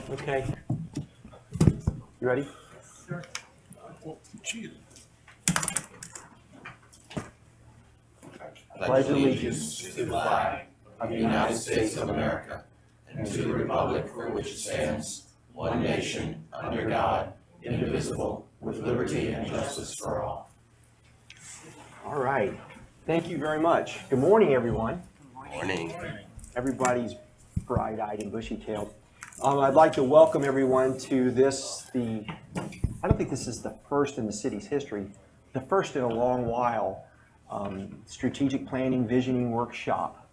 Okay. You ready? Sure. Pledge allegiance to the flag of the United States of America and to the republic for which it stands, one nation, under God, indivisible, with liberty and justice for all. All right. Thank you very much. Good morning, everyone. Morning. Everybody's bright-eyed and bushy-tailed. I'd like to welcome everyone to I don't think this is the first in the city's history, the first in a long while, strategic planning visioning workshop.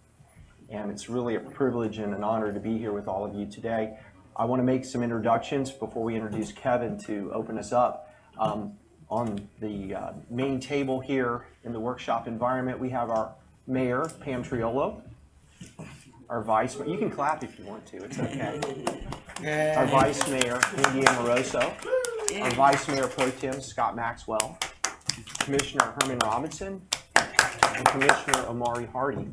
And it's really a privilege and an honor to be here with all of you today. I want to make some introductions before we introduce Kevin to open us up. On the main table here in the workshop environment, we have our mayor, Pam Triolo, our vice mayor. You can clap if you want to, it's okay. Our vice mayor, India Moroso, our vice mayor pro tem, Scott Maxwell, Commissioner Herman Robinson, and Commissioner Amari Hardy.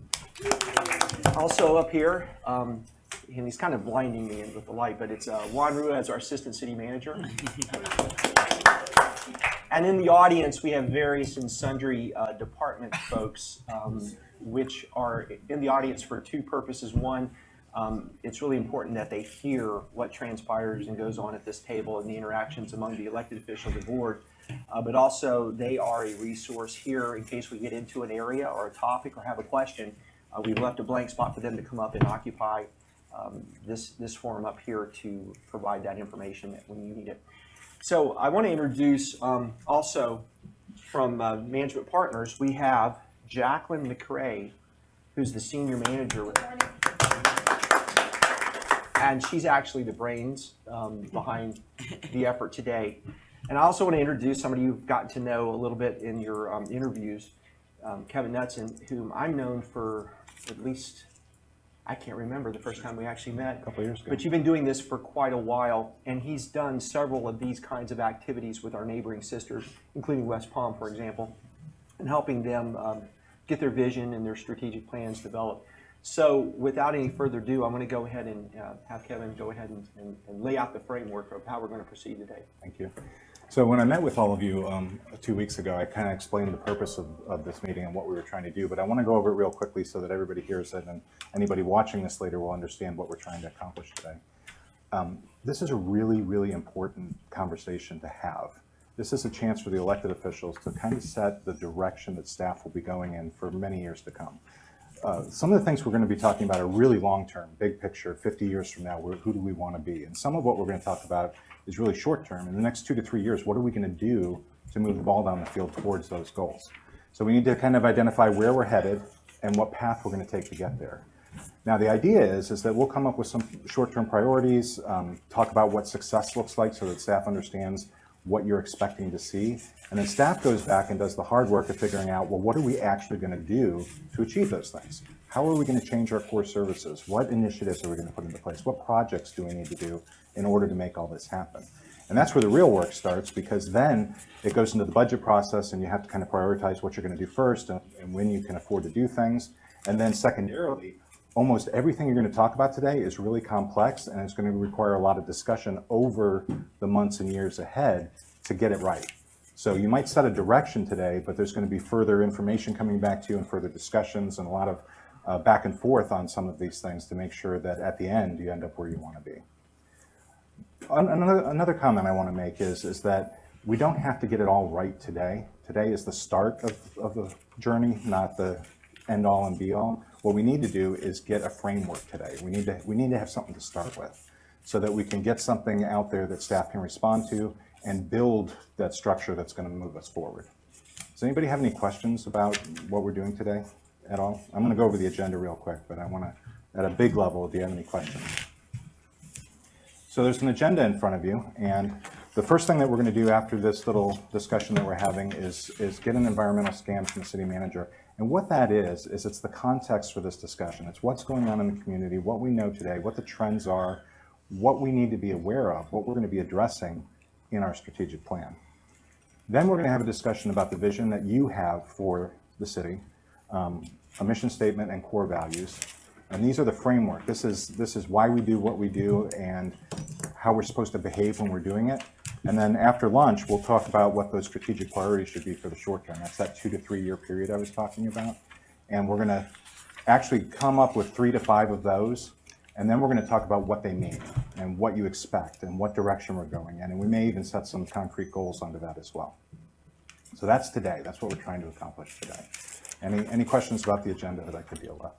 Also up here, and he's kind of blinding me with the light, but it's Juan Rua as our assistant city manager. And in the audience, we have various and sundry department folks, which are in the audience for two purposes. One, it's really important that they hear what transpires and goes on at this table and the interactions among the elected officials of the board. But also, they are a resource here in case we get into an area or a topic or have a question. We've left a blank spot for them to come up and occupy this forum up here to provide that information when you need it. So I want to introduce also from Management Partners, we have Jacqueline McRae, who's the senior manager. And she's actually the brains behind the effort today. And I also want to introduce somebody you've gotten to know a little bit in your interviews, Kevin Knutson, whom I've known for at least, I can't remember the first time we actually met. A couple years ago. But you've been doing this for quite a while, and he's done several of these kinds of activities with our neighboring sisters, including West Palm, for example, and helping them get their vision and their strategic plans developed. So without any further ado, I'm going to go ahead and have Kevin go ahead and lay out the framework of how we're going to proceed today. Thank you. So when I met with all of you 2 weeks ago, I kind of explained the purpose of this meeting and what we were trying to do, but I want to go over it real quickly so that everybody hears it and anybody watching this later will understand what we're trying to accomplish today. This is a really, really important conversation to have. This is a chance for the elected officials to kind of set the direction that staff will be going in for many years to come. Some of the things we're going to be talking about are really long-term, big picture, 50 years from now, who do we want to be? And some of what we're going to talk about is really short-term. In the next 2 to 3 years, what are we going to do to move the ball down the field towards those goals? So we need to kind of identify where we're headed and what path we're going to take to get there. Now, the idea is that we'll come up with some short-term priorities, talk about what success looks like so that staff understands what you're expecting to see. And then staff goes back and does the hard work of figuring out, well, what are we actually going to do to achieve those things? How are we going to change our core services? What initiatives are we going to put into place? What projects do we need to do in order to make all this happen? And that's where the real work starts, because then it goes into the budget process and you have to kind of prioritize what you're going to do first and when you can afford to do things. And then secondarily, almost everything you're going to talk about today is really complex and it's going to require a lot of discussion over the months and years ahead to get it right. So you might set a direction today, but there's going to be further information coming back to you and further discussions and a lot of back and forth on some of these things to make sure that at the end you end up where you want to be. Another comment I want to make is that we don't have to get it all right today. Today is the start of the journey, not the end all and be all. What we need to do is get a framework today. We need to have something to start with so that we can get something out there that staff can respond to and build that structure that's going to move us forward. Does anybody have any questions about what we're doing today at all? I'm going to go over the agenda real quick, but I want to, at a big level, do you have any questions? So there's an agenda in front of you, and the first thing that we're going to do after this little discussion that we're having is get an environmental scan from the city manager. And what that is it's the context for this discussion. It's what's going on in the community, what we know today, what the trends are, what we need to be aware of, what we're going to be addressing in our strategic plan. Then we're going to have a discussion about the vision that you have for the city, a mission statement and core values. And these are the framework. This is why we do what we do and how we're supposed to behave when we're doing it. And then after lunch, we'll talk about what those strategic priorities should be for the short term. That's that 2 to 3 year period I was talking about. And we're going to actually come up with 3 to 5 of those. And then we're going to talk about what they mean and what you expect and what direction we're going in. And we may even set some concrete goals under that as well. So that's today. That's what we're trying to accomplish today. Any questions about the agenda that I could deal with?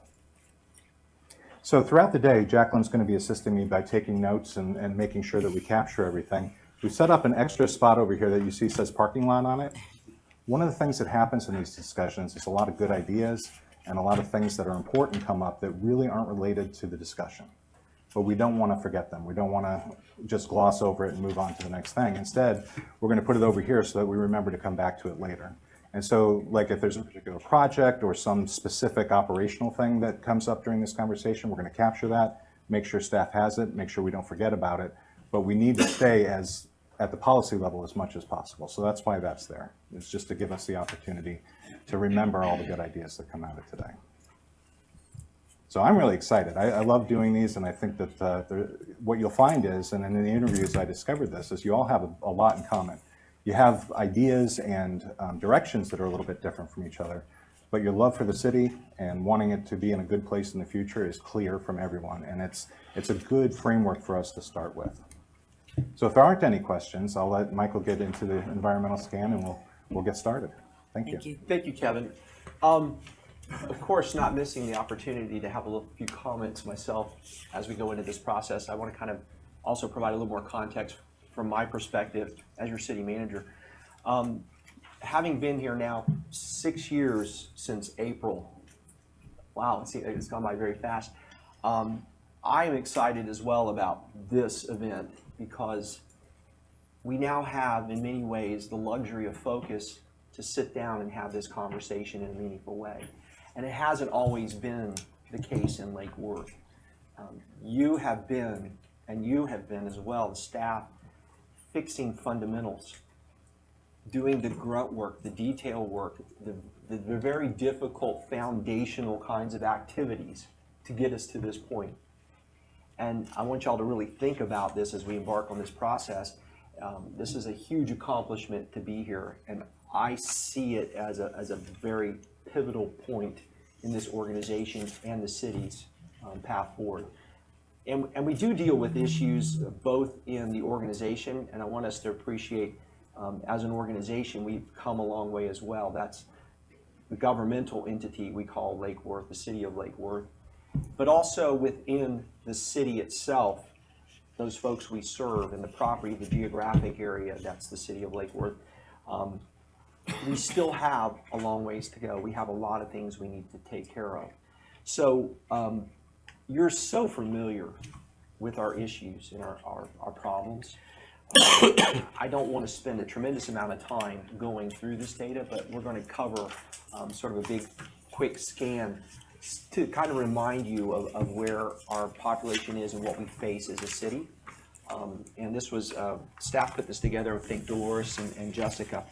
So throughout the day, Jacqueline's going to be assisting me by taking notes and making sure that we capture everything. We set up an extra spot over here that you see says parking lot on it. One of the things that happens in these discussions is a lot of good ideas and a lot of things that are important come up that really aren't related to the discussion. But we don't want to forget them. We don't want to just gloss over it and move on to the next thing. Instead, we're going to put it over here so that we remember to come back to it later. And so, like if there's a particular project or some specific operational thing that comes up during this conversation, we're going to capture that, make sure staff has it, make sure we don't forget about it. But we need to stay at the policy level as much as possible. So that's why that's there. It's just to give us the opportunity to remember all the good ideas that come out of today. So I'm really excited. I love doing these, and I think that what you'll find is, and in the interviews I discovered this, is you all have a lot in common. You have ideas and directions that are a little bit different from each other, but your love for the city and wanting it to be in a good place in the future is clear from everyone, and it's a good framework for us to start with. So if there aren't any questions, I'll let Michael get into the environmental scan and we'll get started. Thank you. Thank you, Kevin. Of course, not missing the opportunity to have a few comments myself as we go into this process. I want to kind of also provide a little more context from my perspective as your city manager. Having been here now 6 years since April, wow, it's gone by very fast. I am excited as well about this event because we now have, in many ways, the luxury of focus to sit down and have this conversation in a meaningful way. And it hasn't always been the case in Lake Worth. You have been, and you have been as well, the staff, fixing fundamentals, doing the grunt work, the detail work, the very difficult foundational kinds of activities to get us to this point. And I want y'all to really think about this as we embark on this process. This is a huge accomplishment to be here, and I see it as a very pivotal point in this organization and the city's path forward. And we do deal with issues both in the organization, and I want us to appreciate as an organization we've come a long way as well. That's the governmental entity we call Lake Worth, the city of Lake Worth, but also within the city itself, those folks we serve and the property, the geographic area, that's the city of Lake Worth. We still have a long ways to go. We have a lot of things we need to take care of. So you're so familiar with our issues and our problems. I don't want to spend a tremendous amount of time going through this data, but we're going to cover sort of a big, quick scan to kind of remind you of where our population is and what we face as a city. And this was, staff put this together, I think Dolores and Jessica.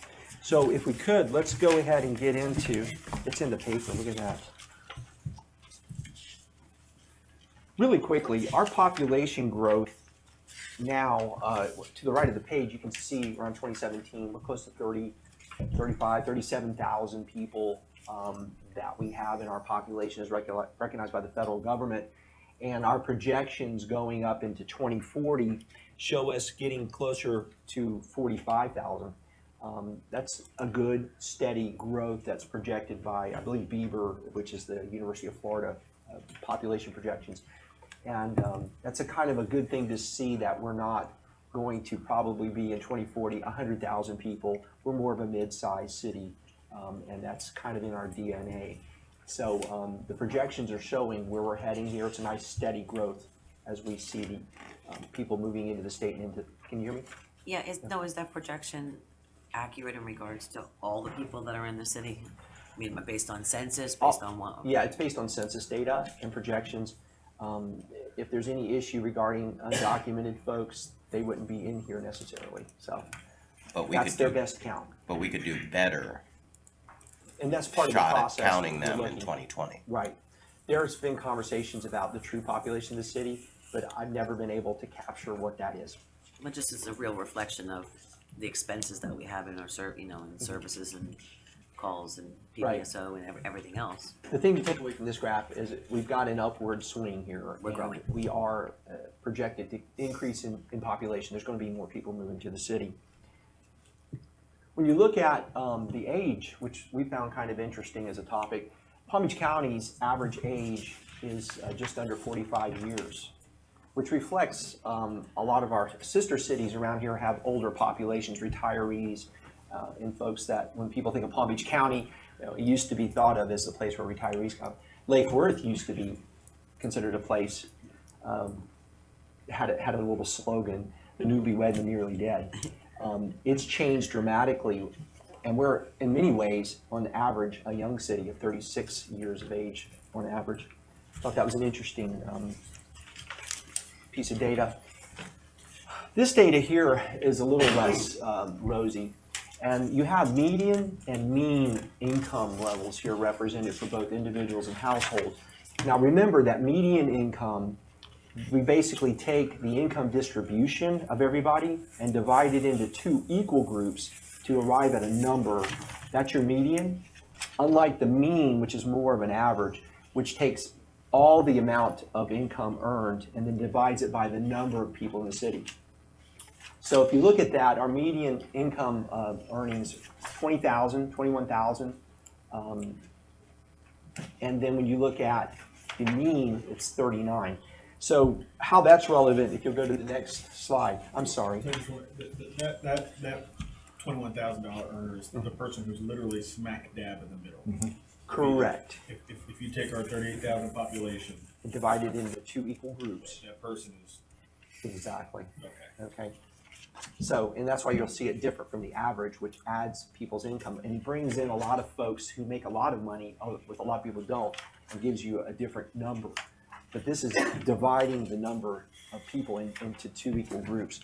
So if we could, let's go ahead and get into, it's in the paper, look at that. Really quickly, our population growth now, to the right of the page, you can see around 2017, we're close to 37,000 people that we have in our population is recognized by the federal government. And our projections going up into 2040 show us getting closer to 45,000. That's a good, steady growth that's projected by, I believe, Beaver, which is the University of Florida population projections. And that's a kind of a good thing to see that we're not going to probably be in 2040, 100,000 people. We're more of a mid-sized city, and that's kind of in our DNA. So the projections are showing where we're heading here. It's a nice steady growth as we see the people moving into the state and into, can you hear me? Yeah, is that projection accurate in regards to all the people that are in the city? I mean, based on census, based on what? Yeah, it's based on census data and projections. If there's any issue regarding undocumented folks, they wouldn't be in here necessarily. So that's their best count. But we could do better And that's part of the shot at process. counting them in 2020. Right. There's been conversations about the true population of the city. but I've never been able to capture what that is. But just as a real reflection of the expenses that we have in our in services and calls and Right. PPSO and everything else. The thing to take away from this graph is that we've got an upward swing here. We're and growing. We are projected to increase in population. There's going to be more people moving to the city. When you look at the age, which we found kind of interesting as a topic, Palm Beach County's average age is just under 45 years, which reflects a lot of our sister cities around here have older populations, retirees, and folks that when people think of Palm Beach County, it used to be thought of as the place where retirees come. Lake Worth used to be considered a place, had a little slogan, the newlywed and the nearly dead. It's changed dramatically, and we're in many ways, on average, a young city of 36 years of age on average. I thought that was an interesting piece of data. This data here is a little less rosy, and you have median and mean income levels here represented for both individuals and households. Now remember that median income, we basically take the income distribution of everybody and divide it into two equal groups to arrive at a number. That's your median. Unlike the mean, which is more of an average, which takes all the amount of income earned and then divides it by the number of people in the city. So if you look at that, our median income earnings, 20,000, 21,000. And then when you look at the mean, it's 39. So how that's relevant, if you'll go to the next slide. I'm sorry. That $21,000 earner is the person who's literally smack dab in the middle. Correct. If you take our 38,000 population, Divided into two equal groups. that person is, Exactly. okay. Okay. So, and that's why you'll see it different from the average, which adds people's income and brings in a lot of folks who make a lot of money with a lot of people who don't, and gives you a different number. But this is dividing the number of people into two equal groups.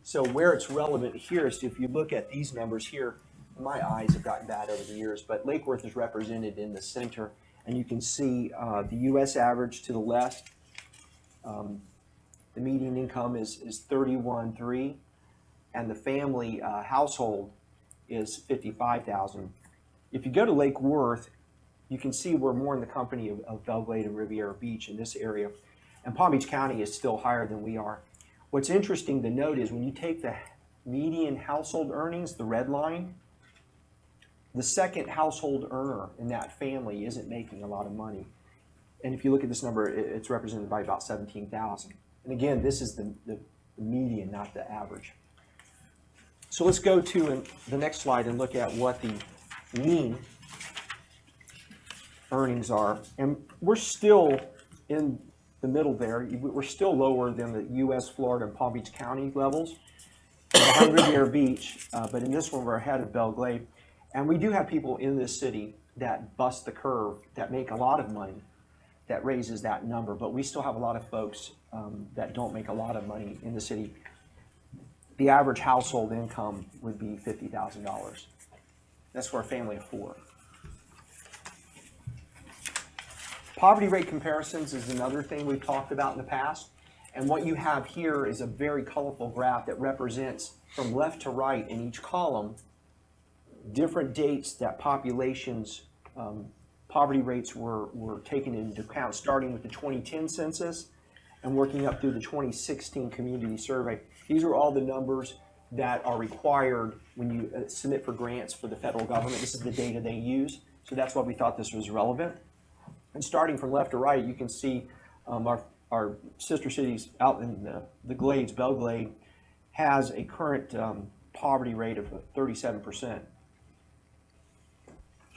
So where it's relevant here is if you look at these numbers here, my eyes have gotten bad over the years, but Lake Worth is represented in the center, and you can see the U.S. average to the left. The median income is 31,300, and the family household is 55,000. If you go to Lake Worth, you can see we're more in the company of Belglade and Riviera Beach in this area, and Palm Beach County is still higher than we are. What's interesting to note is when you take the median household earnings, the red line, the second household earner in that family isn't making a lot of money. And if you look at this number, it's represented by about 17,000. And again, this is the median, not the average. So let's go to the next slide and look at what the mean earnings are. And we're still in the middle there. We're still lower than the U.S., Florida, and Palm Beach County levels. Behind Riviera Beach, but in this one we're ahead of Belglade. And we do have people in this city that bust the curve, that make a lot of money, that raises that number. But we still have a lot of folks that don't make a lot of money in the city. The average household income would be $50,000. That's for a family of four. Poverty rate comparisons is another thing we've talked about in the past. And what you have here is a very colorful graph that represents from left to right in each column different dates that populations, poverty rates were taken into account, starting with the 2010 census and working up through the 2016 community survey. These are all the numbers that are required when you submit for grants for the federal government. This is the data they use, so that's why we thought this was relevant. And starting from left to right, you can see our sister cities out in the Glades, Belglade, has a current poverty rate of 37%.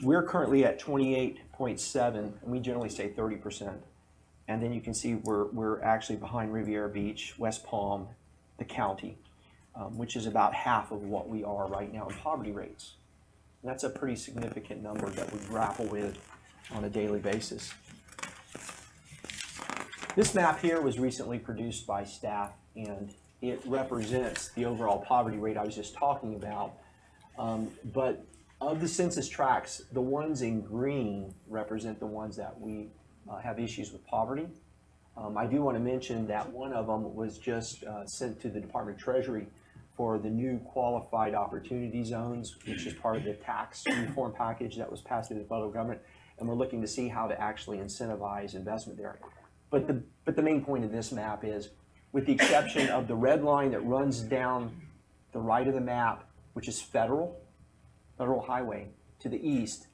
We're currently at 28.7, and we generally say 30%. And then you can see we're actually behind Riviera Beach, West Palm, the county, which is about half of what we are right now in poverty rates. And that's a pretty significant number that we grapple with on a daily basis. This map here was recently produced by staff, and it represents the overall poverty rate I was just talking about. But of the census tracts, the ones in green represent the ones that we have issues with poverty. I do want to mention that one of them was just sent to the Department of Treasury for the new qualified opportunity zones, which is part of the tax reform package that was passed through the federal government. And we're looking to see how to actually incentivize investment there. But the main point of this map is, with the exception of the red line that runs down the right of the map, which is federal highway to the east,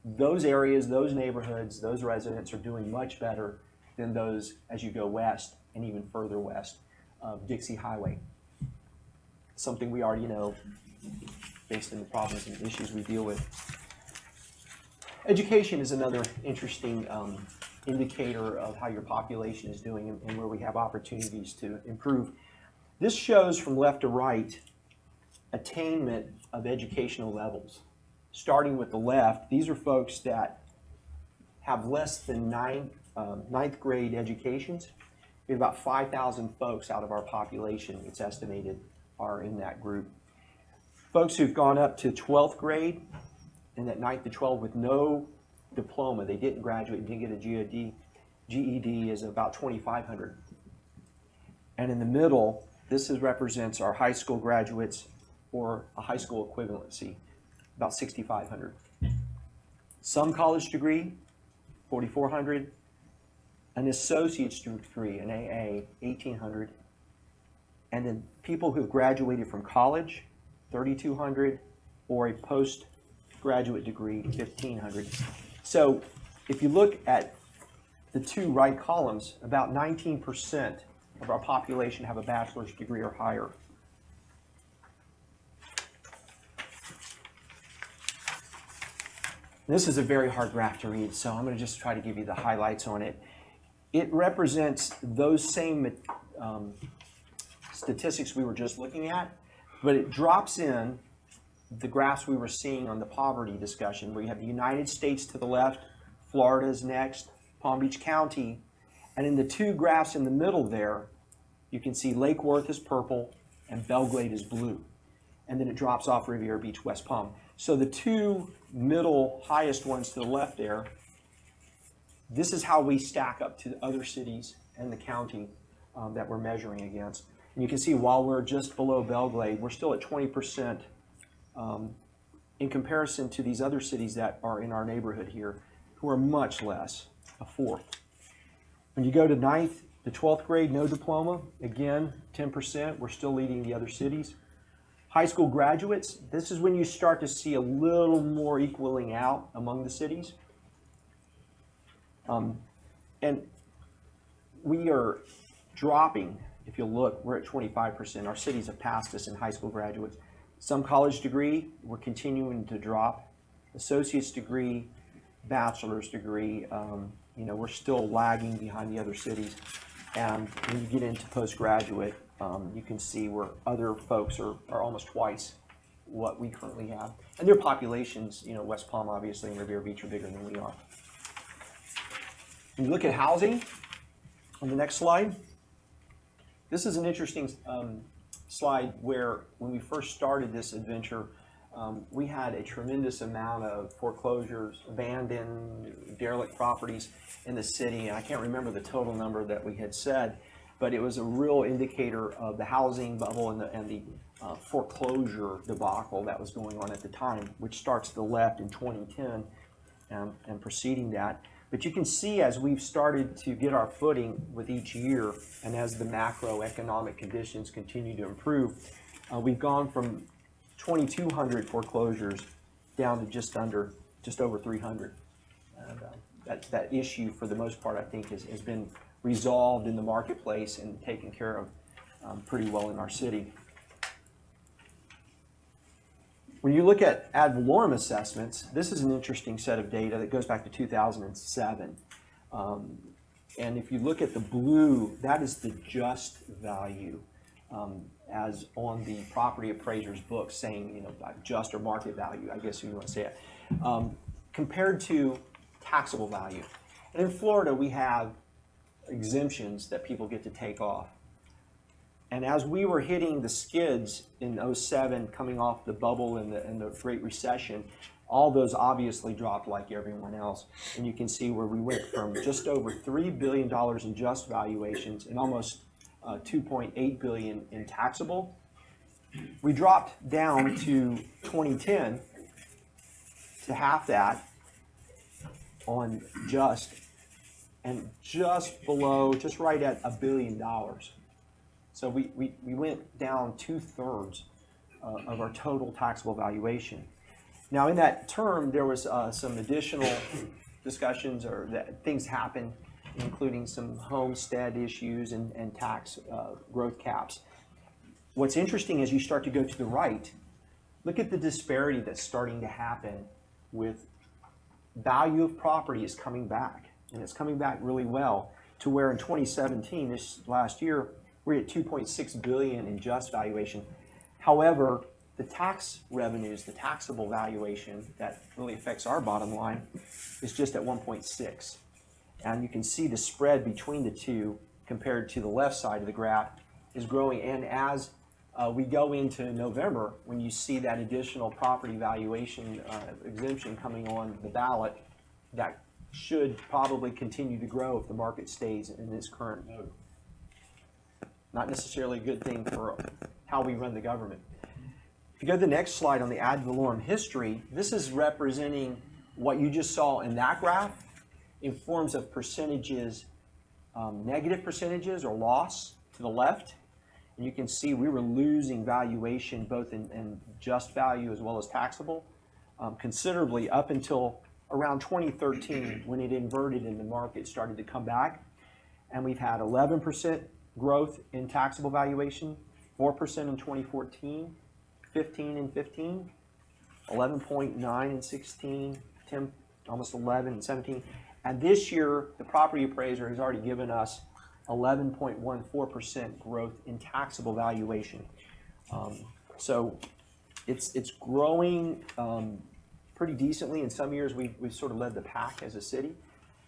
those areas, those neighborhoods, those residents are doing much better than those as you go west and even further west of Dixie Highway. Something we already know based on the problems and issues we deal with. Education is another interesting indicator of how your population is doing and where we have opportunities to improve. This shows from left to right attainment of educational levels. Starting with the left, these are folks that have less than ninth grade educations. We have about 5,000 folks out of our population, it's estimated, are in that group. Folks who've gone up to 12th grade and that 9th to 12 with no diploma, they didn't graduate, didn't get a GED is about 2,500. And in the middle, represents our high school graduates or a high school equivalency, about 6,500. Some college degree, 4,400. An associate's degree, an AA, 1,800. And then people who've graduated from college, 3,200, or a postgraduate degree, 1,500. So if you look at the two right columns, about 19% of our population have a bachelor's degree or higher. This is a very hard graph to read, so I'm going to just try to give you the highlights on it. It represents those same statistics we were just looking at, but it drops in the graphs we were seeing on the poverty discussion, where you have the United States to the left, Florida's next, Palm Beach County, and in the two graphs in the middle there, you can see Lake Worth is purple and Belgrade is blue. And then it drops off Riviera Beach, West Palm. So the two middle highest ones to the left there, this is how we stack up to other cities and the county that we're measuring against. And you can see while we're just below Belgrade, we're still at 20% in comparison to these other cities that are in our neighborhood here, who are much less, a fourth. When you go to 9th to 12th grade, no diploma, again, 10%, we're still leading the other cities. High school graduates, this is when you start to see a little more equaling out among the cities. And we are dropping, if you look, we're at 25%. Our cities have passed us in high school graduates. Some college degree, we're continuing to drop. Associate's degree, bachelor's degree, we're still lagging behind the other cities. And when you get into postgraduate, you can see where other folks are almost twice what we currently have. And their populations, West Palm obviously and Riviera Beach are bigger than we are. When you look at housing, on the next slide, this is an interesting slide where when we first started this adventure, we had a tremendous amount of foreclosures, abandoned, derelict properties in the city. And I can't remember the total number that we had said, but it was a real indicator of the housing bubble and the foreclosure debacle that was going on at the time, which starts to the left in 2010 and preceding that. But you can see as we've started to get our footing with each year, and as the macroeconomic conditions continue to improve, we've gone from 2,200 foreclosures down to just over 300. And that issue, for the most part, I think has been resolved in the marketplace and taken care of pretty well in our city. When you look at ad valorem assessments, this is an interesting set of data that goes back to 2007. And if you look at the blue, that is the just value as on the property appraiser's book saying, just or market value, I guess you want to say it, compared to taxable value. And in Florida, we have exemptions that people get to take off. And as we were hitting the skids in 07, coming off the bubble and the Great Recession, All those obviously dropped like everyone else. And you can see where we went from just over $3 billion in just valuations and almost $2.8 billion in taxable. We dropped down to 2010 to half that on just, and just below, just right at $1 billion. So we went down 2/3 of our total taxable valuation. Now in that term, there was some additional discussions or that things happened, including some homestead issues and tax growth caps. What's interesting as you start to go to the right, look at the disparity that's starting to happen with value of property is coming back, and it's coming back really well to where in 2017, this last year, we're at 2.6 billion in just valuation. However, the tax revenues, the taxable valuation that really affects our bottom line is just at 1.6. And you can see the spread between the two compared to the left side of the graph is growing. And as we go into November, when you see that additional property valuation exemption coming on the ballot, that should probably continue to grow if the market stays in this current mode. Not necessarily a good thing for how we run the government. If you go to the next slide on the ad valorem history, this is representing what you just saw in that graph in forms of percentages, negative percentages or loss to the left. And you can see we were losing valuation both in just value as well as taxable considerably up until around 2013 when it inverted and the market started to come back. And we've had 11% growth in taxable valuation, 4% in 2014, 15 and 15, 11.9 and 16, 10, almost 11 and 17. And this year, the property appraiser has already given us 11.14% growth in taxable valuation. So it's growing pretty decently. In some years, we've sort of led the pack as a city,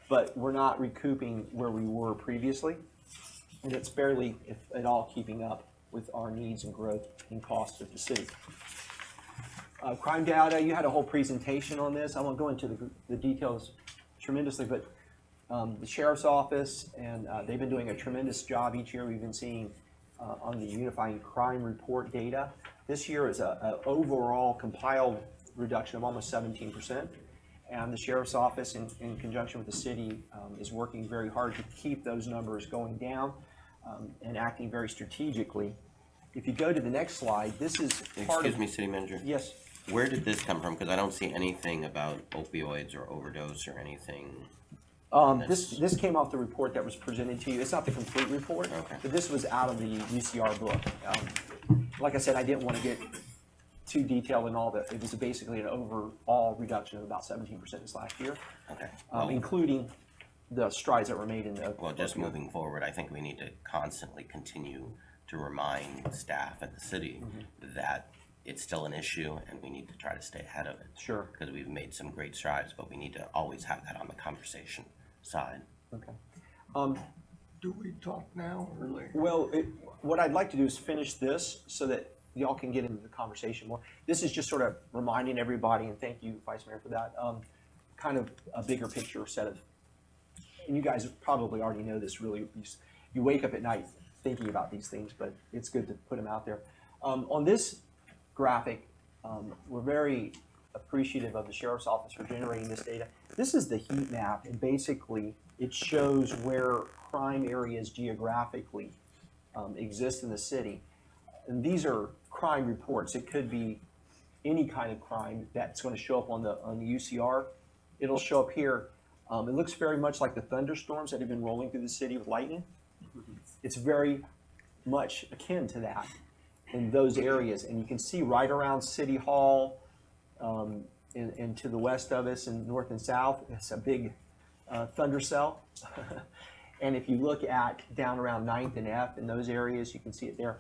but we're not recouping where we were previously. And it's barely, if at all, keeping up with our needs and growth and costs of the city. Crime data, you had a whole presentation on this. I won't go into the details tremendously, but the sheriff's office, and they've been doing a tremendous job each year. We've been seeing on the unifying crime report data. This year is an overall compiled reduction of almost 17%. And the sheriff's office, in conjunction with the city, is working very hard to keep those numbers going down and acting very strategically. If you go to the next slide, this is part Excuse me, City Manager. Yes. Where did this come from? Because I don't see anything about opioids or overdose or anything. This came off the report that was presented to you. It's not the complete report, Okay. but this was out of the UCR book. Like I said, I didn't want to get too detailed in all that. It was basically an overall reduction of about 17% this last year, Okay. including the strides that were made in the. Well, just moving forward, I think we need to constantly continue to remind staff at the city that it's still an issue and we need to try to stay ahead of it. Sure. Because we've made some great strides, but we need to always have that on the conversation side. Okay. Do we talk now or later? Well, what I'd like to do is finish this so that y'all can get into the conversation more. This is just sort of reminding everybody, and thank you, Vice Mayor, for that, kind of a bigger picture set of, and you guys probably already know this really, you wake up at night thinking about these things, but it's good to put them out there. On this graphic, we're very appreciative of the Sheriff's Office for generating this data. This is the heat map, and basically it shows where crime areas geographically exist in the city. And these are crime reports. It could be any kind of crime that's going to show up on the UCR. It'll show up here. It looks very much like the thunderstorms that have been rolling through the city with lightning. It's very much akin to that in those areas. And you can see right around City Hall and to the west of us and north and south, it's a big thunder cell. And if you look at down around 9th and F in those areas, you can see it there.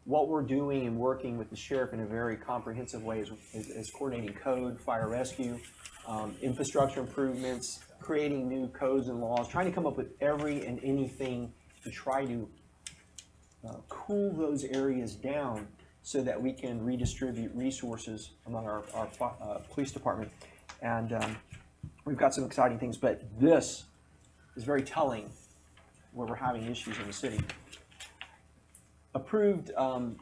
What we're doing and working with the sheriff in a very comprehensive way is coordinating code, fire rescue, infrastructure improvements, creating new codes and laws, trying to come up with every and anything to try to cool those areas down so that we can redistribute resources among our police department. And we've got some exciting things, but this is very telling where we're having issues in the city. Approved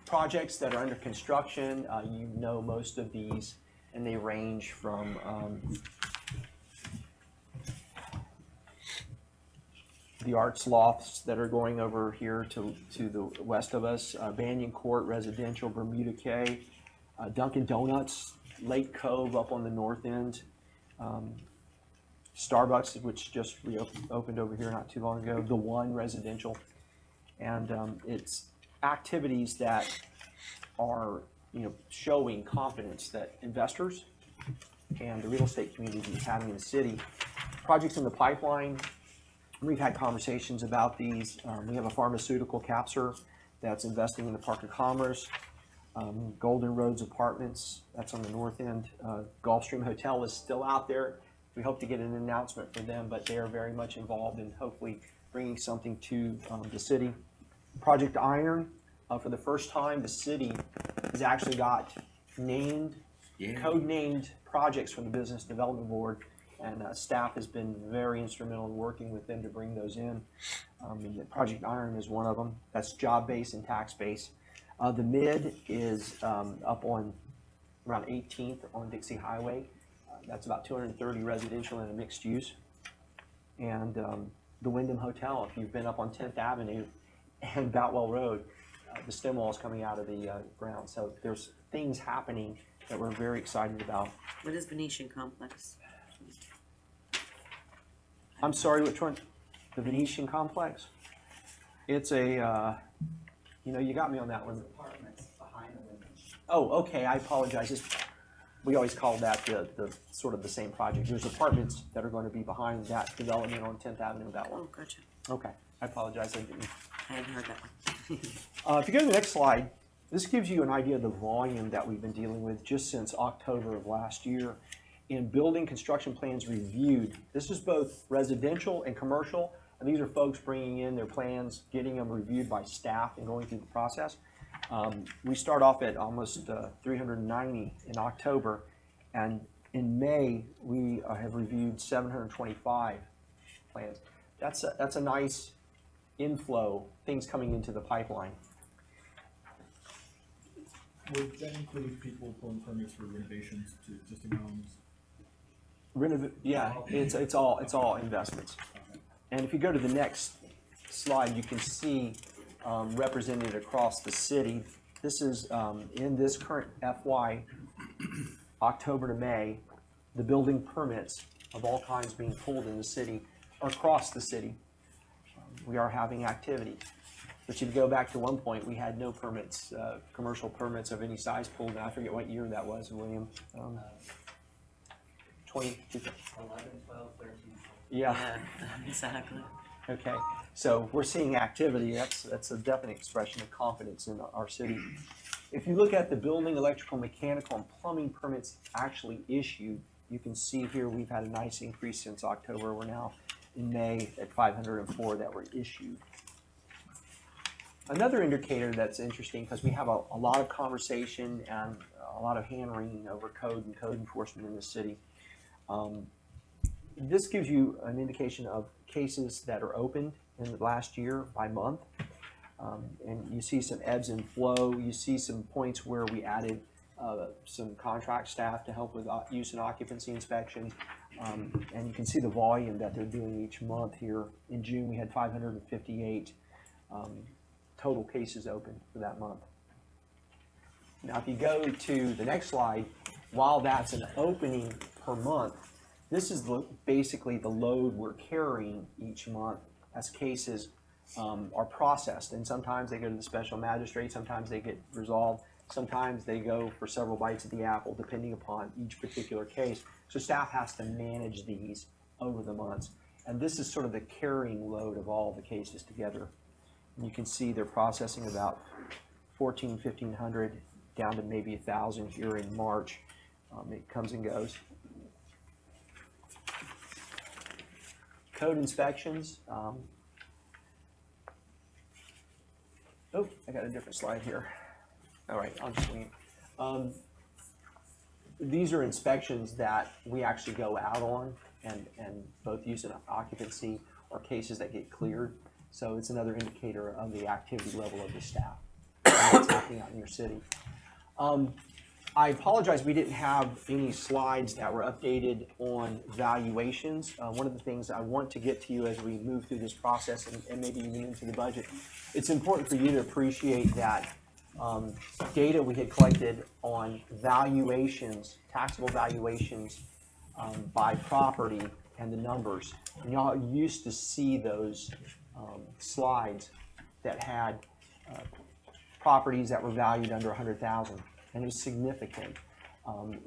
projects that are under construction, you know most of these, and they range from the arts lofts that are going over here to the west of us, Banyan Court Residential, Bermuda Cay, Dunkin' Donuts, Lake Cove up on the north end, Starbucks, which just reopened over here not too long ago, the One Residential, and it's activities that are showing confidence that investors and the real estate community is having in the city. Projects in the pipeline. We've had conversations about these. We have a pharmaceutical capture that's investing in the Park of Commerce. Golden Roads Apartments, that's on the north end. Gulfstream Hotel is still out there. We hope to get an announcement for them, but they are very much involved in hopefully bringing something to the city. Project Iron, for the first time, the city has actually got code-named projects from the Business Development Board. And staff has been very instrumental in working with them to bring those in. And Project Iron is one of them. That's job-based and tax-based. The Mid is up on around 18th on Dixie Highway. That's about 230 residential and a mixed use. And the Wyndham Hotel, if you've been up on 10th Avenue and Boutwell Road, the stem wall is coming out of the ground. So there's things happening that we're very excited about. What is Venetian Complex? I'm sorry, which one? The Venetian Complex? It's a, you got me on that one. Apartments behind the windows. Oh, okay, I apologize. We always call that the sort of the same project. There's apartments that are going to be behind that development on 10th Avenue, that one. Oh, gotcha. Okay, I apologize, I didn't. I hadn't heard that one. If you go to the next slide, this gives you an idea of the volume that we've been dealing with just since October of last year. In building construction plans reviewed, this is both residential and commercial, and these are folks bringing in their plans, getting them reviewed by staff and going through the process. We start off at almost 390 in October, and in May, we have reviewed 725 plans. That's a nice inflow, things coming into the pipeline. Would that include people pulling permits for renovations to existing homes? Yeah, it's all investments. And if you go to the next slide, you can see represented across the city. This is in this current FY, October to May, the building permits of all kinds being pulled in the city or across the city. We are having activity. But if you go back to one point, we had no permits, commercial permits of any size pulled. Now, I forget what year that was, William. 20, 11, 12, 13. yeah. Exactly. Okay, so we're seeing activity. That's a definite expression of confidence in our city. If you look at the building, electrical, mechanical, and plumbing permits actually issued, you can see here we've had a nice increase since October. We're now in May at 504 that were issued. Another indicator that's interesting, because we have a lot of conversation and a lot of hand-wringing over code and code enforcement in the city. This gives you an indication of cases that are opened in the last year by month. And you see some ebbs and flow. You see some points where we added some contract staff to help with use and occupancy inspection. And you can see the volume that they're doing each month here. In June, we had 558 total cases open for that month. Now, if you go to the next slide, while that's an opening per month, this is basically the load we're carrying each month as cases are processed. And sometimes they go to the special magistrate, sometimes they get resolved, sometimes they go for several bites at the apple, depending upon each particular case. So staff has to manage these over the months. And this is sort of the carrying load of all the cases together. And you can see they're processing about 1,500 down to maybe 1,000 here in March. It comes and goes. Code inspections. Oh, I got a different slide here. All right, I'll just leave. These are inspections that we actually go out on and both use an occupancy or cases that get cleared. So it's another indicator of the activity level of the staff and what's happening out in your city. I apologize, we didn't have any slides that were updated on valuations. One of the things I want to get to you as we move through this process and maybe even into the budget, it's important for you to appreciate that data we had collected on valuations, taxable valuations by property and the numbers. And y'all used to see those slides that had properties that were valued under 100,000, and it was significant.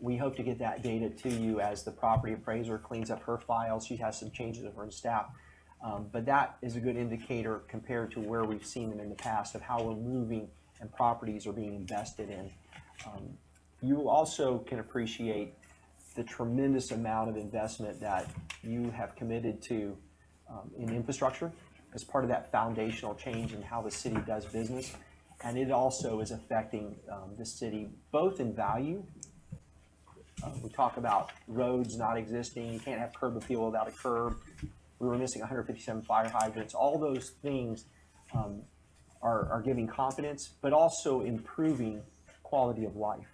We hope to get that data to you as the property appraiser cleans up her files. She has some changes of her staff. But that is a good indicator compared to where we've seen them in the past of how we're moving and properties are being invested in. You also can appreciate the tremendous amount of investment that you have committed to in infrastructure as part of that foundational change in how the city does business. And it also is affecting the city both in value. We talk about roads not existing. You can't have curb appeal without a curb. We were missing 157 fire hydrants. All those things are giving confidence, but also improving quality of life.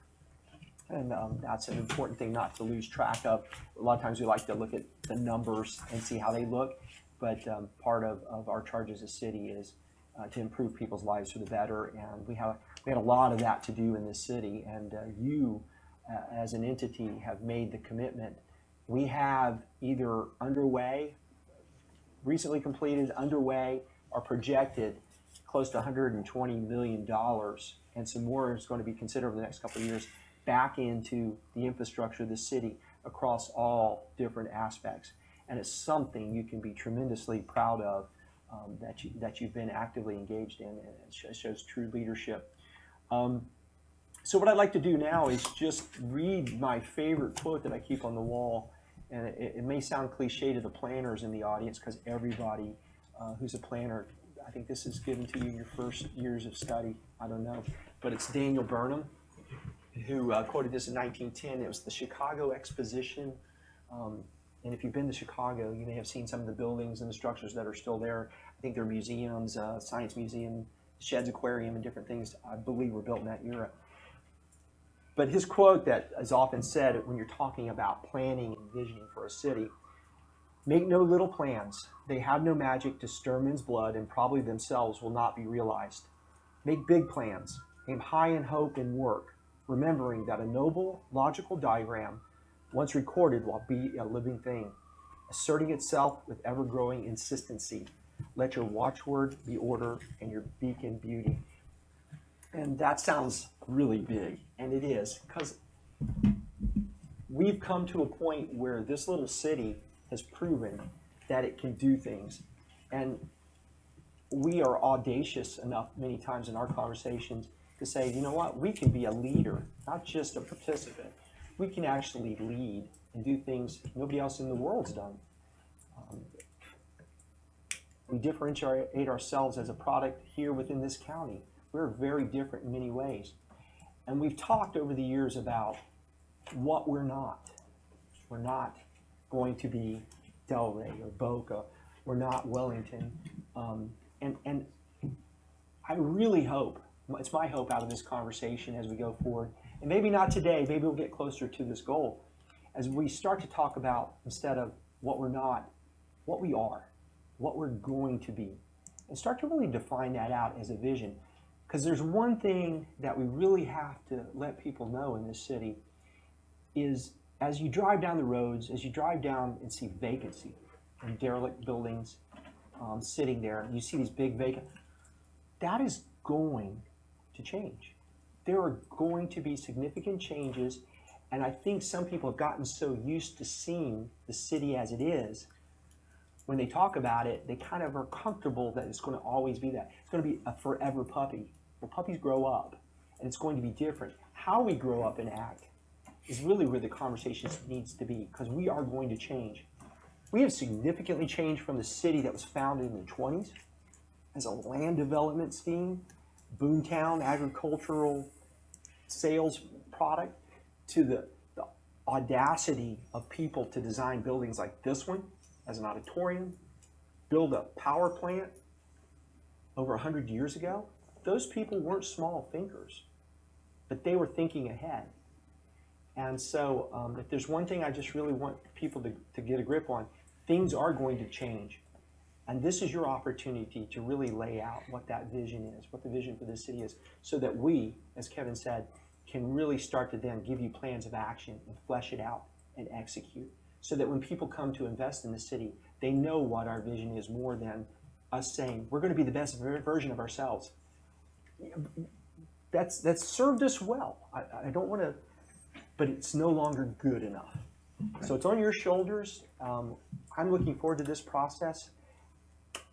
And that's an important thing not to lose track of. A lot of times we like to look at the numbers and see how they look, but part of our charge as a city is to improve people's lives for the better. And we had a lot of that to do in this city, and you as an entity have made the commitment. We have either underway, recently completed, underway, or projected close to $120 million, and some more is going to be considered over the next couple of years back into the infrastructure of the city across all different aspects. And it's something you can be tremendously proud of that you've been actively engaged in, and it shows true leadership. So what I'd like to do now is just read my favorite quote that I keep on the wall. And it may sound cliche to the planners in the audience, because everybody who's a planner, I think this is given to you in your first years of study, I don't know. But it's Daniel Burnham who quoted this in 1910. It was the Chicago Exposition. And if you've been to Chicago, you may have seen some of the buildings and the structures that are still there. I think they're museums, Science Museum, Sheds Aquarium, and different things I believe were built in that era. But his quote that is often said when you're talking about planning and visioning for a city: make no little plans. They have no magic to stir men's blood, and probably themselves will not be realized. Make big plans. Aim high in hope and work, remembering that a noble, logical diagram, once recorded, will be a living thing, asserting itself with ever-growing insistency. Let your watchword be order and your beacon beauty. And that sounds really big, and it is, because we've come to a point where this little city has proven that it can do things. And we are audacious enough many times in our conversations to say, you know what, we can be a leader, not just a participant. We can actually lead and do things nobody else in the world's done. We differentiate ourselves as a product here within this county. We're very different in many ways. And we've talked over the years about what we're not. We're not going to be Delray or Boca. We're not Wellington. And I really hope, it's my hope out of this conversation as we go forward, and maybe not today, maybe we'll get closer to this goal, as we start to talk about, instead of what we're not, what we are, what we're going to be, and start to really define that out as a vision. Because there's one thing that we really have to let people know in this city is, as you drive down the roads, as you drive down and see vacancy and derelict buildings sitting there, you see these big vacant, that is going to change. There are going to be significant changes, and I think some people have gotten so used to seeing the city as it is, when they talk about it, they kind of are comfortable that it's going to always be that. It's going to be a forever puppy. Well, puppies grow up, and it's going to be different. How we grow up and act is really where the conversation needs to be, because we are going to change. We have significantly changed from the city that was founded in the 20s as a land development scheme, boomtown, agricultural sales product to the audacity of people to design buildings like this one as an auditorium, build a power plant over 100 years ago. Those people weren't small thinkers, but they were thinking ahead. And so if there's one thing I just really want people to get a grip on, things are going to change. And this is your opportunity to really lay out what that vision is, what the vision for this city is, so that we, as Kevin said, can really start to then give you plans of action and flesh it out and execute. So that when people come to invest in the city, they know what our vision is more than us saying, we're going to be the best version of ourselves. That's served us well. I don't want to, but it's no longer good enough. So it's on your shoulders. I'm looking forward to this process,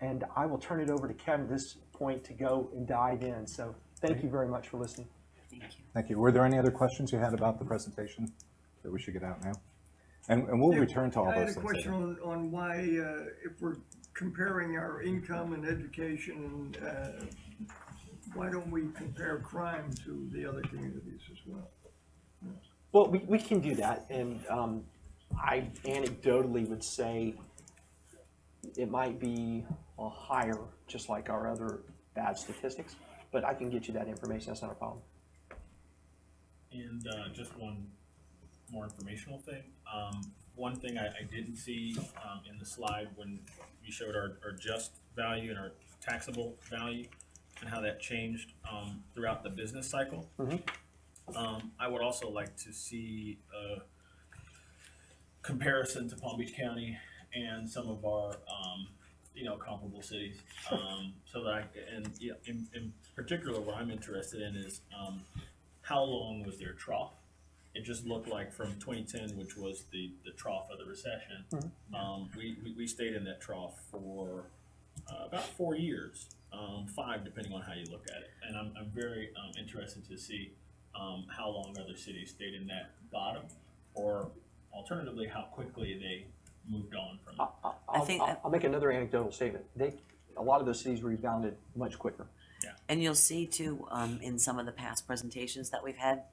and I will turn it over to Kevin at this point to go and dive in. So thank you very much for listening. Thank you. Thank you. Were there any other questions you had about the presentation that we should get out now? And we'll return to all I had those a things later. question on why, if we're comparing our income and education, and why don't we compare crime to the other communities as well? Well, we can do that, and I anecdotally would say it might be higher, just like our other bad statistics, but I can get you that information. That's not a problem. And just one more informational thing. One thing I didn't see in the slide when you showed our just value and our taxable value and how that changed throughout the business cycle. I would also like to see a comparison to Palm Beach County and some of our comparable cities. So that in particular, what I'm interested in is how long was their trough? It just looked like from 2010, which was the trough of the recession, we stayed in that trough for about 4 years, 5 depending on how you look at it. And I'm very interested to see how long other cities stayed in that bottom, or alternatively, how quickly they moved on from it. I'll make another anecdotal statement. A lot of those cities rebounded much quicker. And you'll see too, in some of the past presentations that we've had,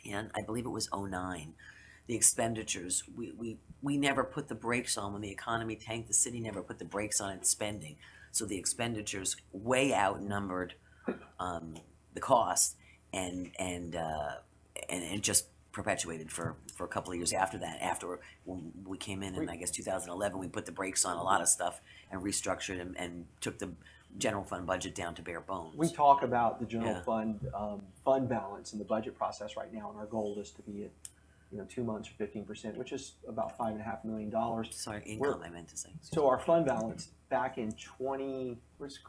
and I believe it was 09, the expenditures, we never put the brakes on when the economy tanked. The city never put the brakes on its spending. So the expenditures way outnumbered the cost, and just perpetuated for a couple of years after that. After when we came in I guess 2011, we put the brakes on a lot of stuff and restructured and took the general fund budget down to bare bones. We talk about the general Yeah. fund balance in the budget process right now, and our goal is to be at 2 months or 15%, which is about $5.5 million. Sorry, income I meant to say. So our fund balance back in 2010 was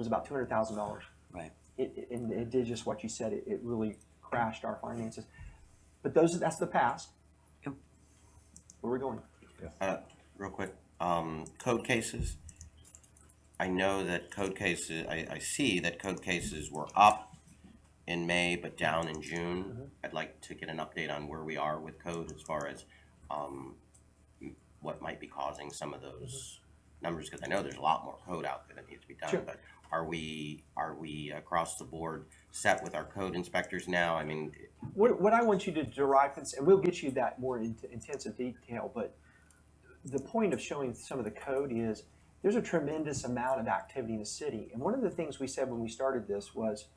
about $200,000. Right. And it did just what you said. It really crashed our finances. But that's the past. Yep. Where are we going? Real quick, code cases. I know that code cases, I see that code cases were up in May, but down in June. I'd like to get an update on where we are with code as far as what might be causing some of those numbers, because I know there's a lot more code out there that needs to be done. Sure. But are we across the board set with our code inspectors now? I mean, What I want you to derive, and we'll get you that more into intensive detail, but the point of showing some of the code is there's a tremendous amount of activity in the city. And one of the things we said when we started this was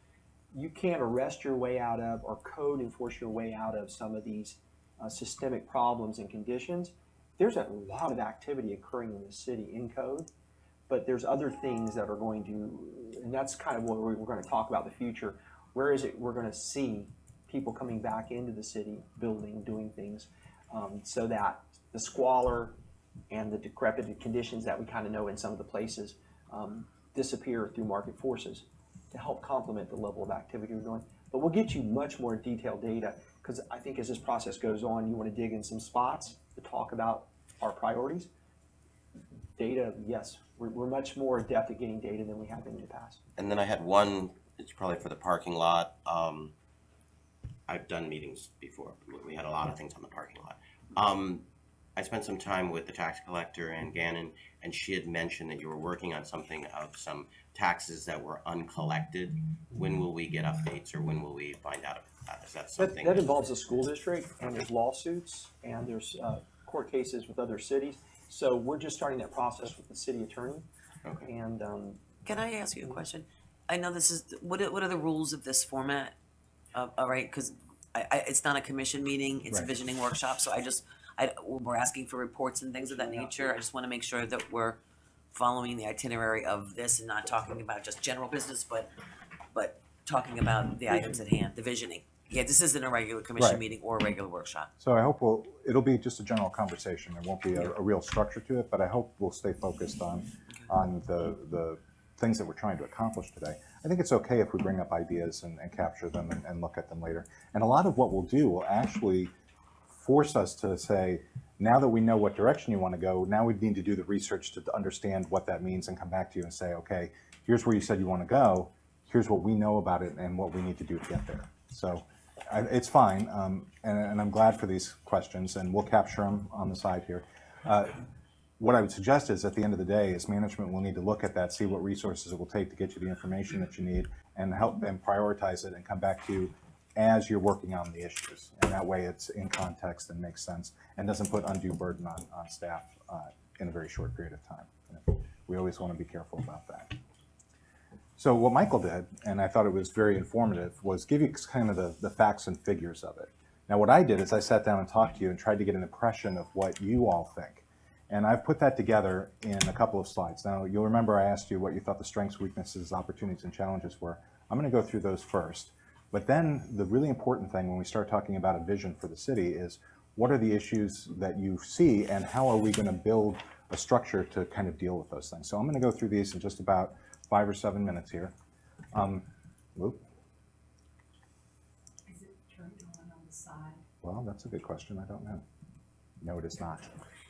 you can't arrest your way out of or code enforce your way out of some of these systemic problems and conditions. There's a lot of activity occurring in the city in code, but there's other things that are going to, and that's kind of what we're going to talk about the future. Where is it we're going to see people coming back into the city, building, doing things, so that the squalor and the decrepit conditions that we kind of know in some of the places disappear through market forces to help complement the level of activity we're doing. But we'll get you much more detailed data, because I think as this process goes on, you want to dig in some spots to talk about our priorities. Data, yes, we're much more adept at getting data than we have been in the past. and then I had one, it's probably for the parking lot. I've done meetings before. We had a lot of things on the parking lot. I spent some time with the tax collector and Gannon, and she had mentioned that you were working on something of some taxes that were uncollected. When will we get updates, or when will we find out about that? Is that That, something? that involves the school district, and there's lawsuits, and there's court cases with other cities. So we're just starting that process with the city attorney. Okay. And Can I ask you a question? I know this is, what are the rules of this format? All right, because it's not a commission meeting, it's a Right. visioning workshop, so we're asking for reports and things of that nature. I just want to make sure that we're following the itinerary of this and not talking about just general business, but talking about the items at hand, the visioning. Yeah, this isn't a regular commission Right. meeting or a regular workshop. So I hope it'll be just a general conversation. There won't be a real structure to it, but I hope we'll stay focused on the things that we're trying to accomplish today. I think it's okay if we bring up ideas and capture them and look at them later. And a lot of what we'll do will actually force us to say, now that we know what direction you want to go, now we need to do the research to understand what that means and come back to you and say, okay, here's where you said you want to go. Here's what we know about it and what we need to do to get there. So it's fine, and I'm glad for these questions, and we'll capture them on the side here. What I would suggest is, at the end of the day, is management will need to look at that, see what resources it will take to get you the information that you need, and help them prioritize it and come back to you as you're working on the issues. And that way it's in context and makes sense and doesn't put undue burden on staff in a very short period of time. And we always want to be careful about that. So what Michael did, and I thought it was very informative, was give you kind of the facts and figures of it. Now what I did is I sat down and talked to you and tried to get an impression of what you all think. And I've put that together in a couple of slides. Now you'll remember I asked you what you thought the strengths, weaknesses, opportunities, and challenges were. I'm going to go through those first. But then the really important thing when we start talking about a vision for the city is, what are the issues that you see and how are we going to build a structure to kind of deal with those things? So I'm going to go through these in just about 5 or 7 minutes here. Whoop. Is it turned on the side? Well, that's a good question. I don't know. No, it is not.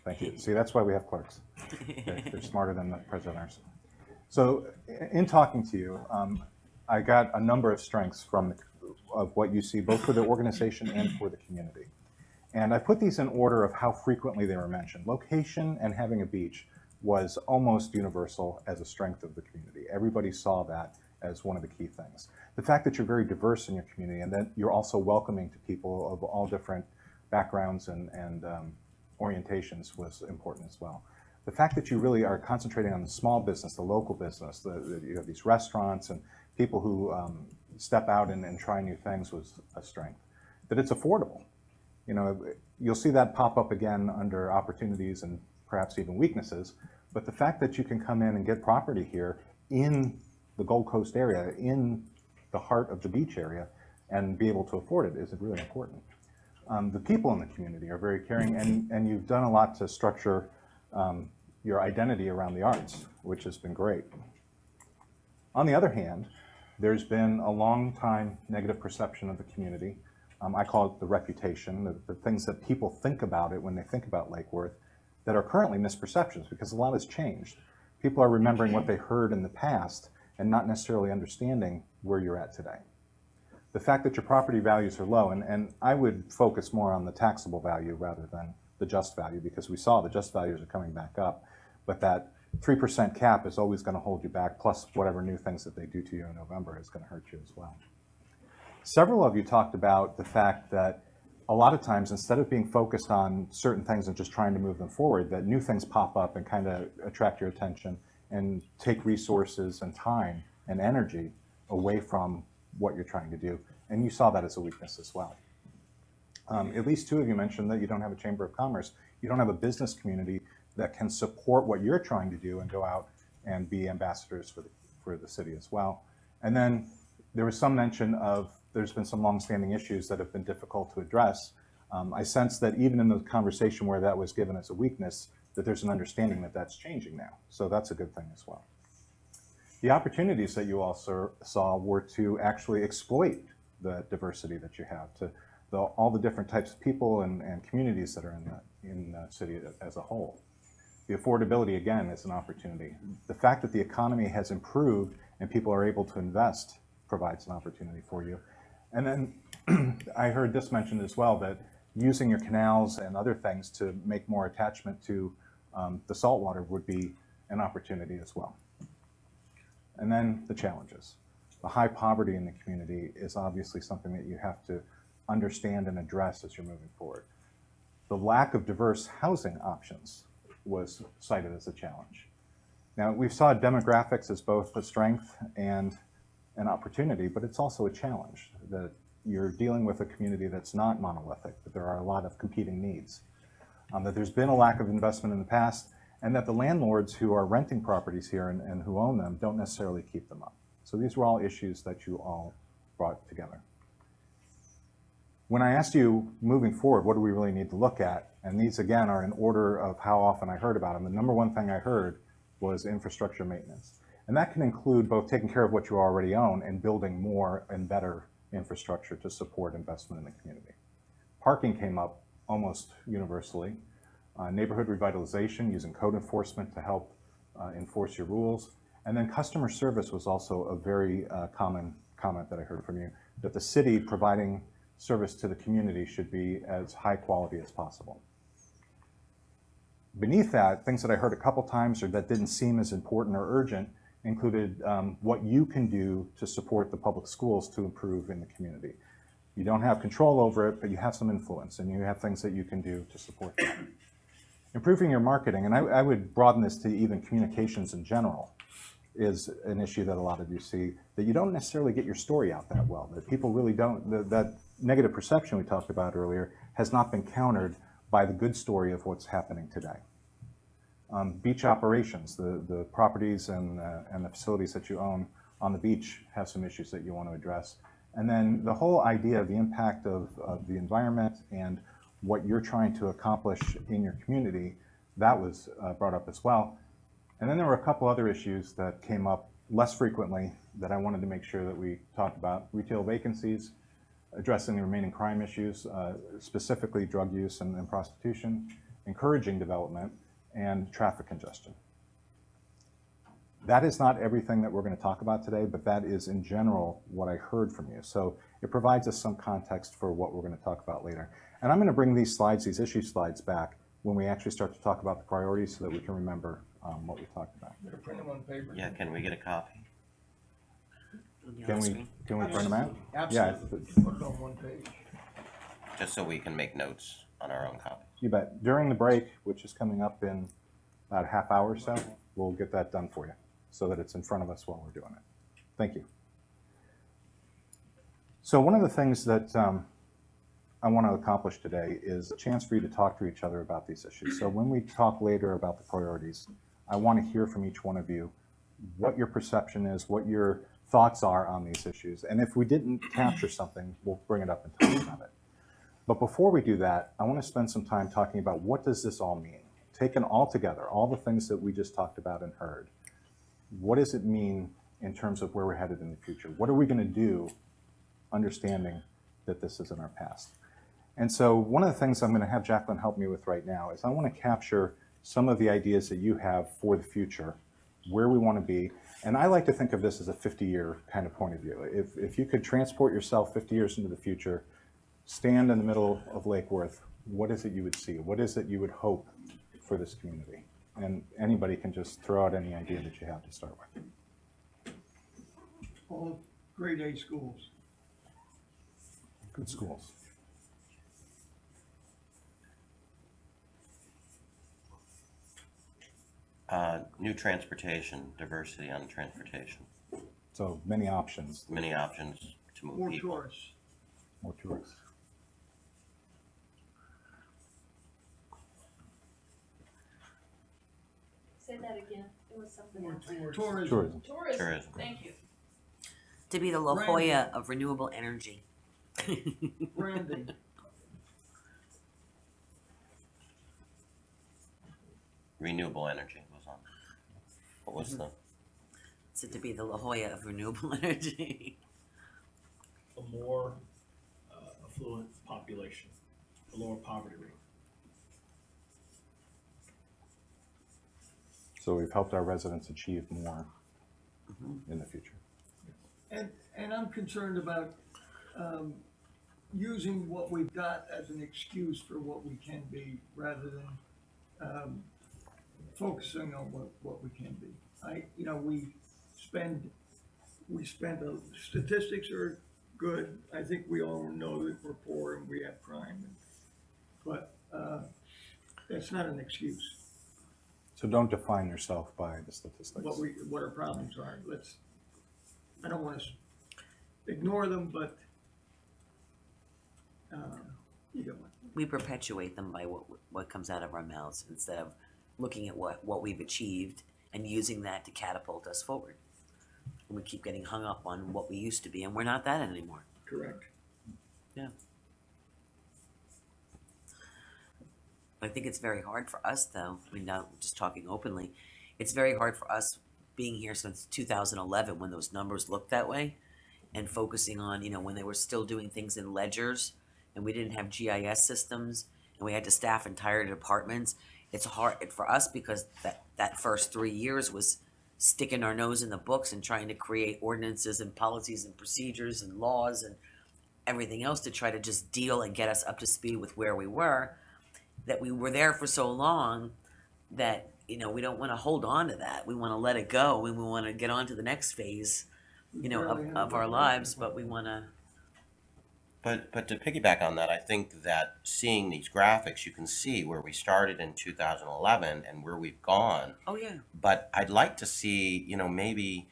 Thank you. See, that's why we have clerks. They're smarter than the presenters. So in talking to you, I got a number of strengths of what you see, both for the organization and for the community. And I put these in order of how frequently they were mentioned. Location and having a beach was almost universal as a strength of the community. Everybody saw that as one of the key things. The fact that you're very diverse in your community and that you're also welcoming to people of all different backgrounds and orientations was important as well. The fact that you really are concentrating on the small business, the local business, you have these restaurants and people who step out and try new things was a strength. That it's affordable. You know, you'll see that pop up again under opportunities and perhaps even weaknesses, but the fact that you can come in and get property here in the Gold Coast area, in the heart of the beach area, and be able to afford it is really important. The people in the community are very caring, and you've done a lot to structure your identity around the arts, which has been great. On the other hand, there's been a long time negative perception of the community. I call it the reputation, the things that people think about it when they think about Lake Worth that are currently misperceptions, because a lot has changed. People are remembering what they heard in the past and not necessarily understanding where you're at today. The fact that your property values are low, and I would focus more on the taxable value rather than the just value, because we saw the just values are coming back up, but that 3% cap is always going to hold you back, plus whatever new things that they do to you in November is going to hurt you as well. Several of you talked about the fact that a lot of times, instead of being focused on certain things and just trying to move them forward, that new things pop up and kind of attract your attention and take resources and time and energy away from what you're trying to do. And you saw that as a weakness as well. At least 2 of you mentioned that you don't have a Chamber of Commerce. You don't have a business community that can support what you're trying to do and go out and be ambassadors for the city as well. And then there was some mention of there's been some longstanding issues that have been difficult to address. I sense that even in the conversation where that was given as a weakness, that there's an understanding that that's changing now. So that's a good thing as well. The opportunities that you also saw were to actually exploit the diversity that you have, to all the different types of people and communities that are in the city as a whole. The affordability, again, is an opportunity. The fact that the economy has improved and people are able to invest provides an opportunity for you. And then I heard this mentioned as well, that using your canals and other things to make more attachment to the saltwater would be an opportunity as well. And then the challenges. The high poverty in the community is obviously something that you have to understand and address as you're moving forward. The lack of diverse housing options was cited as a challenge. Now, we saw demographics as both a strength and an opportunity, but it's also a challenge that you're dealing with a community that's not monolithic, that there are a lot of competing needs, that there's been a lack of investment in the past, and that the landlords who are renting properties here and who own them don't necessarily keep them up. So these were all issues that you all brought together. When I asked you moving forward, what do we really need to look at? And these again are in order of how often I heard about them. The number one thing I heard was infrastructure maintenance. And that can include both taking care of what you already own and building more and better infrastructure to support investment in the community. Parking came up almost universally. Neighborhood revitalization, using code enforcement to help enforce your rules. And then customer service was also a very common comment that I heard from you, that the city providing service to the community should be as high quality as possible. Beneath that, things that I heard a couple times or that didn't seem as important or urgent included what you can do to support the public schools to improve in the community. You don't have control over it, but you have some influence and you have things that you can do to support that. Improving your marketing, and I would broaden this to even communications in general, is an issue that a lot of you see, that you don't necessarily get your story out that well, that people really don't, that negative perception we talked about earlier has not been countered by the good story of what's happening today. Beach operations, the properties and the facilities that you own on the beach have some issues that you want to address. And then the whole idea of the impact of the environment and what you're trying to accomplish in your community, that was brought up as well. And then there were a couple other issues that came up less frequently that I wanted to make sure that we talked about. Retail vacancies, addressing the remaining crime issues, specifically drug use and prostitution, encouraging development, and traffic congestion. That is not everything that we're going to talk about today, but that is in general what I heard from you. So it provides us some context for what we're going to talk about later. And I'm going to bring these slides, these issue slides, back when we actually start to talk about the priorities so that we can remember what we talked about. Better print them on paper. Yeah, can we get a copy? On the Can other we screen. print them out? Absolutely. Yeah, Put it on one page. Just so we can make notes on our own copy. you bet. During the break, which is coming up in about a half hour or so, we'll get that done for you so that it's in front of us while we're doing it. Thank you. So one of the things that I want to accomplish today is a chance for you to talk to each other about these issues. So when we talk later about the priorities, I want to hear from each one of you what your perception is, what your thoughts are on these issues. And if we didn't capture something, we'll bring it up and talk about it. But before we do that, I want to spend some time talking about what does this all mean? Taken all together, all the things that we just talked about and heard, what does it mean in terms of where we're headed in the future? What are we going to do understanding that this is in our past? And so one of the things I'm going to have Jacqueline help me with right now is I want to capture some of the ideas that you have for the future, where we want to be. And I like to think of this as a 50-year kind of point of view. If you could transport yourself 50 years into the future, stand in the middle of Lake Worth, what is it you would see? What is it you would hope for this community? And anybody can just throw out any idea that you have to start with. All grade A schools. Good schools. New transportation, diversity on transportation, So many options, many options to move More people. tourists. more tourists. Say that again, it was something More else. tourism. Tourism. Tourism. Thank you. To be the La Jolla of renewable energy. Branding. Renewable energy was on. What was the? So to be the La Jolla of renewable energy. A more affluent population, a lower poverty rate. So we've helped our residents achieve more in the future. And I'm concerned about using what we've got as an excuse for what we can be, rather than, focusing on what we can be. Statistics are good. I think we all know that we're poor and we have crime, but, that's not an excuse. So don't define yourself by the statistics. What our problems are. I don't want to ignore them, but, you know, We perpetuate them by what comes out of our mouths instead of looking at what we've achieved and using that to catapult us forward. And we keep getting hung up on what we used to be, and we're not that anymore. correct. Yeah. I think it's very hard for us, though. I mean, now just talking openly, it's very hard for us being here since 2011 when those numbers looked that way, and focusing on, when they were still doing things in ledgers and we didn't have GIS systems and we had to staff entire departments. It's hard for us because that first 3 years was sticking our nose in the books and trying to create ordinances and policies and procedures and laws and everything else to try to just deal and get us up to speed with where we were. That we were there for so long that, we don't want to hold on to that. We want to let it go and we want to get on to the next phase, of our lives, but we want to. But to piggyback on that, I think that seeing these graphics, you can see where we started in 2011 and where we've gone. Oh, yeah. But I'd like to see, maybe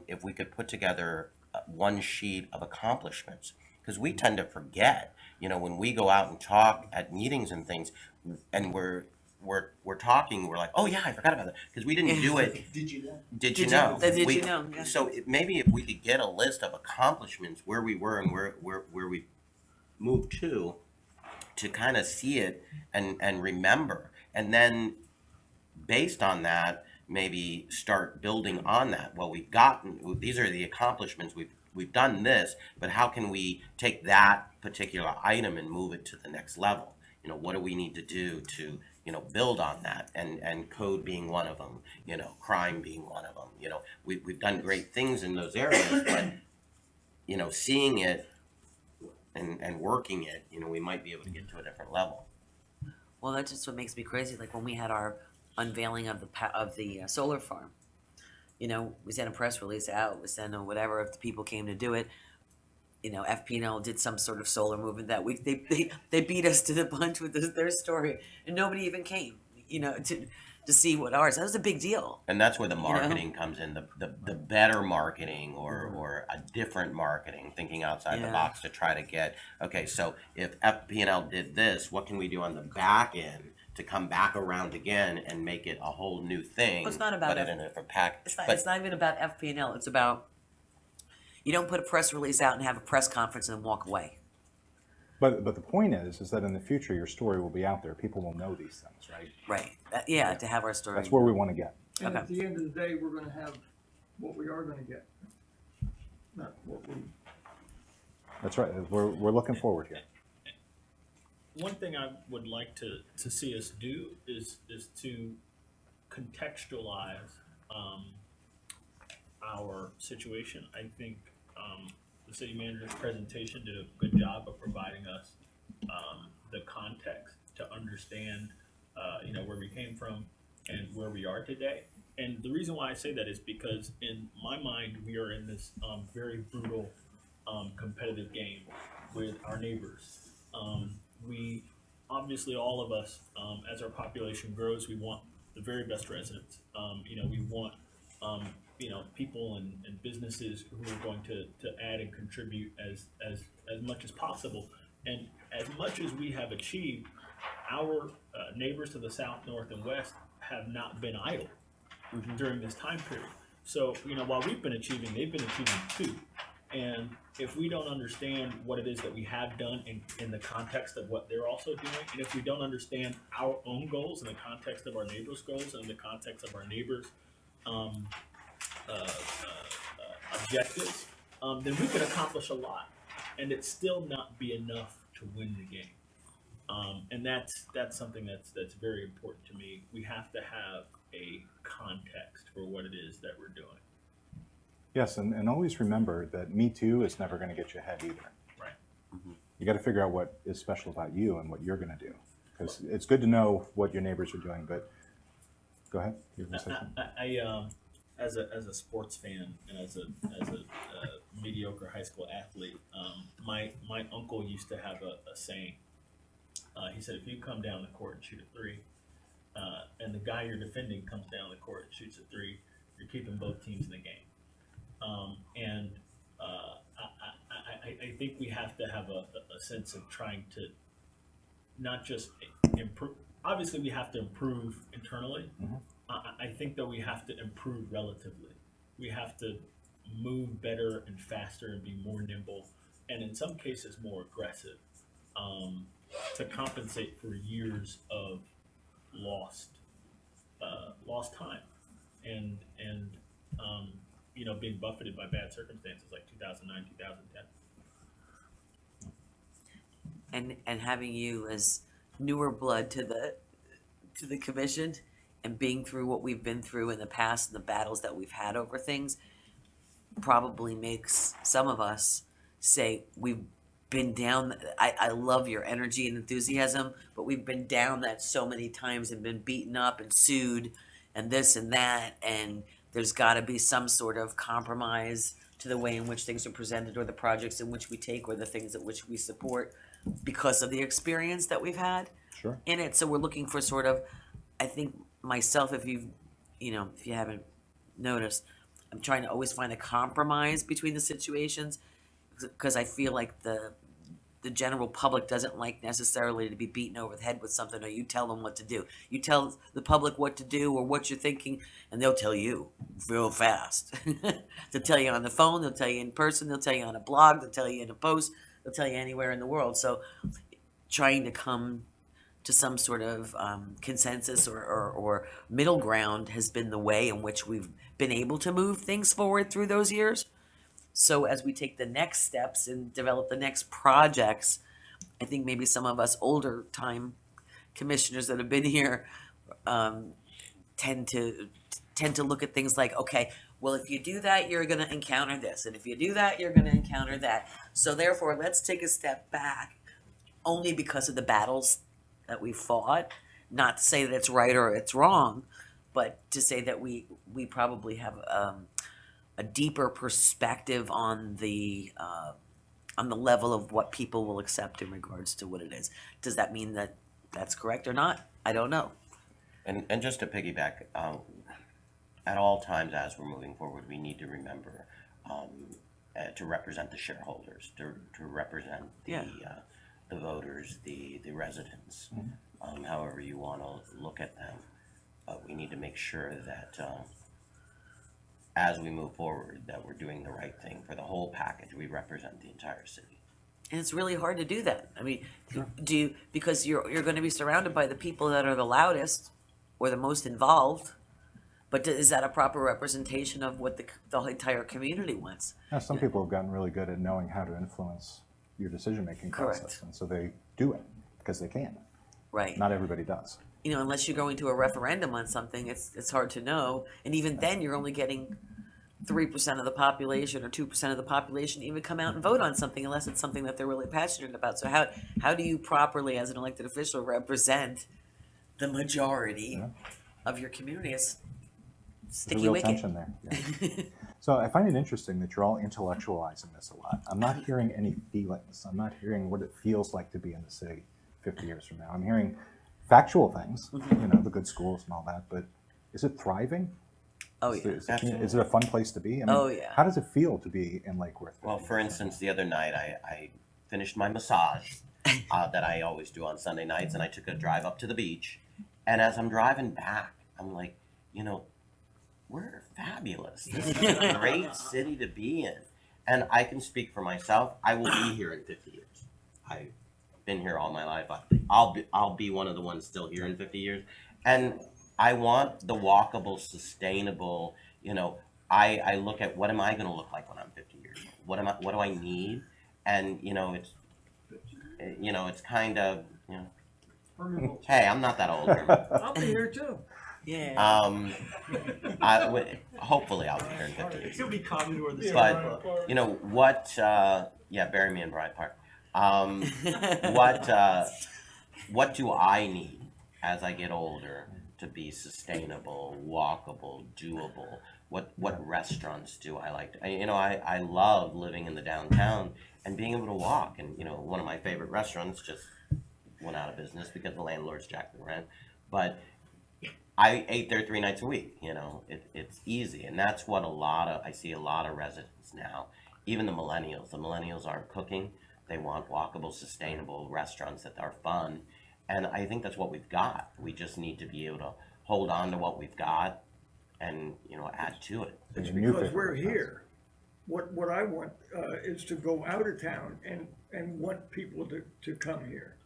if we could put together one sheet of accomplishments, because we tend to forget, when we go out and talk at meetings and things, and we're talking, we're like, oh yeah, I forgot about that, because we didn't do it. Did you know? Did you know? Yeah. So maybe if we could get a list of accomplishments, where we were and where we moved to kind of see it and remember, and then based on that, maybe start building on that. Well, these are the accomplishments, we've done this, but how can we take that particular item and move it to the next level? What do we need to do to, build on that? And code being one of them, crime being one of them. We've done great things in those areas, but, seeing it and working it, we might be able to get to a different level. Well, that's just what makes me crazy. Like when we had our unveiling of the solar farm, we sent a press release out, we sent whatever if the people came to do it. FP&L did some sort of solar movement that week. They beat us to the punch with their story, and nobody even came, to see what ours. That was a big deal. And that's where the marketing comes in, the better marketing or a different marketing, thinking outside the box to try to get, okay, so if FP&L did this, what can we do on the back end to come back around again and make it a whole new thing? Well, it's not about put it in a different pack. It's not even about FP&L. It's about, you don't put a press release out and have a press conference and then walk away. But the point is that in the future, your story will be out there. People will know these things, right? Right. To have our story. That's where we want to get. And Okay. at the end of the day, we're gonna have what we are gonna get, not what we. That's right. We're looking forward here. One thing I would like to see us do is to contextualize our situation. I think the city manager's presentation did a good job of providing us the context to understand where we came from and where we are today. And the reason why I say that is because in my mind, we are in this very brutal competitive game with our neighbors. We obviously, all of us, as our population grows, we want the very best residents. We want people and businesses who are going to add and contribute as much as possible. And as much as we have achieved, our neighbors to the south, north, and west have not been idle during this time period. So, while we've been achieving, they've been achieving too. And if we don't understand what it is that we have done in the context of what they're also doing, and if we don't understand our own goals in the context of our neighbors' goals and in the context of our neighbors' objectives, then we could accomplish a lot, and it still not be enough to win the game. And that's something that's very important to me. We have to have a context for what it is that we're doing. Yes, and always remember that Me Too is never going to get you ahead either. Right. You got to figure out what is special about you and what you're going to do. Because it's good to know what your neighbors are doing, but go ahead. You were gonna say something? As a sports fan and as a mediocre high school athlete, my uncle used to have a saying. He said, if you come down the court and shoot a three, and the guy you're defending comes down the court and shoots a three, you're keeping both teams in the game. I think we have to have a sense of trying to not just improve. Obviously, we have to improve internally. I think that we have to improve relatively. We have to move better and faster and be more nimble, and in some cases more aggressive, to compensate for years of lost time, and being buffeted by bad circumstances like 2009, 2010. And having you as newer blood to the commission, and being through what we've been through in the past and the battles that we've had over things, probably makes some of us say we've been down. I love your energy and enthusiasm, but we've been down that so many times and been beaten up and sued and this and that, and there's got to be some sort of compromise to the way in which things are presented, or the projects in which we take, or the things in which we support, because of the experience that we've had Sure. in it. So we're looking for sort of, I think myself, if you haven't noticed, I'm trying to always find a compromise between the situations, because I feel like the general public doesn't like necessarily to be beaten over the head with something, or you tell them what to do. You tell the public what to do or what you're thinking, and they'll tell you real fast. They'll tell you on the phone, they'll tell you in person, they'll tell you on a blog, they'll tell you in a post, they'll tell you anywhere in the world. So trying to come to some sort of consensus or middle ground has been the way in which we've been able to move things forward through those years. So as we take the next steps and develop the next projects, I think maybe some of us older time commissioners that have been here tend to look at things like, okay, well, if you do that, you're going to encounter this, and if you do that, you're going to encounter that. So therefore, let's take a step back, only because of the battles that we fought. Not to say that it's right or it's wrong, but to say that we probably have a deeper perspective on the level of what people will accept in regards to what it is. Does that mean that that's correct or not? I don't know. And just to piggyback, at all times as we're moving forward, we need to remember to represent the shareholders, to represent the voters, the residents, however you want to look at them. But we need to make sure that as we move forward, that we're doing the right thing for the whole package. We represent the entire city. And it's really hard to do that. I mean, because you're going to be surrounded by the people that are the loudest or the most involved. But is that a proper representation of what the entire community wants? Now, some people have gotten really good at knowing how to influence your decision-making process. Correct. And so they do it because they can. Right. Not everybody does. Unless you're going to a referendum on something, it's hard to know. And even then, you're only getting 3% of the population or 2% of the population to even come out and vote on something, unless it's something that they're really passionate about. So how do you properly, as an elected official, represent the majority of your community? It's There's sticky a real wicket. tension there. Yeah. So I find it interesting that you're all intellectualizing this a lot. I'm not hearing any feelings. I'm not hearing what it feels like to be in the city 50 years from now. I'm hearing factual things, the good schools and all that, but is it thriving? Oh, yeah. Is it a fun place to be? I mean, Oh, yeah. How does it feel to be in Lake Worth? Well, for instance, the other night I finished my massage that I always do on Sunday nights, and I took a drive up to the beach. And as I'm driving back, I'm like, we're fabulous. This is a great city to be in. And I can speak for myself. I will be here in 50 years. I've been here all my life. I'll be one of the ones still here in 50 years. And I want the walkable, sustainable, I look at what am I going to look like when I'm 50 years old? What do I need? And, it's kind of, hey, I'm not that old. I'll be here too. Yeah. Hopefully I'll be here in 50 years. He'll be Commodore the But, bury me in Bryant Park. What do I need as I get older to be sustainable, walkable, doable? What restaurants do I like? I love living in the downtown and being able to walk. And one of my favorite restaurants just went out of business because the landlords jacked the rent. But I ate there 3 nights a week. It's easy, and that's what I see a lot of residents now. Even the millennials. The millennials aren't cooking. They want walkable, sustainable restaurants that are fun, and I think that's what we've got. We just need to be able to hold on to what we've got, and add to it. It's New because favorite we're restaurants. here. What I want is to go out of town and want people to come here.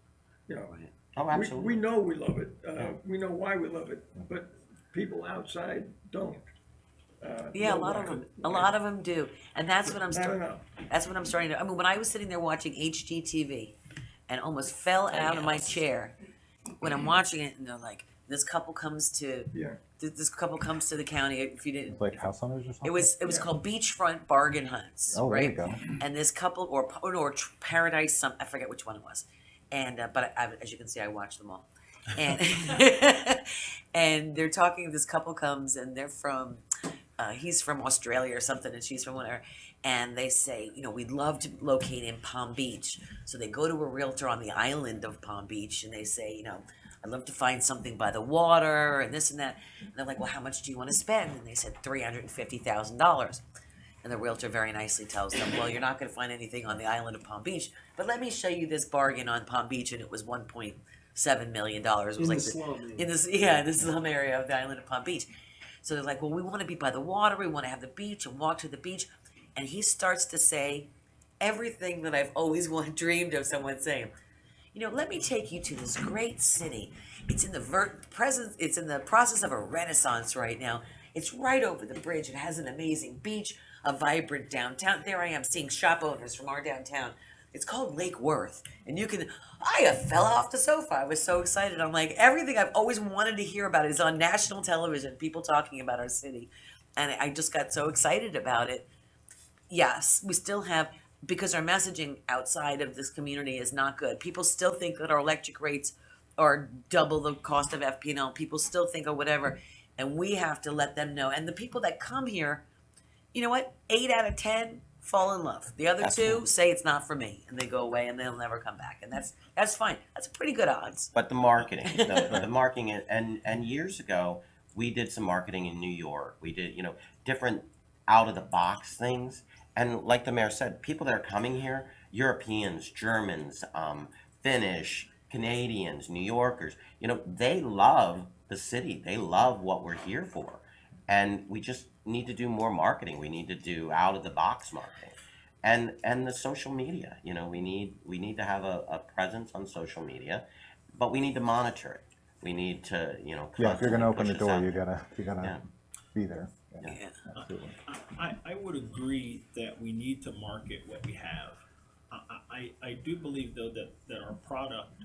Oh, absolutely. We know we love it. We know why we love it, but people outside don't. Yeah, a know lot why. of them. A lot of them do, and that's what I'm Not starting. enough. That's what I'm starting to. I mean, when I was sitting there watching HGTV, and almost fell out of my chair when I'm watching it, and they're like, "This couple comes to Yeah. this couple comes to the county." If you didn't, It's like house owners or something? it was Yeah. called Beachfront Bargain Hunts, Oh, there right? you go. And this couple, or Paradise, I forget which one it was, and but as you can see, I watched them all, and and they're talking. This couple comes, and they're from. He's from Australia or something, and she's from whatever. And they say, we'd love to locate in Palm Beach. So they go to a realtor on the island of Palm Beach, and they say, I'd love to find something by the water and this and that. And they're like, well, how much do you want to spend? And they said $350,000. And the realtor very nicely tells them, well, you're not going to find anything on the island of Palm Beach, but let me show you this bargain on Palm Beach, and it was $1.7 million. It was like in the slum area of the island of Palm Beach. So they're like, well, we want to be by the water, we want to have the beach and walk to the beach. And he starts to say everything that I've always dreamed of someone saying. Let me take you to this great city. It's in the process of a renaissance right now. It's right over the bridge. It has an amazing beach, a vibrant downtown. There I am seeing shop owners from our downtown. It's called Lake Worth. And I fell off the sofa. I was so excited. I'm like, everything I've always wanted to hear about is on national television, people talking about our city. And I just got so excited about it. Yes, we still have, because our messaging outside of this community is not good. People still think that our electric rates are double the cost of FP&L. People still think of whatever. And we have to let them know. And the people that come here, 8 out of 10 fall in love. The other two say it's not for me, and they go away, and they'll never come back. And that's fine. That's pretty good odds. But the marketing, the marketing, and years ago, we did some marketing in New York. We did, different out of the box things. And like the mayor said, people that are coming here, Europeans, Germans, Finnish, Canadians, New Yorkers, they love the city. They love what we're here for. And we just need to do more marketing. We need to do out of the box marketing. And the social media, we need to have a presence on social media, but we need to monitor it. We need to, Yeah, if you're gonna open the constantly push door, this out you gotta Yeah. be there. Yeah. Absolutely. I would agree that we need to market what we have. I do believe though that our product,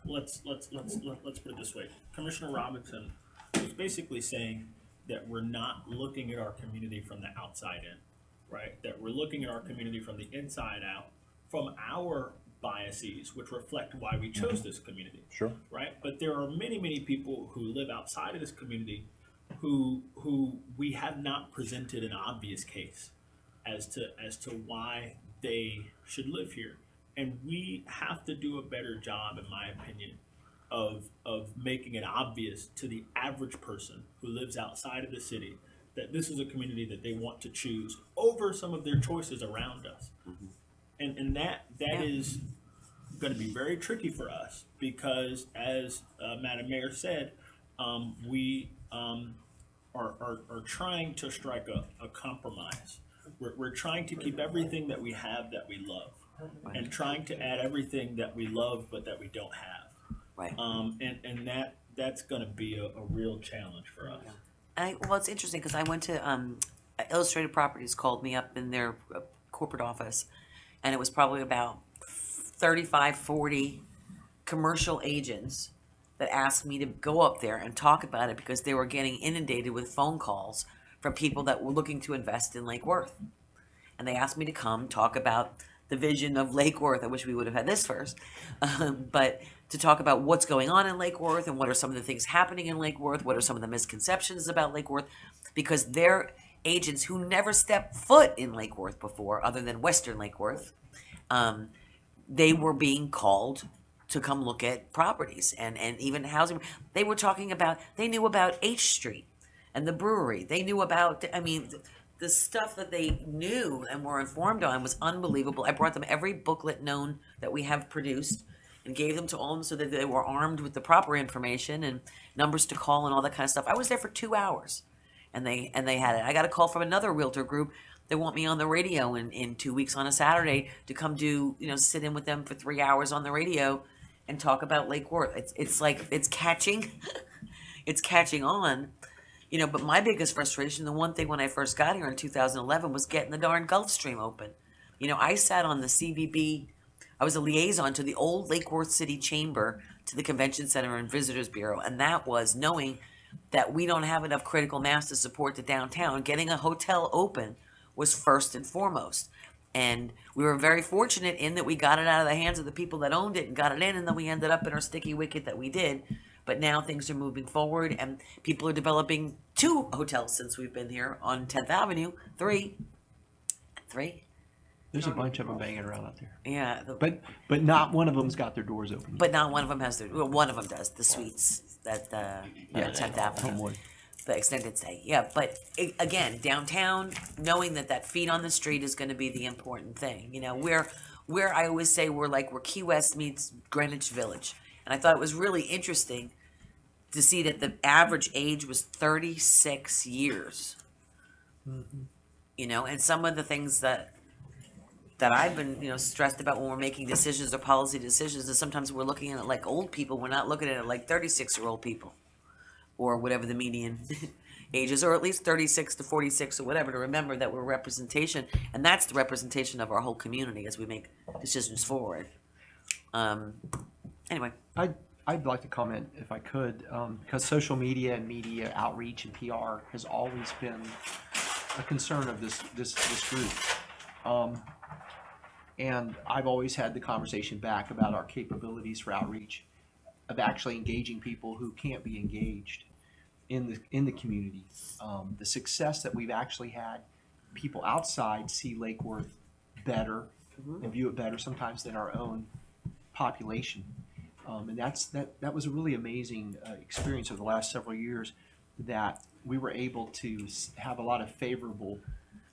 let's put it this way. Commissioner Robinson was basically saying that we're not looking at our community from the outside in, right? That we're looking at our community from the inside out, from our biases, which reflect why we chose this community. Sure. Right? But there are many people who live outside of this community who we have not presented an obvious case as to why they should live here. And we have to do a better job, in my opinion, of making it obvious to the average person who lives outside of the city that this is a community that they want to choose over some of their choices around us. Mm-hmm. And that is going to be very tricky for us because, as Madam Mayor said, we are trying to strike a compromise. We're trying to keep everything that we have that we love, and trying to add everything that we love but that we don't have. Right. And that's going to be a real challenge for us. Well, it's interesting because I went to Illustrated Properties called me up in their corporate office, and it was probably about 35, 40 commercial agents that asked me to go up there and talk about it because they were getting inundated with phone calls from people that were looking to invest in Lake Worth. And they asked me to come talk about the vision of Lake Worth. I wish we would have had this first, but to talk about what's going on in Lake Worth and what are some of the things happening in Lake Worth, what are some of the misconceptions about Lake Worth, because they're agents who never stepped foot in Lake Worth before, other than Western Lake Worth. They were being called to come look at properties and even housing. They were talking about, they knew about H Street and the brewery. They knew about, I mean, the stuff that they knew and were informed on was unbelievable. I brought them every booklet known that we have produced and gave them to all of them so that they were armed with the proper information and numbers to call and all that kind of stuff. I was there for 2 hours and they had it. I got a call from another realtor group. They want me on the radio in 2 weeks on a Saturday to come do, sit in with them for 3 hours on the radio and talk about Lake Worth. It's like, it's catching, it's catching on. But my biggest frustration, the one thing when I first got here in 2011 was getting the darn Gulf Stream open. I sat on the CVB, I was a liaison to the old Lake Worth City Chamber, to the Convention Center and Visitors Bureau, and that was knowing that we don't have enough critical mass to support the downtown. Getting a hotel open was first and foremost. And we were very fortunate in that we got it out of the hands of the people that owned it and got it in, and then we ended up in our sticky wicket that we did. But now things are moving forward, and people are developing 2 hotels since we've been here on 10th Avenue. 3. There's a bunch of them banging around out there. Yeah. But not one of them's got their doors open. But not one of them has their, well, one of them does, the suites, that, 10th Avenue. Homewood. The extended stay, yeah, but again, downtown, knowing that feet on the street is gonna be the important thing, where I always say we're Key West meets Greenwich Village. And I thought it was really interesting to see that the average age was 36 years. And some of the things that I've been, stressed about when we're making decisions or policy decisions is sometimes we're looking at it like old people, we're not looking at it like 36-year-old people. Or whatever the median age is, or at least 36 to 46 or whatever, to remember that we're representation, and that's the representation of our whole community as we make decisions forward. Anyway. I'd like to comment, if I could, because social media and media outreach and PR has always been a concern of this group. And I've always had the conversation back about our capabilities for outreach, of actually engaging people who can't be engaged in the community. The success that we've actually had, people outside see Lake Worth better and view it better sometimes than our own population. And that was a really amazing experience over the last several years, that we were able to have a lot of favorable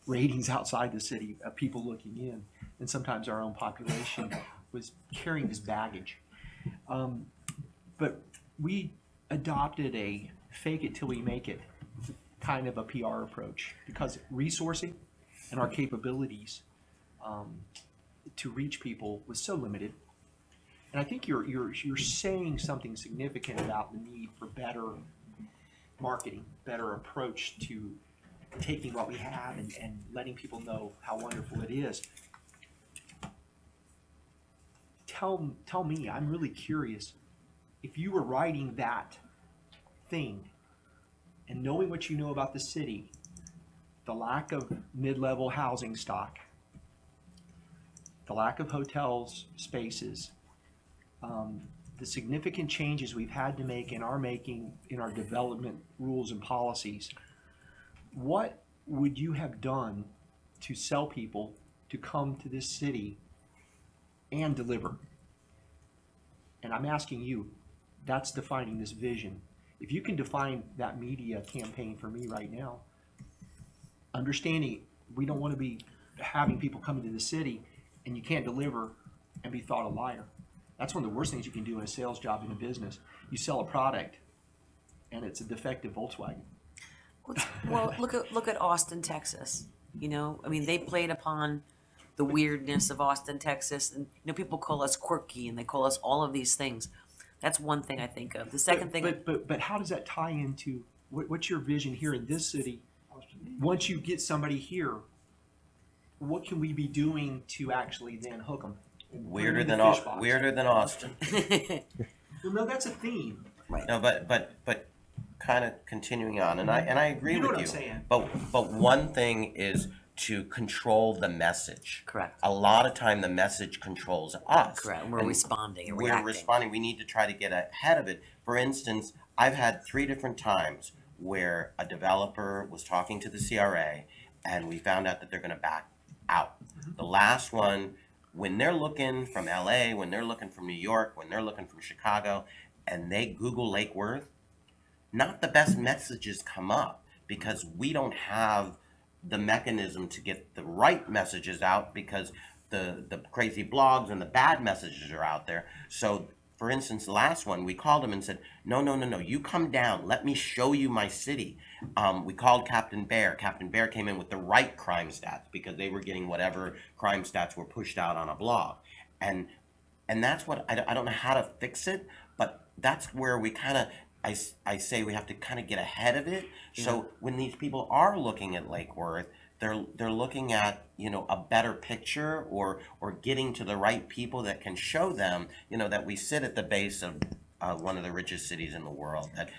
ratings outside the city of people looking in, and sometimes our own population was carrying this baggage. But we adopted a fake it till we make it kind of a PR approach, because resourcing and our capabilities to reach people was so limited. And I think you're saying something significant about the need for better marketing, better approach to taking what we have and letting people know how wonderful it is. Tell me, I'm really curious, if you were writing that thing and knowing what you know about the city, the lack of mid-level housing stock, the lack of hotels spaces, the significant changes we've had to make in our development rules and policies, what would you have done to sell people to come to this city and deliver? And I'm asking you, that's defining this vision. If you can define that media campaign for me right now, understanding we don't want to be having people come into the city and you can't deliver and be thought a liar. That's one of the worst things you can do in a sales job in a business. You sell a product and it's a defective Volkswagen. Well, look at Austin, Texas. They played upon the weirdness of Austin, Texas, and people call us quirky and they call us all of these things. That's one thing I think of. The second thing, but how does that tie into what's your vision here in this city? Once you get somebody here, what can we be doing to actually then hook them? Weirder than Austin. Well, no, that's a theme. right? No, but kind of continuing on, and I agree You know with what you. I'm saying. But one thing is to control the message. Correct. A lot of time the message controls us. Correct, and we're And responding and we're reacting. responding. We need to try to get ahead of it. For instance, I've had 3 different times where a developer was talking to the CRA and we found out that they're going to back out. The last one, when they're looking from LA, when they're looking from New York, when they're looking from Chicago, and they Google Lake Worth, not the best messages come up because we don't have the mechanism to get the right messages out because the crazy blogs and the bad messages are out there. So for instance, the last one, we called him and said, no, you come down. Let me show you my city. We called Captain Bear. Captain Bear came in with the right crime stats because they were getting whatever crime stats were pushed out on a blog. And that's what, I don't know how to fix it, but that's where we kind of, I say we have to kind of get ahead of it. Yeah. So when these people are looking at Lake Worth, they're looking at, a better picture or getting to the right people that can show them, that we sit at the base of one of the richest cities in the world. That,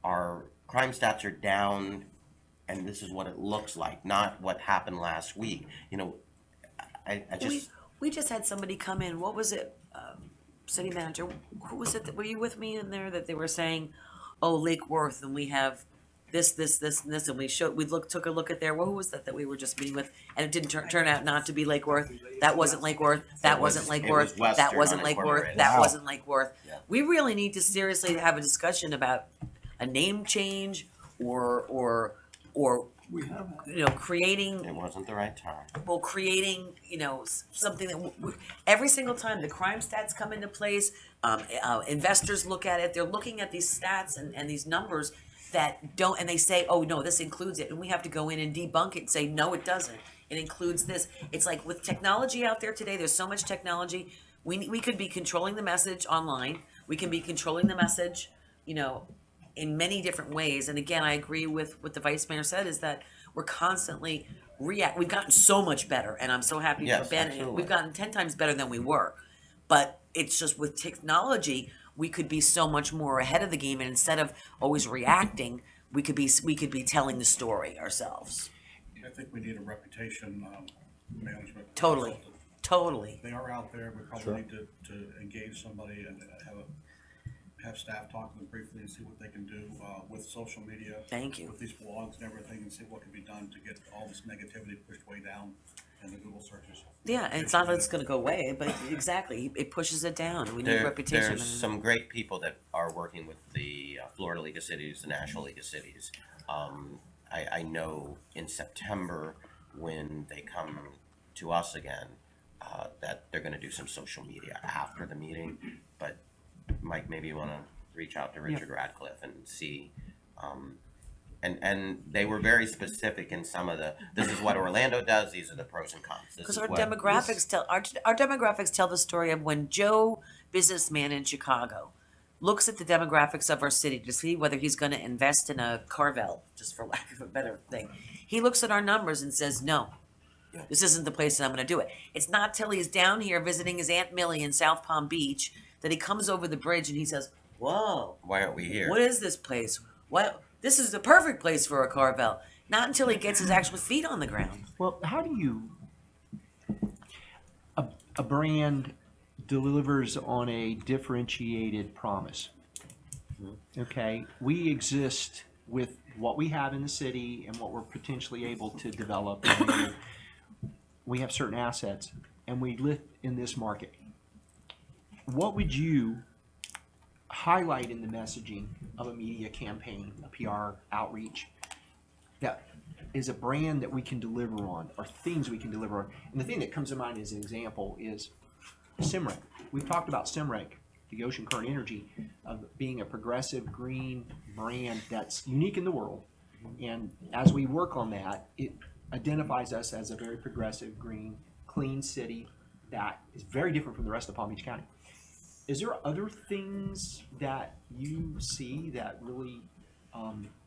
our crime stats are down and this is what it looks like, not what happened last week. I just... We just had somebody come in, what was it, city manager, who was it, were you with me in there that they were saying, oh, Lake Worth, and we have this, and this, and we took a look at there, who was that we were just meeting with, and it didn't turn out not to be Lake Worth, that wasn't Lake Worth, that wasn't Lake Worth, that wasn't Lake Worth, that wasn't Lake Worth. Yeah. We really need to seriously have a discussion about a name change or We have, creating. It wasn't the right time. Well, creating, something that every single time the crime stats come into place, investors look at it, they're looking at these stats and these numbers that don't, and they say, oh, no, this includes it. And we have to go in and debunk it and say, no, it doesn't. It includes this. It's like with technology out there today, there's so much technology. We could be controlling the message online. We can be controlling the message, in many different ways. And again, I agree with what the vice mayor said, is that we're constantly we've gotten so much better, and I'm so happy Yes, for Ben. absolutely. We've gotten 10 times better than we were. But it's just with technology, we could be so much more ahead of the game, and instead of always reacting, we could be telling the story ourselves. I think we need a reputation management. Totally. consultant. Totally. They are out there. We probably need to engage somebody and have staff talk to them briefly and see what they can do with social media. Thank you. With these blogs and everything, and see what can be done to get all this negativity pushed way down in the Google searches. Yeah, and it's not that it's going to go away, but exactly, it pushes it down. We need reputation. There's some great people that are working with the Florida League of Cities, the National League of Cities. I know in September when they come to us again, that they're going to do some social media after the meeting. But Mike, maybe you want to reach out to Richard Radcliffe and see. And they were very specific in some of this is what Orlando does, these are the pros and cons. Because our demographics tell the story of when Joe, businessman in Chicago, looks at the demographics of our city to see whether he's going to invest in a Carvel, just for lack of a better thing. He looks at our numbers and says, no, this isn't the place that I'm going to do it. It's not till he's down here visiting his Aunt Millie in South Palm Beach that he comes over the bridge and he says, whoa, Why aren't we here? what is this place? What? This is the perfect place for a Carvel. Not until he gets his actual feet on the ground. Well, how do you, a brand delivers on a differentiated promise? Okay, we exist with what we have in the city and what we're potentially able to develop. We have certain assets and we live in this market. What would you highlight in the messaging of a media campaign, a PR outreach, that is a brand that we can deliver on, or things we can deliver on? And the thing that comes to mind as an example is Simrec. We've talked about Simrec, the Ocean Current Energy, of being a progressive green brand that's unique in the world. And as we work on that, it identifies us as a very progressive, green, clean city that is very different from the rest of Palm Beach County. Is there other things that you see that really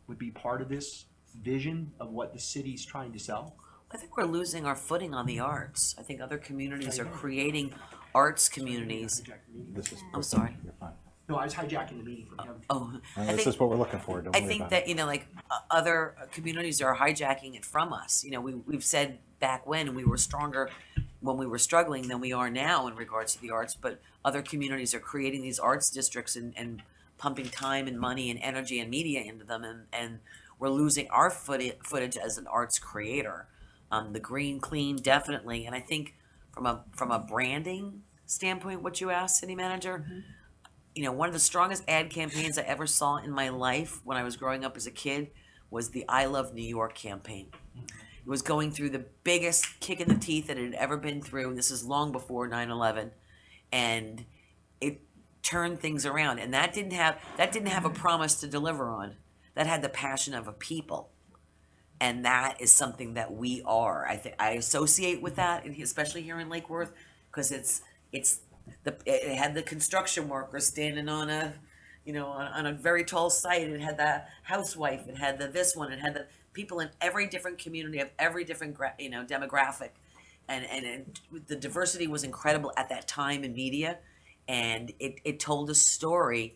would be part of this vision of what the city's trying to sell? I think we're losing our footing on the arts. I think other communities are creating arts communities. This is I'm sorry. You're fine. No, I was hijacking the meeting from him. Oh, I This think, is what we're looking for. Don't I worry think about that, it. you know, like other communities are hijacking it from us. You know, we've said back when we were stronger, when we were struggling than we are now in regards to the arts, but other communities are creating these arts districts and pumping time and money and energy and media into them, and we're losing our footage as an arts creator. The green, clean, definitely, and I think from a branding standpoint, what you asked, city manager, you know, one of the strongest ad campaigns I ever saw in my life when I was growing up as a kid was the I Love New York campaign. It was going through the biggest kick in the teeth that it had ever been through, and this is long before 9/11, and it turned things around. And that didn't have a promise to deliver on. That had the passion of a people, and that is something that we are. I think I associate with that, and especially here in Lake Worth, because it had the construction workers standing on a, you know, on a very tall site. It had the housewife. It had the this one. It had the people in every different community of every different demographic, and the diversity was incredible at that time in media, and it told a story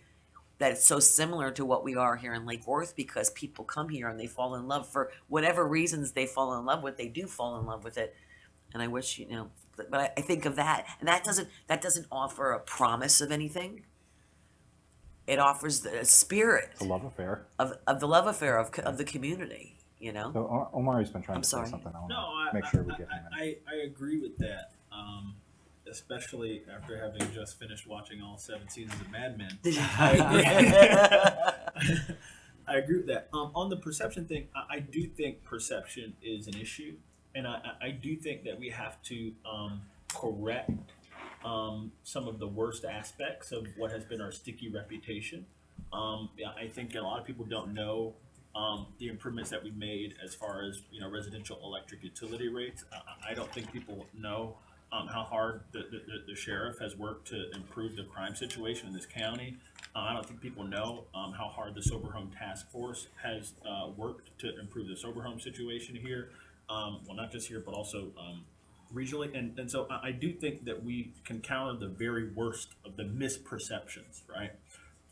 that it's so similar to what we are here in Lake Worth, because people come here and they fall in love for whatever reasons they fall in love with. They do fall in love with it, and I wish, you know, but I think of that, and that doesn't offer a promise of anything. It offers the spirit It's a love affair. of the love affair of the community. You know. So Omari's been trying I'm to sorry. say something. I want No, to make sure we get him in. I agree with that. Especially after having just finished watching all 7 seasons of Mad Men. I agree with that. On the perception thing, I do think perception is an issue, and I do think that we have to correct some of the worst aspects of what has been our sticky reputation. I think a lot of people don't know the improvements that we made as far as, you know, residential electric utility rates. I don't think people know how hard the sheriff has worked to improve the crime situation in this county. I don't think people know how hard the Sober Home Task Force has worked to improve the sober home situation here. Well, not just here, but also regionally. And so I do think that we can counter the very worst of the misperceptions, right,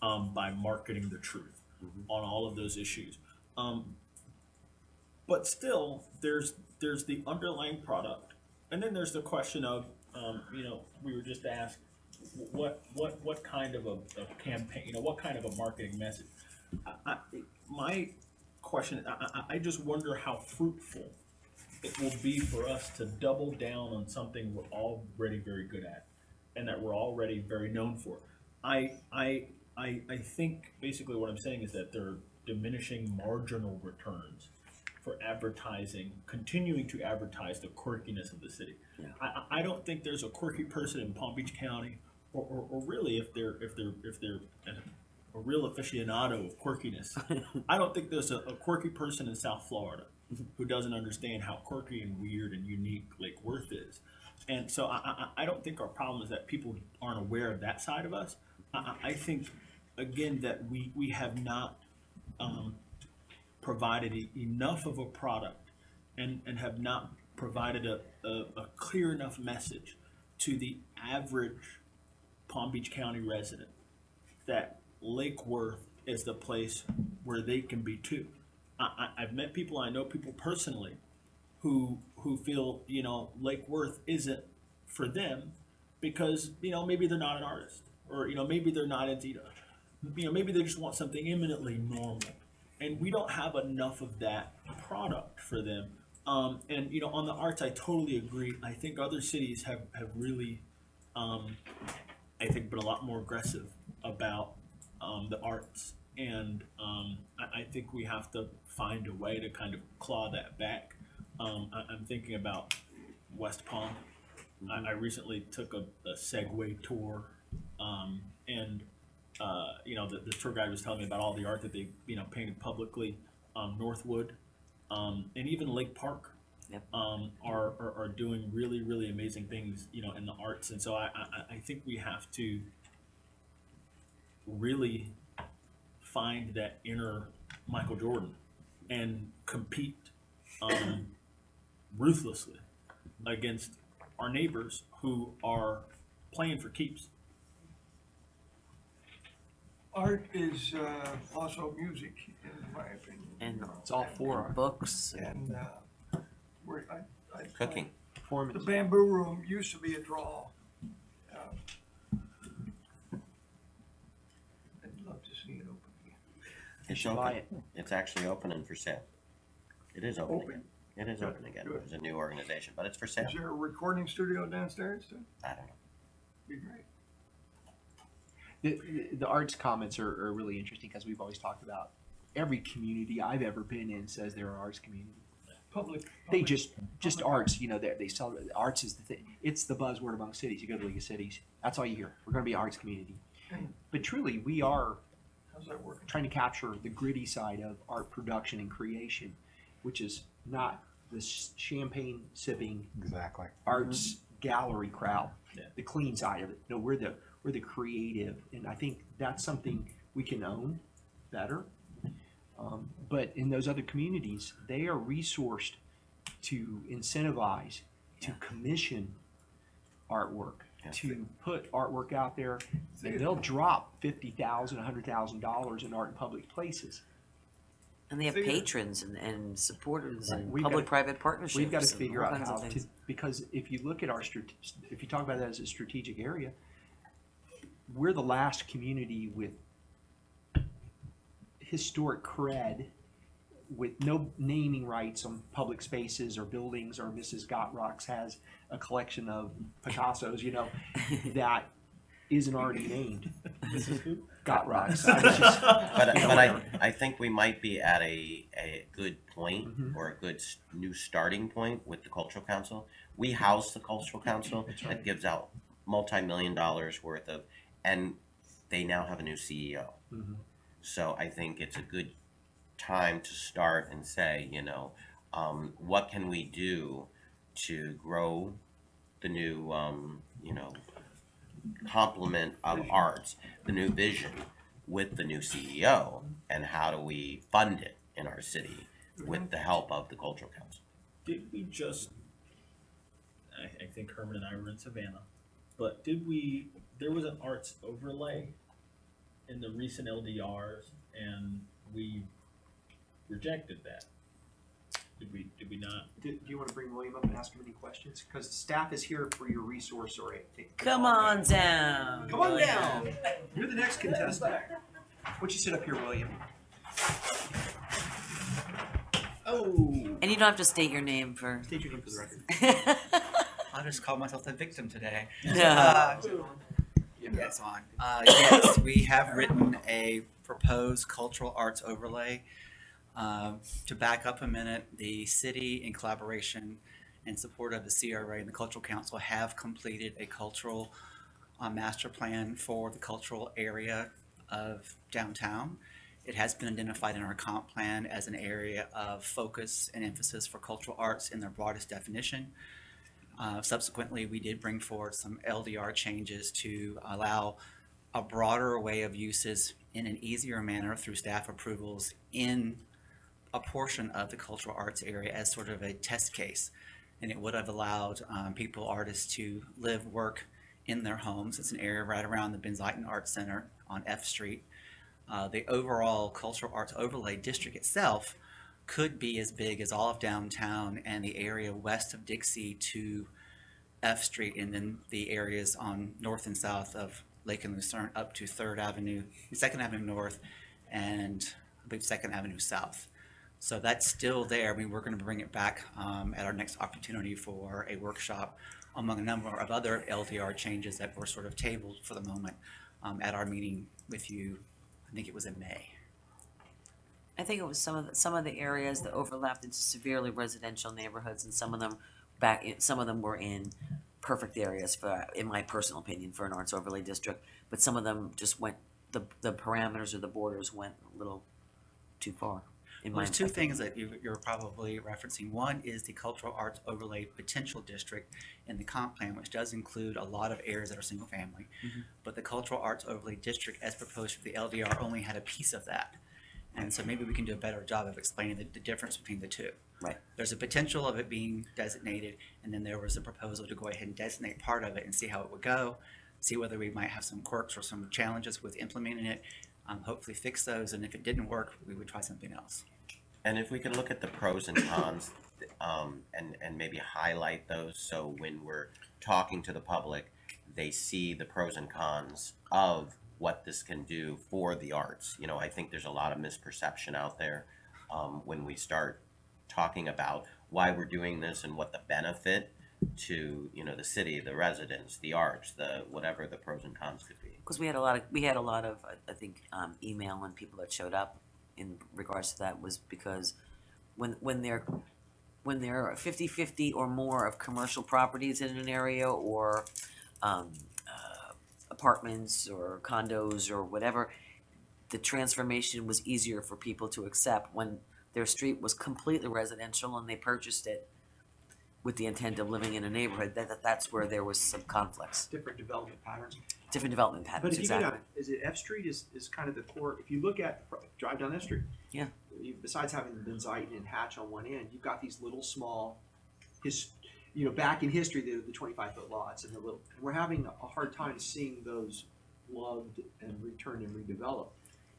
by marketing the truth on all of those issues. But still, there's the underlying product. And then there's the question of, you know, we were just asked, what kind of a campaign, you know, what kind of a marketing message? My question, I just wonder how fruitful it will be for us to double down on something we're already very good at, and that we're already very known for. I think basically what I'm saying is that there are diminishing marginal returns for advertising, continuing to advertise the quirkiness of the city. Yeah. I don't think there's a quirky person in Palm Beach County, or really if they're a real aficionado of quirkiness, I don't think there's a quirky person in South Florida who doesn't understand how quirky and weird and unique Lake Worth is. And so I don't think our problem is that people aren't aware of that side of us. I think, again, that we have not provided enough of a product and have not provided a clear enough message to the average Palm Beach County resident that Lake Worth is the place where they can be too. I've met people, I know people personally who feel, you know, Lake Worth isn't for them because, you know, maybe they're not an artist, or, you know, maybe they're not into, you know, maybe they just want something eminently normal. And we don't have enough of that product for them. And, you know, on the arts, I totally agree. I think other cities have really, I think, been a lot more aggressive about the arts. And I think we have to find a way to kind of claw that back. I'm thinking about West Palm. I recently took a Segway tour, and you know, the tour guide was telling me about all the art that they, you know, painted publicly. Northwood, and even Lake Park, Yep. are doing really, really amazing things, you know, in the arts. And so I think we have to really find that inner Michael Jordan and compete ruthlessly against our neighbors who are playing for keeps. Art is also music, in my opinion. And It's all for our books. And I Cooking. The performance. Bamboo Room used to be a draw. I'd love to see it open again. It's should buy open. It's actually open and for sale. It is open again. It is open again. Good. There's a new organization, but it's for sale. Is there a recording studio downstairs too? I don't know. Be great. The arts comments are really interesting because we've always talked about every community I've ever been in says they're an arts community. They just public arts, you know, they sell arts is the thing. It's the buzzword among cities. You go to the League of Cities, that's all you hear. We're going to be an arts community, but truly we are How's that working? trying to capture the gritty side of art production and creation, which is not the champagne sipping Exactly. arts gallery crowd, Yeah. the clean side of it. No, we're the creative, and I think that's something we can own better. But in those other communities, they are resourced to incentivize, to commission artwork, Yeah. to put artwork out there, and they'll drop $50,000, $100,000 in art in public places. And they have Theater. patrons and supporters and We've gotta- public-private partnerships. We've got to and figure all out kinds how of to, things. because if you look at our, if you talk about that as a strategic area, we're the last community with historic cred, with no naming rights on public spaces or buildings, or Mrs. Gotrocks has a collection of Picassos, you know, that isn't already named. Gotrocks. I was just- But, you know, but whatever. I think we might be at a good point Mhm. or a good new starting point with the Cultural Council. We house the Cultural Council that gives out multi-million dollars worth of, and they now have a new CEO. Mhm. So I think it's a good time to start and say, you know, what can we do to grow the new, you know, complement of arts, the new vision with the new CEO, and how do we fund it in our city with the help of the Cultural Council? Did we just, I think Herman and I were in Savannah, but there was an arts overlay in the recent LDRs, and we rejected that. Did we not? Do you want to bring William up and ask him any questions? Because staff is here for your resource or Come on down. Come on down. You're the next contestant. Why don't you sit up here, William? Oh. And you don't have to state your name for. State your name for the record. I'll just call myself the victim today. Yeah. Yes, on. Yes, we have written a proposed cultural arts overlay. To back up a minute, the city, in collaboration and support of the CRA and the Cultural Council, have completed a cultural master plan for the cultural area of downtown. It has been identified in our comp plan as an area of focus and emphasis for cultural arts in their broadest definition. Subsequently, we did bring forward some LDR changes to allow a broader array of uses in an easier manner through staff approvals in a portion of the cultural arts area as sort of a test case. And it would have allowed people, artists, to live, work in their homes. It's an area right around the Benziken Arts Center on F Street. The overall cultural arts overlay district itself could be as big as all of downtown and the area west of Dixie to F Street, and then the areas on north and south of Lake and Lucerne up to 3rd Avenue, 2nd Avenue North, and I believe 2nd Avenue South. So that's still there. I mean, we're going to bring it back at our next opportunity for a workshop among a number of other LDR changes that were sort of tabled for the moment at our meeting with you. I think it was in May. I think it was some of the areas that overlapped into severely residential neighborhoods, and some of them were in perfect areas for, in my personal opinion, for an arts overlay district. But some of them just went, the parameters or the borders went a little too far. Well, there's two things that you're probably referencing. One is the cultural arts overlay potential district in the comp plan, which does include a lot of areas that are single family. Mm-hmm. But the cultural arts overlay district, as proposed for the LDR, only had a piece of that. And so maybe we can do a better job of explaining the difference between the two. Right. There's a potential of it being designated, and then there was a proposal to go ahead and designate part of it and see how it would go, see whether we might have some quirks or some challenges with implementing it. hopefully fix those, and if it didn't work, we would try something else. And if we could look at the pros and cons, and maybe highlight those, so when we're talking to the public, they see the pros and cons of what this can do for the arts. You know, I think there's a lot of misperception out there, when we start talking about why we're doing this and what the benefit to, you know, the city, the residents, the arts, the whatever the pros and cons could be. Because we had a lot of I think email and people that showed up in regards to that was because when there are 50-50 or more of commercial properties in an area, or apartments or condos or whatever, the transformation was easier for people to accept when their street was completely residential and they purchased it with the intent of living in a neighborhood. That's where there was some conflicts, Different development patterns. different development But patterns. if you Exactly. go down, is it F Street is kind of the core, if you look at, drive down F Street. Yeah. Besides having the Benziton and Hatch on one end, you've got these little small, back in history, the 25-foot lots and and we're having a hard time seeing those loved and returned and redeveloped,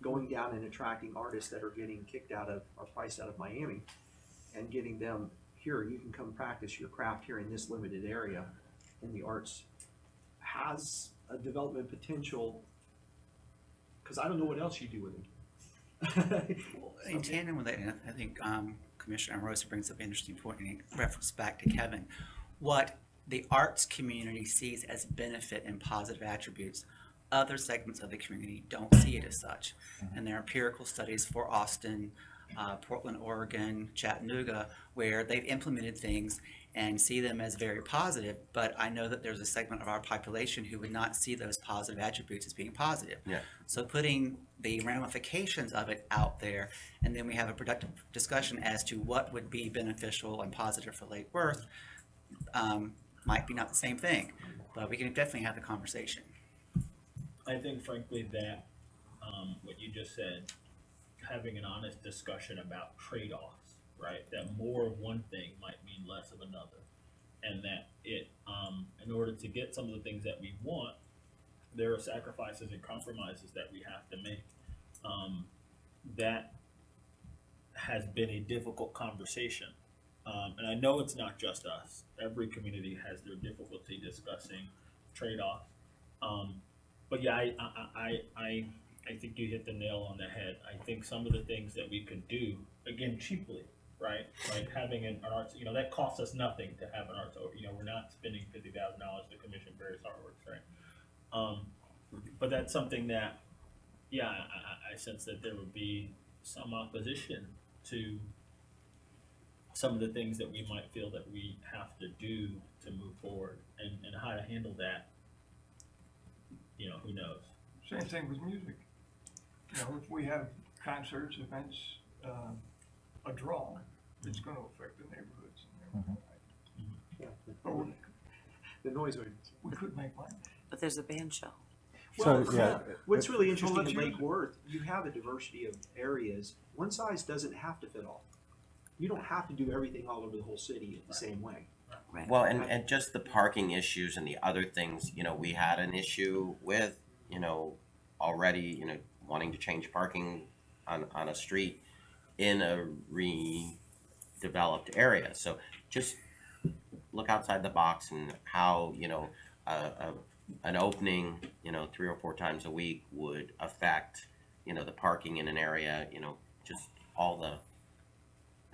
going down and attracting artists that are getting kicked out of, or priced out of Miami, and getting them here. You can come practice your craft here in this limited area, and the arts has a development potential, because I don't know what else you do with them. In tandem with that, and I think Commissioner Rosa brings up an interesting point in reference back to Kevin. What the arts community sees as benefit and positive attributes, other segments of the community don't see it as such. And there are empirical studies for Austin, Portland, Oregon, Chattanooga, where they've implemented things and see them as very positive, but I know that there's a segment of our population who would not see those positive attributes as being positive. Yeah. So putting the ramifications of it out there, and then we have a productive discussion as to what would be beneficial and positive for Lake Worth, might be not the same thing, but we can definitely have the conversation. I think frankly that, what you just said, having an honest discussion about trade-offs, right? That more of one thing might mean less of another. And that in order to get some of the things that we want, there are sacrifices and compromises that we have to make. That has been a difficult conversation. And I know it's not just us. Every community has their difficulty discussing trade-offs. But yeah, I think you hit the nail on the head. I think some of the things that we could do, again, cheaply, right? Like having an arts, that costs us nothing to have an arts, we're not spending $50,000 to commission various artworks, right? But that's something that, yeah, I sense that there would be some opposition to some of the things that we might feel that we have to do to move forward, and how to handle that, who knows? Same thing with music. If we have concerts, events, a draw, it's gonna affect the neighborhoods and everything. Yeah. But The noise. we could make money. But there's a band show. Well, So, yeah, what's really interesting let's in use Lake Worth, you have a diversity of areas. One size doesn't have to fit all. You don't have to do everything all over the whole city the same way. Right. Well, and just the parking issues and the other things, we had an issue with, already, wanting to change parking on a street in a redeveloped area. So just look outside the box and how, an opening, 3 or 4 times a week would affect, the parking in an area, just all the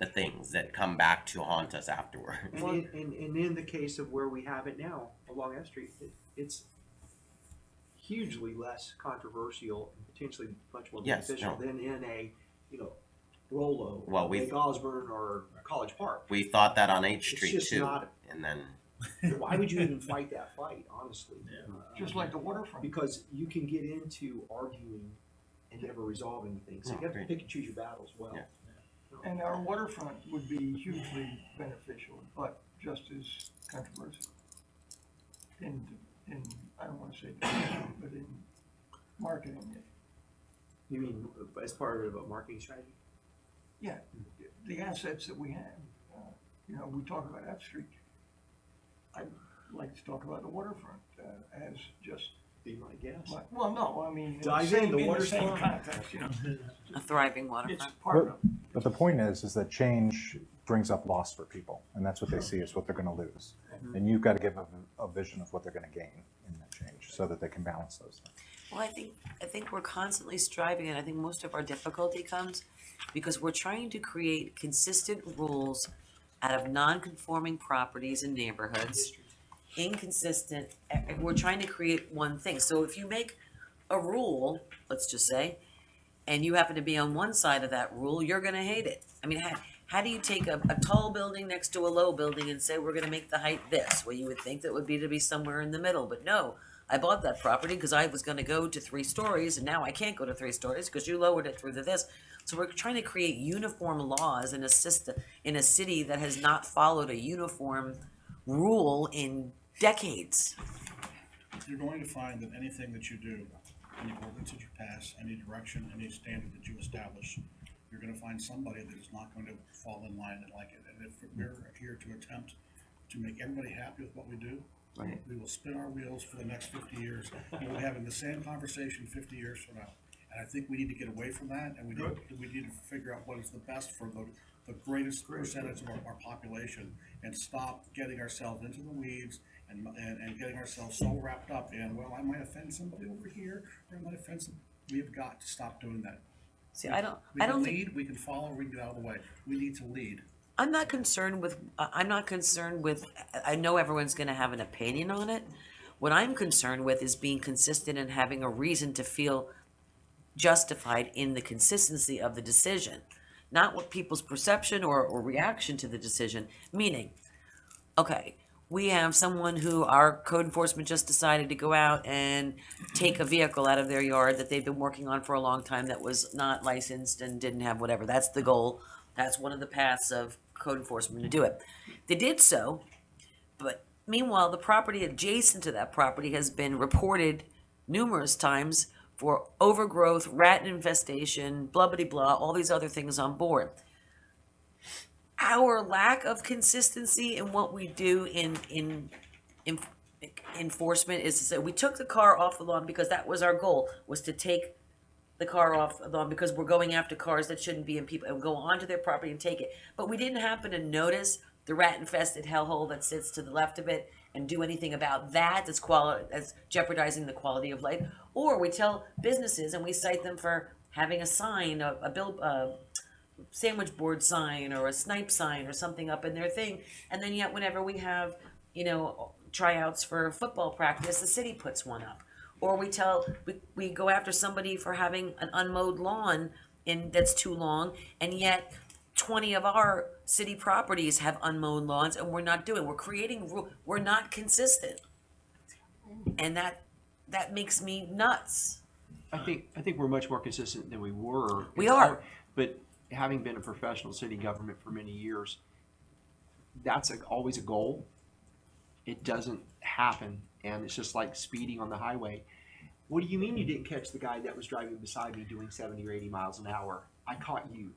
things that come back to haunt us afterwards. And in the case of where we have it now along F Street, it's hugely less controversial and potentially much more Yes, beneficial no. than in a, Rollo, Well, Lake Osborne, or College Park. We thought that on H It's Street just too, not- and then Why would you even fight that fight, honestly? Just like the waterfront. Because you can get into arguing and never resolve anything. So you have to Agreed. pick and choose your battles well. Yeah. And our waterfront would be hugely beneficial, but just as controversial. In I don't want to say development, but in marketing it. You mean as part of a marketing strategy? Yeah, the assets that we have. We talk about F Street. I'd like to talk about the waterfront as just Be my guest. Well, no, I mean, Dive same, in, the in the water's same fine. context, you know, A thriving it's waterfront. part of. But the point is that change brings up loss for people, and that's what they see is what they're gonna lose. And you've got to give a vision of what they're gonna gain in that change, so that they can balance those things. Well, I think we're constantly striving, and I think most of our difficulty comes because we're trying to create consistent rules out of non-conforming properties and neighborhoods. Inconsistent, we're trying to create one thing. So if you make a rule, let's just say, and you happen to be on one side of that rule, you're gonna hate it. I mean, how do you take a tall building next to a low building and say, we're gonna make the height this? Well, you would think that would be to be somewhere in the middle, but no. I bought that property because I was gonna go to 3 stories, and now I can't go to 3 stories because you lowered it through the this. So we're trying to create uniform laws in a system, in a city that has not followed a uniform rule in decades. You're going to find that anything that you do, any ordinance that you pass, any direction, any standard that you establish, you're gonna find somebody that is not going to fall in line and like it. And if we're here to attempt to make everybody happy with what we do, Right. we will spin our wheels for the next 50 years. We'll be having the same conversation 50 years from now. And I think we need to get away from that, and we need to figure out what is the best for the greatest percentage of our population, and stop getting ourselves into the weeds and getting ourselves so wrapped up in, well, I might offend somebody over here, or I might offend some. We've got to stop doing that. See, We I can don't think, lead, we can follow, we can get out of the way. We need to lead. I'm not concerned with, I know everyone's gonna have an opinion on it. What I'm concerned with is being consistent and having a reason to feel justified in the consistency of the decision. Not what people's perception or reaction to the decision, meaning, okay, we have someone who our code enforcement just decided to go out and take a vehicle out of their yard that they've been working on for a long time that was not licensed and didn't have whatever. That's the goal. That's one of the paths of code enforcement to do it. They did so, but meanwhile, the property adjacent to that property has been reported numerous times for overgrowth, rat infestation, blah, blah, blah, all these other things on board. Our lack of consistency in what we do in enforcement is to say, we took the car off the lawn because that was our goal, was to take the car off the lawn because we're going after cars that shouldn't be in people, and go onto their property and take it. But we didn't happen to notice the rat-infested hellhole that sits to the left of it and do anything about that that's jeopardizing the quality of life. Or we tell businesses and we cite them for having a sign, a sandwich board sign or a snipe sign or something up in their thing, and then yet whenever we have, tryouts for football practice, the city puts one up. Or we go after somebody for having an unmowed lawn that's too long, and yet 20 of our city properties have unmowed lawns, and we're creating we're not consistent. And that makes me nuts. I think we're much more consistent than we were. We are. But having been a professional city government for many years, that's always a goal. It doesn't happen, and it's just like speeding on the highway. What do you mean you didn't catch the guy that was driving beside me doing 70 or 80 miles an hour? I caught you.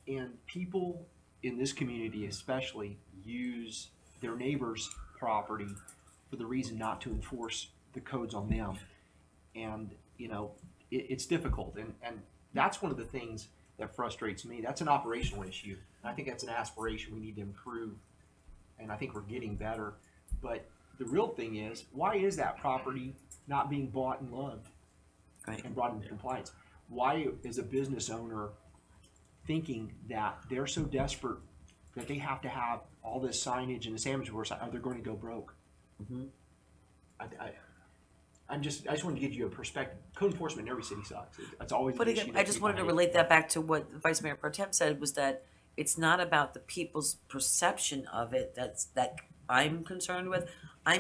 And people in this community especially use their neighbor's property for the reason not to enforce the codes on them. And, it's difficult. And that's one of the things that frustrates me. That's an operational issue. I think that's an aspiration we need to improve. And I think we're getting better. But the real thing is, why is that property not being bought and loved and brought into compliance? Why is a business owner thinking that they're so desperate that they have to have all this signage and the sandwich boards, or they're going to go broke? Mm-hmm. I just wanted to give you a perspective. Code enforcement in every city sucks. It's always. But again, I just wanted to relate that back to what Vice Mayor Pro Tem said, was that it's not about the people's perception of it that I'm concerned with. I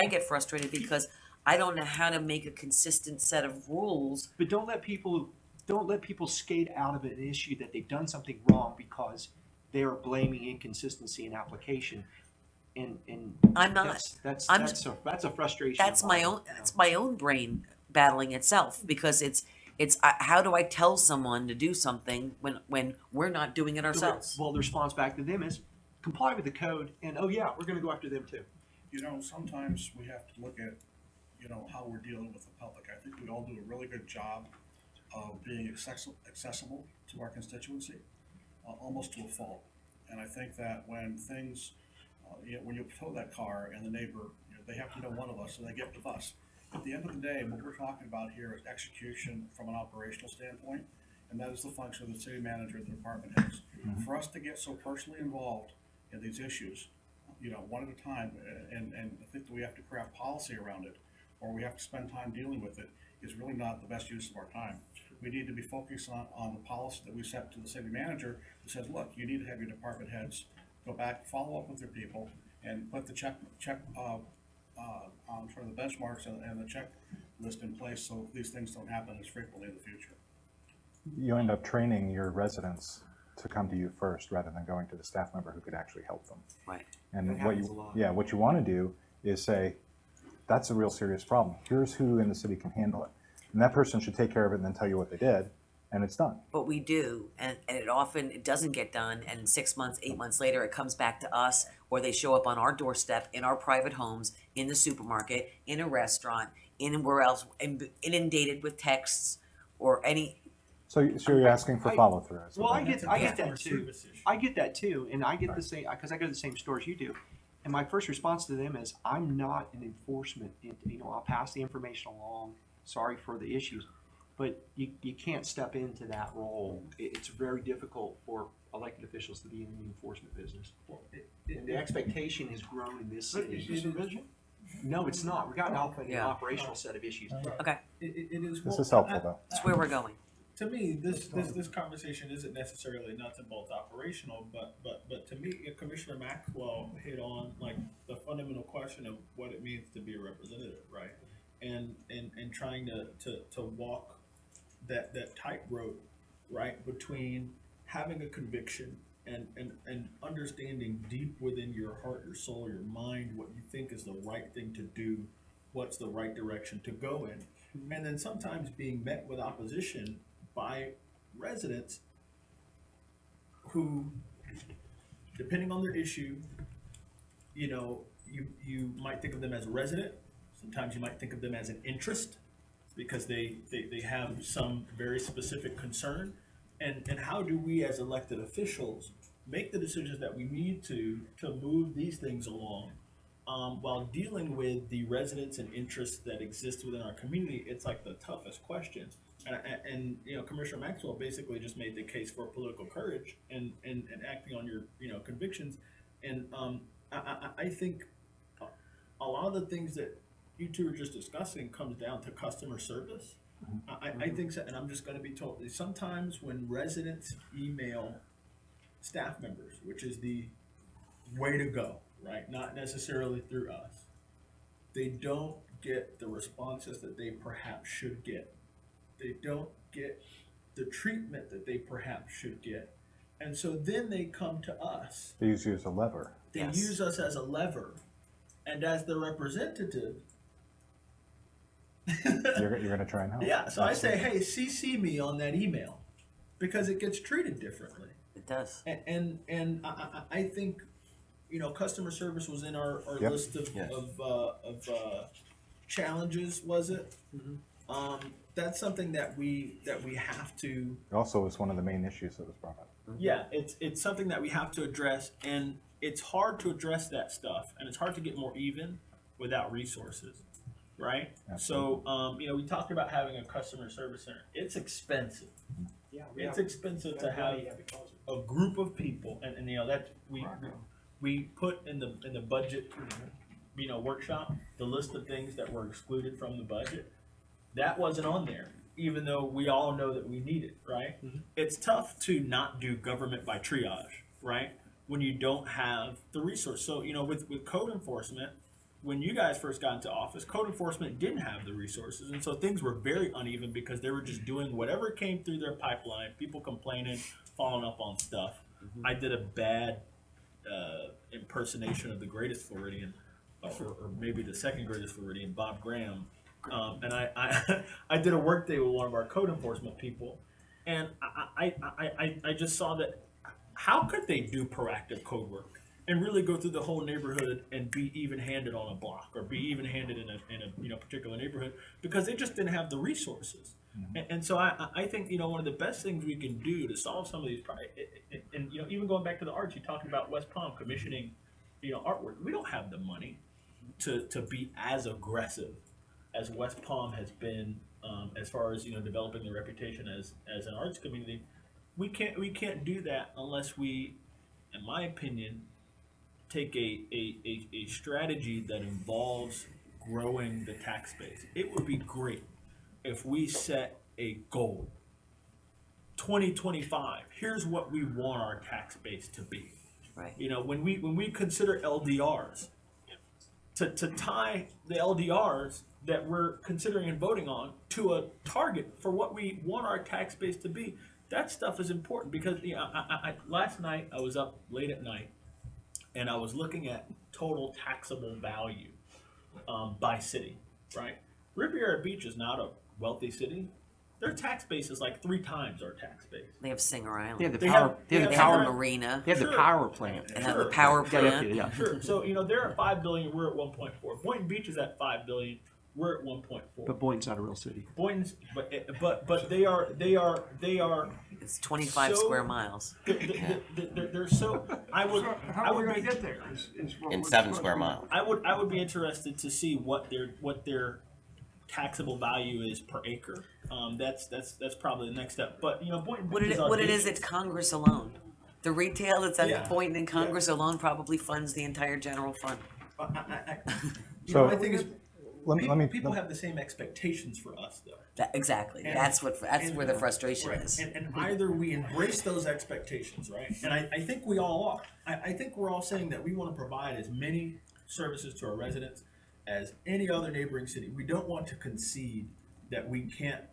get frustrated because I don't know how to make a consistent set of rules. But don't let people skate out of an issue that they've done something wrong because they are blaming inconsistency in application. And I'm not. That's a frustration. That's my own. That's my own brain battling itself, because it's how do I tell someone to do something when we're not doing it ourselves? Well, the response back to them is comply with the code, and oh yeah, we're going to go after them too. Sometimes we have to look at you know, how we're dealing with the public. I think we all do a really good job of being accessible to our constituency, almost to a fault. And I think that when things, you know, when you tow that car and the neighbor, you know, they have to know one of us, so they get with us. At the end of the day, what we're talking about here is execution from an operational standpoint, and that is the function of the city manager and the department heads. For us to get so personally involved in these issues, you know, one at a time, and I think that we have to craft policy around it, or we have to spend time dealing with it, is really not the best use of our time. We need to be focused on the policy that we set to the city manager that says, look, you need to have your department heads go back, follow up with your people, and put the check sort of the benchmarks and the checklist in place so these things don't happen as frequently in the future. You end up training your residents to come to you first rather than going to the staff member who could actually help them. Right. And That what happens you, a lot. yeah, what you want to do is say, that's a real serious problem. Here's who in the city can handle it. And that person should take care of it and then tell you what they did, and it's done. But we do, and it doesn't get done, and 6 months, 8 months later, it comes back to us, or they show up on our doorstep, in our private homes, in the supermarket, in a restaurant, anywhere else, inundated with texts, or any, So you're asking for I- follow through. Well, I That's get a that customer too. service issue. I get that too, and I get the same because I go to the same stores you do. And my first response to them is, I'm not an enforcement. You know, I'll pass the information along. Sorry for the issues, but you can't step into that role. It's very difficult for elected officials to be in the enforcement business. And the expectation has grown in this city. No, it's not. We've gotten off an Yeah. operational set of issues. okay, It is. This well, is helpful I- though. that's where we're going. To me, this conversation isn't necessarily nuts and bolts operational, but to me, Commissioner Maxwell hit on like the fundamental question of what it means to be a representative, right? And trying to walk that tightrope, right, between having a conviction and understanding deep within your heart, your soul, your mind what you think is the right thing to do, what's the right direction to go in, and then sometimes being met with opposition by residents who, depending on their issue, you know, you might think of them as a resident. Sometimes you might think of them as an interest because they have some very specific concern. And how do we as elected officials make the decisions that we need to move these things along while dealing with the residents and interests that exist within our community? It's like the toughest question. And you know, Commissioner Maxwell basically just made the case for political courage and acting on your, you know, convictions. And I think a lot of the things that you two are just discussing comes down to customer service. I think so, and I'm just going to be told sometimes when residents email staff members, which is the way to go, right? Not necessarily through us. They don't get the responses that they perhaps should get. They don't get the treatment that they perhaps should get. And so then they come to us. They use you as a lever. They Yes. use us as a lever. And as the representative, You're going to try and help. yeah, so I say, hey, CC me on that email because it gets treated differently. It does. And I think, you know, customer service was in our Yep. list of, Yes. of challenges, was it? That's something that we have to, It also was one of the main issues that was brought up. yeah, it's something that we have to address, and it's hard to address that stuff, and it's hard to get more even without resources, right? So, you know, we talked about having a customer service center. It's expensive. Yeah, It's expensive to have a group of people, and you know that we put in the budget, you know, workshop the list of things that were excluded from the budget. That wasn't on there, even though we all know that we need it, right? It's tough to not do government by triage, right? When you don't have the resource. So, you know, with code enforcement, when you guys first got into office, code enforcement didn't have the resources. And so things were very uneven because they were just doing whatever came through their pipeline, people complaining, following up on stuff. I did a bad impersonation of the greatest Floridian, or maybe the second greatest Floridian, Bob Graham. And I did a work day with one of our code enforcement people. And I just saw that how could they do proactive code work and really go through the whole neighborhood and be even-handed on a block or be even-handed in a particular neighborhood because they just didn't have the resources. And so I think one of the best things we can do to solve some of these and even going back to the arts, you talked about West Palm commissioning artwork. We don't have the money to be as aggressive as West Palm has been as far as developing the reputation as an arts community. We can't do that unless we, in my opinion, take a strategy that involves growing the tax base. It would be great if we set a goal. 2025, here's what we want our tax base to be. Right. When we consider LDRs, to tie the LDRs that we're considering and voting on to a target for what we want our tax base to be, that stuff is important because last night I was up late at night and I was looking at total taxable value by city, right? Riviera Beach is not a wealthy city. Their tax base is like 3 times our tax base. They have Singer Island. They have the They power. have- They have they the have power. the marina. They have the Sure. power plant. And have the Sure. power Got it, plant. yeah. Sure. So they're at $5 billion. We're at 1.4. Boynton Beach is at $5 billion. We're at 1.4. But Boynton's not a real city. Boynton's, but they are. It's 25 So- square miles. They're so. I would. So I how are we would gonna be. get there? Is what In we're 7 supposed square to- miles. I would be interested to see what their taxable value is per acre. That's probably the next step. But Boynton Beach is What it is audacious. at Congress alone. The retail that's at Yeah. Boynton and Congress alone probably funds the entire general fund. So- my thing is, Let me. people have the same expectations for us, though. Exactly. And- That's and- where the frustration Right. is. And either we embrace those expectations, right? And I think we all are. I think we're all saying that we want to provide as many services to our residents as any other neighboring city. We don't want to concede that we can't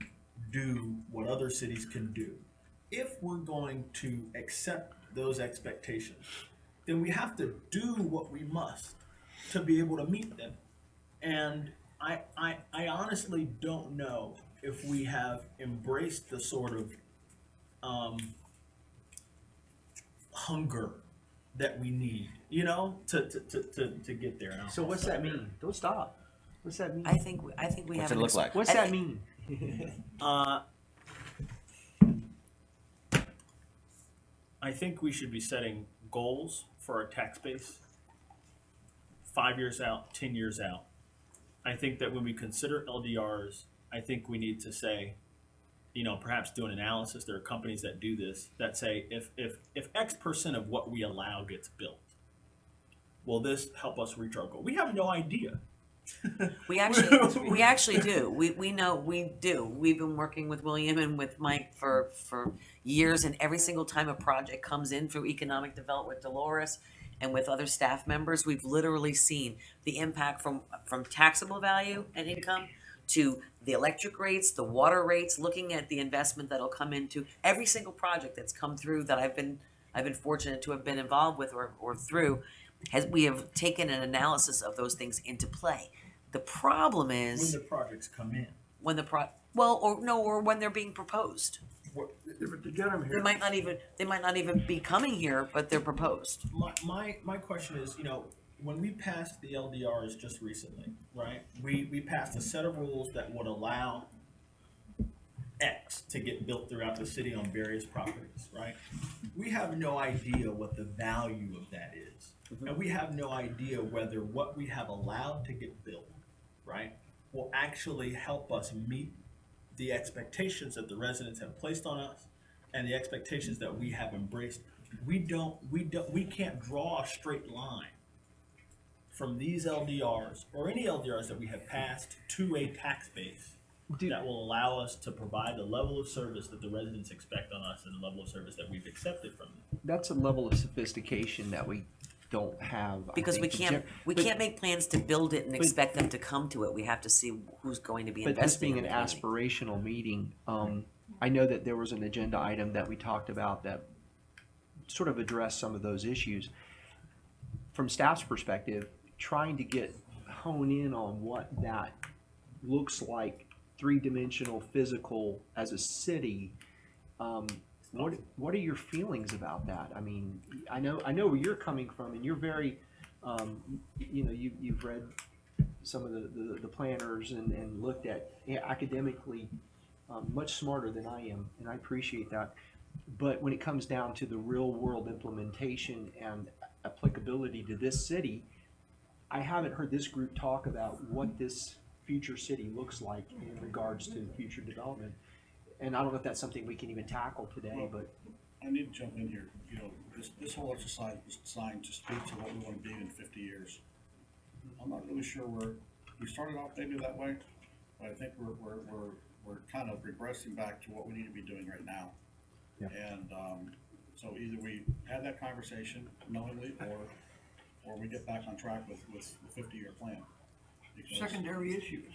do what other cities can do. If we're going to accept those expectations, then we have to do what we must to be able to meet them. And I honestly don't know if we have embraced the sort of hunger that we need, to get there. And So what's that mean? Don't stop. What's that mean? I think we What's have it look like? What's I that think- mean? I think we should be setting goals for our tax base 5 years out, 10 years out. I think that when we consider LDRs, I think we need to say, perhaps do an analysis. There are companies that do this that say if X percent of what we allow gets built, will this help us reach our goal? We have no idea. We actually do. We know we do. We've been working with William and with Mike for years, and every single time a project comes in through economic development with Dolores and with other staff members, we've literally seen the impact from taxable value and income to the electric rates, the water rates, looking at the investment that'll come into every single project that's come through that I've been fortunate to have been involved with or through. We have taken an analysis of those things into play. The problem When is the projects come in, when or when they're being proposed. To get them They here. might not even be coming here, but they're proposed. my question is, when we passed the LDRs just recently, right? We passed a set of rules that would allow X to get built throughout the city on various properties, right? We have no idea what the value of that is. And we have no idea whether what we have allowed to get built, right, will actually help us meet the expectations that the residents have placed on us and the expectations that we have embraced. We can't draw a straight line from these LDRs or any LDRs that we have passed to a tax base that will allow us to provide the level of service that the residents expect on us and the level of service that we've accepted from them. That's a level of sophistication that we don't have. I Because we think, in can't but- can't make plans to build it and expect them to come to it. We have to see who's going to be But this investing being in an the community. aspirational meeting, I know that there was an agenda item that we talked about that sort of addressed some of those issues. From staff's perspective, trying to hone in on what that looks like, three-dimensional, physical, as a city, What are your feelings about that? I mean, I know where you're coming from, and you're very, you've read some of the planners and looked at academically much smarter than I am, and I appreciate that. But when it comes down to the real world implementation and applicability to this city, I haven't heard this group talk about what this future city looks like in regards to future development. And I don't know if that's something we can even tackle today, but I need to jump in here. You know, this whole exercise was designed to speak to what we want to be in 50 years. I'm not really sure we started off maybe that way, but I think we're kind of regressing back to what we need to be doing right now. Yeah. And so either we have that conversation knowingly, or we get back on track with the 50-year plan. Because Secondary issues.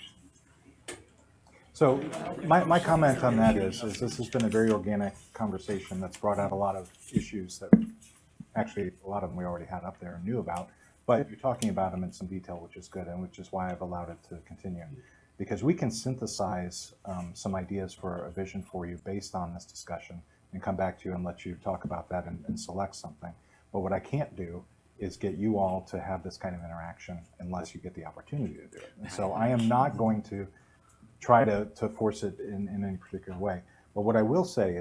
So my comment on that is this has been a very organic conversation that's brought out a lot of issues that actually a lot of them we already had up there and knew about, but you're talking about them in some detail, which is good, and which is why I've allowed it to continue. Because we can synthesize some ideas for a vision for you based on this discussion and come back to you and let you talk about that and select something. But what I can't do is get you all to have this kind of interaction unless you get the opportunity to do it. And so I am not going to try to force it in any particular way. But what I will say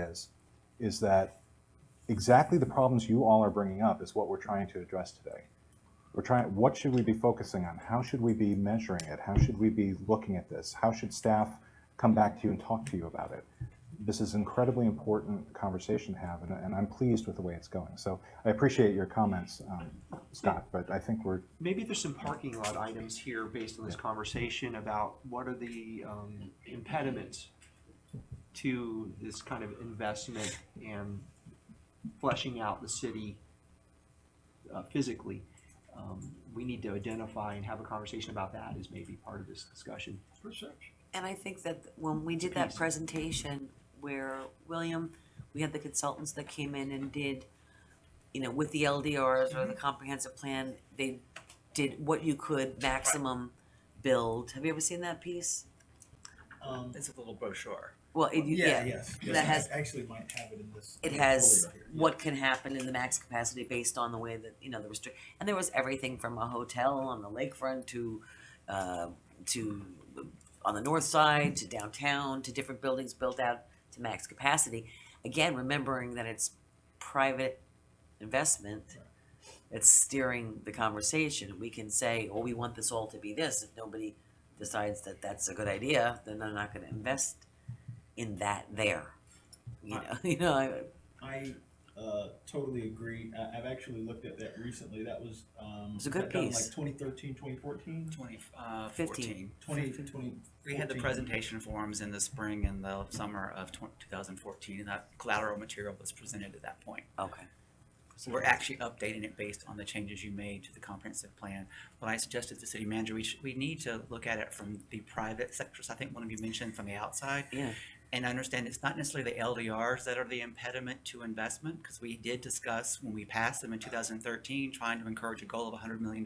is that exactly the problems you all are bringing up is what we're trying to address today. What should we be focusing on? How should we be measuring it? How should we be looking at this? How should staff come back to you and talk to you about it? This is an incredibly important conversation to have, and I'm pleased with the way it's going. So I appreciate your comments, Scott, but I think maybe there's some parking lot items here based on this conversation about what are the impediments to this kind of investment and fleshing out the city physically. We need to identify and have a conversation about that as maybe part of this discussion. Perception. And I think that when we did that presentation where, William, we had the consultants that came in and did, with the LDRs or the comprehensive plan, they did what you could maximum build. Have you ever seen that piece? It's a little brochure. Well, Yes. That has, I actually might have it in this. it has folder here. what can happen in the max capacity based on the way that, the restrict, and there was everything from a hotel on the lakefront to on the north side to downtown to different buildings built out to max capacity. Again, remembering that it's private investment that's steering the conversation. We can say, oh, we want this all to be this. If nobody decides that that's a good idea, then they're not going to invest in that there. I totally agree. I've actually looked at that recently. That was It's a good done piece. like 2013, 2014, 2014. 2020. We had the presentation forums in the spring and the summer of 2014, and that collateral material was presented at that point. Okay. So we're actually updating it based on the changes you made to the comprehensive plan. What I suggested to the city manager, we need to look at it from the private sectors. I think one of you mentioned from the outside. Yeah. And understand it's not necessarily the LDRs that are the impediment to investment, because we did discuss when we passed them in 2013, trying to encourage a goal of $100 million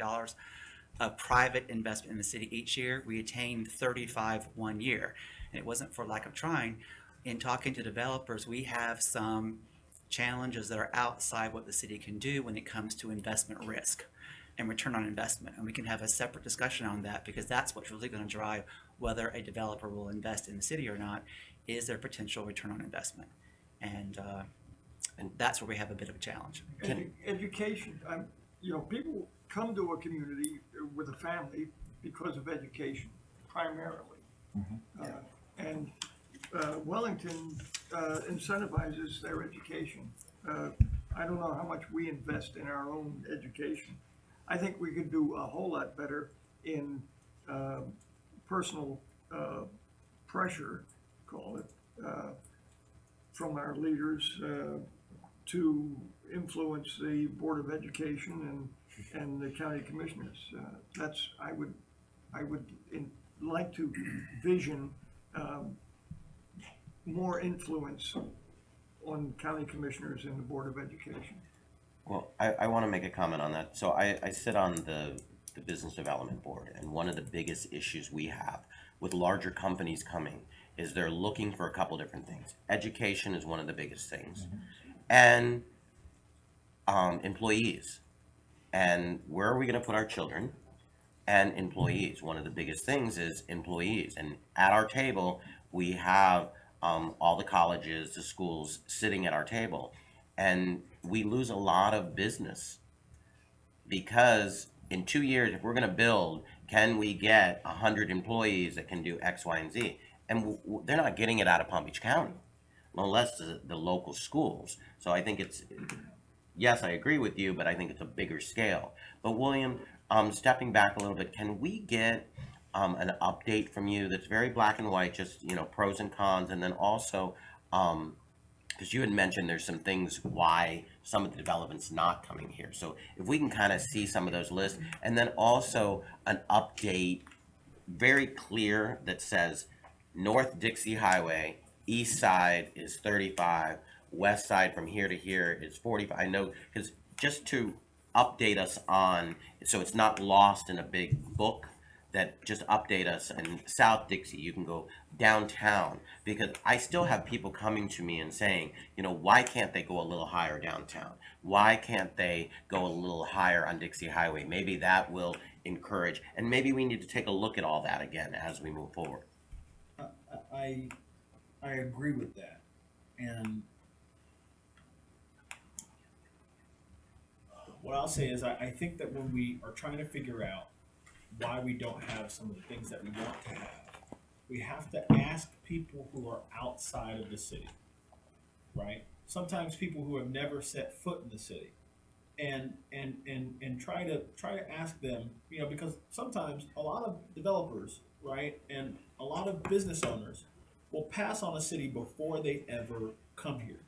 of private investment in the city each year. We attained 35 one year, and it wasn't for lack of trying. In talking to developers, we have some challenges that are outside what the city can do when it comes to investment risk and return on investment. And we can have a separate discussion on that, because that's what's really going to drive whether a developer will invest in the city or not. Is there potential return on investment? And that's where we have a bit of a challenge. Education. People come to a community with a family because of education, primarily. And Wellington incentivizes their education. I don't know how much we invest in our own education. I think we could do a whole lot better in personal pressure, call it, from our leaders to influence the Board of Education and the county commissioners. I would like to vision more influence on county commissioners and the Board of Education. Well, I want to make a comment on that. So I sit on the Business Development Board, and one of the biggest issues we have with larger companies coming is they're looking for a couple different things. Education is one of the biggest things, and employees. And where are we going to put our children? And employees. One of the biggest things is employees. And at our table, we have all the colleges, the schools sitting at our table, and we lose a lot of business because in 2 years, if we're going to build, can we get 100 employees that can do X, Y, and Z? And they're not getting it out of Palm Beach County, unless the local schools. So I think it's, yes, I agree with you, but I think it's a bigger scale. But William, stepping back a little bit, can we get an update from you that's very black and white, just, you know, pros and cons, and then also, because you had mentioned there's some things why some of the development's not coming here. So if we can kind of see some of those lists, and then also an update very clear that says North Dixie Highway, east side is 35, west side from here to here is 45. I know, because just to update us on, so it's not lost in a big book, that just update us. And South Dixie, you can go downtown, because I still have people coming to me and saying, you know, why can't they go a little higher downtown? Why can't they go a little higher on Dixie Highway? Maybe that will encourage, and maybe we need to take a look at all that again as we move forward. I agree with that, and what I'll say is I think that when we are trying to figure out why we don't have some of the things that we want to have, we have to ask people who are outside of the city, right? Sometimes people who have never set foot in the city, and try to ask them, you know, because sometimes a lot of developers, right, and a lot of business owners will pass on a city before they ever come here.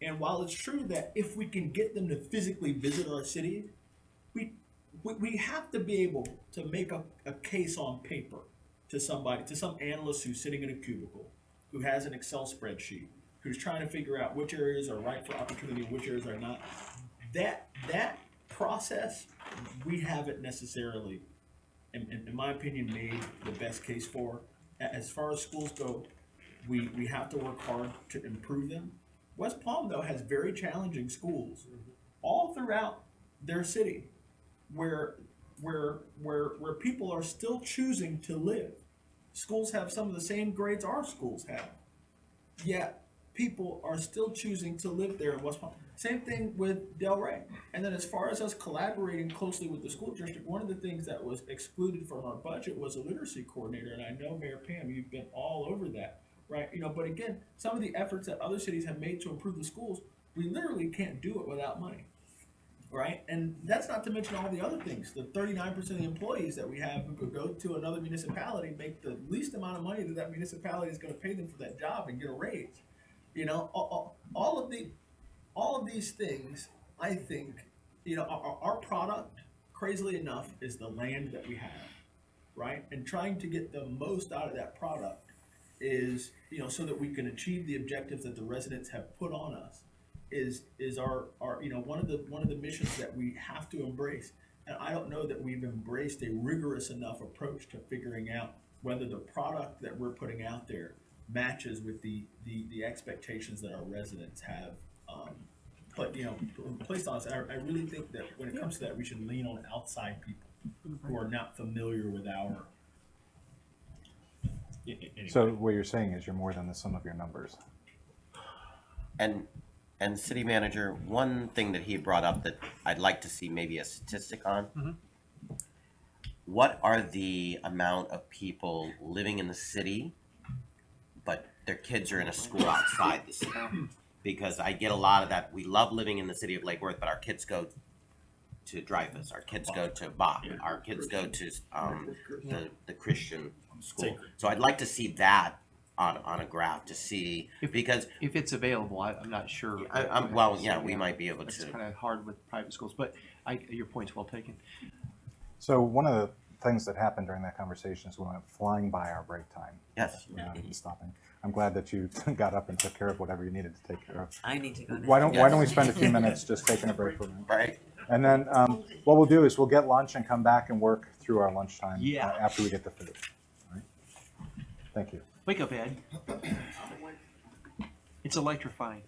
And while it's true that if we can get them to physically visit our city, we have to be able to make a case on paper to somebody, to some analyst who's sitting in a cubicle, who has an Excel spreadsheet, who's trying to figure out which areas are right for opportunity and which areas are not. That process, we haven't necessarily, in my opinion, made the best case for. As far as schools go, we have to work hard to improve them. West Palm, though, has very challenging schools all throughout their city, where people are still choosing to live. Schools have some of the same grades our schools have, yet people are still choosing to live there in West Palm. Same thing with Delray. And then as far as us collaborating closely with the school district, one of the things that was excluded from our budget was a literacy coordinator. And I know, Mayor Pam, you've been all over that, right? You know, but again, some of the efforts that other cities have made to improve the schools, we literally can't do it without money, right? And that's not to mention all the other things. The 39% of the employees that we have who could go to another municipality, make the least amount of money that municipality is going to pay them for that job and get a raise. You know, all of these things, I think, you know, our product, crazily enough, is the land that we have, right? And trying to get the most out of that product is, you know, so that we can achieve the objectives that the residents have put on us, is our you know, one of the missions that we have to embrace. And I don't know that we've embraced a rigorous enough approach to figuring out whether the product that we're putting out there matches with the expectations that our residents have placed on us. I really think that when it comes to that, we should lean on outside people who are not familiar with our. Anyway. So what you're saying is you're more than the sum of your numbers. And city manager, one thing that he brought up that I'd like to see maybe a statistic on. Mm-hmm. What are the amount of people living in the city, but their kids are in a school outside the city? Because I get a lot of that. We love living in the city of Lake Worth, but our kids go to Dreyfus, our kids go to Bach, our kids go to the Christian school. So I'd like to see that on a graph to see, because If it's available, I'm not sure. well, yeah, we might be able It's to. kind of hard with private schools, but your point's well taken. So one of the things that happened during that conversation is we went flying by our break time. Yes. Not even stopping. I'm glad that you got up and took care of whatever you needed to take care of. I need to go now. Why don't we spend a few minutes just taking a break for a minute? Right. And then what we'll do is we'll get lunch and come back and work through our lunchtime Yeah. after we get the food. All right? Thank you. Wake up, Ed. It's electrifying.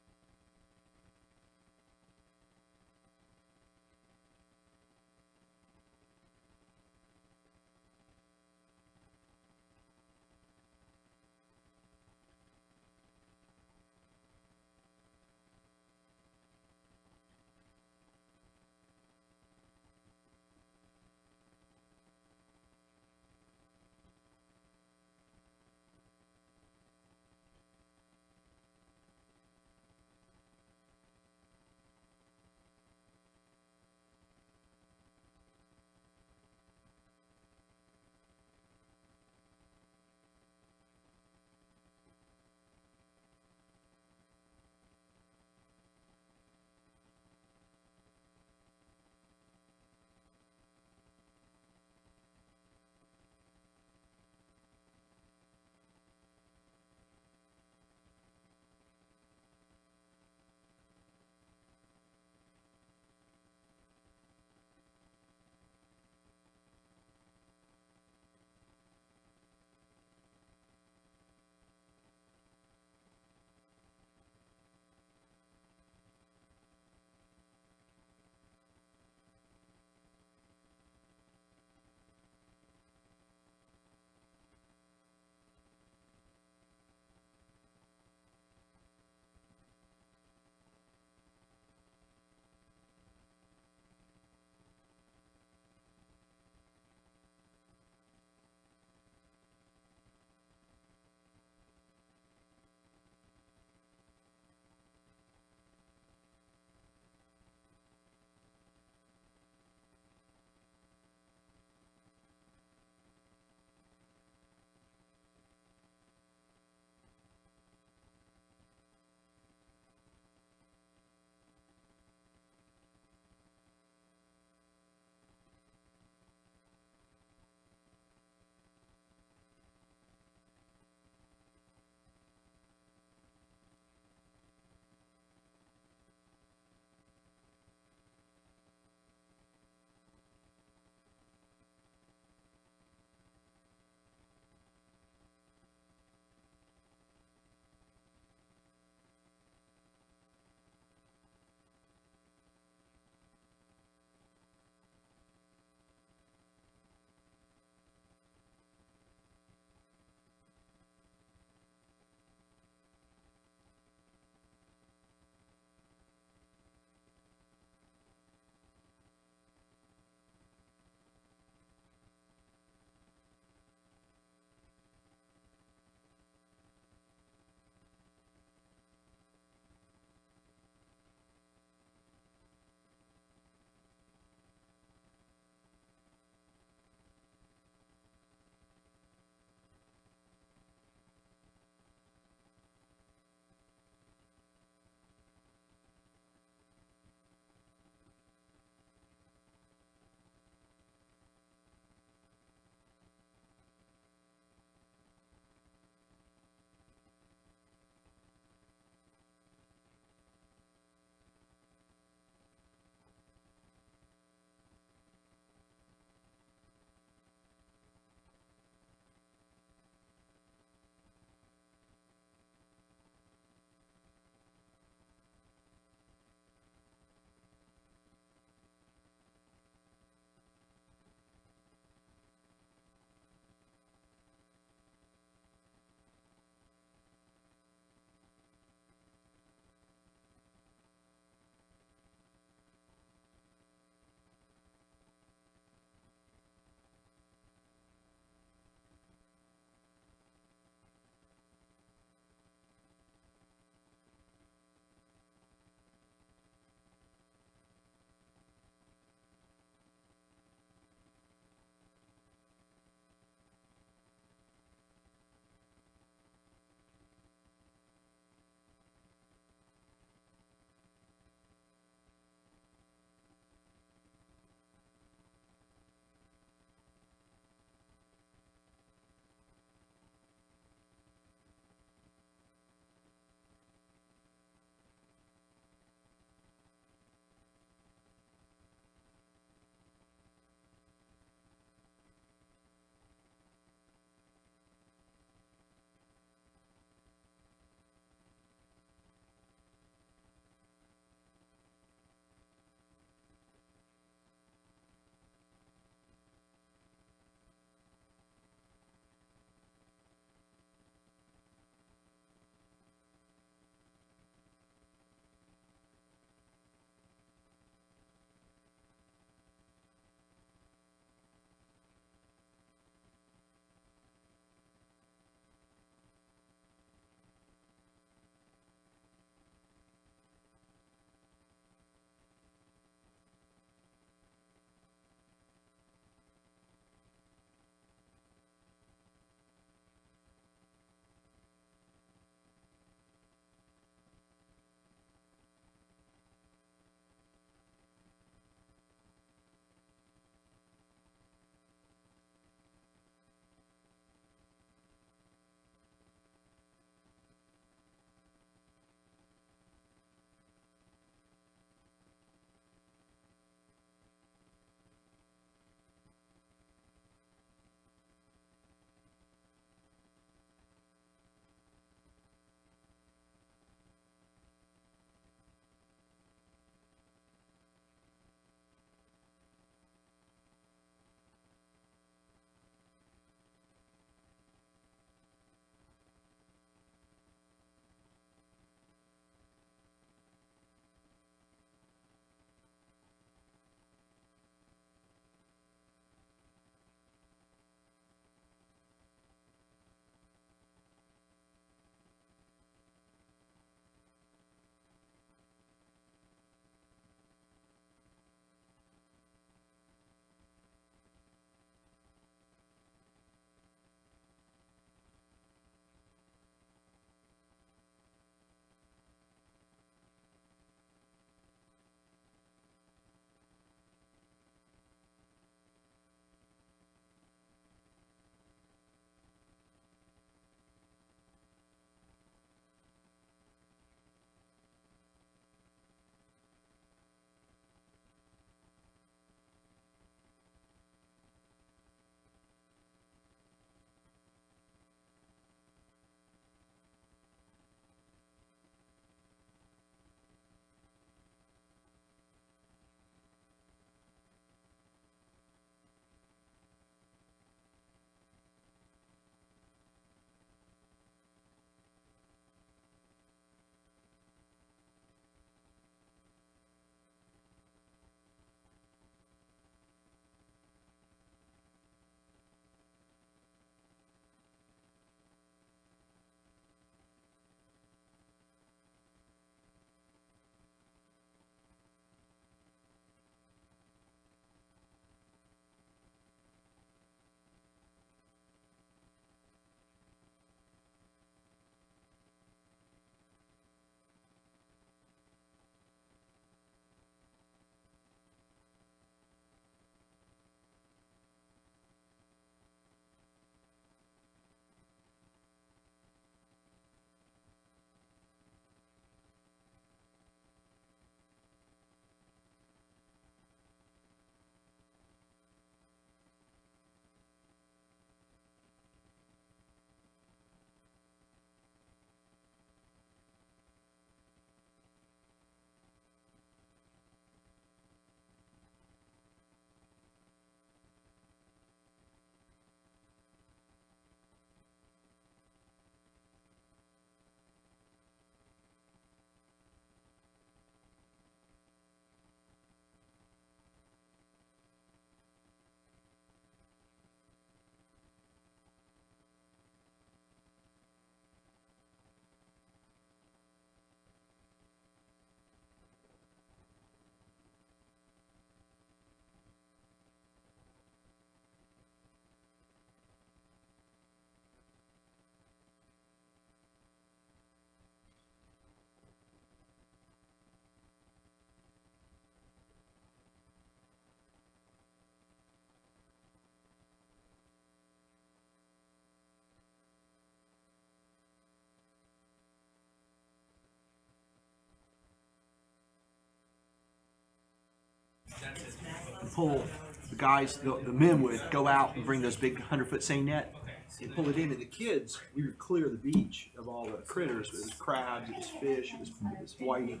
pull, the men would go out and bring those big 100-foot seine net and pull it in, and the kids, we would clear the beach of all the critters. It was crabs, it was fish, it was whiting,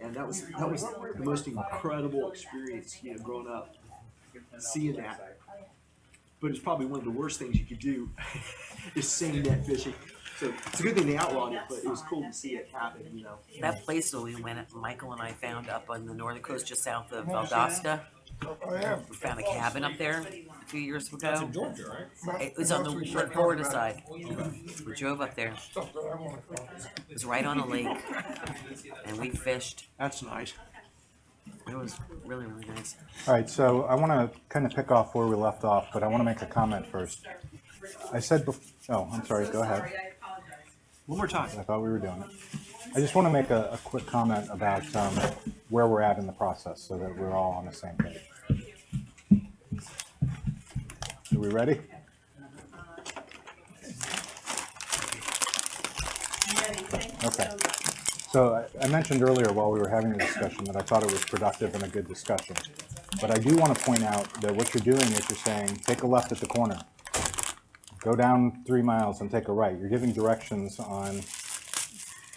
and that was the most incredible experience, growing up, seeing that. But it's probably one of the worst things you could do is seine net fishing. So it's a good thing they outlawed it, but it was cool to see it happen, That place that we went, Michael and I found up on the northern coast, just south of Valdosta. We found a cabin up there a few years ago. That's in Georgia, right? It was on the Florida side. We drove up there. It was right on a lake, and we fished. That's nice. It was really, really nice. All right, so I want to kind of pick off where we left off, but I want to make a comment first. I said oh, I'm sorry, go ahead. One more time. I thought we were doing it. I just want to make a quick comment about where we're at in the process so that we're all on the same page. Are we ready? Okay. So I mentioned earlier while we were having the discussion that I thought it was productive and a good discussion. But I do want to point out that what you're doing is you're saying, take a left at the corner. Go down 3 miles and take a right. You're giving directions on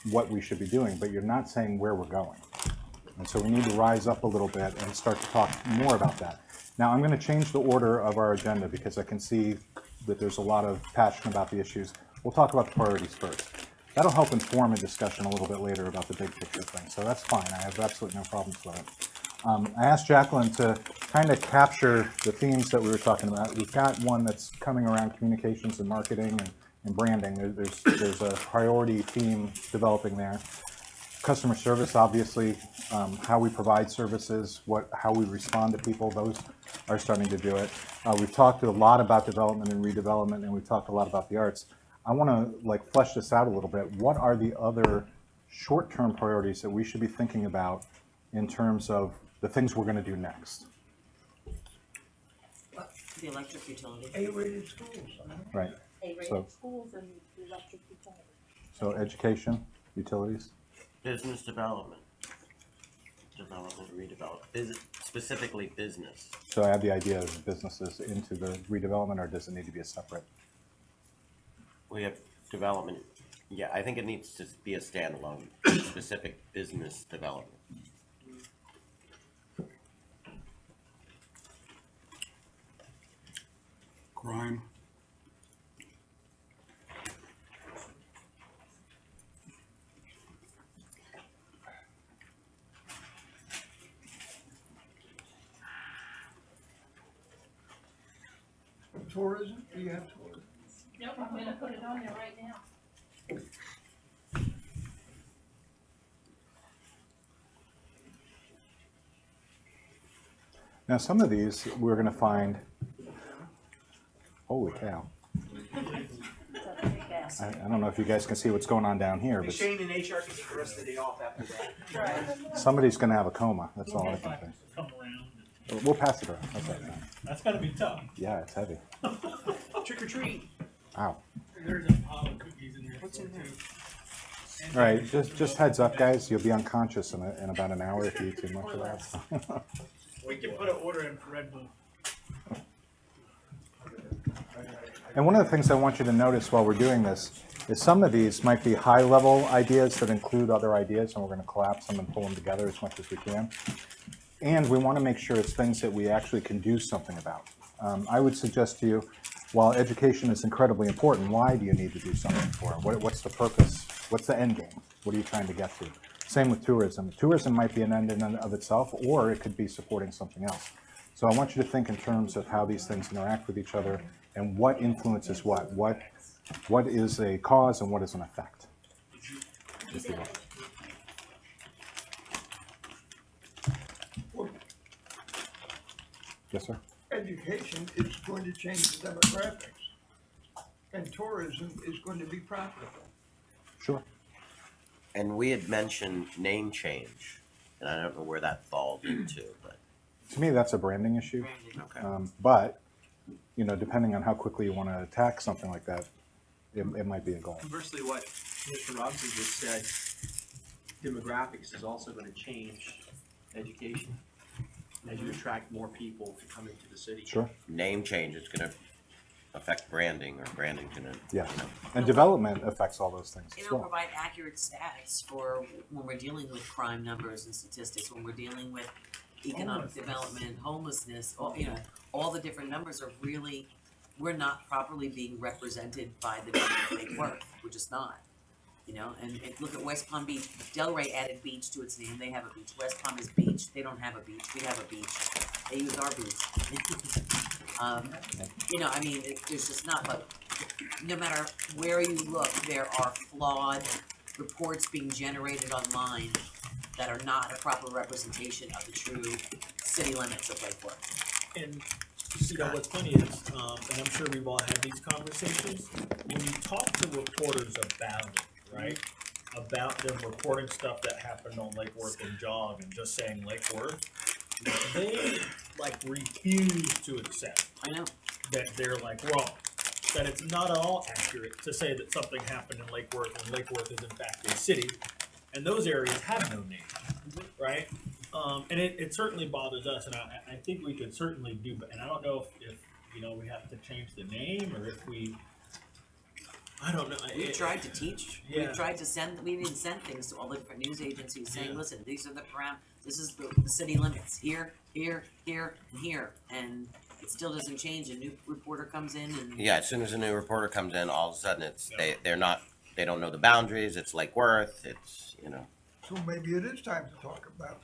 what we should be doing, but you're not saying where we're going. And so we need to rise up a little bit and start to talk more about that. Now, I'm going to change the order of our agenda because I can see that there's a lot of passion about the issues. We'll talk about the priorities first. That'll help inform a discussion a little bit later about the big picture thing, so that's fine. I have absolutely no problems with it. I asked Jacqueline to kind of capture the themes that we were talking about. We've got one that's coming around communications and marketing and branding. There's a priority theme developing there. Customer service, obviously, how we provide services, how we respond to people, those are starting to do it. We've talked a lot about development and redevelopment, and we've talked a lot about the arts. I want to flesh this out a little bit. What are the other short-term priorities that we should be thinking about in terms of the things we're going to do next? The electric utility. A-rated schools. Right. A-rated schools and electric utility. So education, utilities. Business development, redevelopment, specifically business. So add the idea of businesses into the redevelopment, or does it need to be a separate? We have development, yeah, I think it needs to be a standalone, specific business development. Crime. Tourism, do you have tourism? Nope, I'm gonna put it on there right now. Now, some of these we're going to find, holy cow. I don't know if you guys can see what's going on down here, but Shane and HR can take the rest of the day off after that. somebody's going to have a coma. That's all I can say. Come around. We'll pass it around. That's all right. That's gotta be tough. Yeah, it's heavy. Trick or treat. Wow. There's a pile of cookies in there. What's in there? All right, just heads up, guys. You'll be unconscious in about an hour if you eat too much of that. We can put an order in for Red Bull. And one of the things I want you to notice while we're doing this is some of these might be high-level ideas that include other ideas, and we're going to collapse them and pull them together as much as we can. And we want to make sure it's things that we actually can do something about. I would suggest to you, while education is incredibly important, why do you need to do something for it? What's the purpose? What's the end game? What are you trying to get to? Same with tourism. Tourism might be an end in and of itself, or it could be supporting something else. So I want you to think in terms of how these things interact with each other and what influences what. What is a cause and what is an effect, if you will. Yes, sir? Education is going to change the demographics, and tourism is going to be profitable. Sure. And we had mentioned name change, and I don't know where that falls into, but. To me, that's a branding issue. Okay. But, depending on how quickly you want to attack something like that, it might be a goal. Conversely, what Mr. Robinson just said, demographics is also going to change education. as you attract more people to come into the city. Sure, Name change is gonna affect branding, or branding's gonna, yes. you know. And development affects all those things You as know, well. provide accurate stats for when we're dealing with crime numbers and statistics, when we're dealing with economic development, homelessness, all the different numbers are really, we're not properly being represented by the people of Lake Worth. We're just not. And look at West Palm Beach. Delray added beach to its name. They have a beach. West Palm is beach. They don't have a beach. We have a beach. They use our beach. There's just not. But no matter where you look, there are flawed reports being generated online that are not a proper representation of the true city limits of Lake Worth. And what's funny is, and I'm sure we've all had these conversations, when you talk to reporters about it, right? About them reporting stuff that happened on Lake Worth and Jog and just saying Lake Worth, they refuse to accept I know. that they're wrong. That it's not at all accurate to say that something happened in Lake Worth and Lake Worth is in fact a city, and those areas have no name, right? And it certainly bothers us, and I think we could certainly do, and I don't know if we have to change the name, or if I don't know. We tried to teach. Yeah. We tried to we even sent things to all the different news agencies saying, listen, these are this is the city limits, here, here, here, and here. And it still doesn't change. A new reporter comes in and. Yeah, as soon as a new reporter comes in, all of a sudden they don't know the boundaries, it's Lake Worth, it's, So maybe it is time to talk about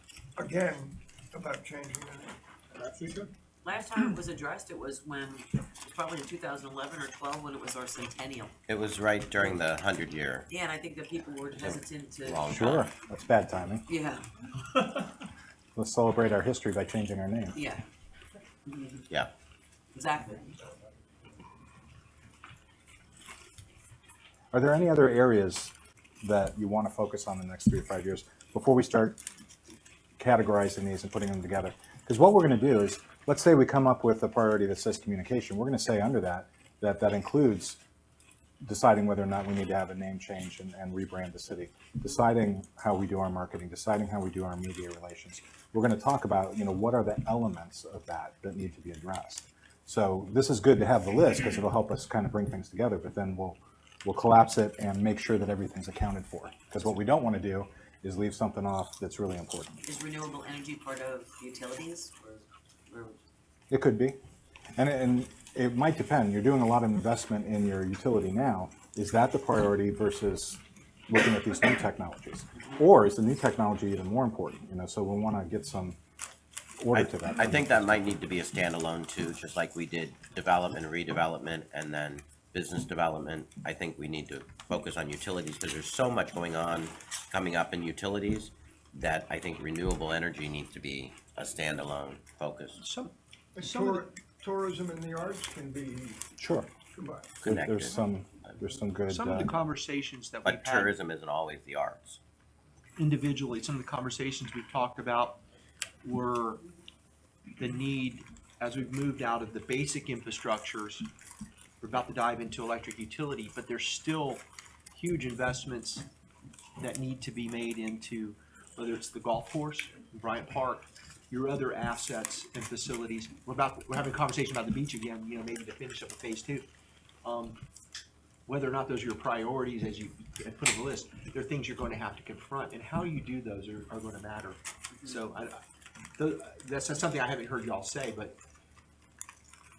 changing the name. Perhaps we should. Last time it was addressed, it was probably in 2011 or 12 when it was our centennial. it was right during the 100-year. Yeah, and I think that people were hesitant to. Long Sure, that's bad timing. Yeah, Let's celebrate our history by changing our name. yeah. Yeah. Exactly. Are there any other areas that you want to focus on in the next 3 to 5 years before we start categorizing these and putting them together? Because what we're going to do is, let's say we come up with a priority that says communication. We're going to say under that includes deciding whether or not we need to have a name change and rebrand the city, deciding how we do our marketing, deciding how we do our media relations. We're going to talk about, what are the elements of that need to be addressed. So this is good to have the list because it'll help us kind of bring things together, but then we'll collapse it and make sure that everything's accounted for. Because what we don't want to do is leave something off that's really important. Is renewable energy part of utilities? Or It could be. And it might depend. You're doing a lot of investment in your utility now. Is that the priority versus looking at these new technologies? Or is the new technology even more important? So we'll want to get some order to that. I think that might need to be a standalone too, just like we did development, redevelopment, and then business development. I think we need to focus on utilities because there's so much coming up in utilities that I think renewable energy needs to be a standalone focus. Tourism and the arts can be Sure. combined. Connected. There's some good. Some of the conversations that we've But had tourism isn't always the arts. individually, some of the conversations we've talked about were the need, as we've moved out of the basic infrastructures, we're about to dive into electric utility, but there's still huge investments that need to be made into, whether it's the golf course, Bryant Park, your other assets and facilities. We're having a conversation about the beach again, maybe to finish up a phase 2. Whether or not those are your priorities as you put in the list, they're things you're going to have to confront, and how you do those are going to matter. So that's something I haven't heard y'all say, but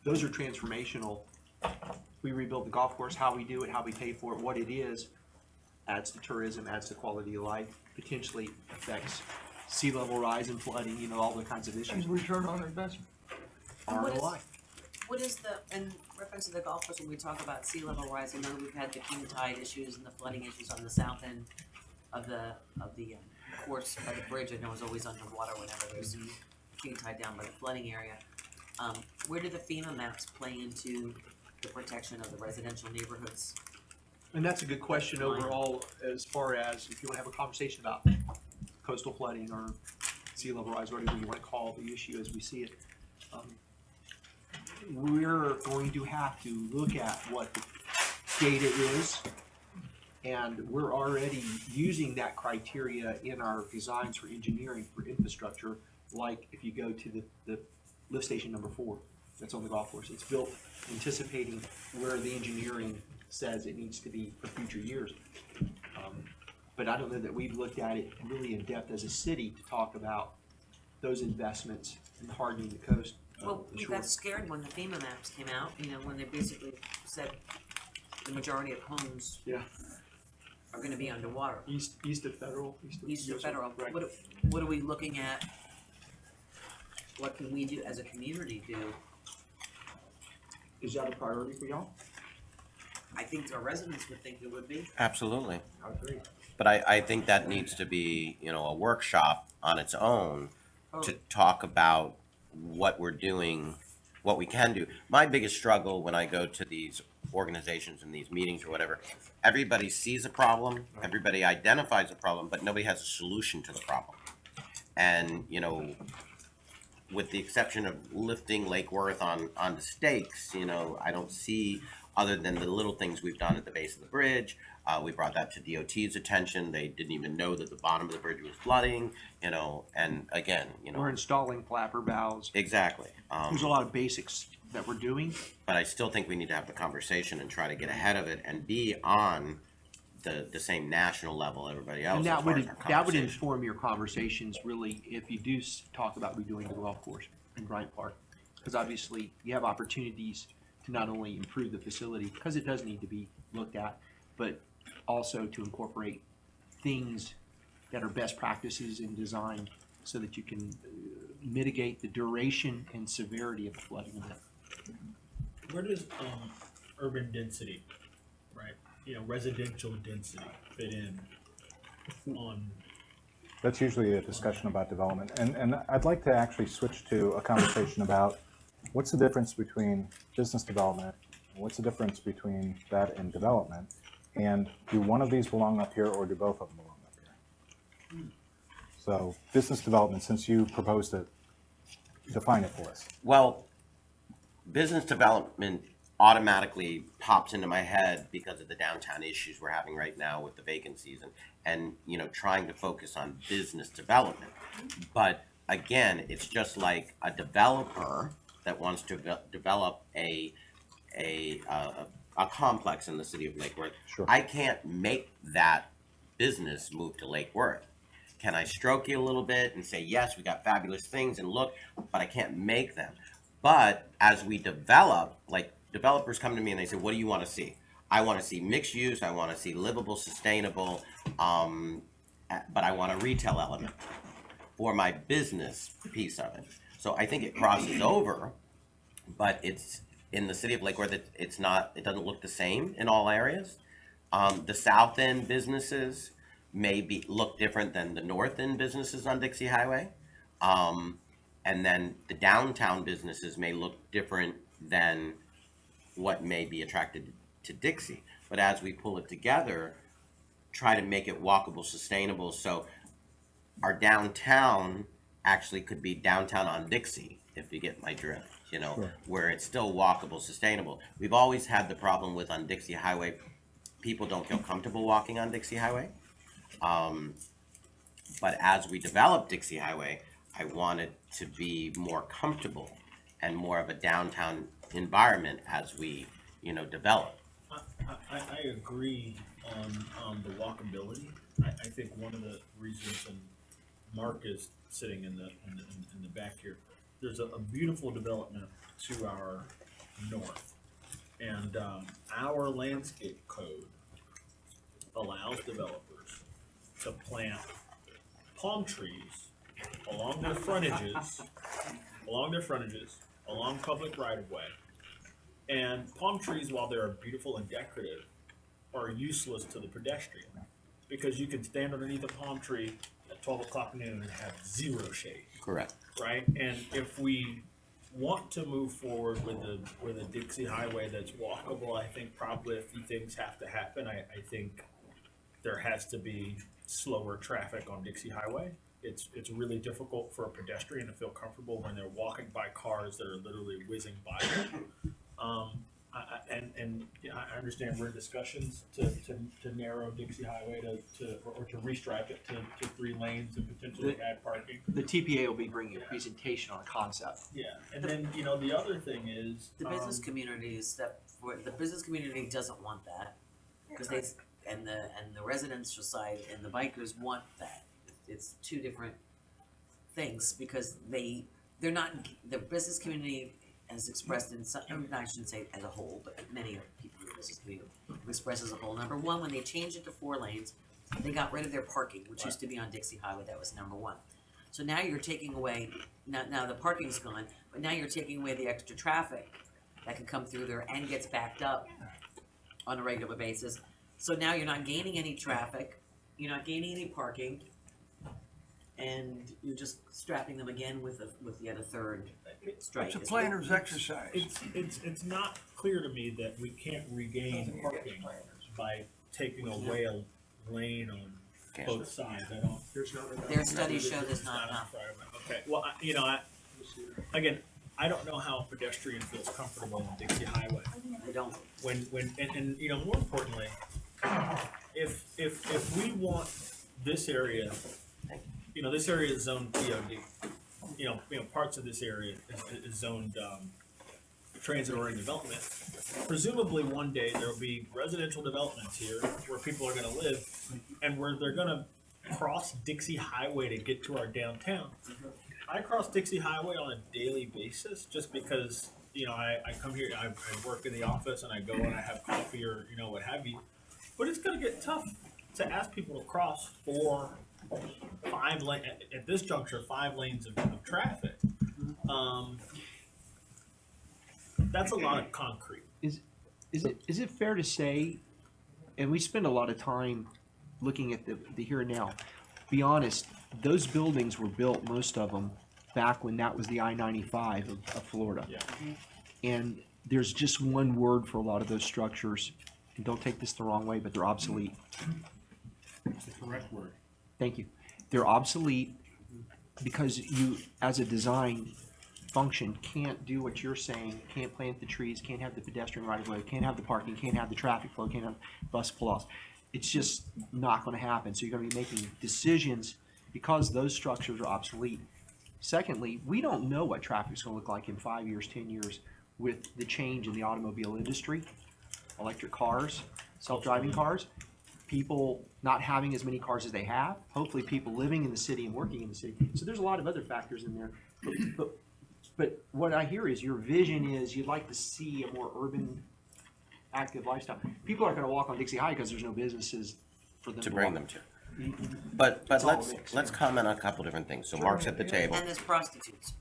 those are transformational. We rebuild the golf course, how we do it, how we pay for it, what it is, adds to tourism, adds to quality of life, potentially affects sea level rise and flooding, all the kinds of issues. And return on investment. ROI. What is in reference to the golf course, when we talk about sea level rise, I know we've had the king tide issues and the flooding issues on the south end of the course by the bridge. I know is always underwater whenever there's king tide down by the flooding area. Where do the FEMA maps play into the protection of the residential neighborhoods? And that's a good question overall, as far as if you want to have a conversation about coastal flooding or sea level rise, whatever you want to call the issue as we see it. We're going to have to look at what the data is, and we're already using that criteria in our designs for engineering for infrastructure. like if you go to the lift station number 4 that's on the golf course. It's built anticipating where the engineering says it needs to be for future years. But I don't know that we've looked at it really in depth as a city to talk about those investments in hardening the coast. Well, we shore. got scared when the FEMA maps came out, you know, when they basically said the majority of homes Yeah. are gonna be underwater. East of Federal. East of US Federal, Right. what are we looking at? What can we do as a community do? Is that a priority for y'all? I think our residents would think it would be. Absolutely. I agree. But I think that needs to be, a workshop on its own to talk about what we're doing, what we can do. My biggest struggle when I go to these organizations and these meetings or whatever, everybody sees a problem, everybody identifies a problem, but nobody has a solution to the problem. And, with the exception of lifting Lake Worth on the stakes, I don't see, other than the little things we've done at the base of the bridge. We brought that to DOT's attention. They didn't even know that the bottom of the bridge was flooding, and again, We're installing flapper valves. exactly. There's a lot of basics that we're doing. But I still think we need to have the conversation and try to get ahead of it and be on the same national level everybody else. And as that far would, as our that would conversation. inform your conversations really if you do talk about redoing the golf course in Bryant Park. Because obviously you have opportunities to not only improve the facility, because it does need to be looked at, but also to incorporate things that are best practices in design so that you can mitigate the duration and severity of the flooding event. Where does urban density, right? Residential density fit in on? That's usually a discussion about development. And I'd like to actually switch to a conversation about what's the difference between business development, and what's the difference between that and development, and do one of these belong up here or do both of them belong up here? So business development, since you proposed it, define it for us. Well, business development automatically pops into my head because of the downtown issues we're having right now with the vacancies and trying to focus on business development. But again, it's just like a developer that wants to develop a complex in the city of Lake Worth. Sure. I can't make that business move to Lake Worth. Can I stroke you a little bit and say, yes, we got fabulous things and look, but I can't make them. But as we develop, like developers come to me and they say, what do you want to see? I want to see mixed use. I want to see livable, sustainable, but I want a retail element for my business piece of it. So I think it crosses over, but it's in the city of Lake Worth. It doesn't look the same in all areas. The south end businesses may look different than the north end businesses on Dixie Highway. And then the downtown businesses may look different than what may be attracted to Dixie. But as we pull it together, try to make it walkable, sustainable. So our downtown actually could be downtown on Dixie, if you get my drift, Sure. where it's still walkable, sustainable. We've always had the problem with on Dixie Highway, people don't feel comfortable walking on Dixie Highway. But as we develop Dixie Highway, I want it to be more comfortable and more of a downtown environment as we, develop. I agree on the walkability. I think one of the reasons, and Mark is sitting in the back here, there's a beautiful development to our north. And our landscape code allows developers to plant palm trees along their frontages, along public right of way. And palm trees, while they're beautiful and decorative, are useless to the pedestrian because you can stand underneath a palm tree at 12 o'clock noon and have zero shade, Correct. right? And if we want to move forward with a Dixie Highway that's walkable, I think probably a few things have to happen. I think there has to be slower traffic on Dixie Highway. It's really difficult for a pedestrian to feel comfortable when they're walking by cars that are literally whizzing by them. and you know, I understand we're in discussions to narrow Dixie Highway or to restripe it to 3 lanes and potentially add parking. The TPA will be bringing a presentation on a concept. Yeah, and then, you know, the other thing is. The business community is the business community doesn't want that, because and the residential side and the bikers want that. It's 2 different things, because they're not, the business community has expressed in some, I shouldn't say as a whole, but many people in the business community express as a whole. Number one, when they changed it to 4 lanes, they got rid of their parking, which used to be on Dixie Highway. That was number one. So now you're taking away, now the parking's gone, but now you're taking away the extra traffic that can come through there and gets backed up on a regular basis. So now you're not gaining any traffic, you're not gaining any parking, and you're just strapping them again with yet a third strike. It's a planner's exercise. It's not clear to me that we can't regain parking by taking away a lane on both sides. I don't. Their studies show this not enough. Okay, well, again, I don't know how a pedestrian feels comfortable on Dixie Highway. They don't. And you know, more importantly, if we want this area, you know, this area is zoned POD. You know, parts of this area is zoned transit-oriented development. Presumably, one day there will be residential developments here where people are going to live, and where they're going to cross Dixie Highway to get to our downtown. I cross Dixie Highway on a daily basis just because, you know, I come here, I work in the office, and I go and I have coffee or, you know, what have you. But it's going to get tough to ask people to cross 5 lanes at this juncture, 5 lanes of traffic. That's a lot of concrete. Is it fair to say, and we spend a lot of time looking at the here and now, be honest, those buildings were built, most of them, back when that was the I-95 of Florida. Yeah. And there's just one word for a lot of those structures, and don't take this the wrong way, but they're obsolete. It's the correct word. Thank you. They're obsolete because you, as a design function, can't do what you're saying, can't plant the trees, can't have the pedestrian right of way, can't have the parking, can't have the traffic flow, can't have bus pull-offs. It's just not going to happen. So you're going to be making decisions because those structures are obsolete. Secondly, we don't know what traffic's going to look like in 5 years, 10 years with the change in the automobile industry, electric cars, self-driving cars, people not having as many cars as they have, hopefully people living in the city and working in the city. So there's a lot of other factors in there. But what I hear is your vision is you'd like to see a more urban, active lifestyle. People aren't going to walk on Dixie High because there's no businesses for them To to bring walk. them to. But It's all let's mixed. comment on a couple different things. So Mark's at the table. And there's prostitutes.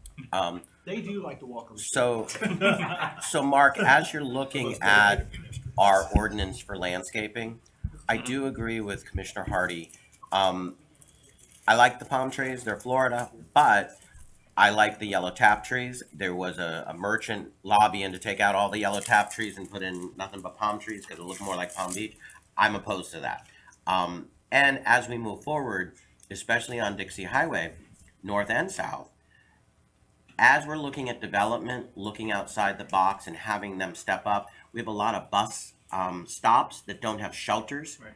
They do like to walk on the street. So Mark, as you're looking at our ordinance for landscaping, I do agree with Commissioner Hardy. I like the palm trees, they're Florida, but I like the yellow tap trees. There was a merchant lobbying to take out all the yellow tap trees and put in nothing but palm trees because it looked more like Palm Beach. I'm opposed to that. And as we move forward, especially on Dixie Highway, north and south, as we're looking at development, looking outside the box and having them step up, we have a lot of bus stops that don't have shelters. Right.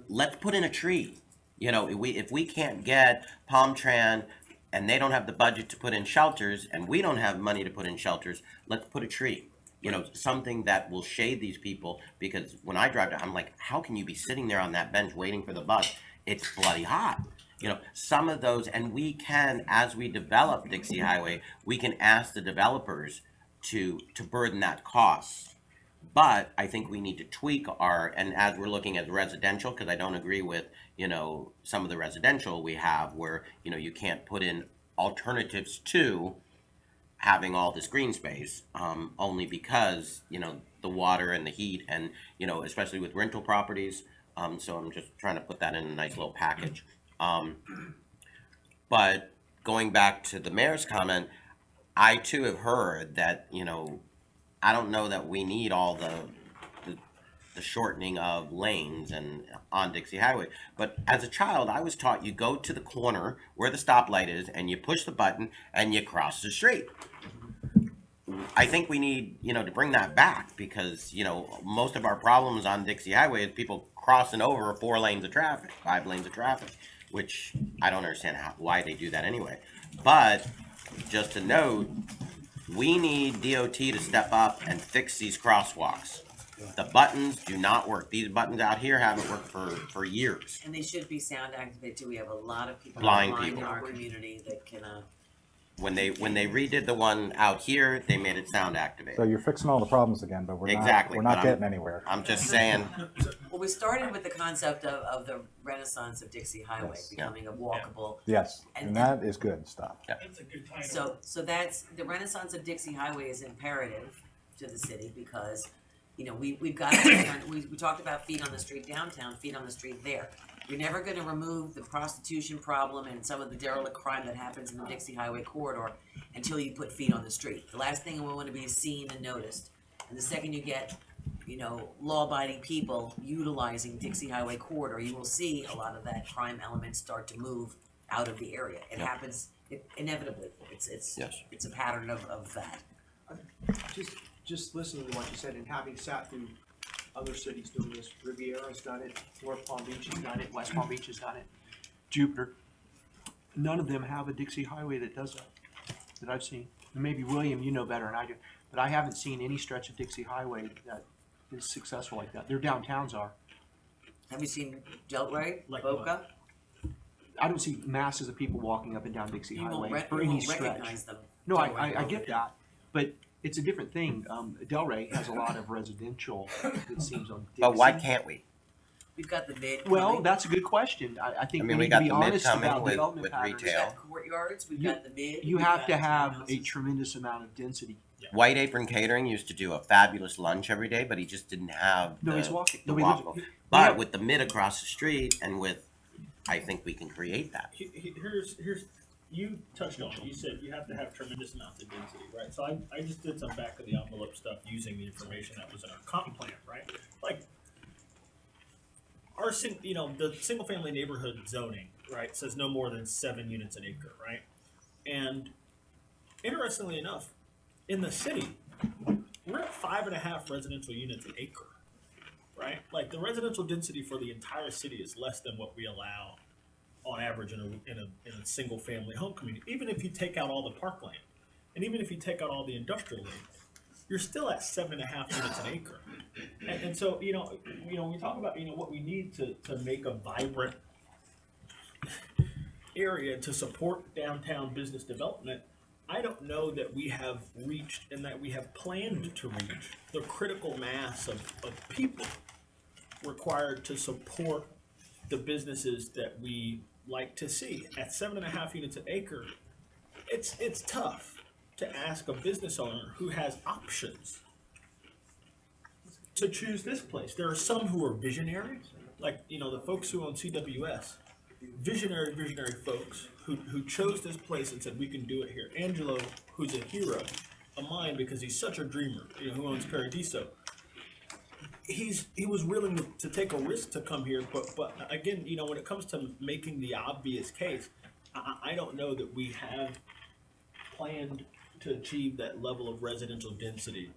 Let's put in a tree. You know, if we can't get Palm Tran and they don't have the budget to put in shelters and we don't have money to put in shelters, let's put a tree. You know, something that will shade these people, because when I drive down, I'm like, how can you be sitting there on that bench waiting for the bus? It's bloody hot. You know, some of those, and we can, as we develop Dixie Highway, we can ask the developers to burden that cost. But I think we need to tweak and as we're looking at residential, because I don't agree with, you know, some of the residential we have where, you know, you can't put in alternatives to having all this green space, only because, you know, the water and the heat and, you know, especially with rental properties. So I'm just trying to put that in a nice little package. But going back to the mayor's comment, I too have heard that, you know, I don't know that we need all the shortening of lanes and on Dixie Highway. But as a child, I was taught you go to the corner where the stoplight is and you push the button and you cross the street. I think we need, to bring that back because, most of our problems on Dixie Highway is people crossing over 4 lanes of traffic, 5 lanes of traffic, which I don't understand why they do that anyway. But just to note, we need DOT to step up and fix these crosswalks. The buttons do not work. These buttons out here haven't worked for years. And they should be sound activated too. We have a lot of people Blind blind in people. our community that can, When they redid the one out here, they made it sound So activated. you're fixing all the problems again, but Exactly, we're but not I'm- getting anywhere. I'm just saying, well, we started with the concept of the renaissance of Dixie Highway Yes. becoming a walkable. Yes, And- and that is good stuff. That's a good title. So that's, the renaissance of Dixie Highway is imperative to the city because, we've got, we talked about feet on the street downtown, feet on the street there. You're never gonna remove the prostitution problem and some of the derelict crime that happens in the Dixie Highway corridor until you put feet on the street. The last thing we wanna be is seen and noticed. And the second you get, law-abiding people utilizing Dixie Highway corridor, you will see a lot of that crime element start to move out of the area. It happens inevitably. Yes. It's a pattern of that. Just listening to what you said and having sat through other cities doing this, Riviera's done it, North Palm Beach has done it, West Palm Beach has done it, Jupiter. None of them have a Dixie Highway that does that I've seen. And maybe William, you know better than I do, but I haven't seen any stretch of Dixie Highway that is successful like that. Their downtowns are. Have you seen Delray, Like Boca? I don't see masses of people walking up and down Dixie You won't, Highway for you any won't stretch. recognize them. No, Delray, I Boca. get that, but it's a different thing. Delray has a lot of residential, it seems, on Dixie. but why can't we? We've got the mid. Well, coming. that's a good question. I think I we mean, we need got to be the mid honest coming about with development patterns. We've retail. got courtyards, we've You- got the mid. You we've have got to have a townhouses. tremendous amount of density. White Apron Catering used to do a fabulous lunch every day, but he just didn't have Nobody's the, walking. the Nobody lives- walkable. we But have- with the mid across the street and with, I think we can create that. Here's you touched on it. You said you have to have tremendous amounts of density, right? So I just did some back of the envelope stuff using the information that was in our comp plan, right? Like our the single family neighborhood zoning, right, says no more than 7 units an acre, right? And interestingly enough, in the city, we're at 5.5 residential units an acre, right? Like the residential density for the entire city is less than what we allow on average in a single family home community. Even if you take out all the parkland, and even if you take out all the industrial land, you're still at 7.5 units an acre. And so we talk about what we need to make a vibrant area to support downtown business development. I don't know that we have reached and that we have planned to reach the critical mass of people required to support the businesses that we like to see. At 7.5 units an acre, it's tough to ask a business owner who has options to choose this place. There are some who are visionary, like the folks who own CWS, visionary folks who chose this place and said we can do it here. Angelo, who's a hero of mine because he's such a dreamer, who owns Paradiso. He was willing to take a risk to come here, but again, when it comes to making the obvious case, I don't know that we have planned to achieve that level of residential density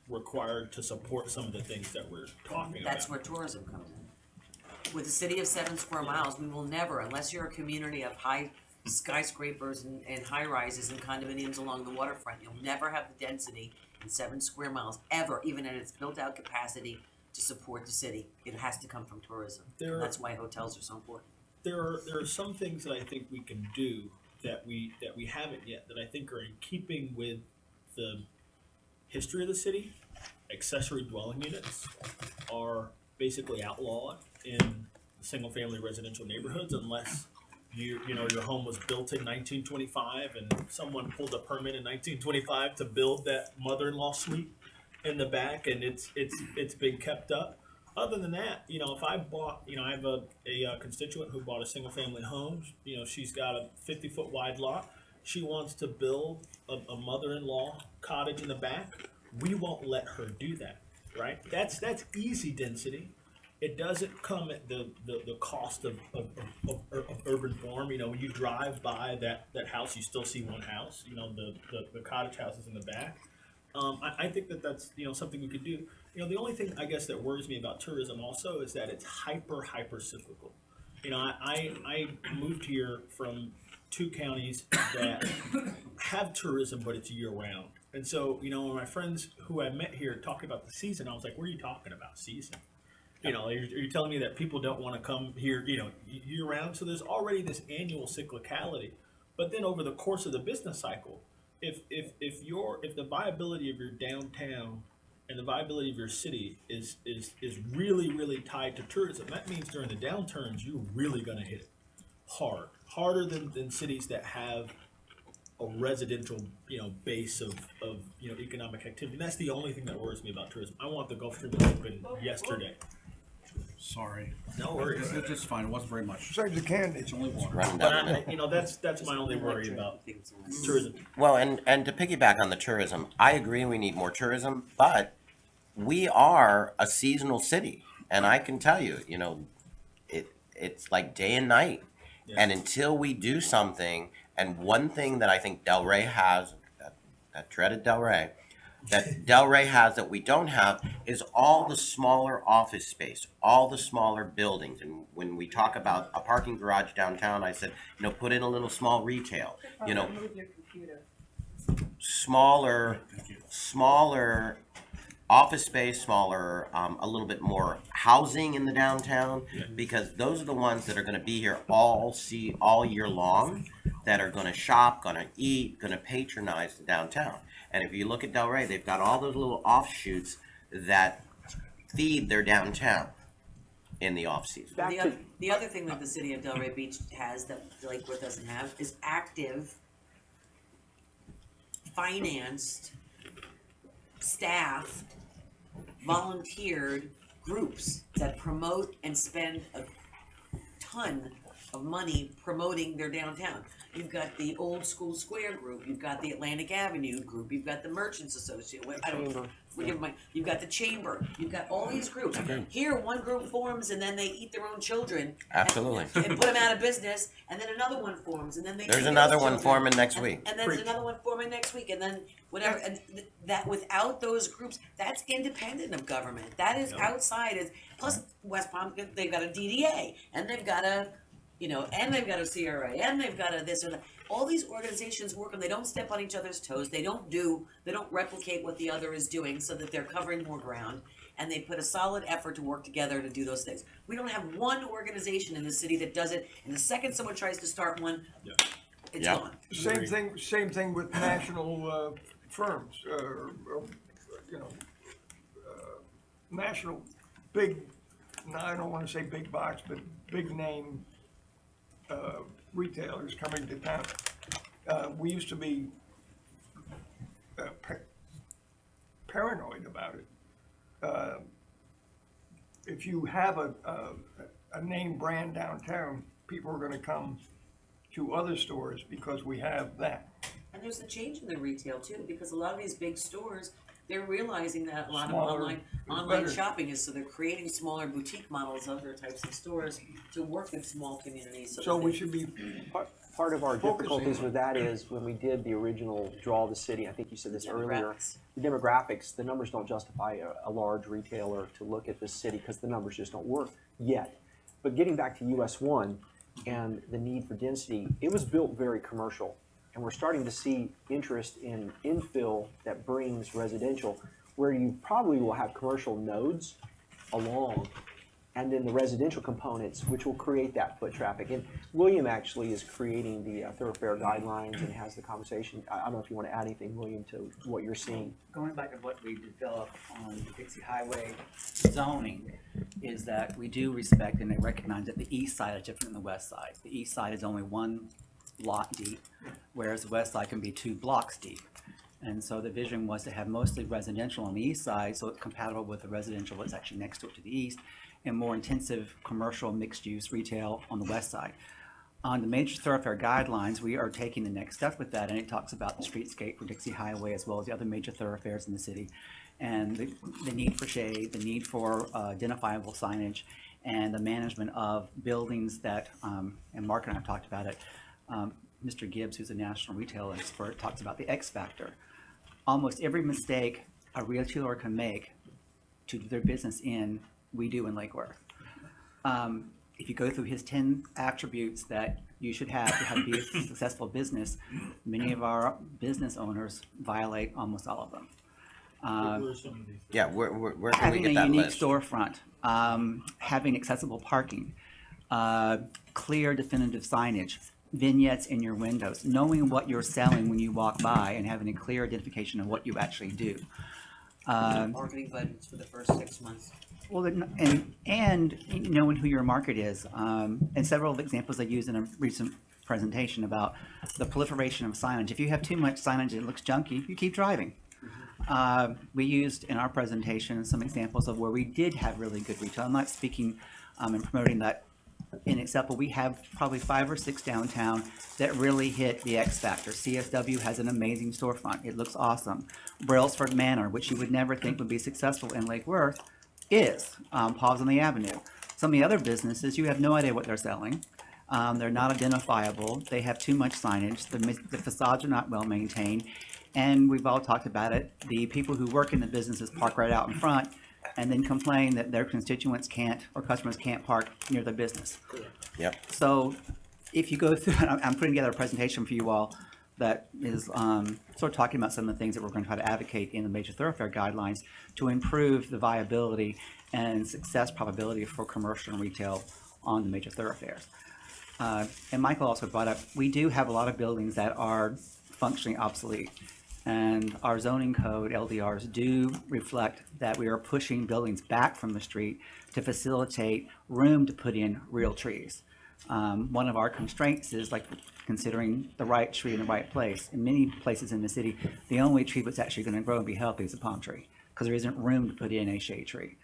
required to support some of the things that we're talking That's about. where tourism comes in. With a city of 7 square miles, we will never, unless you're a community of high skyscrapers and high rises and condominiums along the waterfront, you'll never have the density in 7 square miles ever, even at its built out capacity to support the city. It has to come from tourism. There- That's why hotels are so important. There are some things that I think we can do that we haven't yet that I think are in keeping with the history of the city. Accessory dwelling units are basically outlawed in single family residential neighborhoods unless your home was built in 1925 and someone pulled a permit in 1925 to build that mother-in-law suite in the back and it's been kept up. Other than that, if I bought, I have a constituent who bought a single family home. She's got a 50-foot wide lot. She wants to build a mother-in-law cottage in the back. We won't let her do that, right? That's easy density. It doesn't come at the cost of urban form. When you drive by that house, you still see one house. The cottage house is in the back. I think that that's, something we could do. The only thing I guess that worries me about tourism also is that it's hyper cyclical. I moved here from two counties that have tourism, but it's year round. And so, when my friends who I met here talked about the season, I was like, what are you talking about, season? You're telling me that people don't want to come here, year round. So there's already this annual cyclicality. But then over the course of the business cycle, if the viability of your downtown and the viability of your city is really tied to tourism, that means during the downturns you're really going to hit it harder than cities that have a residential base of economic activity. And that's the only thing that worries me about tourism. I want the Gulf Stream to open yesterday. Sorry. No worries. It's just fine, it wasn't very much. Saves the candy. It's only water. Run But down. that's my only worry about tourism. Well, and to piggyback on the tourism, I agree we need more tourism, but we are a seasonal city, and I can tell you, it's like day and night. Yeah. And until we do something, and one thing that I think Delray has, that dreaded Delray, that Delray has that we don't have is all the smaller office space, all the smaller buildings. And when we talk about a parking garage downtown, I said, put in a little small retail, Move your computer. smaller office space, smaller, a little bit more housing in the downtown, because those are the ones that are going to be here all year long, that are going to shop, going to eat, going to patronize the downtown. And if you look at Delray, they've got all those little offshoots that feed their downtown in the off season. The other thing that the city of Delray Beach has that Lakewood doesn't have is active, financed, staffed, volunteered groups that promote and spend a ton of money promoting their downtown. You've got the Old School Square group, you've got the Atlantic Avenue group, you've got the Merchants Association, you've got the Chamber, you've got all these groups. Here, one group forms and then they eat their own children. Absolutely. And put them out of business, and then another one forms, and then they. There's eat another those one children. forming next week. And then there's another one forming next week, and then whatever, and that without those groups, that's independent of government. That is outside, plus West Palm, they've got a DDA, and they've got a, and they've got a CRA, and they've got a this or that. All these organizations work and they don't step on each other's toes, they don't replicate what the other is doing so that they're covering more ground, and they put a solid effort to work together to do those things. We don't have one organization in the city that does it, and the second someone tries to start one, it's gone. Same thing with national firms, national big, I don't want to say big box, but big name retailers coming to town. We used to be paranoid about it. If you have a name brand downtown, people are going to come to other stores because we have that. And there's a change in the retail too, because a lot of these big stores, they're realizing that a lot Smaller of is online better. shopping is, so they're creating smaller boutique models of their types of stores to work with small communities. So that we they- should be, Part of our Focusing difficulties on with that is when we did the original draw of the city, I think you said this earlier, Demographics. the demographics, the numbers don't justify a large retailer to look at this city because the numbers just don't work yet. But getting back to US 1 and the need for density, it was built very commercial. And we're starting to see interest in infill that brings residential, where you probably will have commercial nodes along, and then the residential components, which will create that foot traffic. And William actually is creating the thoroughfare guidelines and has the conversation. I don't know if you want to add anything, William, to what you're seeing. Going back to what we developed on the Dixie Highway zoning, is that we do respect and they recognize that the east side is different than the west side. The east side is only one lot deep, whereas the west side can be 2 blocks deep. And so the vision was to have mostly residential on the east side, so it's compatible with the residential that's actually next to it to the east, and more intensive commercial mixed-use retail on the west side. On the major thoroughfare guidelines, we are taking the next step with that, and it talks about the streetscape for Dixie Highway as well as the other major thoroughfares in the city, and the need for shade, the need for identifiable signage, and the management of buildings that, and Mark and I have talked about it, Mr. Gibbs, who's a national retail expert, talks about the X factor. almost every mistake a retailer can make to do their business in, we do in Lake Worth. If you go through his 10 attributes that you should have to be a successful business, many of our business owners violate almost all of them. Where are some of these? Yeah, where can we Having get a that unique list? storefront, having accessible parking, clear definitive signage, vignettes in your windows, knowing what you're selling when you walk by and having a clear identification of what you actually do. Marketing budgets for the first 6 months. Well, and knowing who your market is, and several of the examples I used in a recent presentation about the proliferation of signage. If you have too much signage and it looks junky, you keep driving. We used in our presentation some examples of where we did have really good retail. I'm not speaking and promoting that in itself, but we have probably 5 or 6 downtown that really hit the X factor. CSW has an amazing storefront. It looks awesome. Brailsford Manor, which you would never think would be successful in Lake Worth, is Paws on the Avenue. Some of the other businesses, you have no idea what they're selling. They're not identifiable. They have too much signage. The facades are not well maintained. And we've all talked about it. The people who work in the businesses park right out in front and then complain that their constituents can't or customers can't park near their business. Yep. So if you go through, I'm putting together a presentation for you all that is sort of talking about some of the things that we're going to try to advocate in the major thoroughfare guidelines to improve the viability and success probability for commercial and retail on the major thoroughfares. And Michael also brought up, we do have a lot of buildings that are functionally obsolete. And our zoning code, LDRs, do reflect that we are pushing buildings back from the street to facilitate room to put in real trees. One of our constraints is like considering the right tree in the right place. In many places in the city, the only tree that's actually going to grow and be healthy is a palm tree because there isn't room to put in a shade tree.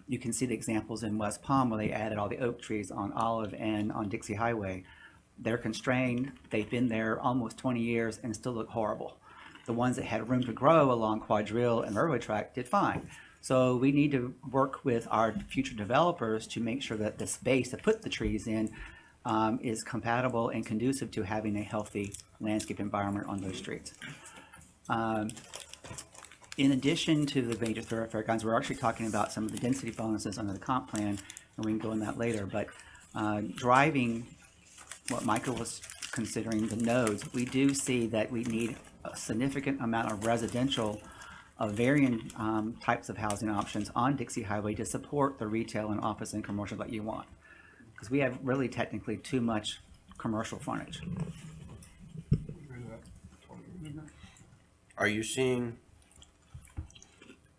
You can see the examples in West Palm where they added all the oak trees on Olive and on Dixie Highway. They're constrained. They've been there almost 20 years and still look horrible. The ones that had room to grow along Quadrille and Railway Track did fine. So we need to work with our future developers to make sure that the space to put the trees in is compatible and conducive to having a healthy landscape environment on those streets. In addition to the major thoroughfare guidelines, we're actually talking about some of the density bonuses under the comp plan, and we can go in that later. But driving what Michael was considering the nodes, we do see that we need a significant amount of residential of varying types of housing options on Dixie Highway to support the retail and office and commercial that you want. Because we have really technically too much commercial frontage. Are you seeing,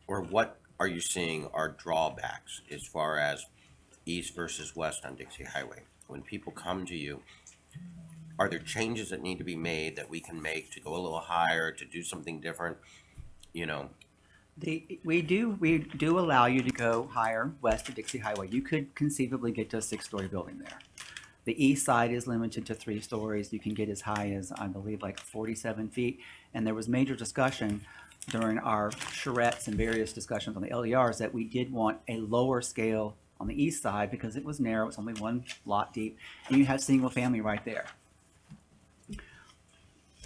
or what are you seeing are drawbacks as far as east versus west on Dixie Highway? When people come to you, are there changes that need to be made that we can make to go a little higher, to do something different? You know, We do allow you to go higher west of Dixie Highway. You could conceivably get to a 6-story building there. The east side is limited to 3 stories. You can get as high as, I believe, like 47 feet. And there was major discussion during our charrettes and various discussions on the LDRs that we did want a lower scale on the east side because it was narrow. It's only 1 lot deep. And you have single family right there.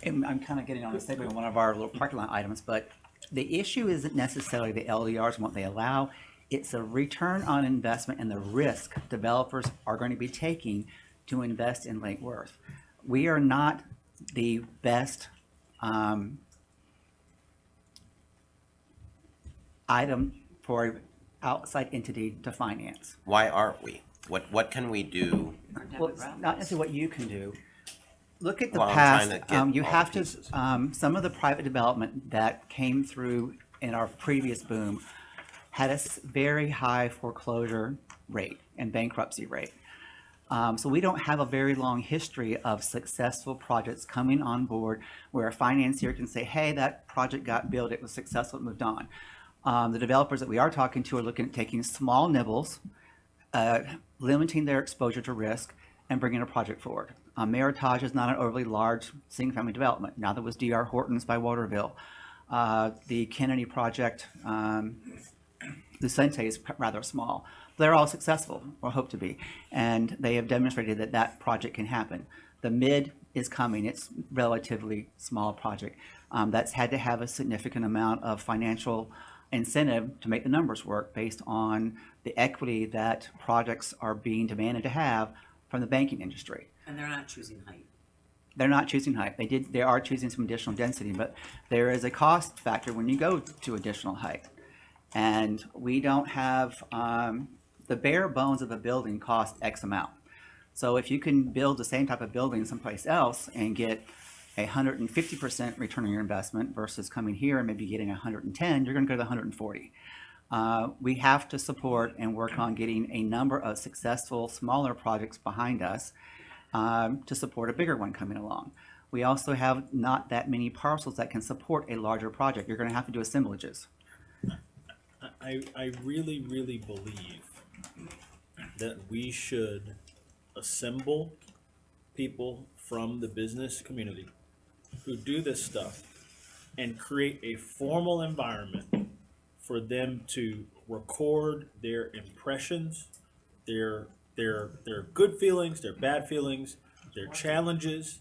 And I'm kind of getting on a segue on one of our little parking lot items, but the issue isn't necessarily the LDRs and what they allow. It's a return on investment and the risk developers are going to be taking to invest in Lake Worth. We are not the best item for an outside entity to finance. why aren't we? What can we do? Well, it's not necessarily what you can do. Look at the Well, I'm past, trying to get you all have the to, pieces. some of the private development that came through in our previous boom had a very high foreclosure rate and bankruptcy rate. So we don't have a very long history of successful projects coming on board where a financier can say, hey, that project got built, it was successful, it moved on. The developers that we are talking to are looking at taking small nibbles, limiting their exposure to risk, and bringing a project forward. Meritage is not an overly large single-family development. Now there was D.R. Hortons by Waterville. The Kennedy project, Lucente is rather small. They're all successful, or hope to be, and they have demonstrated that that project can happen. The mid is coming. It's relatively small project. that's had to have a significant amount of financial incentive to make the numbers work based on the equity that projects are being demanded to have from the banking industry. And they're not choosing height. They're not choosing height. They are choosing some additional density, but there is a cost factor when you go to additional height. And we don't have, the bare bones of a building cost X amount. So if you can build the same type of building someplace else and get 150% return on your investment versus coming here and maybe getting 110, you're going to go to 140. We have to support and work on getting a number of successful smaller projects behind us to support a bigger one coming along. We also have not that many parcels that can support a larger project. You're going to have to do assemblages. I really, really believe that we should assemble people from the business community who do this stuff and create a formal environment for them to record their impressions, their good feelings, their bad feelings, their challenges.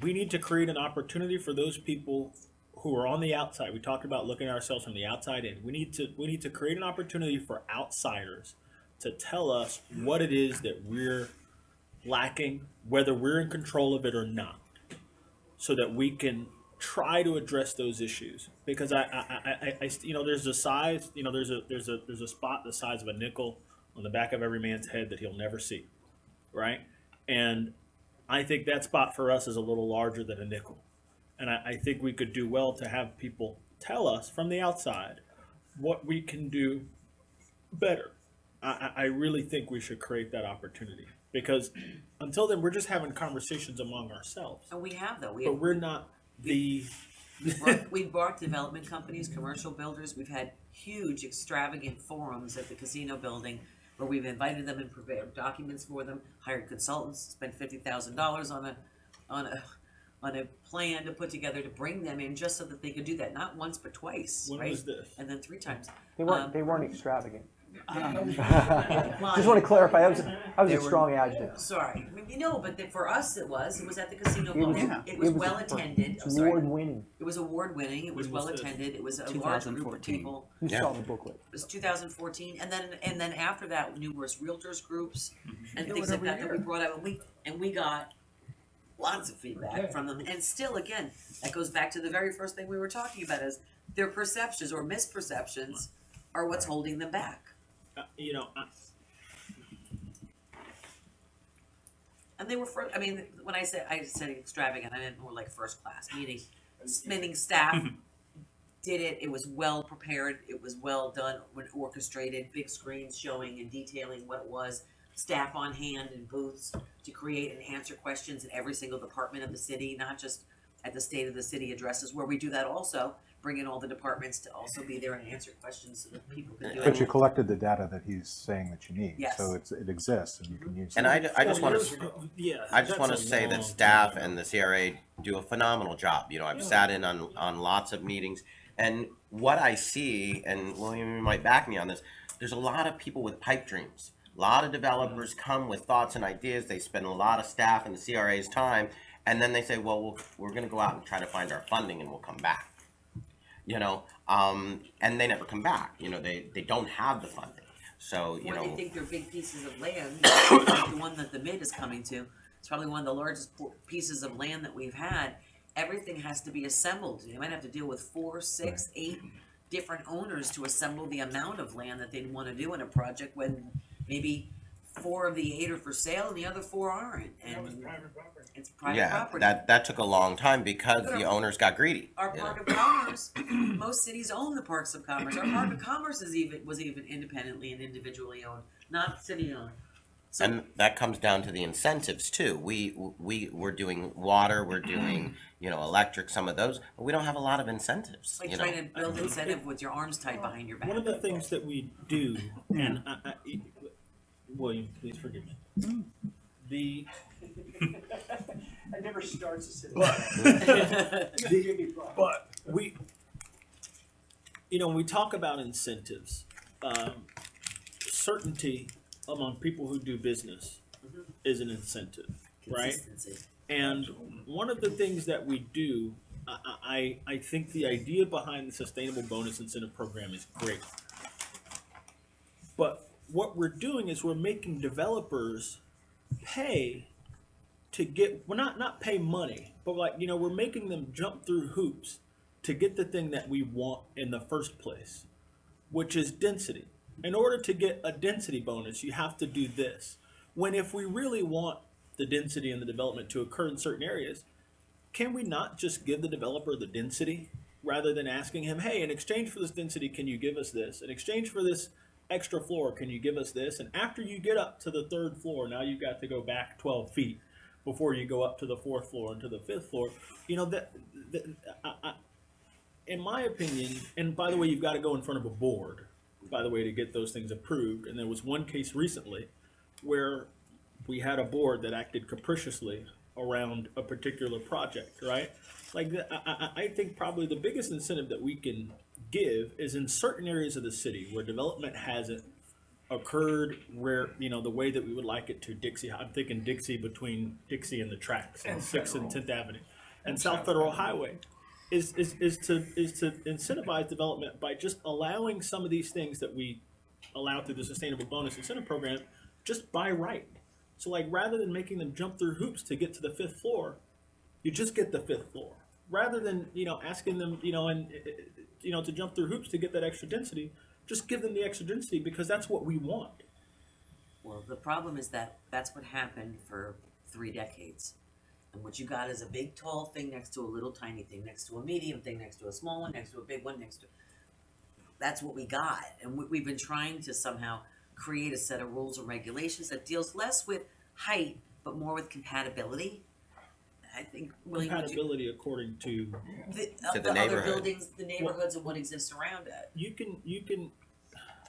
We need to create an opportunity for those people who are on the outside. We talked about looking at ourselves from the outside in. We need to create an opportunity for outsiders to tell us what it is that we're lacking, whether we're in control of it or not, so that we can try to address those issues. Because I there's a size, there's a spot the size of a nickel on the back of every man's head that he'll never see, right? And I think that spot for us is a little larger than a nickel. And I think we could do well to have people tell us from the outside what we can do better. I really think we should create that opportunity, because until then we're just having conversations among ourselves. And we have though. But we're not the. We've brought development companies, commercial builders. We've had huge, extravagant forums at the casino building where we've invited them and prepared documents for them, hired consultants, spent $50,000 on a plan to put together to bring them in just so that they could do that, not once but twice, When right? was this? And then 3 times. They weren't extravagant. Well, Just want to clarify, that was a They were- strong adjective. Sorry, I mean, no, but for us it was at the casino It was- building. Yeah. It was well attended. It's award-winning. It was award winning. It was When was well this? attended. It was a large group of 2014. people. You Yeah. saw the booklet. It was 2014, and then after that, numerous realtors groups and Do things it like every that that we year. brought out, and we got lots of feedback from them. And still, again, that goes back to the very first thing we were talking about: is their perceptions or misperceptions are what's holding them back. And they were I mean, when I said extravagant, I meant more like first class, meaning staff did it. It was well prepared. It was well done, when orchestrated, big screens showing and detailing what it was, staff on hand in booths to create and answer questions in every single department of the city, not just at the State of the City addresses, where we do that also, bring in all the departments to also be there and answer questions so that people can do it. But you collected the data that he's saying that you need. Yes. So it exists and you can use it. And I just want to, Yeah. I just that's want to a say long that time staff ago. and the CRA do a phenomenal job. I've sat in on lots of meetings, and what I see, and William, you might back me on this, there's a lot of people with pipe dreams. A lot of developers come with thoughts and ideas. They spend a lot of staff and the CRA's time, and then they say, well, we're going to go out and try to find our funding and we'll come back. And they never come back. They don't have the funding. So, Or they think they're big pieces of land, like the one that the MID is coming to. It's probably one of the largest pieces of land that we've had. Everything has to be assembled. You might have to deal with 4, 6, 8 different owners to assemble the amount of land that they'd want to do in a project, when maybe 4 of the 8 are for sale and the other 4 aren't. And it's private yeah, property. that took a long time because the owners got greedy. Our Park of Commerce, most cities own the Parks of Commerce. Our Park of Commerce was even independently and individually owned, not city owned. So, And that comes down to the incentives too. We're doing water, we're doing electric, some of those, but we don't have a lot of incentives. like trying to build incentive with your arms tied behind your back. One of the things that we do, and William, please forgive me. It never starts a city. But we, when we talk about incentives, certainty among people who do business is an incentive, right? Consistency. And one of the things that we do I think the idea behind the sustainable bonus incentive program is great. But what we're doing is we're making developers pay to get, well, not pay money, but like, we're making them jump through hoops to get the thing that we want in the first place, which is density. In order to get a density bonus, you have to do this. When if we really want the density and the development to occur in certain areas, can we not just give the developer the density rather than asking him, hey, in exchange for this density, can you give us this? In exchange for this extra floor, can you give us this? And after you get up to the third floor, now you've got to go back 12 feet before you go up to the fourth floor and to the fifth floor. In my opinion, and by the way, you've got to go in front of a board, by the way, to get those things approved. And there was one case recently where we had a board that acted capriciously around a particular project, right? Like, I think probably the biggest incentive that we can give is in certain areas of the city where development hasn't occurred, where, the way that we would like it to. Dixie, I'm thinking Dixie, between Dixie and the tracks, and 6th and 10th Avenue, and South Federal Highway, is to incentivize development by just allowing some of these things that we allow through the sustainable bonus incentive program just by right. So, like, rather than making them jump through hoops to get to the 5th floor, you just get the 5th floor. Rather than, asking them, to jump through hoops to get that extra density, just give them the extra density because that's what we want. Well, the problem is that that's what happened for 3 decades. And what you got is a big tall thing next to a little tiny thing, next to a medium thing, next to a small one, next to a big one, that's what we got. And we've been trying to somehow create a set of rules and regulations that deals less with height, but more with compatibility. I think, William, Compatibility according to the the other neighborhood. buildings, the neighborhoods, and what exists around it, you can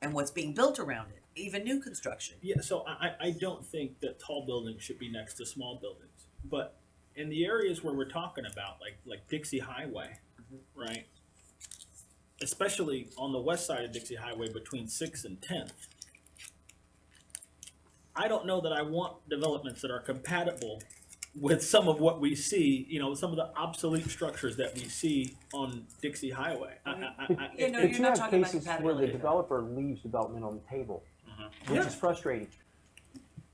and what's being built around it, even new construction. Yeah, so I don't think that tall buildings should be next to small buildings. But in the areas where we're talking about, like Dixie Highway, right? Especially on the west side of Dixie Highway between 6th and 10th, I don't know that I want developments that are compatible with some of what we see, some of the obsolete structures that we see on Dixie Highway. Yeah, no, But you're you not have talking about cases where the compatibility. developer leaves development on the table, which Yeah. is frustrating.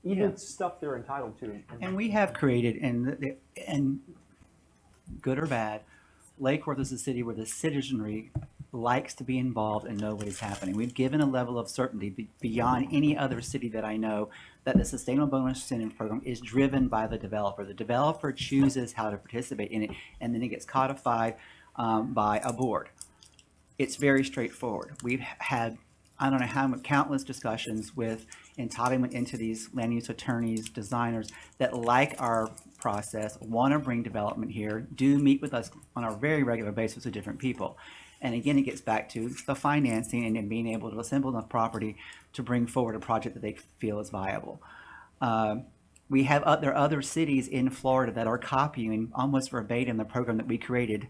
Even stuff they're entitled to. And we have created, and good or bad, Lake Worth is a city where the citizenry likes to be involved and know what is happening. We've given a level of certainty beyond any other city that I know that the Sustainable Bonus Incentive Program is driven by the developer. The developer chooses how to participate in it, and then it gets codified by a board. It's very straightforward. We've had, I don't know how many, countless discussions with entitlement entities, land use attorneys, designers that like our process, want to bring development here, do meet with us on a very regular basis with different people. And again, it gets back to the financing and then being able to assemble enough property to bring forward a project that they feel is viable. We have there are other cities in Florida that are copying almost verbatim the program that we created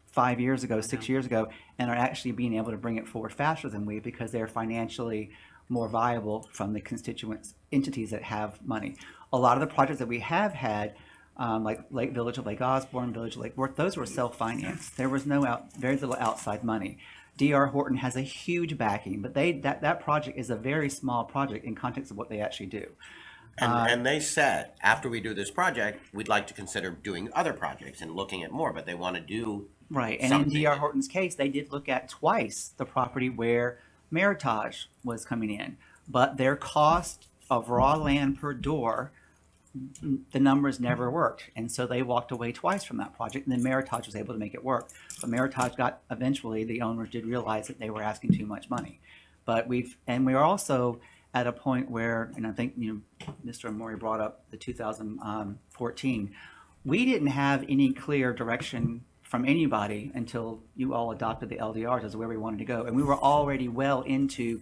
5 years ago, 6 years ago, and are actually being able to bring it forward faster than we because they're financially more viable from the constituent entities that have money. A lot of the projects that we have had, like Lake Village of Lake Osborne, Village of Lake Worth, those were self-financed. There was very little outside money. D.R. Horton has a huge backing, but that project is a very small project in context of what they actually do. And they said, after we do this project, we'd like to consider doing other projects and looking at more, but they want to do Right, and something. in D.R. Horton's case, they did look at twice the property where Meritage was coming in, but their cost of raw land per door, the numbers never worked, and so they walked away twice from that project, and then Meritage was able to make it work. But Meritage eventually, the owners did realize that they were asking too much money. But we're also at a point where, and I think, Mr. Amori brought up the 2014, we didn't have any clear direction from anybody until you all adopted the LDRs as where we wanted to go. And we were already well into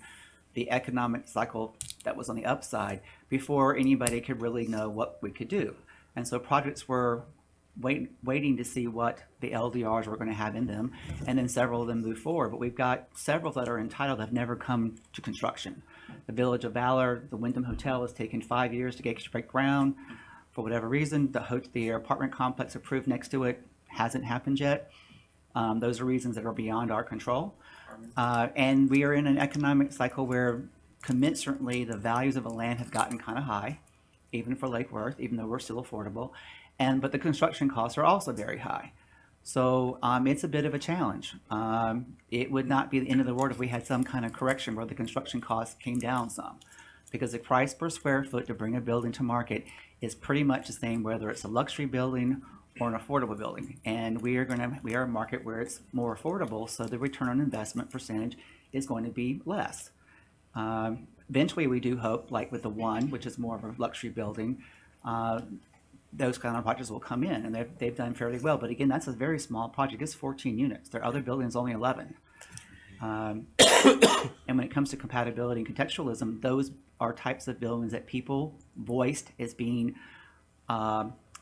the economic cycle that was on the upside before anybody could really know what we could do. And so projects were waiting to see what the LDRs were going to have in them, and then several of them moved forward. But we've got several that are entitled that have never come to construction. The Village of Valor, the Wyndham Hotel has taken 5 years to get to break ground. For whatever reason, the apartment complex approved next to it hasn't happened yet. Those are reasons that are beyond our control. And we are in an economic cycle where commensurately the values of the land have gotten kind of high, even for Lake Worth, even though we're still affordable. But the construction costs are also very high. So it's a bit of a challenge. It would not be the end of the world if we had some kind of correction where the construction costs came down some. Because the price per square foot to bring a building to market is pretty much the same whether it's a luxury building or an affordable building. And we are a market where it's more affordable, so the return on investment percentage is going to be less. Eventually, we do hope, like with the one, which is more of a luxury building, those kind of projects will come in, and they've done fairly well. But again, that's a very small project. It's 14 units. There are other buildings, only 11. And when it comes to compatibility and contextualism, those are types of buildings that people voiced as being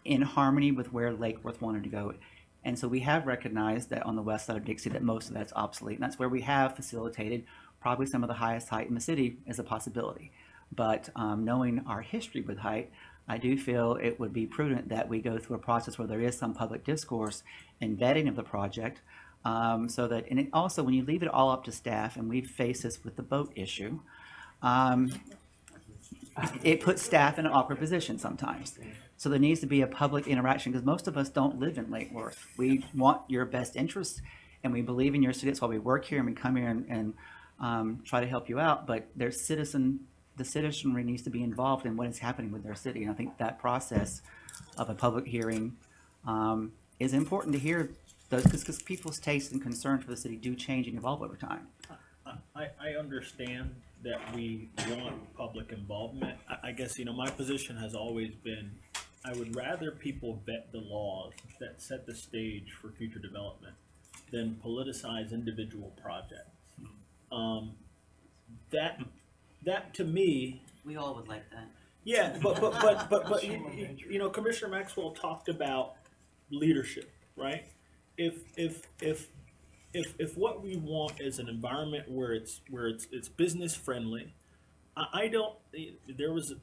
in harmony with where Lake Worth wanted to go. And so we have recognized that on the west side of Dixie that most of that's obsolete. And that's where we have facilitated probably some of the highest height in the city as a possibility. But knowing our history with height, I do feel it would be prudent that we go through a process where there is some public discourse and vetting of the project, so that, and it also, when you leave it all up to staff, and we've faced this with the boat issue, it puts staff in an awkward position sometimes. So there needs to be a public interaction, because most of us don't live in Lake Worth. We want your best interests, and we believe in your city. That's why we work here and we come here and try to help you out. But the citizenry needs to be involved in what is happening with their city. And I think that process of a public hearing is important to hear those, because people's tastes and concerns for the city do change and evolve over time. I understand that we want public involvement. I guess, my position has always been, I would rather people vet the laws that set the stage for future development than politicize individual projects. That to me, We all would like that. yeah, but Commissioner Maxwell talked about leadership, right? If what we want is an environment where it's business friendly, I don't. There was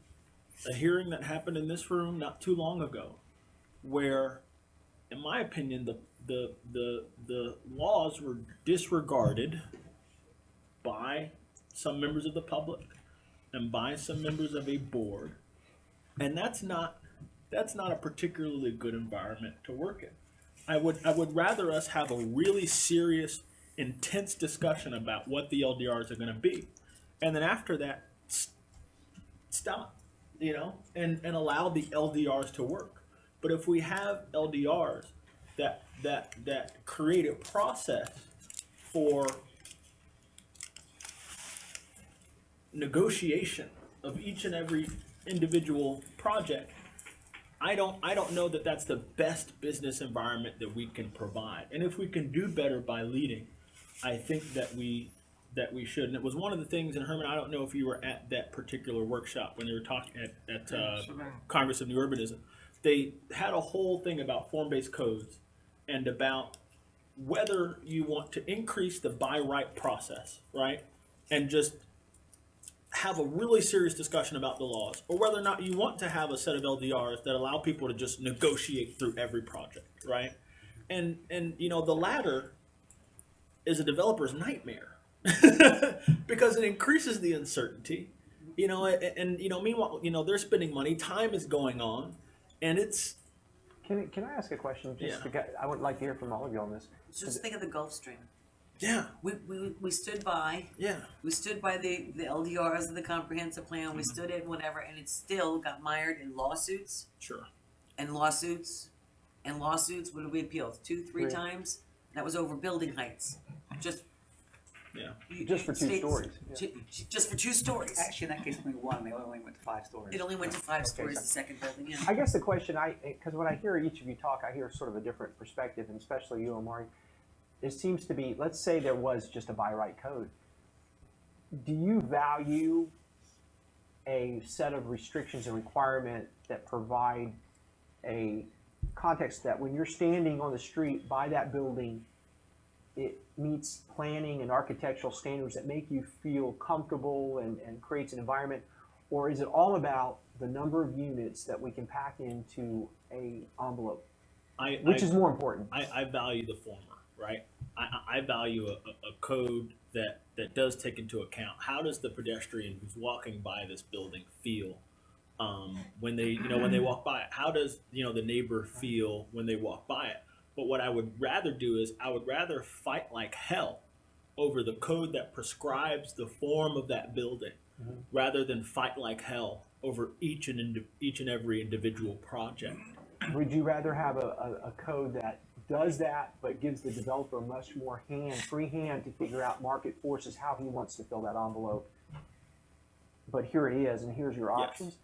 a hearing that happened in this room not too long ago, where, in my opinion, the laws were disregarded by some members of the public and by some members of a board, and that's not a particularly good environment to work in. I would rather us have a really serious, intense discussion about what the LDRs are going to be, and then after that, stop, and allow the LDRs to work. But if we have LDRs that create a process for negotiation of each and every individual project, I don't know that that's the best business environment that we can provide. And if we can do better by leading, I think that we should. And it was one of the things, and Herman, I don't know if you were at that particular workshop when they were talking at Congress of New Urbanism. They had a whole thing about form-based codes and about whether you want to increase the by right process, right? And just have a really serious discussion about the laws, or whether or not you want to have a set of LDRs that allow people to just negotiate through every project, right? And the latter is a developer's nightmare because it increases the uncertainty, meanwhile, they're spending money, time is going on, and it's. Can I ask a question? I would like to hear from all of you on this. Just think of the Gulf Stream. Yeah. We stood by. Yeah. We stood by the LDRs of the comprehensive plan. We stood in whatever, and it still got mired in lawsuits. Sure. And lawsuits. What did we appeal? 2-3 times? That was over building heights. Just for 2 stories. Yeah. Just for 2 stories. Actually, in that case, only one. They only went to 5 stories. It only went to 5 stories, the second building, yeah. I guess the question, because when I hear each of you talk, I hear sort of a different perspective, and especially you, Omari. It seems to be, let's say there was just a by right code. Do you value a set of restrictions and requirements that provide a context that when you're standing on the street by that building, it meets planning and architectural standards that make you feel comfortable and creates an environment? Or is it all about the number of units that we can pack into a envelope? Which is more important? I value the former, right? I value a code that does take into account how does the pedestrian who's walking by this building feel when they when they walk by it. How does the neighbor feel when they walk by it? But what I would rather do is I would rather fight like hell over the code that prescribes the form of that building, rather than fight like hell over each and every individual project. Would you rather have a code that does that, but gives the developer much more free hand to figure out market forces, how he wants to fill that envelope? But here it is, and here's your options.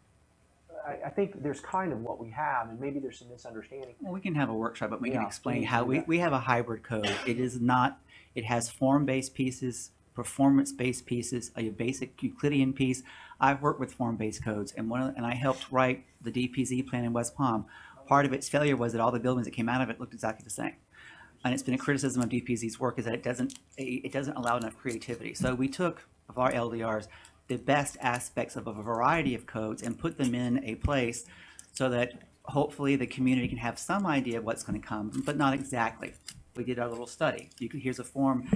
I think there's kind of what we have, and maybe there's some misunderstanding. Well, we can have a workshop, but we can Yeah, explain please how do we, that. we have a hybrid code. It is not, it has form-based pieces, performance-based pieces, a basic Euclidean piece. I've worked with form-based codes, and and I helped write the DPZ plan in West Palm. Part of its failure was that all the buildings that came out of it looked exactly the same. And it's been a criticism of DPZ's work is that it doesn't allow enough creativity. So we took, of our LDRs, the best aspects of a variety of codes and put them in a place so that hopefully the community can have some idea of what's going to come, but not exactly. We did our little study. Here's a form,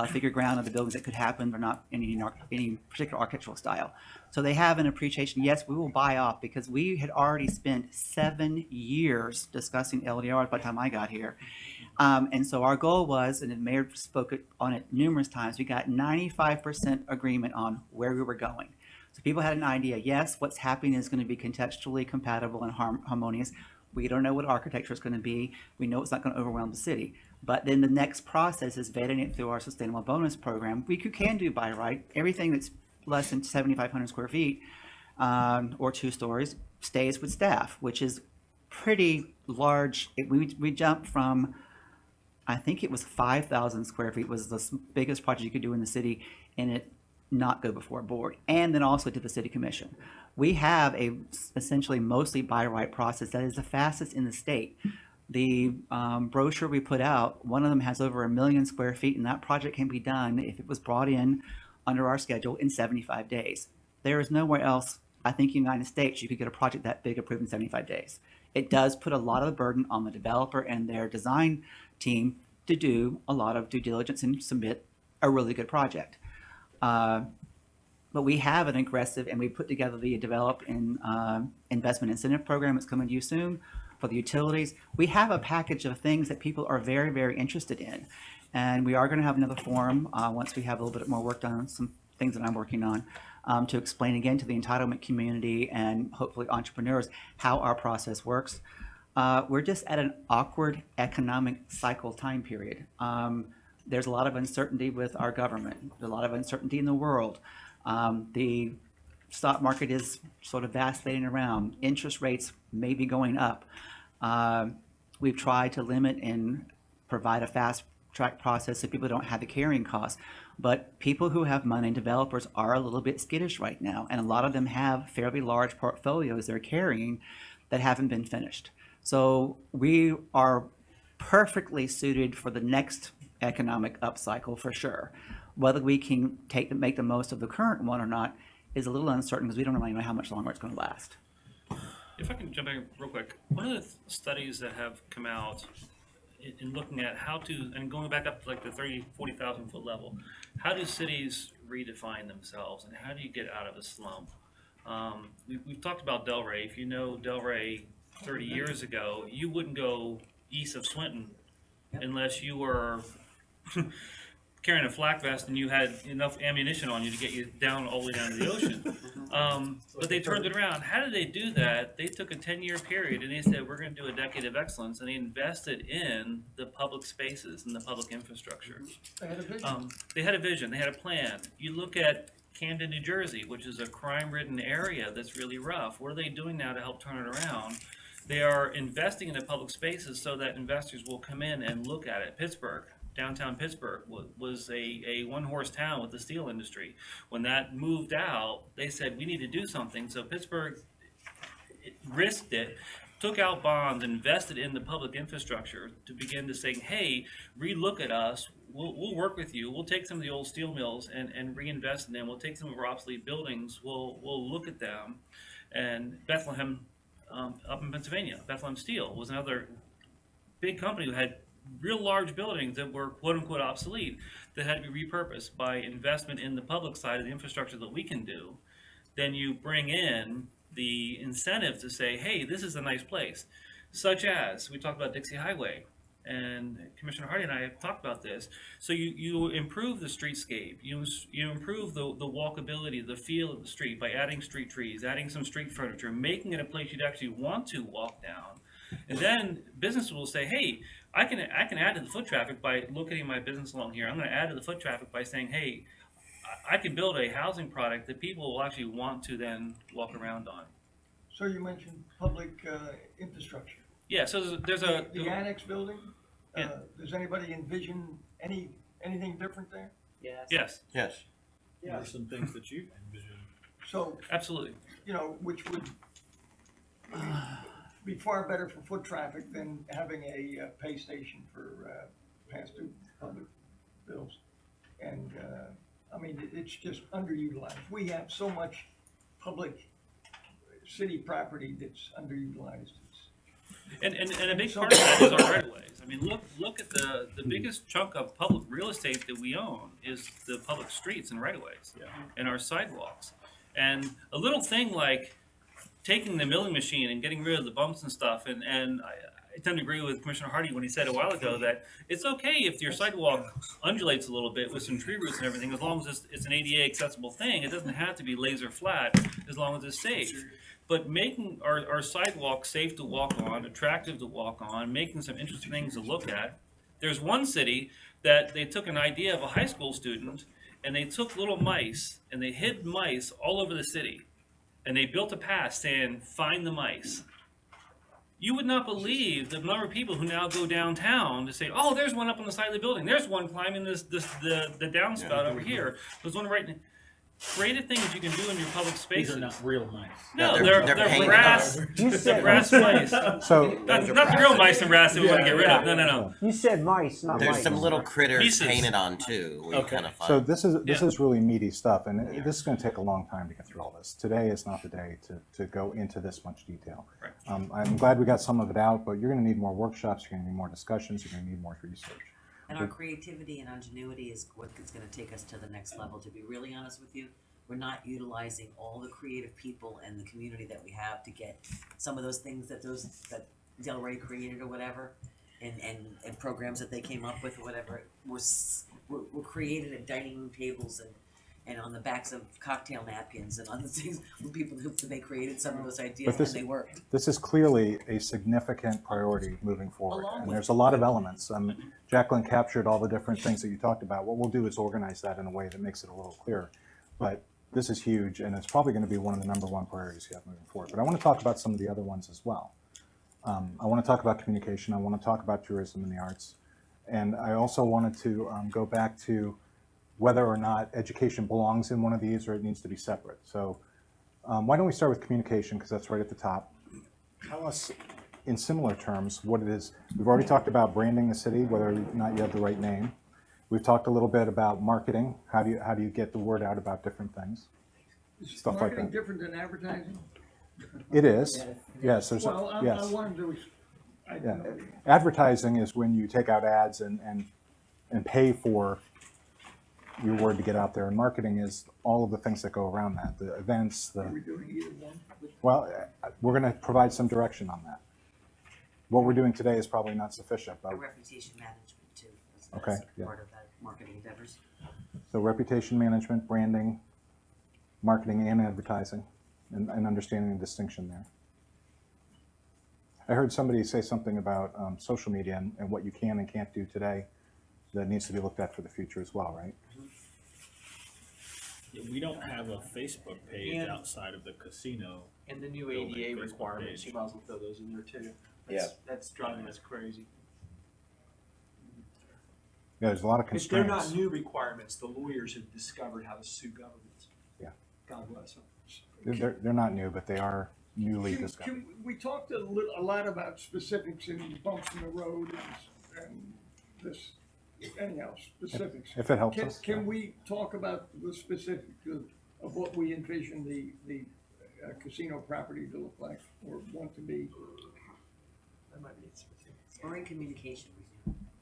figure ground of the buildings that could happen, but not any particular architectural style. So they have an appreciation. Yes, we will buy off because we had already spent 7 years discussing LDRs by the time I got here. And so our goal was, and the mayor spoke on it numerous times, we got 95% agreement on where we were going. So people had an idea, yes, what's happening is going to be contextually compatible and harmonious. We don't know what architecture is going to be. We know it's not going to overwhelm the city. But then the next process is vetting it through our sustainable bonus program. We can do by right. Everything that's less than 7,500 square feet or 2 stories stays with staff, which is pretty large. We jumped from, I think it was 5,000 square feet was the biggest project you could do in the city, and it not go before a board, and then also to the city commission. We have a essentially mostly by right process that is the fastest in the state. The brochure we put out, one of them has over 1 million square feet, and that project can be done if it was brought in under our schedule in 75 days. There is nowhere else, I think, in the United States, you could get a project that big approved in 75 days. It does put a lot of the burden on the developer and their design team to do a lot of due diligence and submit a really good project. But we have an aggressive, and we put together the develop in investment incentive program that's coming to you soon for the utilities. We have a package of things that people are very, very interested in. And we are going to have another forum once we have a little bit more work done on some things that I'm working on to explain again to the entitlement community and hopefully entrepreneurs how our process works. We're just at an awkward economic cycle time period. There's a lot of uncertainty with our government. There's a lot of uncertainty in the world. The stock market is sort of vacillating around. Interest rates may be going up. We've tried to limit and provide a fast track process so people don't have the carrying costs. But people who have money and developers are a little bit skittish right now. And a lot of them have fairly large portfolios they're carrying that haven't been finished. So we are perfectly suited for the next economic upcycle for sure. Whether we can make the most of the current one or not is a little uncertain because we don't really know how much longer it's going to last. If I can jump in real quick, one of the studies that have come out in looking at how to, and going back up to like the 40,000 foot level, how do cities redefine themselves and how do you get out of a slump? We've talked about Delray. If you know Delray 30 years ago, you wouldn't go east of Swinton unless you were carrying a flak vest and you had enough ammunition on you to get you down all the way down to the ocean. But they turned it around. How did they do that? They took a 10-year period and they said, we're going to do a decade of excellence, and they invested in the public spaces and the public infrastructure. They had a vision. They had a vision. They had a plan. You look at Camden, New Jersey, which is a crime-ridden area that's really rough. What are they doing now to help turn it around? They are investing in the public spaces so that investors will come in and look at it. Pittsburgh. Downtown Pittsburgh was a one-horse town with the steel industry. When that moved out, they said, we need to do something. So Pittsburgh risked it, took out bonds, invested in the public infrastructure to begin to say, hey, relook at us. We'll work with you. We'll take some of the old steel mills and reinvest in them. We'll take some of our obsolete buildings. We'll look at them. And Bethlehem, up in Pennsylvania, Bethlehem Steel was another big company who had real large buildings that were quote unquote obsolete that had to be repurposed by investment in the public side of the infrastructure that we can do, then you bring in the incentive to say, hey, this is a nice place. Such as, we talked about Dixie Highway, and Commissioner Hardy and I have talked about this. So you improve the streetscape, you improve the walkability, the feel of the street by adding street trees, adding some street furniture, making it a place you'd actually want to walk down. And then businesses will say, hey, I can add to the foot traffic by locating my business along here. I'm going to add to the foot traffic by saying, hey, I can build a housing product that people will actually want to then walk around on. So you mentioned public infrastructure. Yeah, so there's The annex building, Yeah. does anybody envision anything different there? Yes. yes, Yes. What are some things that you envision? So, absolutely. you know, which would be far better for foot traffic than having a pay station for past due public bills. And, I mean, it's just underutilized. We have so much public city property that's underutilized. And a big part of that is our right of ways. I mean, look at the biggest chunk of public real estate that we own is the public streets and right of ways and our sidewalks. And a little thing like taking the milling machine and getting rid of the bumps and stuff, and I tend to agree with Commissioner Hardy when he said a while ago that it's okay if your sidewalk undulates a little bit with some tree roots and everything, as long as it's an ADA accessible thing. It doesn't have to be laser flat as long as it's safe. But making our sidewalks safe to walk on, attractive to walk on, making some interesting things to look at. There's one city that they took an idea of a high school student and they took little mice and they hid mice all over the city. And they built a path saying, find the mice. You would not believe the number of people who now go downtown to say, oh, there's one up on the side of the building. There's one climbing the downspout over here. There's one right. Creative things you can do in your public spaces. These are not real mice. No, they're they're painted brass. They're brass mice. So, Not the real mice and brass that we want to get rid of. No. You said mice, not There's mice. some little critters Pieces. painted on too. We Okay. kind of so find. this is really meaty stuff, and this is going to take a long time to get through all this. Today is not the day to go into this much detail. Right. I'm glad we got some of it out, but you're going to need more workshops, you're going to need more discussions, you're going to need more research. And our creativity and ingenuity is what is gonna take us to the next level, to be really honest with you. We're not utilizing all the creative people and the community that we have to get some of those things that Delray created or whatever, and programs that they came up with or whatever, were created at dining room tables and on the backs of cocktail napkins and other things when people they created some of those ideas and they worked. This is clearly a significant priority moving forward, Along and with- there's a lot of elements. Jacqueline captured all the different things that you talked about. What we'll do is organize that in a way that makes it a little clearer. But this is huge, and it's probably going to be one of the number one priorities you have moving forward. But I want to talk about some of the other ones as well. I want to talk about communication. I want to talk about tourism and the arts. And I also wanted to go back to whether or not education belongs in one of these or it needs to be separate. So why don't we start with communication, because that's right at the top. Tell us in similar terms what it is. We've already talked about branding the city, whether or not you have the right name. We've talked a little bit about marketing. How do you get the word out about different things? Is Stuff like marketing that. different than advertising? It is. Yes, there's Well, I yes. wanted to, I Yeah. don't know. Advertising is when you take out ads and pay for your word to get out there. And marketing is all of the things that go around that, the events, Are we the, doing either one? well, we're going to provide some direction on that. What we're doing today is probably not sufficient, but And reputation management too, as Okay, a yeah. part of that marketing endeavors. so reputation management, branding, marketing and advertising, and understanding the distinction there. I heard somebody say something about social media and what you can and can't do today that needs to be looked at for the future as well, right? Yeah, we don't have a Facebook page And- outside of the casino. And the new Building ADA Facebook requirements, page. you might as well throw those in there too. That's driving us crazy. Yeah, there's a lot of If they're constraints. not new requirements, the lawyers have discovered how to sue governments. Yeah. God bless them. They're not new, but they are newly Can- discovered. We talked a lot about specifics and bumps in the road and this, anyhow, specifics. If it helps Can, us. can we talk about the specifics of what we envision the casino property to look like or want to be? That might be specific. We're in communication.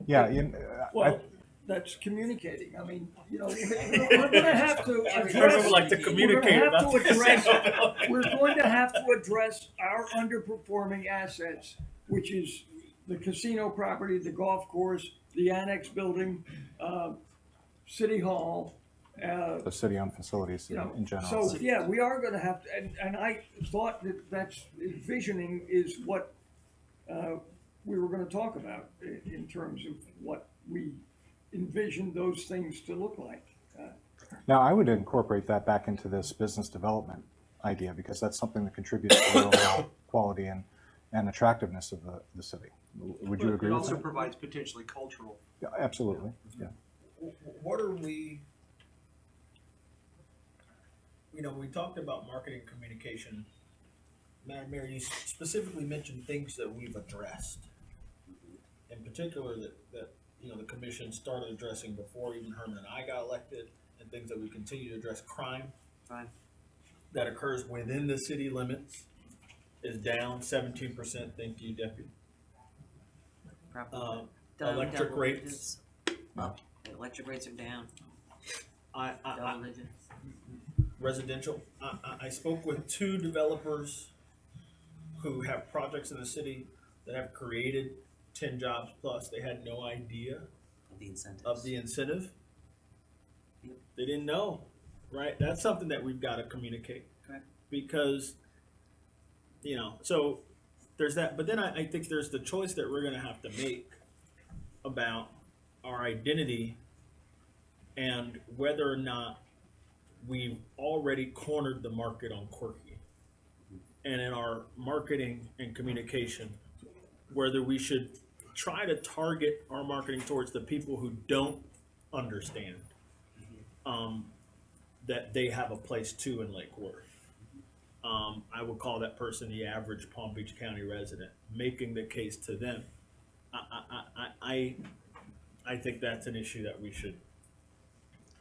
Yeah, Well, that's communicating. I mean, you know, we're gonna have to address. Like the communicator, We're not gonna have to the address, we're going to have to address our underperforming assets, which is the casino property, the golf course, the annex building, City Hall, the city-owned facilities you know, in general. so, yeah, we are gonna have to, and I thought that that's, envisioning is what, we were gonna talk about in terms of what we envision those things to look like. Now, I would incorporate that back into this business development idea, because that's something that contributes to the overall quality and attractiveness of the city. Would you agree It with also that? provides potentially cultural. Yeah, absolutely, yeah. What are we, you know, we talked about marketing communication. Madam Mayor, you specifically mentioned things that we've addressed. In particular, that, you know, the commission started addressing before even Herman and I got elected, and things that we continue to address. Crime that occurs within the city limits is down 17%. Thank you, Deputy. Electric Double rates. digits. Electric rates are down. Double digits. Residential. I spoke with 2 developers who have projects in the city that have created 10 jobs plus. They had no idea Of the the incentives. incentive. Yep. They didn't know, right? That's something that we've got to communicate. Correct. Because, you know, so there's that. But then I think there's the choice that we're going to have to make about our identity and whether or not we've already cornered the market on quirky. And in our marketing and communication, whether we should try to target our marketing towards the people who don't understand that they have a place too in Lake Worth. I would call that person the average Palm Beach County resident, making the case to them. I think that's an issue that we should.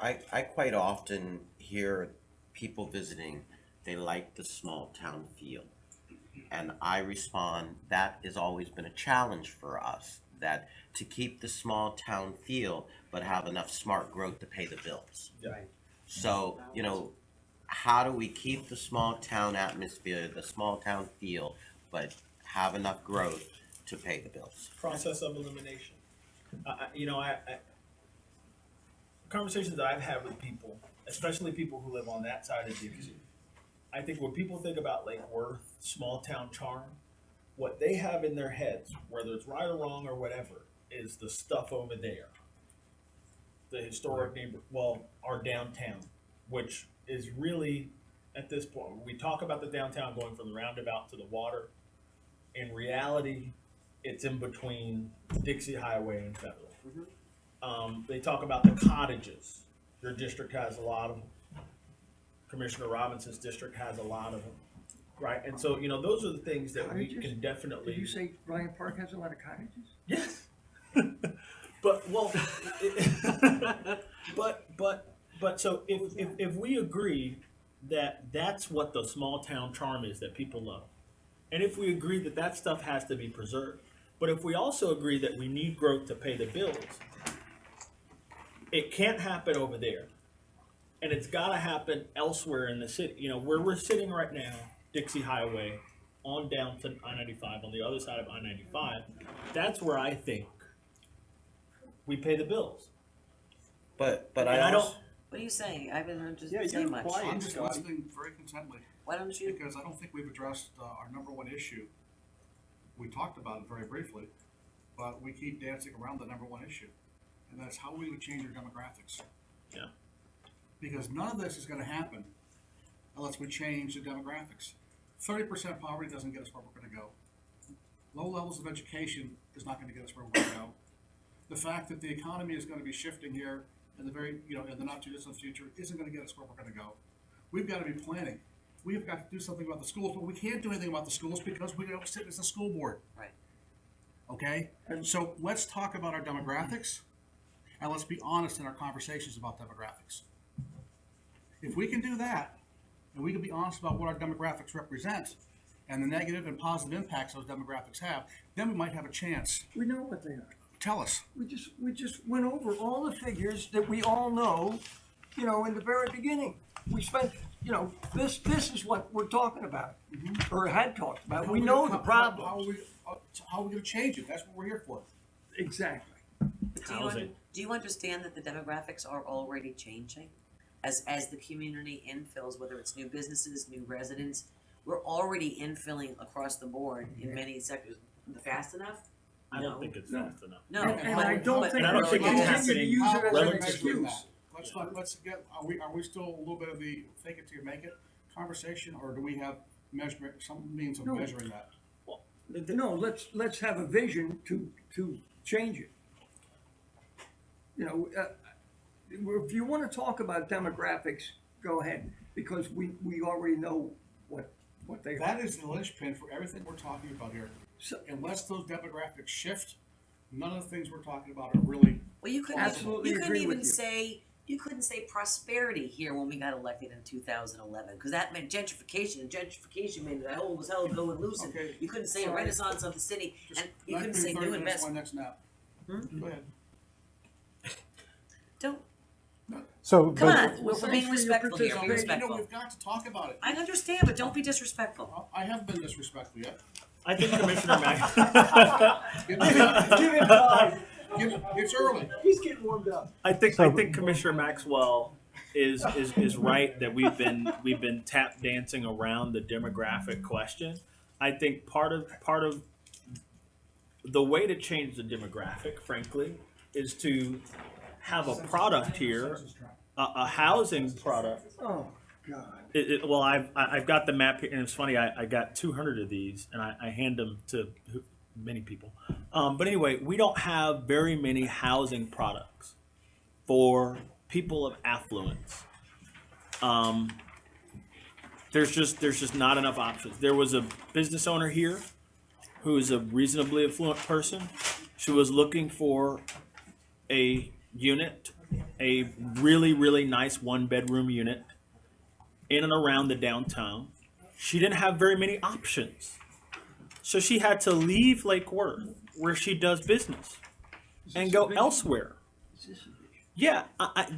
I quite often hear people visiting, they like the small town feel. And I respond, that has always been a challenge for us, that to keep the small town feel, but have enough smart growth to pay the bills. Right. So, you know, how do we keep the small town atmosphere, the small town feel, but have enough growth to pay the bills? Process of elimination. Conversations that I've had with people, especially people who live on that side of Dixie, I think when people think about Lake Worth, small town charm, what they have in their heads, whether it's right or wrong or whatever, is the stuff over there. The historic our downtown, which is really, at this point, we talk about the downtown going from the roundabout to the water. In reality, it's in between Dixie Highway and Federal. They talk about the cottages. Your district has a lot of them. Commissioner Robinson's district has a lot of them, right? And so, you know, those are the things that we Cottages? can definitely. Did you say Ryan Park has a lot of cottages? Yes. But so if we agree that that's what the small town charm is that people love, and if we agree that that stuff has to be preserved, but if we also agree that we need growth to pay the bills, it can't happen over there, and it's got to happen elsewhere in the city. You know, where we're sitting right now, Dixie Highway, on down to I-95, on the other side of I-95, that's where I think we pay the bills. But And I don't. also, What are you saying? I haven't heard Yeah, you say you're much. quiet. I'm just Scotty. listening very contently, Why don't you? because I don't think we've addressed our number one issue. We talked about it very briefly, but we keep dancing around the number one issue, and that's how we would change our demographics. Yeah. Because none of this is gonna happen unless we change the demographics. 30% poverty doesn't get us where we're gonna go. Low levels of education is not gonna get us where we're gonna go. The fact that the economy is gonna be shifting here in the very, in the not too distant future isn't gonna get us where we're gonna go. We've gotta be planning. We've got to do something about the schools, but we can't do anything about the schools because we don't sit as a school board. Right. Okay? And so let's talk about our demographics, and let's be honest in our conversations about demographics. If we can do that, and we can be honest about what our demographics represent, and the negative and positive impacts those demographics have, then we might have a chance. We know what they are. Tell us. We just went over all the figures that we all know, you know, in the very beginning. We spent, you know, this is what we're talking about, or had talked about. We know the problem. How are we gonna change it? That's what we're here for. Exactly. Do you understand that the demographics are already changing? As the community infills, whether it's new businesses, new residents, we're already infilling across the board in many sectors. Fast enough? I don't think it's fast enough. No. And I don't think and I don't we think should it's continue to use it as an relative- excuse. Let's get, are we still a little bit of the fake it till you make it conversation, or do we have some means of No. measuring that? No, let's have a vision to change it. You know, if you want to talk about demographics, go ahead, because we already know what they are. That is the linchpin for everything we're talking about here. So- Unless those demographics shift, none of the things we're talking about are really. Well, you couldn't, Absolutely you couldn't agree with even you. say, you couldn't say prosperity here when we got elected in 2011, because that meant gentrification, and gentrification meant that whole was hell going loose, and Okay. you couldn't say a Sorry. renaissance of the city, Just and you let couldn't me say refer new to this investment. one next now. Go ahead. Don't, So, come but- on, we're thanks being for your respectful here, be participation. You know, respectful. we've got to talk about it. I understand, but don't be disrespectful. I have been disrespectful yet. I think Commissioner Mack. Give me time. It's early. He's getting warmed up. I think Commissioner Maxwell is right that we've been tap dancing around the demographic question. I think part of the way to change the demographic, frankly, is to have a product here, a housing product. Oh, God. Well, I've got the map here, and it's funny. I got 200 of these, and I hand them to many people. But anyway, we don't have very many housing products for people of affluence. There's just not enough options. There was a business owner here who is a reasonably affluent person. She was looking for a unit, a really, really nice 1-bedroom unit in and around the downtown. She didn't have very many options. So she had to leave Lake Worth, where she does business, and go elsewhere. Yeah,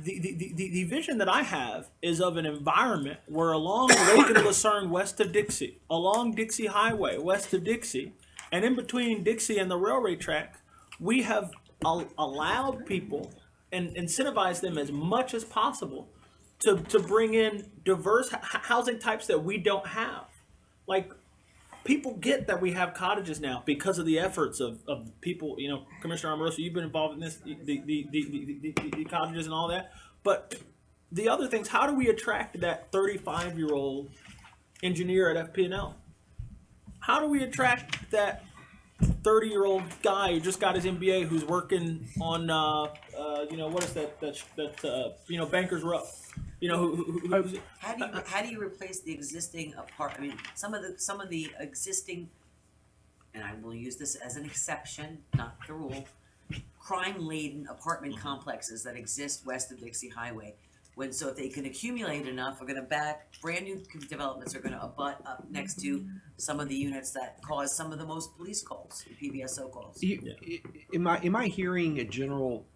the vision that I have is of an environment where along Lake and Lucerne west of Dixie, along Dixie Highway west of Dixie, and in between Dixie and the railway track, we have allowed people and incentivized them as much as possible to bring in diverse housing types that we don't have. Like, people get that we have cottages now because of the efforts of people. You know, Commissioner Amoroso, you've been involved in this, the cottages and all that. But the other things, how do we attract that 35-year-old engineer at FP&L? How do we attract that 30-year-old guy who just got his MBA who's working on, what is that Bankers Row? You know, who's, How do you replace the existing I mean, some of the existing, and I will use this as an exception, not the rule, crime-laden apartment complexes that exist west of Dixie Highway. So if they can accumulate enough, we're gonna brand new developments are gonna abut up next to some of the units that cause some of the most police calls, PBSO calls. Am I hearing a general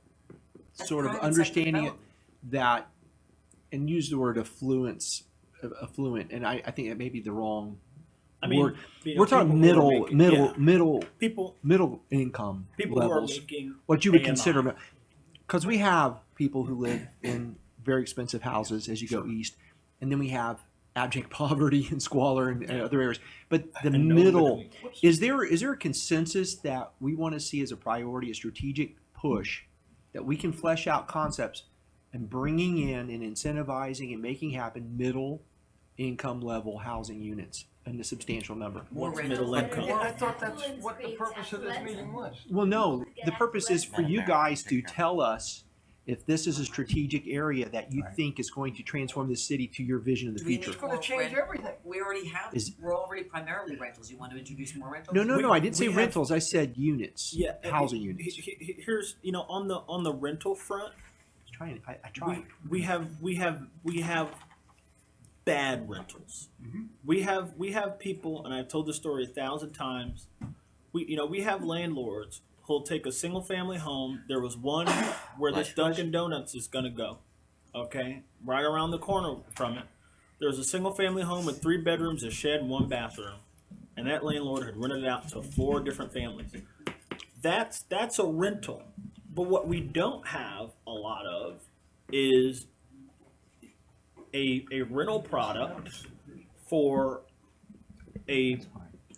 That's sort of private sector understanding development. that, and use the word affluent, and I think that may be the wrong word. We're talking middle income people who are levels. making What you would AMI. consider, because we have people who live in very expensive houses as you go east, and then we have abject poverty and squalor and other areas. But the And no middle, in-between. is there a consensus that we want to see as a priority, a strategic push, that we can flesh out concepts and bringing in and incentivizing and making happen middle income level housing units in a substantial number? More What's rental. middle income? I thought that's what the purpose of this meeting was. Well, no, the purpose is for you guys to tell us if this is a strategic area that you think is going to transform this city to your vision of the Do we future. need It's gonna more change everything. We already have, Is- we're already primarily rentals. You want to introduce more rentals? No, I didn't say we have- rentals. I said units. Yeah, housing units. Here's on the rental front, I tried. we have bad rentals. We have people, and I've told this story 1,000 times. We have landlords who'll take a single family home. There was one where this Dunkin' Donuts is gonna go, okay, right around the corner from it. There was a single family home with 3 bedrooms, a shed, and 1 bathroom, and that landlord had rented it out to 4 different families. That's a rental, but what we don't have a lot of is a rental product for a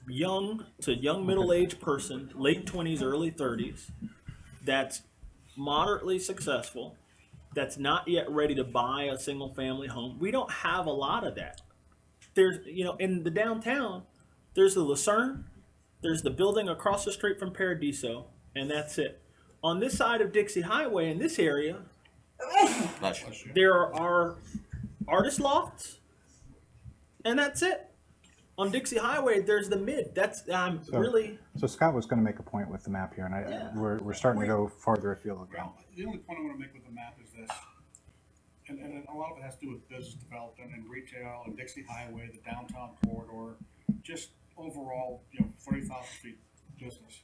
young middle-aged person, late 20s, early 30s, that's moderately successful, that's not yet ready to buy a single family home. We don't have a lot of that. There's, in the downtown, there's the Lucerne, there's the building across the street from Paradiso, and that's it. On this side of Dixie Highway, in this area, there are artist lofts, and that's it. On Dixie Highway, there's the mid. So Scott was going to make a point with the map here, and we're starting to go farther afield again. Well, the only point I want to make with the map is this, and a lot of it has to do with business development and retail and Dixie Highway, the downtown corridor, just overall, 30,000 feet business.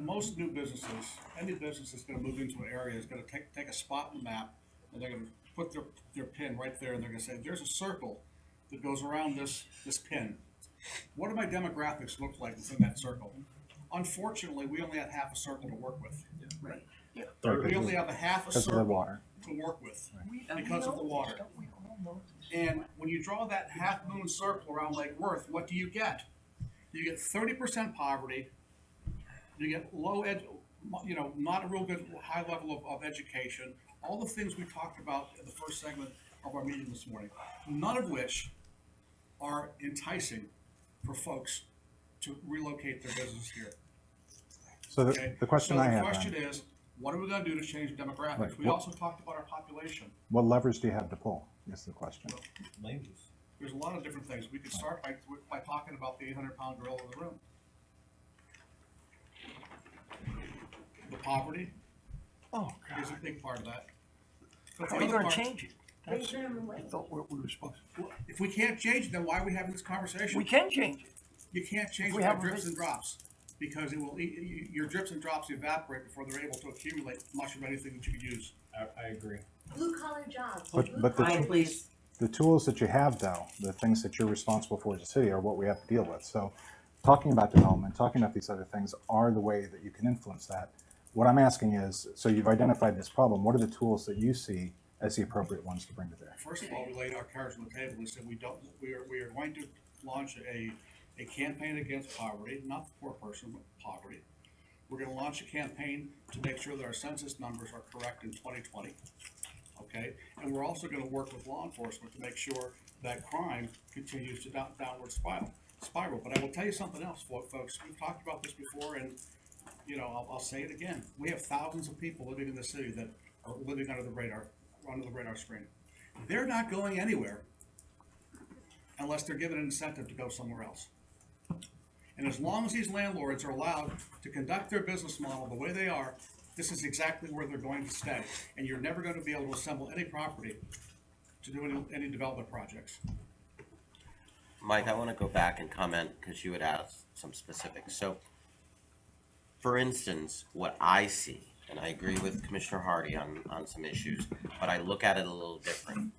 Most new businesses, any business that's going to move into an area is going to take a spot in the map, and they're going to put their pin right there, and they're going to say, there's a circle that goes around this pin. What do my demographics look like within that circle? Unfortunately, we only have half a circle to work with. Right. We only have a half a Because of the circle water. to work with because of the water. And when you draw that half moon circle around Lake Worth, what do you get? You get 30% poverty. You get low not a real good high level of education. All the things we talked about in the first segment of our meeting this morning, none of which are enticing for folks to relocate their business here. So the question I have The question is, what are we going to do to change demographics? Right. We also talked about our population. what levers do you have to pull is the question. There's a lot of different things. We could start by talking about the 800-pound gorilla in the room. The poverty is a big part of that. But How the are you other gonna part- change it? I thought we were supposed to. If we can't change it, then why are we having this conversation? We can change it. You can't change If it we by have a drips big- and drops, because your drips and drops evaporate before they're able to accumulate much of anything that you could use. I agree. Blue collar jobs. But Please. the tools that you have, though, the things that you're responsible for as a city, are what we have to deal with. So talking about development, talking about these other things are the way that you can influence that. What I'm asking is, so you've identified this problem, what are the tools that you see as the appropriate ones to bring to bear? First of all, we laid our cards on the table and said we are going to launch a campaign against poverty, not the poor person, but poverty. We're going to launch a campaign to make sure that our census numbers are correct in 2020. Okay, and we're also going to work with law enforcement to make sure that crime continues to downward spiral. But I will tell you something else, folks. We've talked about this before, and I'll say it again. We have thousands of people living in the city that are living under the radar screen. They're not going anywhere unless they're given an incentive to go somewhere else. And as long as these landlords are allowed to conduct their business model the way they are, this is exactly where they're going to stay. And you're never going to be able to assemble any property to do any development projects. Mike, I want to go back and comment because you had asked some specifics. So, for instance, what I see, and I agree with Commissioner Hardy on some issues, but I look at it a little different.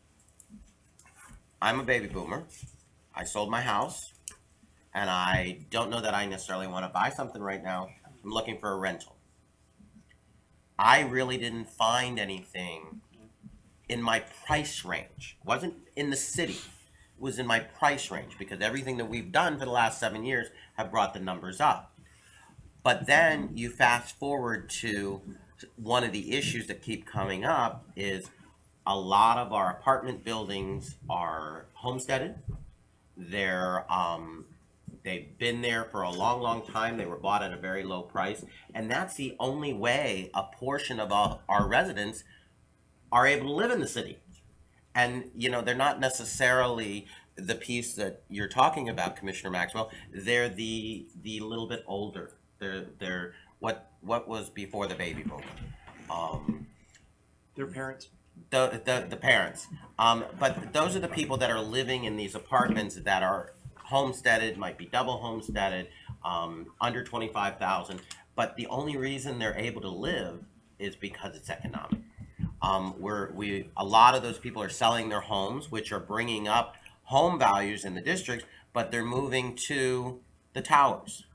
I'm a baby boomer. I sold my house, and I don't know that I necessarily want to buy something right now. I'm looking for a rental. I really didn't find anything in my price range. It wasn't in the city. It was in my price range because everything that we've done for the last 7 years have brought the numbers up. But then you fast forward to one of the issues that keep coming up is a lot of our apartment buildings are homesteaded. They've been there for a long, long time. They were bought at a very low price. And that's the only way a portion of our residents are able to live in the city. And, they're not necessarily the piece that you're talking about, Commissioner Maxwell. They're the little bit older. They're what was before the baby boom. Their parents. The parents. But those are the people that are living in these apartments that are homesteaded, might be double homesteaded, under 25,000. But the only reason they're able to live is because it's economic. A lot of those people are selling their homes, which are bringing up home values in the districts, but they're moving to the towers.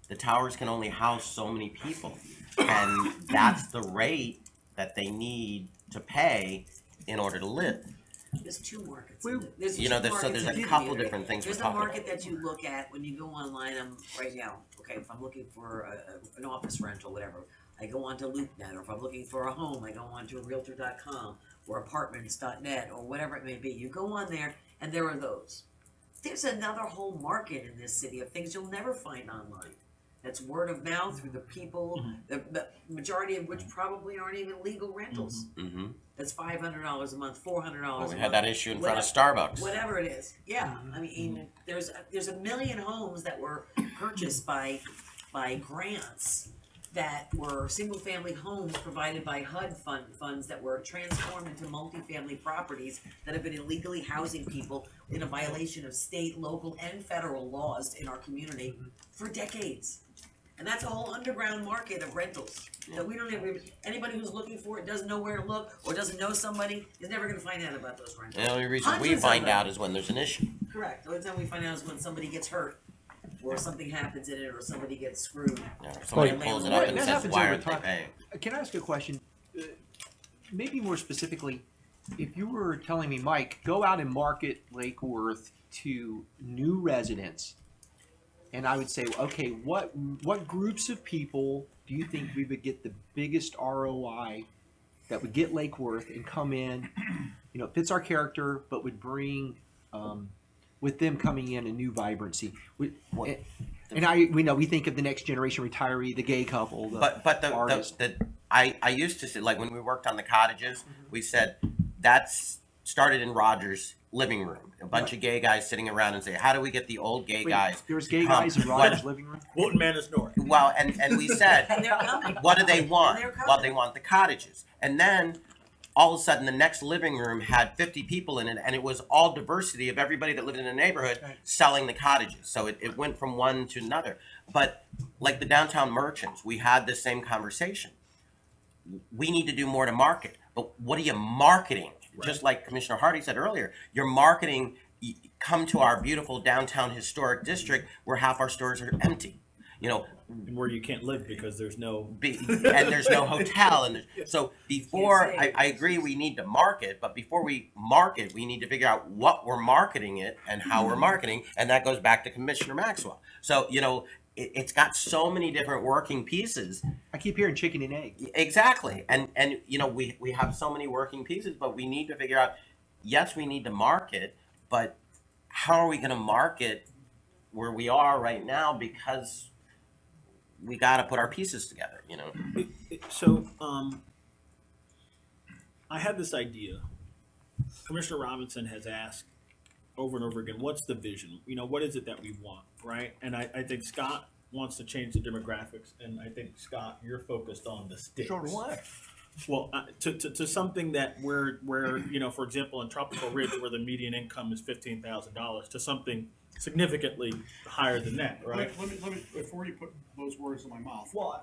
The towers can only house so many people, and that's the rate that they need to pay in order to live. There's two markets. There's You know, two there's markets a in the couple community. different things we're There's a talking market about. that you look at when you go online. Right now. Okay, if I'm looking for an office rental, whatever, I go onto LoopNet, or if I'm looking for a home, I go onto Realtor.com or Apartments.net or whatever it may be. You go on there, and there are those. There's another whole market in this city of things you'll never find online. That's word of mouth through the people, the majority of which probably aren't even legal rentals. Mm-hmm. That's $500 a month, $400 a month. We had that issue in front of Starbucks. Whatever it is, yeah. I mean, there's a million homes that were purchased by grants that were single-family homes provided by HUD funds that were transformed into multifamily properties that have been illegally housing people in a violation of state, local, and federal laws in our community for decades. And that's a whole underground market of rentals that we don't even, anybody who's looking for it doesn't know where to look or doesn't know somebody is never going to find out about those rentals. The only reason we Hundreds of find them. out is when there's an issue. Correct. The only time we find out is when somebody gets hurt or something happens in it or somebody gets screwed. Yeah, or somebody By pulls it landlord. up and That says, happens why over aren't they time. paying? Can I ask a question? Maybe more specifically, if you were telling me, Mike, go out and market Lake Worth to new residents, and I would say, okay, what groups of people do you think we would get the biggest ROI that would get Lake Worth and come in, fits our character, but would bring, with them coming in, a new vibrancy. We think of the next generation retiree, the gay couple, the artist. I used to say, like when we worked on the cottages, we said that's started in Roger's living room. A bunch of gay guys sitting around and say, how do we get the old gay guys? There was to gay come?" guys in Roger's living room? Wouldn't man is north. Well, and we said, And they're coming. what do they want? And they're coming. Well, they want the cottages. And then all of a sudden the next living room had 50 people in it, and it was all diversity of everybody that lived in the neighborhood selling the cottages. So it went from one to another. But like the downtown merchants, we had the same conversation. We need to do more to market. But what are you marketing? Right. Just like Commissioner Hardy said earlier, you're marketing, come to our beautiful downtown historic district where half our stores are empty. And where you can't live because there's no and there's no hotel. And so before, I agree we need to market, but before we market, we need to figure out what we're marketing it and how we're marketing. And that goes back to Commissioner Maxwell. So, it's got so many different working pieces. I keep hearing chicken and egg. Exactly. And we have so many working pieces, but we need to figure out, yes, we need to market, but how are we going to market where we are right now? Because we got to put our pieces together, So, I had this idea. Commissioner Robinson has asked over and over again, what's the vision? What is it that we want, right? And I think Scott wants to change the demographics, and I think, Scott, you're focused on the sticks. So do I. Well, to something that where for example, in Tropical Ridge, where the median income is $15,000, to something significantly higher than that, right? Let me before you put those words in my mouth. Well,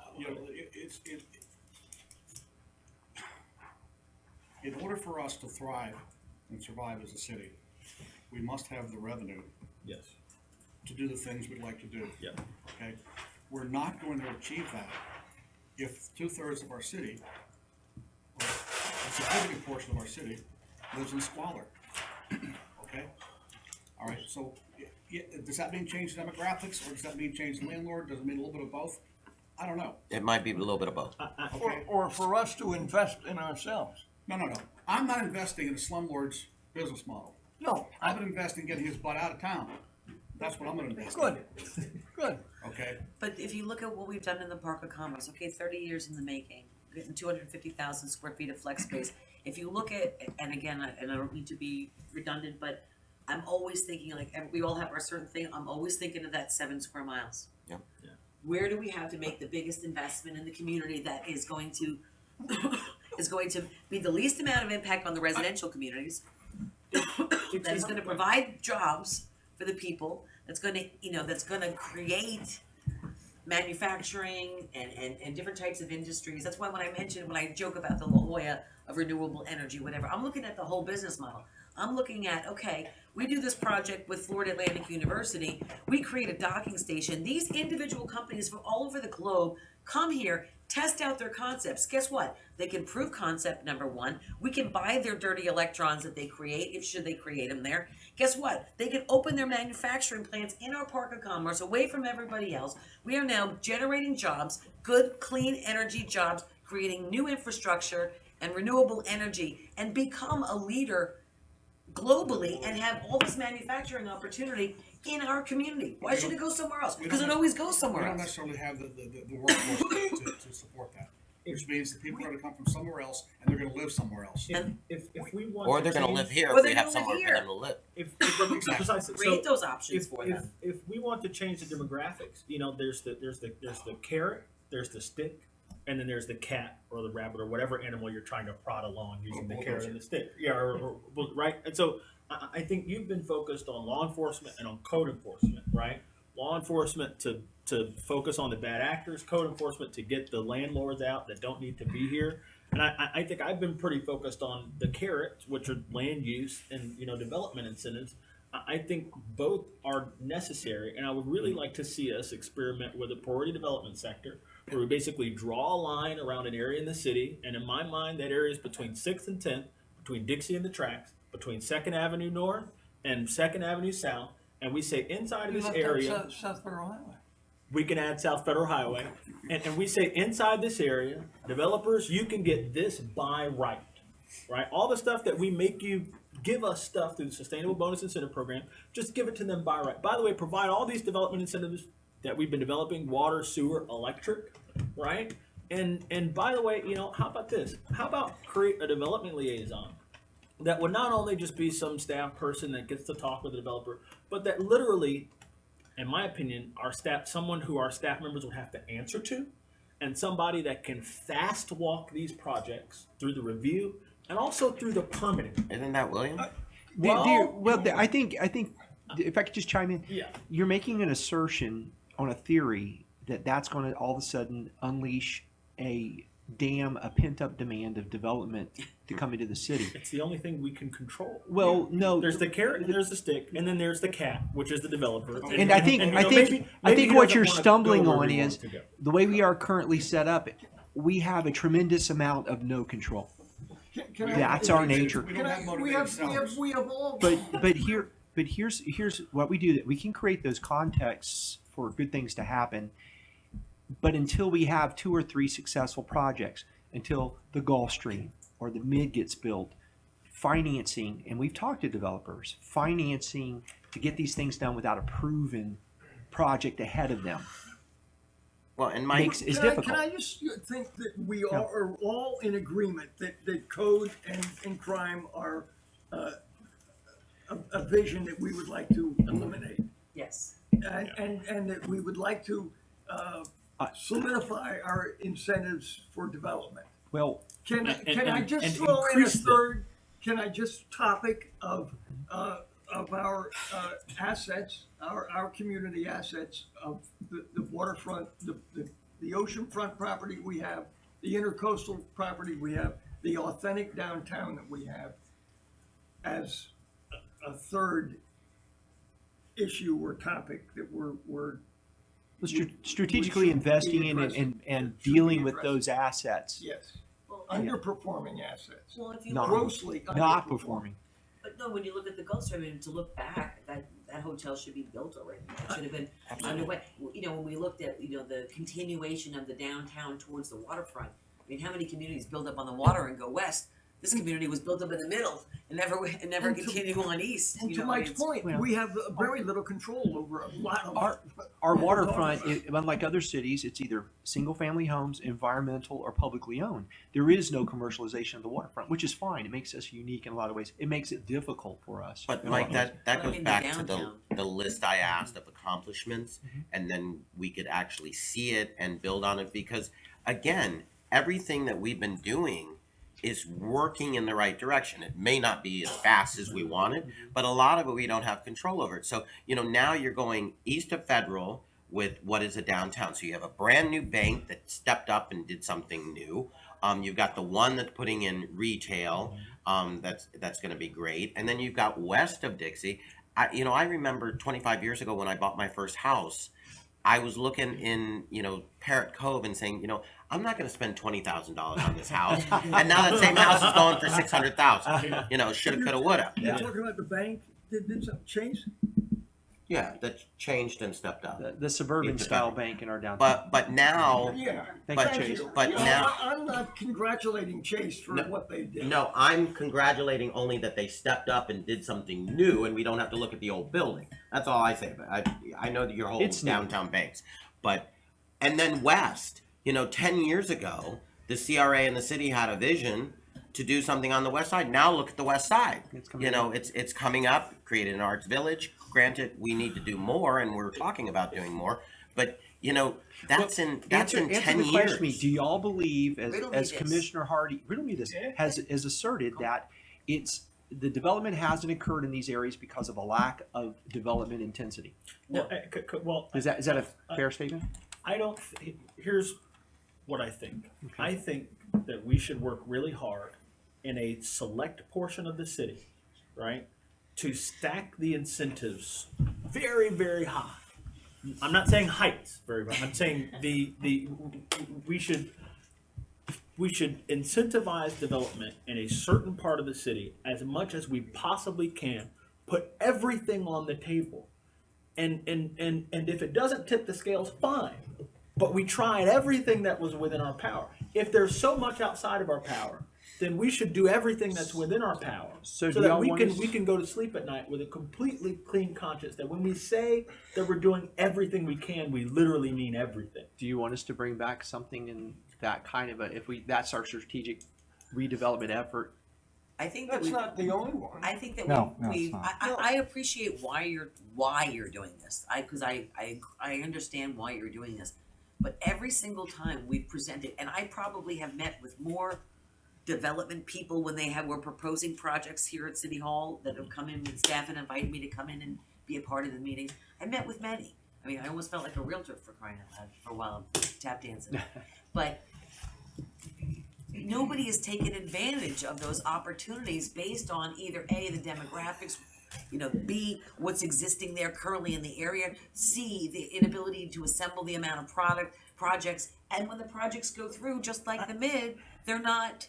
in order for us to thrive and survive as a city, we must have the revenue yes. to do the things we'd like to do. Yeah. Okay? We're not going to achieve that if 2/3 of our city, or a significant portion of our city, lives in squalor. Okay? All right, so does that mean change demographics, or does that mean change landlord? Does it mean a little bit of both? I don't know. It might be a little bit of both. Okay? Or for us to invest in ourselves. No. I'm not investing in a slumlord's business model. No. I'm going to invest in getting his butt out of town. That's what I'm going to invest Good. in. Good. Okay? But if you look at what we've done in the Park of Commerce, 30 years in the making, getting 250,000 square feet of flex space. If you look at, and again, I don't need to be redundant, but I'm always thinking, we all have our certain thing, I'm always thinking of that 7 square miles. Yep. Where do we have to make the biggest investment in the community that is going to is going to be the least amount of impact on the residential communities, that is gonna provide jobs for the people, that's gonna, that's gonna create manufacturing and different types of industries. That's why when I joke about the La Jolla of renewable energy, whatever, I'm looking at the whole business model. I'm looking at, okay, we do this project with Florida Atlantic University, we create a docking station. These individual companies from all over the globe come here, test out their concepts. Guess what? They can prove concept number one. We can buy their dirty electrons that they create, if should they create them there. Guess what? They can open their manufacturing plants in our Park of Commerce, away from everybody else. We are now generating jobs, good, clean energy jobs, creating new infrastructure and renewable energy, and become a leader globally and have all this manufacturing opportunity in our community. Why should it go somewhere else? Because it always goes We somewhere don't else. necessarily have the workforce to support that, which means that people are gonna come from somewhere else and they're gonna live somewhere else. If we want Or to they're gonna change- live here Or if they're we have gonna live somewhere for here. them to live. if precisely, Create so those options if, for if, them. if we want to change the demographics, there's the carrot, there's the stick, and then there's the cat or the rabbit or whatever animal you're trying to prod along using the carrot and the stick. Yeah, right. And so I think you've been focused on law enforcement and on code enforcement, right? Law enforcement to focus on the bad actors, code enforcement to get the landlords out that don't need to be here. And I think I've been pretty focused on the carrots, which are land use and development incentives. I think both are necessary, and I would really like to see us experiment with a priority development sector where we basically draw a line around an area in the city, and in my mind, that area is between 6th and 10th, between Dixie and the tracks, between 2nd Avenue North and 2nd Avenue South, and we say inside of this area, South Federal Highway. we can add South Federal Highway, and we say inside this area, developers, you can get this by right? All the stuff that we make you give us stuff through the Sustainable Bonus Incentive Program, just give it to them by right. By the way, provide all these development incentives that we've been developing, water, sewer, electric, right? And by the way, how about this? How about create a development liaison that would not only just be some staff person that gets to talk with the developer, but that literally, in my opinion, someone who our staff members would have to answer to, and somebody that can fast walk these projects through the review and also through the permitting. Isn't that William? I think if I could just chime in, Yeah. you're making an assertion on a theory that's going to all of a sudden unleash a pent-up demand of development to come into the city. It's the only thing we can control. Well, no. There's the carrot, and there's the stick, and then there's the cat, which is the developer. And I think maybe he what doesn't you're wanna go stumbling where on we want is to go. the way we are currently set up. We have a tremendous amount of no control. That's our nature. We don't have motivated sellers. We have all. But here's what we do. That we can create those contexts for good things to happen. But until we have 2 or 3 successful projects, until the Gulf Stream or the Mid gets built, financing, and we've talked to developers, financing to get these things done without a proven project ahead of them Well, and Mike, is Can difficult. I just think that we are all in agreement that code and crime are a vision that we would like to eliminate. Yes. And that we would like to solidify our incentives for development. Well, Can I just and throw in a increase them. third, can I just topic of our assets, our community assets of the waterfront, the oceanfront property we have, the intercoastal property we have, the authentic downtown that we have as a third issue or topic that we're strategically we should investing be in it addressing. and Should be dealing with addressing. those assets, yes, underperforming assets, Well, if you Not- look, grossly not underperforming. performing. but no, when you look at the Gulf Stream, I mean, to look back, that hotel should be built already. It should have been underway. When we looked at, the continuation of the downtown towards the waterfront, I mean, how many communities build up on the water and go west? This community was built up in the middle and never And to- continue on east. And you to know, I mean, Mike's it's- point, Well- we have very little control over a lot of Our waterfront, unlike other cities, it's either single-family homes, environmental, or publicly owned. There is no commercialization of the waterfront, which is fine. It makes us unique in a lot of ways. It makes it difficult for us. but in a Mike, lot of ways. that I goes mean, the back to downtown. the list I asked of accomplishments, and then we could actually see it and build on it, because again, everything that we've been doing is working in the right direction. It may not be as fast as we wanted, but a lot of it we don't have control over it. So, now you're going east of Federal with what is a downtown. So you have a brand new bank that stepped up and did something new. You've got the one that's putting in retail. That's going to be great. And then you've got west of Dixie. I remember 25 years ago when I bought my first house, I was looking in, Parrot Cove and saying, I'm not going to spend $20,000 on this house. And now that same house is going for $600,000. Shoulda, coulda, woulda. You're talking about the bank, did something change? Yeah, that changed and stepped up. The suburban style bank in our downtown. But now, Yeah. Thank but- you, Chase. but now- I'm not congratulating Chase for what they did. no, I'm congratulating only that they stepped up and did something new, and we don't have to look at the old building. That's all I say. But I know that your whole It's new. downtown banks, and then west. 10 years ago, the CRA and the city had a vision to do something on the west side. Now look at the west side. It's coming up. It's coming up. Created an arts village. Granted, we need to do more, and we're talking about doing more. But that's in 10 the years. question me, do y'all believe, as Riddle me this. Commissioner Hardy, riddle me this, has asserted that the development hasn't occurred in these areas because of a lack of development intensity? Well, well, Is that a fair statement? I don't. Here's what I think. I think that we should work really hard in a select portion of the city, right, to stack the incentives very, very high. I'm not saying heights very high. I'm saying we should incentivize development in a certain part of the city as much as we possibly can. Put everything on the table, and if it doesn't tip the scales, fine. But we tried everything that was within our power. If there's so much outside of our power, then we should do everything that's within our power, So so do that y'all we want can us- we can go to sleep at night with a completely clean conscience. That when we say that we're doing everything we can, we literally mean everything. Do you want us to bring back something in that kind of that's our strategic redevelopment effort? I think that That's we. not the only one. I think that No, we, it's not. I appreciate why you're doing this. Because I understand why you're doing this. But every single time we've presented, and I probably have met with more development people when were proposing projects here at City Hall that have come in with staff and invited me to come in and be a part of the meetings. I met with many. I mean, I almost felt like a realtor for crying out loud for a while, tap dancing. But nobody has taken advantage of those opportunities based on either A, the demographics, B, what's existing there currently in the area, C, the inability to assemble the amount of projects, and when the projects go through, just like the mid, they're not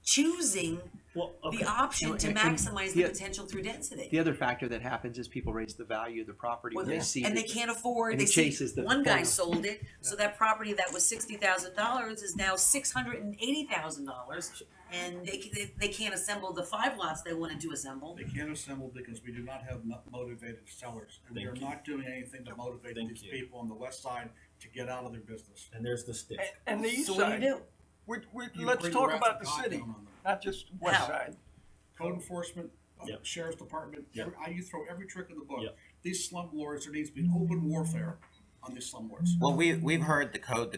choosing Well, okay. the option to And maximize the the- potential through density. The other factor that happens is people raise the value of the property when they see And they that- can't afford, and they it see, chases the one guy formula. sold it, so that property that was $60,000 is now $680,000. And they can't assemble the 5 lots they wanted to assemble. They can't assemble because we do not have motivated sellers. And we are not doing anything to motivate these people on the west side to get out of their business. And there's the stick. And the east So what do side, you do? You let's bring talk wrath about of the God city, down on them. not just west How? side. Code enforcement, Yep. sheriff's department, Yep. you throw every trick in the book. Yep. These slum lords, there needs to be open warfare on these slum lords. Well, we've heard the code.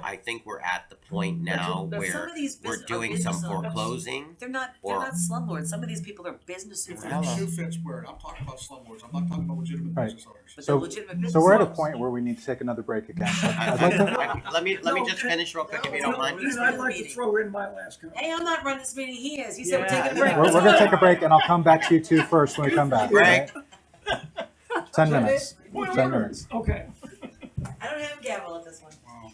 I think we're at the point now Some where of these we're are doing business some owners. foreclosing. They're not Or- slumlords. Some of these people are business If owners. the shoe fits where I'm talking about slum lords, I'm not talking about legitimate Right. business owners. But So- they're legitimate business So we're at a owners. point where we need to take another break again. I'd like to, let me just finish real quick if you don't mind. And I'd like to throw in my last comment. Hey, I'm not running this meeting, he is. He said we're Yeah. taking a break. We're Let's gonna go. take a break and I'll come back to you two first when we come back. Break. all right? 10 minutes. 10 minutes. Okay. I don't have a gavel at this one. Wow.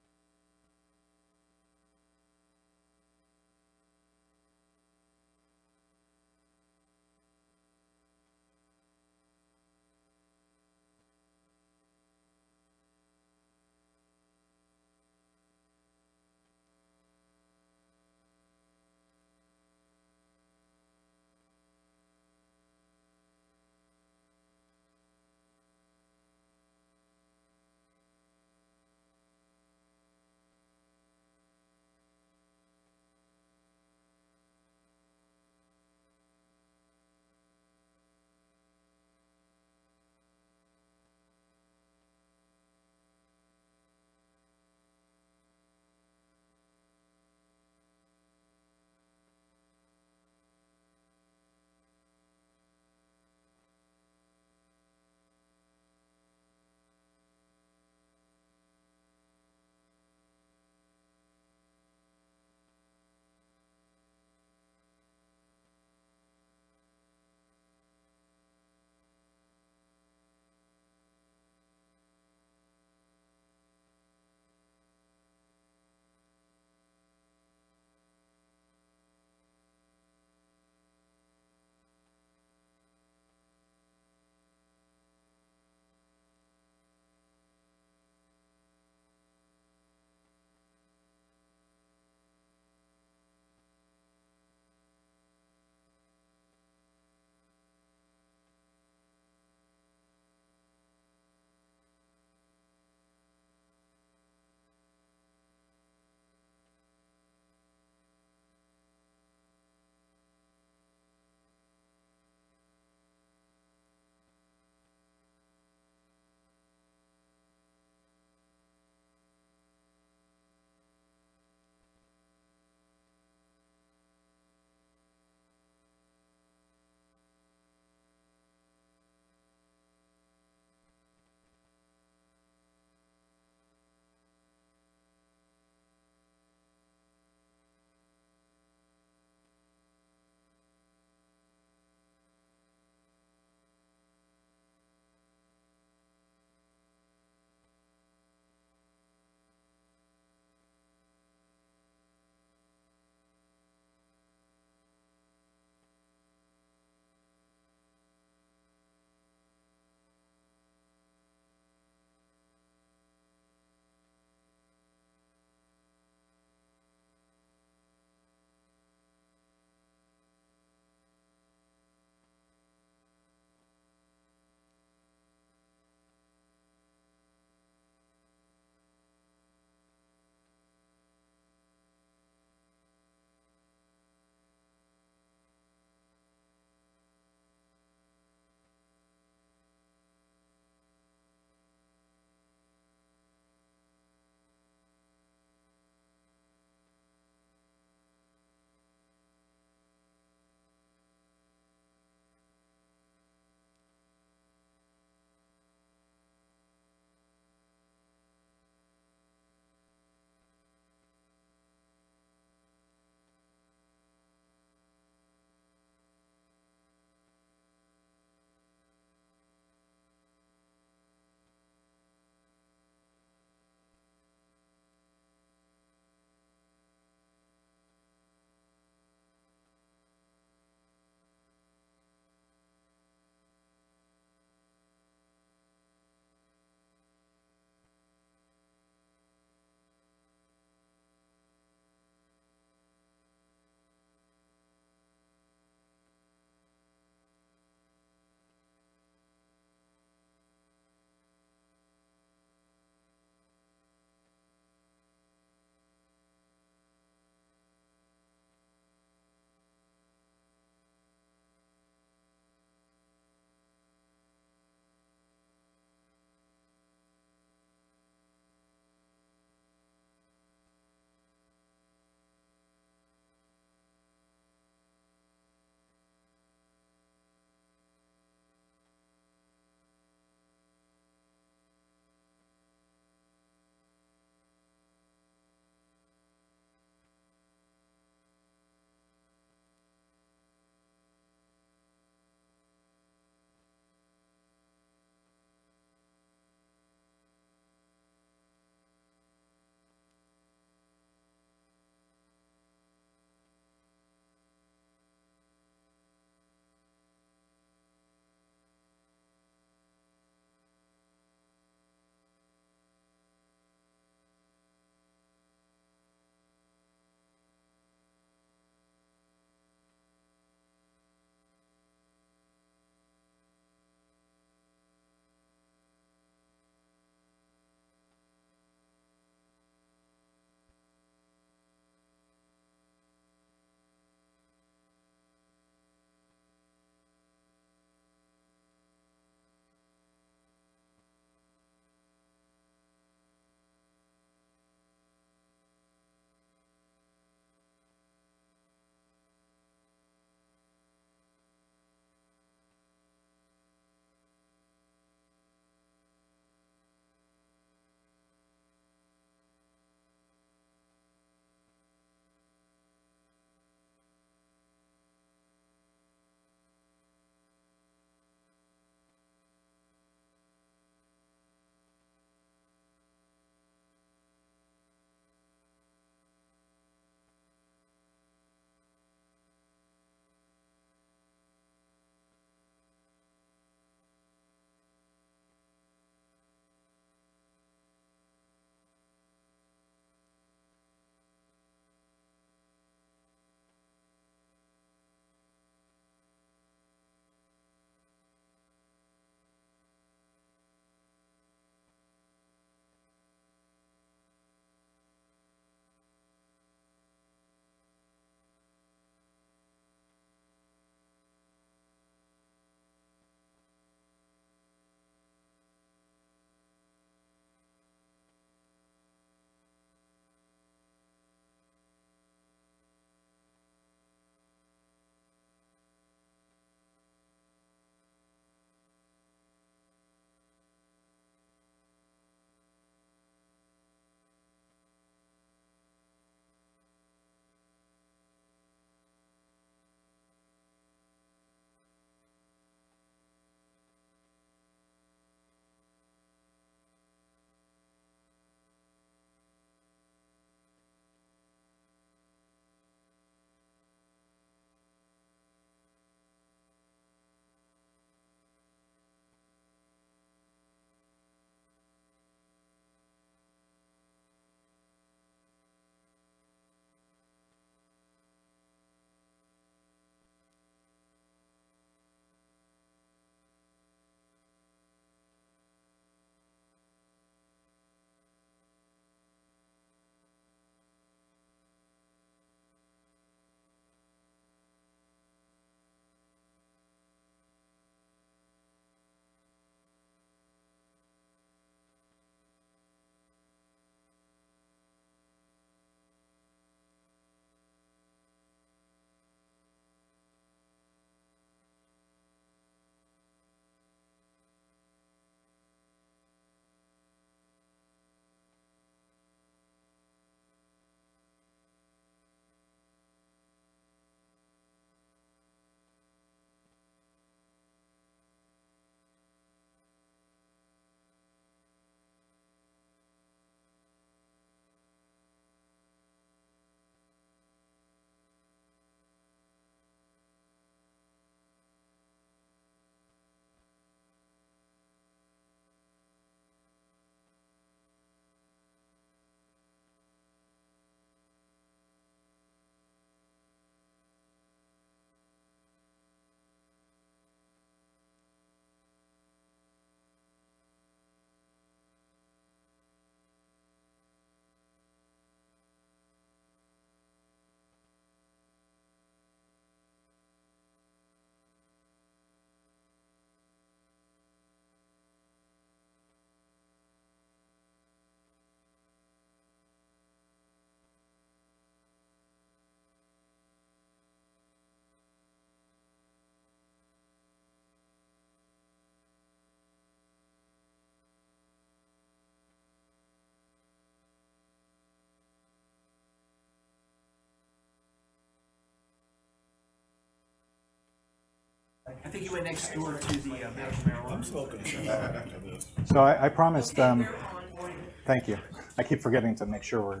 fit you in next door to the medical marijuana. I'm smoking a cigar after this. So I promised, thank you. I keep forgetting to make sure we're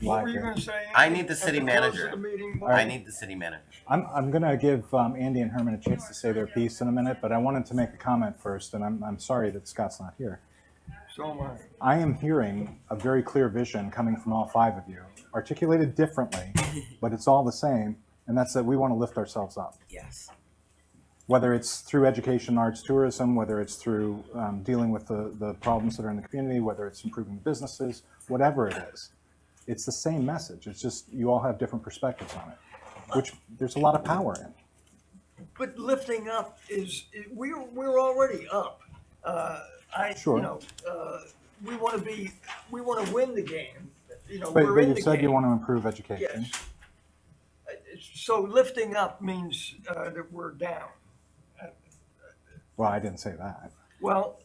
What live were you here. gonna say? I need the at city close of manager. the meeting? I need the city manager. I'm gonna give Andy and Herman a chance to say their piece in a minute, but I wanted to make a comment first, and I'm sorry that Scott's not here. So am I. I am hearing a very clear vision coming from all five of you, articulated differently, but it's all the same, and that's that we want to lift ourselves up. Yes. Whether it's through education, arts, tourism, whether it's through dealing with the problems that are in the community, whether it's improving businesses, whatever it is. It's the same message. It's just you all have different perspectives on it, which there's a lot of power in. But lifting up is, we're already up. Sure. We want to win the game. But we're in you the said game. you want to improve education. Yes. So lifting up means that we're down. Well, I didn't say that. Well,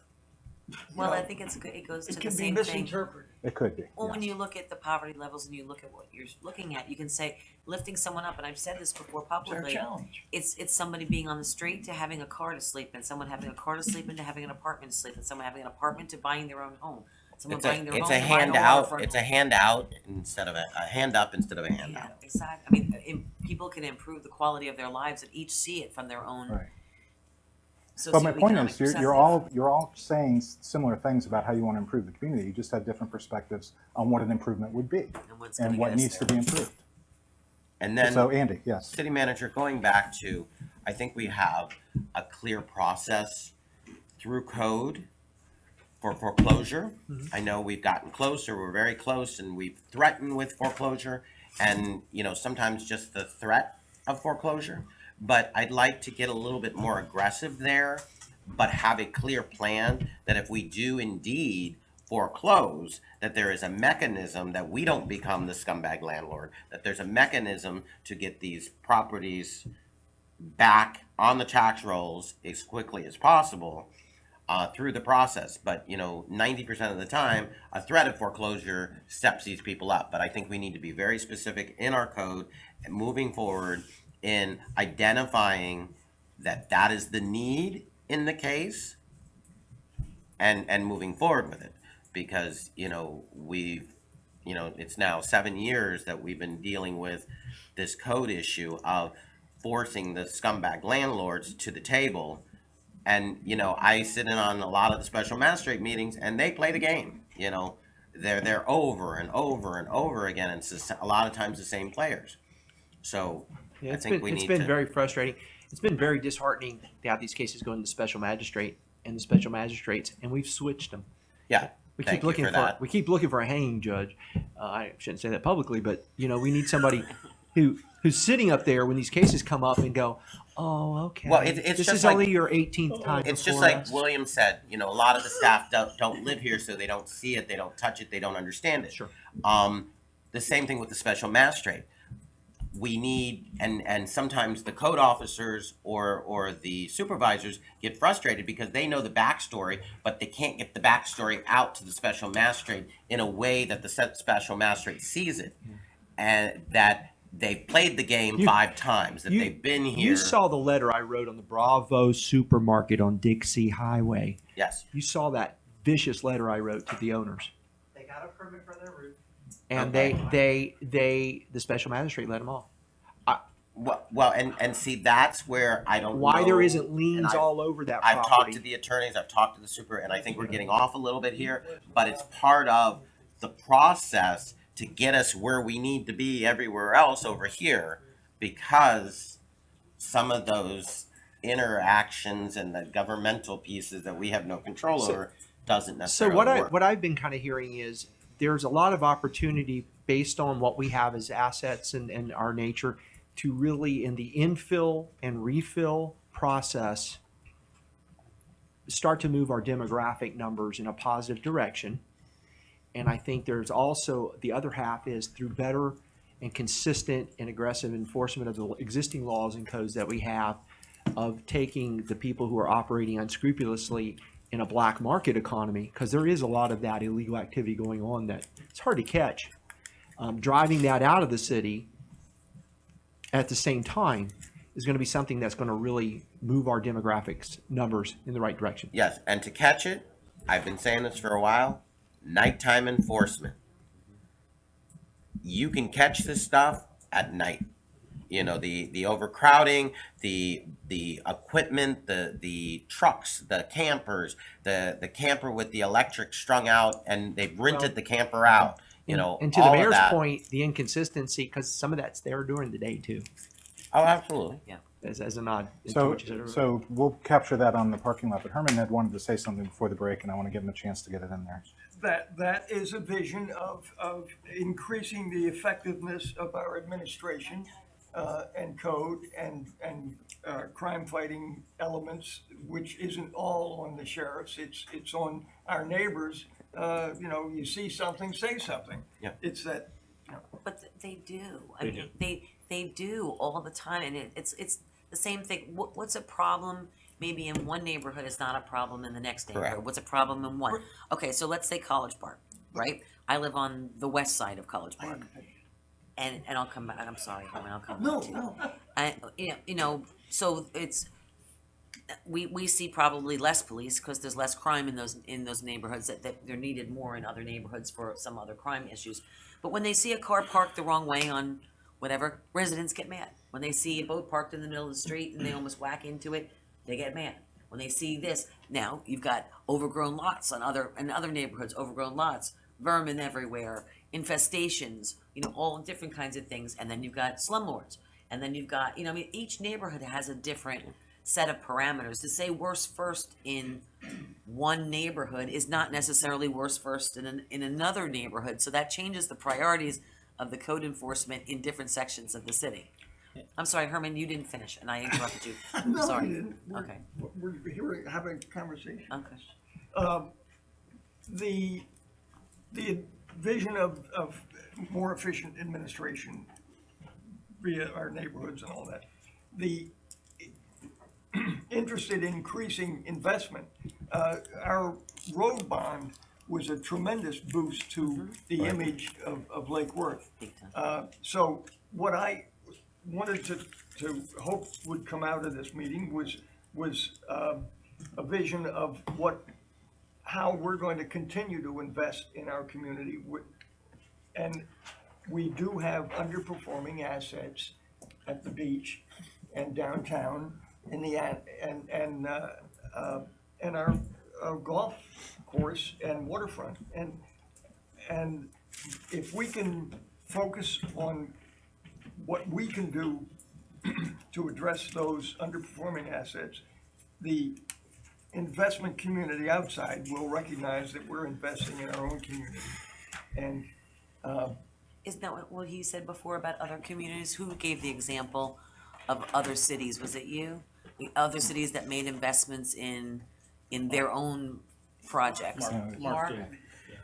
Well, I think it goes to it the can be same thing. misinterpreted. It could be. Well, when yes. you look at the poverty levels and you look at what you're looking at, you can say lifting someone up, and I've said this before It's our publicly. challenge. It's somebody being on the street to having a car to sleep in, someone having a car to sleep in to having an apartment to sleep in, someone having an apartment to buying their own home, someone buying their It's home a to buying a handout. waterfront It's a home. handout instead of a hand up instead of a handout. Yeah, exactly. I mean, people can improve the quality of their lives and each see it from their own. Right. But my point socioeconomic is, you're perspective. all saying similar things about how you want to improve the community. You just have different perspectives on what an improvement would be And what's gonna and what get us needs to there. be improved. And then, So Andy, yes. city manager, going back to, I think we have a clear process through code for foreclosure. I know we've gotten closer, we're very close, and we've threatened with foreclosure, and, sometimes just the threat of foreclosure. But I'd like to get a little bit more aggressive there, but have a clear plan that if we do indeed foreclose, that there is a mechanism that we don't become the scumbag landlord, that there's a mechanism to get these properties back on the tax rolls as quickly as possible through the process. But 90% of the time, a threat of foreclosure steps these people up. But I think we need to be very specific in our code and moving forward in identifying that is the need in the case and moving forward with it. Because it's now 7 years that we've been dealing with this code issue of forcing the scumbag landlords to the table. And I sit in on a lot of the special magistrate meetings, and they play the game. They're over and over and over again, and it's a lot of times the same players. So Yeah, I think we it's need been to. very frustrating. It's been very disheartening to have these cases go into the special magistrate and the special magistrates, and we've switched them. Yeah, We thank keep you looking for that. we keep looking for a hanging judge. I shouldn't say that publicly, but we need somebody who's sitting up there when these cases come up and go, oh, okay. Well, it's this just is like- only your 18th time. It's just before like us." William said, a lot of the staff don't live here, so they don't see it, they don't touch it, they don't understand it. Sure. The same thing with the special magistrate. We need, and sometimes the code officers or the supervisors get frustrated because they know the backstory, but they can't get the backstory out to the special magistrate in a way that the special magistrate sees it, and that they've played the game 5 times, that they've been here. You saw the letter I wrote on the Bravo supermarket on Dixie Highway. Yes. You saw that vicious letter I wrote to the owners. They got a permit for their roof. And the special magistrate let them off. Well, and see, that's where I don't know. Why there isn't liens and I've- all over that I've talked property. to the attorneys, I've talked to the super, and I think we're getting off a little bit here, but it's part of the process to get us where we need to be everywhere else over here, because some of those interactions and the governmental pieces that we have no control over doesn't So necessarily work. what I've been kind of hearing is there's a lot of opportunity based on what we have as assets and our nature to really, in the infill and refill process, start to move our demographic numbers in a positive direction. And I think there's also the other half is through better and consistent and aggressive enforcement of the existing laws and codes that we have, of taking the people who are operating unscrupulously in a black market economy, because there is a lot of that illegal activity going on that it's hard to catch, driving that out of the city at the same time is going to be something that's going to really move our demographics numbers in the right direction. Yes, and to catch it, I've been saying this for a while, nighttime enforcement. You can catch this stuff at night. You know, the overcrowding, the equipment, the trucks, the campers, the camper with the electric strung out, and they've rented the camper out. You know, And to the all of mayor's that. point, the inconsistency, because some of that's there during the day too, Oh, absolutely. as a nod. to So, what you said earlier. so we'll capture that on the parking lot, but Herman had wanted to say something before the break, and I want to give him a chance to get it in there. That is a vision of increasing the effectiveness of our administration and code and crime fighting elements, which isn't all on the sheriffs. It's on our neighbors. You know, you see something, say something. Yeah. It's that. But they do. I mean, they do all the time, and it's the same thing. What's a problem? Maybe in one neighborhood is not a problem in the next neighborhood. Correct. What's a problem in one? Okay, so let's say College Park, right? I live on the west side of College Park, and I'll come back. I'm sorry, Herman, I'll come back to you. No. You know, so it's we see probably less police because there's less crime in those neighborhoods that they're needed more in other neighborhoods for some other crime issues. But when they see a car parked the wrong way on whatever, residents get mad. When they see a boat parked in the middle of the street and they almost whack into it, they get mad. When they see this, now you've got overgrown lots in other neighborhoods, overgrown lots, vermin everywhere, infestations, you know, all different kinds of things. And then you've got slumlords. And then you've got, you know, I mean, each neighborhood has a different set of parameters. To say worst first in one neighborhood is not necessarily worst first in another neighborhood. So that changes the priorities of the code enforcement in different sections of the city. I'm sorry, Herman, you didn't finish, and I interrupted you. No, Sorry. we didn't. Okay. We're here having a conversation. Okay. The vision of more efficient administration via our neighborhoods and all that. The interested in increasing investment. Our road bond was a tremendous boost to the image of Lake Worth. Big time. So what I wanted to hope would come out of this meeting was a vision of how we're going to continue to invest in our community. And we do have underperforming assets at the beach and downtown in the and our golf course and waterfront. And if we can focus on what we can do to address those underperforming assets, the investment community outside will recognize that we're investing in our own community. And Isn't that what he said before about other communities? Who gave the example of other cities? Was it you? The other cities that made investments in their own projects? Mark did.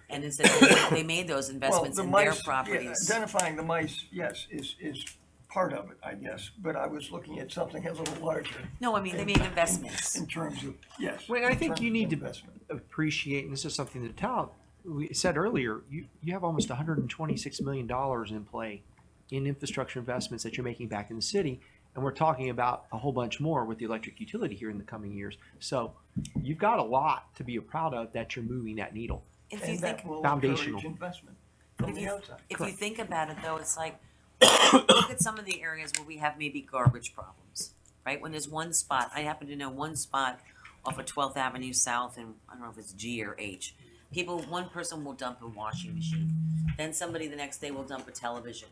And instead they made those investments the in their mice, properties. yeah, identifying the mice, yes, is part of it, I guess, but I was looking at something a little larger. No, I mean, they made investments. In terms of, yes. Well, I in think terms you of need to investment. appreciate, and this is something to tout, we said earlier, you have almost $126 million in play in infrastructure investments that you're making back in the city. And we're talking about a whole bunch more with the electric utility here in the coming years. So you've got a lot to be proud of that you're moving that needle. If you And think, that will foundational. encourage investment from the outside. if you think about it though, it's like, look at some of the areas where we have maybe garbage problems, right? When there's one spot, I happen to know one spot off of 12th Avenue South, and I don't know if it's G or H. One person will dump a washing machine. Then somebody the next day will dump a television.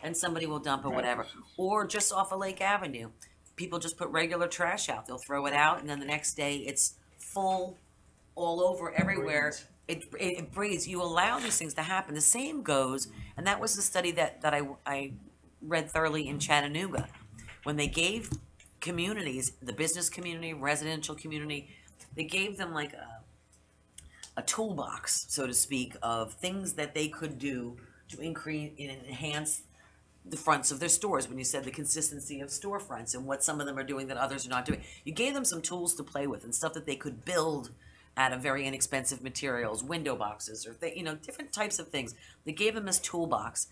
And somebody will dump a whatever. Or just off of Lake Avenue, people just put regular trash out. They'll throw it out, and then the next day it's full all over everywhere. It breeds. You allow these things to happen. The same goes, and that was the study that I read thoroughly in Chattanooga. When they gave communities, the business community, residential community, they gave them like a toolbox, so to speak, of things that they could do to increase and enhance the fronts of their stores. When you said the consistency of storefronts and what some of them are doing that others are not doing, you gave them some tools to play with and stuff that they could build out of very inexpensive materials, window boxes, or different types of things. They gave them this toolbox,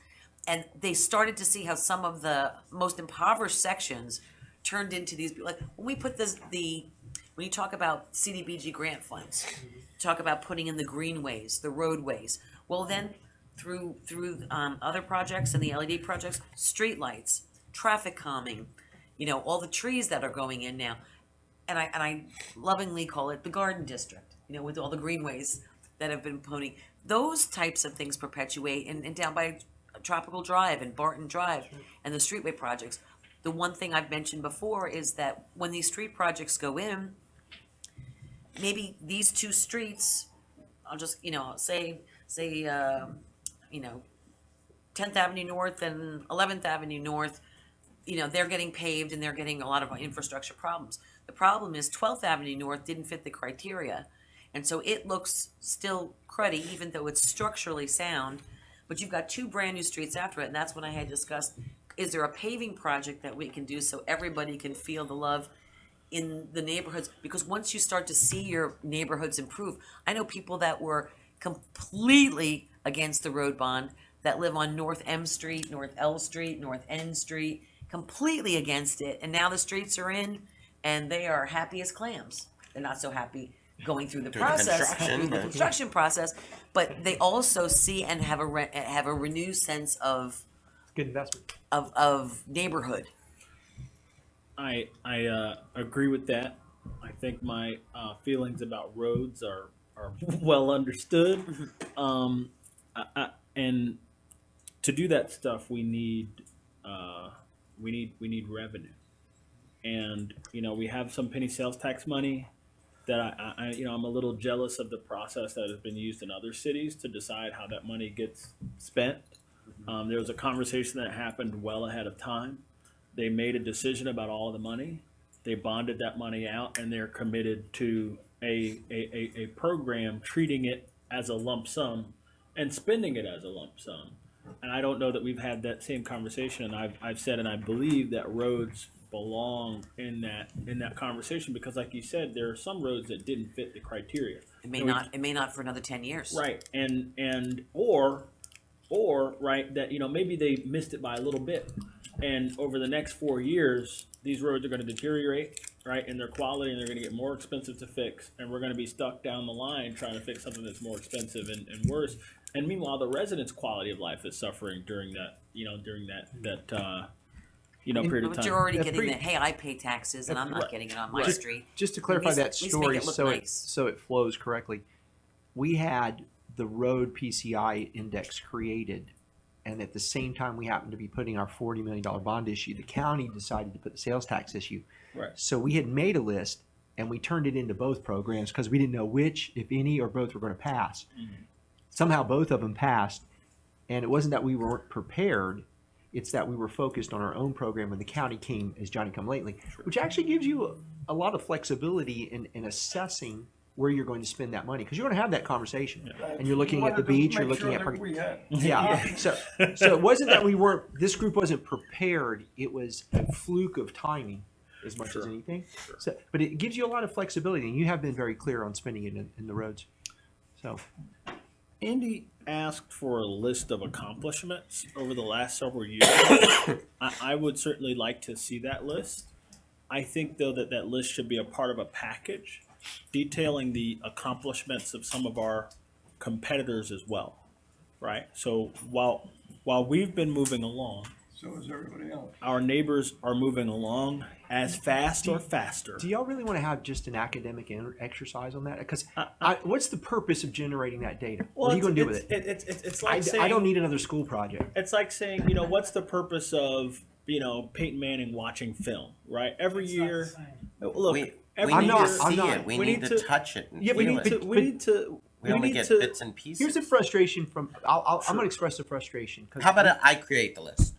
and they started to see how some of the most impoverished sections turned into these, like, when we put when you talk about CDBG grant funds, talk about putting in the greenways, the roadways, well then, through other projects and the LED projects, streetlights, traffic calming, all the trees that are going in now. And I lovingly call it the garden district, with all the greenways that have been putting, those types of things perpetuate, and down by Tropical Drive and Barton Drive and the streetway projects. The one thing I've mentioned before is that when these street projects go in, maybe these two streets, I'll just, say 10th Avenue North and 11th Avenue North, they're getting paved and they're getting a lot of infrastructure problems. The problem is 12th Avenue North didn't fit the criteria. And so it looks still cruddy, even though it's structurally sound. But you've got two brand new streets after it. And that's when I had discussed, is there a paving project that we can do so everybody can feel the love in the neighborhoods? Because once you start to see your neighborhoods improve, I know people that were completely against the road bond that live on North M Street, North L Street, North N Street, completely against it. And now the streets are in and they are happy as clams. They're not so happy going through the process, through the construction process, but they also see and have a renewed sense of Good investment. of neighborhood. I agree with that. I think my feelings about roads are well understood. And to do that stuff, we need revenue. And we have some penny sales tax money that I'm a little jealous of the process that has been used in other cities to decide how that money gets spent. There was a conversation that happened well ahead of time. They made a decision about all the money. They bonded that money out, and they're committed to a program treating it as a lump sum and spending it as a lump sum. And I don't know that we've had that same conversation. And I've said, and I believe that roads belong in that conversation, because like you said, there are some roads that didn't fit the criteria. It may not for another 10 years. Right. Or right, that maybe they missed it by a little bit. And over the next 4 years, these roads are going to deteriorate, right, in their quality, and they're going to get more expensive to fix. And we're going to be stuck down the line trying to fix something that's more expensive and worse. And meanwhile, the residents' quality of life is suffering during that period of But time. you're already getting that, hey, I pay taxes and I'm not Right. getting it on my Right. street. Just to clarify At that least make story it look so nice. so it flows correctly, we had the road PCI index created, and at the same time we happened to be putting our $40 million bond issue. The county decided to put the sales tax issue. Right. So we had made a list and we turned it into both programs because we didn't know which, if any, or both were going to pass. Mm-hmm. Somehow both of them passed, and it wasn't that we weren't prepared. It's that we were focused on our own program when the county came as Johnny come lately, which actually gives you a lot of flexibility in assessing where you're going to spend that money, because you're going to have that conversation, and you're looking at the beach, you're looking at yeah. So it wasn't that this group wasn't prepared. It was a fluke of timing as much as anything. So, but it gives you a lot of flexibility, and you have been very clear on spending it in the roads. So. Andy asked for a list of accomplishments over the last several years. I would certainly like to see that list. I think, though, that list should be a part of a package detailing the accomplishments of some of our competitors as well, right? So while we've been moving along, So is everybody else. our neighbors are moving along as fast or faster. Do y'all really want to have just an academic exercise on that? Because what's the purpose of generating that data? What are you going to do with it? It's like saying, I don't need another school project. It's like saying, what's the purpose of, Peyton Manning watching film, right? Every year, look, We every need year, to see it. We need to to- touch it and Yeah, feel it. we need to. We only need get to- bits and pieces. Here's the frustration from. I'm going to express the frustration. How about I create the list?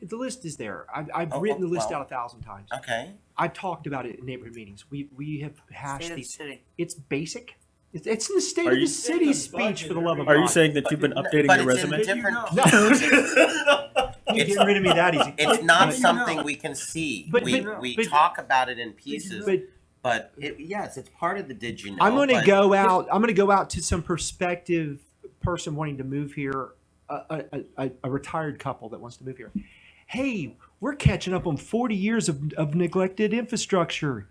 The list is there. I've Oh, written the list well. out 1,000 times. Okay. I've talked about it in neighborhood meetings. We have hashed State of the these. city. It's basic. It's in the state Are of you- the city speech, for the love of Are God. you saying that you've been updating But your it's in resume? different. You're getting rid of me that easy. It's not something we can see. But- we but- talk about it in pieces. But Yes, it's part of the did you know. I'm going to but- go out. I'm going to go out to some prospective person wanting to move here, a retired couple that wants to move here, hey, we're catching up on 40 years of neglected infrastructure.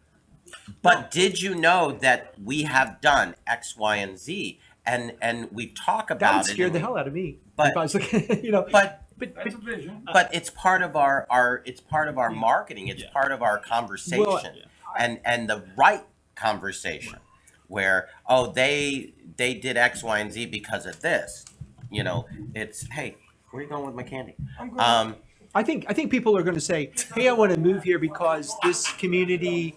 But did you know that we have done X, Y, and Z, and we talk That about would it. scare and the we- hell out of me. But- if I was looking, you know, But That's a vision. but it's part of our it's part of our marketing. It's part of our conversation, and the right conversation, where they did X, Y, and Z because of this. You know, it's hey, where are you going with my candy? I think people are going to say, hey, I want to move here because this community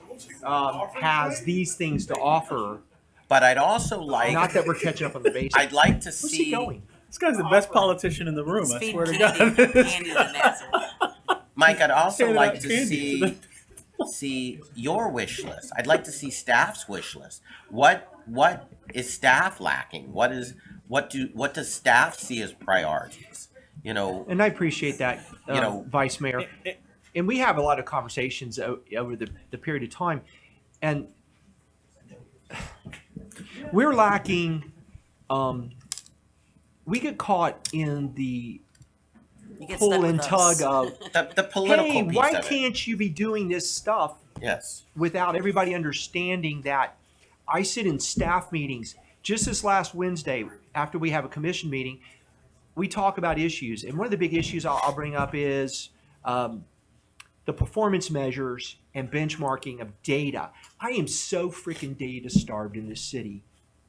has these things to offer. But I'd also like Not that we're catching up on the basics. I'd like to Where's he see going? This guy's the best politician in the room, He's I feeding swear to candy, God. candy to the masses. Mike. I'd also Handing like out to candy to see your wish list. I'd like to see staff's wish list. What is staff lacking? What does staff see as priorities? You know, And I appreciate that, You know- Vice Mayor. And we have a lot of conversations over the period of time. And we're lacking, we get caught in the You get pull stuck and with tug us. of, the political hey, piece why of it. can't you be doing this stuff Yes. without everybody understanding that I sit in staff meetings just this last Wednesday after we have a commission meeting. We talk about issues, and one of the big issues I'll bring up is the performance measures and benchmarking of data. I am so freaking data starved in this city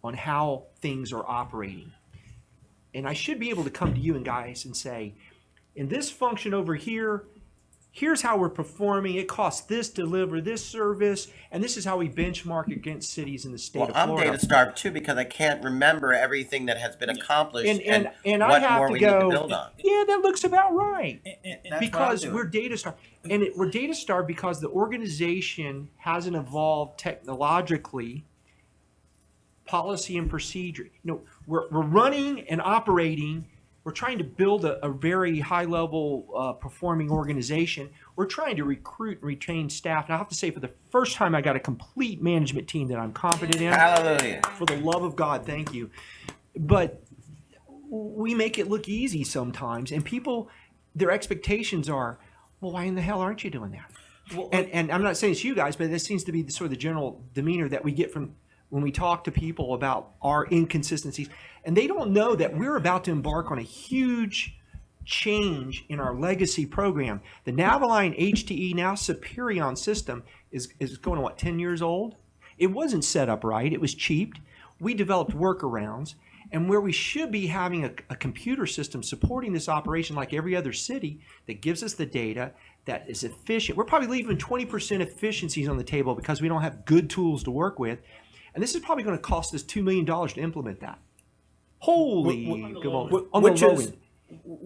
on how things are operating. And I should be able to come to you and guys and say, in this function over here, here's how we're performing. It costs this to deliver this service, and this is how we benchmark against cities in the state Well, of I'm Florida. data starved too because I can't remember everything that has been accomplished And I what have more to we need to go, build on. yeah, that looks about right. That's Because what I'm we're doing. data starved. And we're data starved because the organization hasn't evolved technologically, policy and procedure. You know, we're running and operating. We're trying to build a very high level performing organization. We're trying to recruit and retain staff. And I have to say, for the first time, I got a complete management team that I'm confident in. Hallelujah. For the love of God, thank you. But we make it look easy sometimes, and people, their expectations are, well, why in the hell aren't you doing that? And I'm not saying it's you guys, but this seems to be the sort of the general demeanor that we get from when we talk to people about our inconsistencies. And they don't know that we're about to embark on a huge change in our legacy program. The Navaline HTE, now Superion system, is going on, what, 10 years old? It wasn't set up right. It was cheaped. We developed workarounds. And where we should be having a computer system supporting this operation like every other city that gives us the data, that is efficient. We're probably leaving 20% efficiencies on the table because we don't have good tools to work with. And this is probably going to cost us $2 million to implement that. Holy, good on the which low is- end.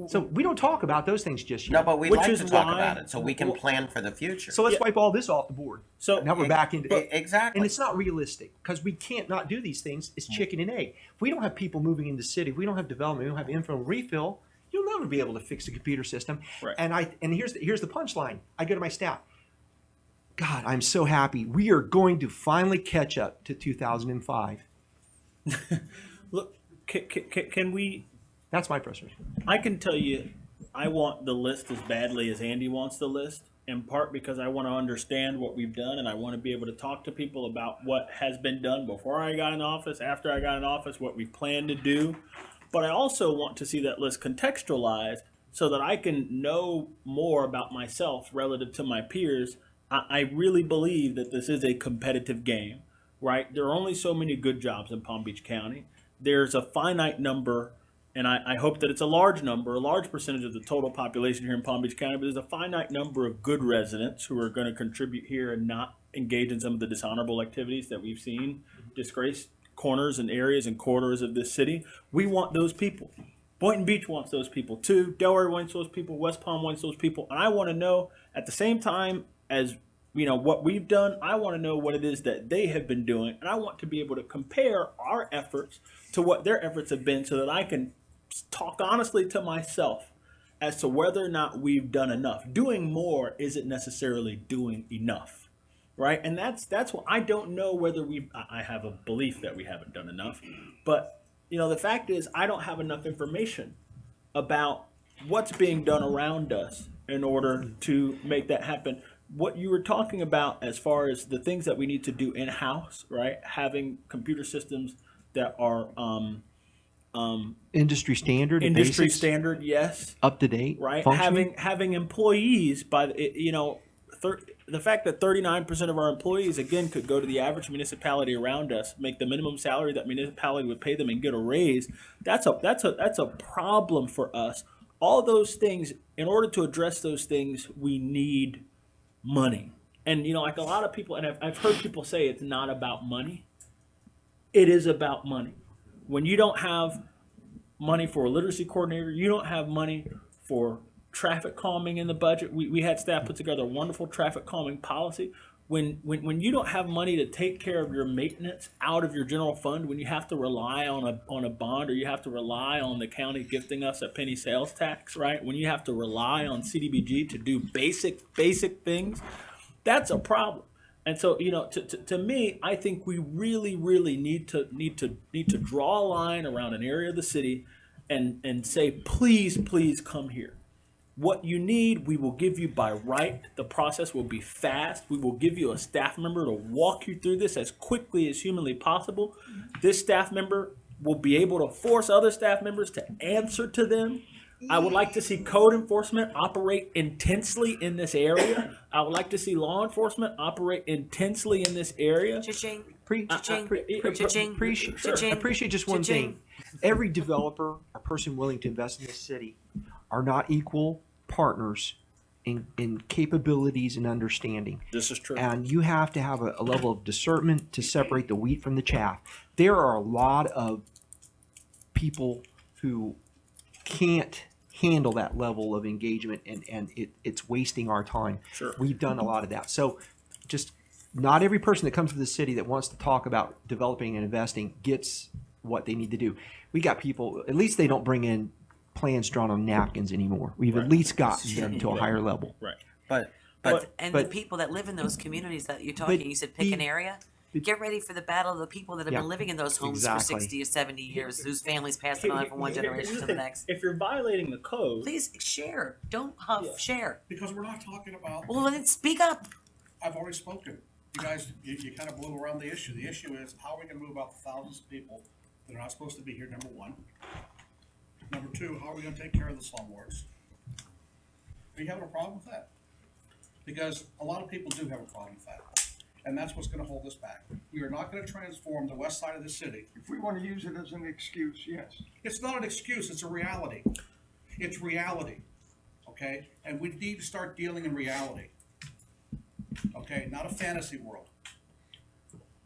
So we don't talk about those things just No, yet. but we'd Which like is to talk why- about it so we can plan for the future. So let's wipe all this off the board. So Now we're back into it. Exactly. And it's not realistic because we can't not do these things. It's chicken and egg. If we don't have people moving in the city, if we don't have development, we don't have info and refill, you'll never be able to fix the computer system. Right. And here's the punchline. I go to my staff. God, I'm so happy. We are going to finally catch up to 2005. Look, can we? That's my frustration. I can tell you, I want the list as badly as Andy wants the list, in part because I want to understand what we've done, and I want to be able to talk to people about what has been done before I got in office, after I got in office, what we plan to do. But I also want to see that list contextualized so that I can know more about myself relative to my peers. I really believe that this is a competitive game, right? There are only so many good jobs in Palm Beach County. There's a finite number, and I hope that it's a large number, a large percentage of the total population here in Palm Beach County, but there's a finite number of good residents who are going to contribute here and not engage in some of the dishonorable activities that we've seen disgrace corners and areas and corridors of this city. We want those people. Boynton Beach wants those people too. Delaware wants those people. West Palm wants those people. And I want to know at the same time as what we've done, I want to know what it is that they have been doing. And I want to be able to compare our efforts to what their efforts have been so that I can talk honestly to myself as to whether or not we've done enough. Doing more isn't necessarily doing enough, right? And that's what I don't know whether I have a belief that we haven't done enough, but the fact is I don't have enough information about what's being done around us in order to make that happen. What you were talking about as far as the things that we need to do in-house, right? Having computer systems that are Industry standard, industry basics, standard, yes, up to date, right? functioning. Having employees by the fact that 39% of our employees again could go to the average municipality around us, make the minimum salary that municipality would pay them, and get a raise. That's a problem for us. All those things, in order to address those things, we need money. And like a lot of people, and I've heard people say it's not about money. It is about money. When you don't have money for a literacy coordinator, you don't have money for traffic calming in the budget. We had staff put together a wonderful traffic calming policy. When you don't have money to take care of your maintenance out of your general fund, when you have to rely on a bond, or you have to rely on the county gifting us a penny sales tax, right? When you have to rely on CDBG to do basic things, that's a problem. And so, to me, I think we really, really need to draw a line around an area of the city and say, please, please come here. What you need, we will give you by right. The process will be fast. We will give you a staff member to walk you through this as quickly as humanly possible. This staff member will be able to force other staff members to answer to them. I would like to see code enforcement operate intensely in this area. I would like to see law enforcement operate intensely in this area. Cha-ching. Appreciate just one thing. Every developer or person willing to invest in this city are not equal partners in capabilities and understanding. This is true. And you have to have a level of discernment to separate the wheat from the chaff. There are a lot of people who can't handle that level of engagement, and it's wasting our time. Sure. We've done a lot of that. So just not every person that comes to the city that wants to talk about developing and investing gets what they need to do. We got people, at least they don't bring in plans drawn on napkins anymore. We've at least gotten them to a higher level. Right. But The people that live in those communities that you're talking, you said pick an area. Get ready for the battle of the people that have been living in those homes for 60 or 70 years, whose families passed it on from one generation to the next. If you're violating the code, Please share. Don't huff. Share. Because we're not talking about, Well, then speak up. I've already spoken. You guys, you kind of blew around the issue. The issue is, how are we gonna move out the thousands of people that are not supposed to be here, number one? Number two, how are we gonna take care of the slumlords? Are you having a problem with that? Because a lot of people do have a problem with that. And that's what's gonna hold us back. We are not gonna transform the west side of the city. If we want to use it as an excuse, yes. It's not an excuse, it's a reality. It's reality, okay? And we need to start dealing in reality. Okay, not a fantasy world.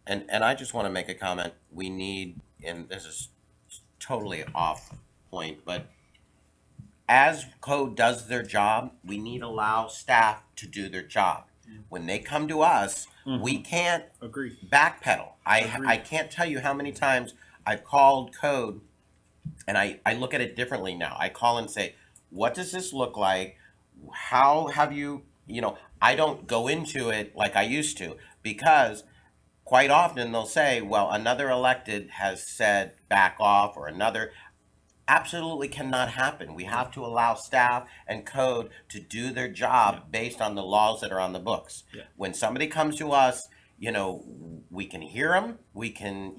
And I just want to make a comment. We need, and this is totally off point, but as code does their job, we need to allow staff to do their job. When they come to us, we can't backpedal. I can't tell you how many times I've called code, and I look at it differently now. I call and say, what does this look like? How have you, I don't go into it like I used to, because quite often they'll say, well, another elected has said back off, or another. Absolutely cannot happen. We have to allow staff and code to do their job based on the laws that are on the books. Yeah. When somebody comes to us, we can hear them, we can,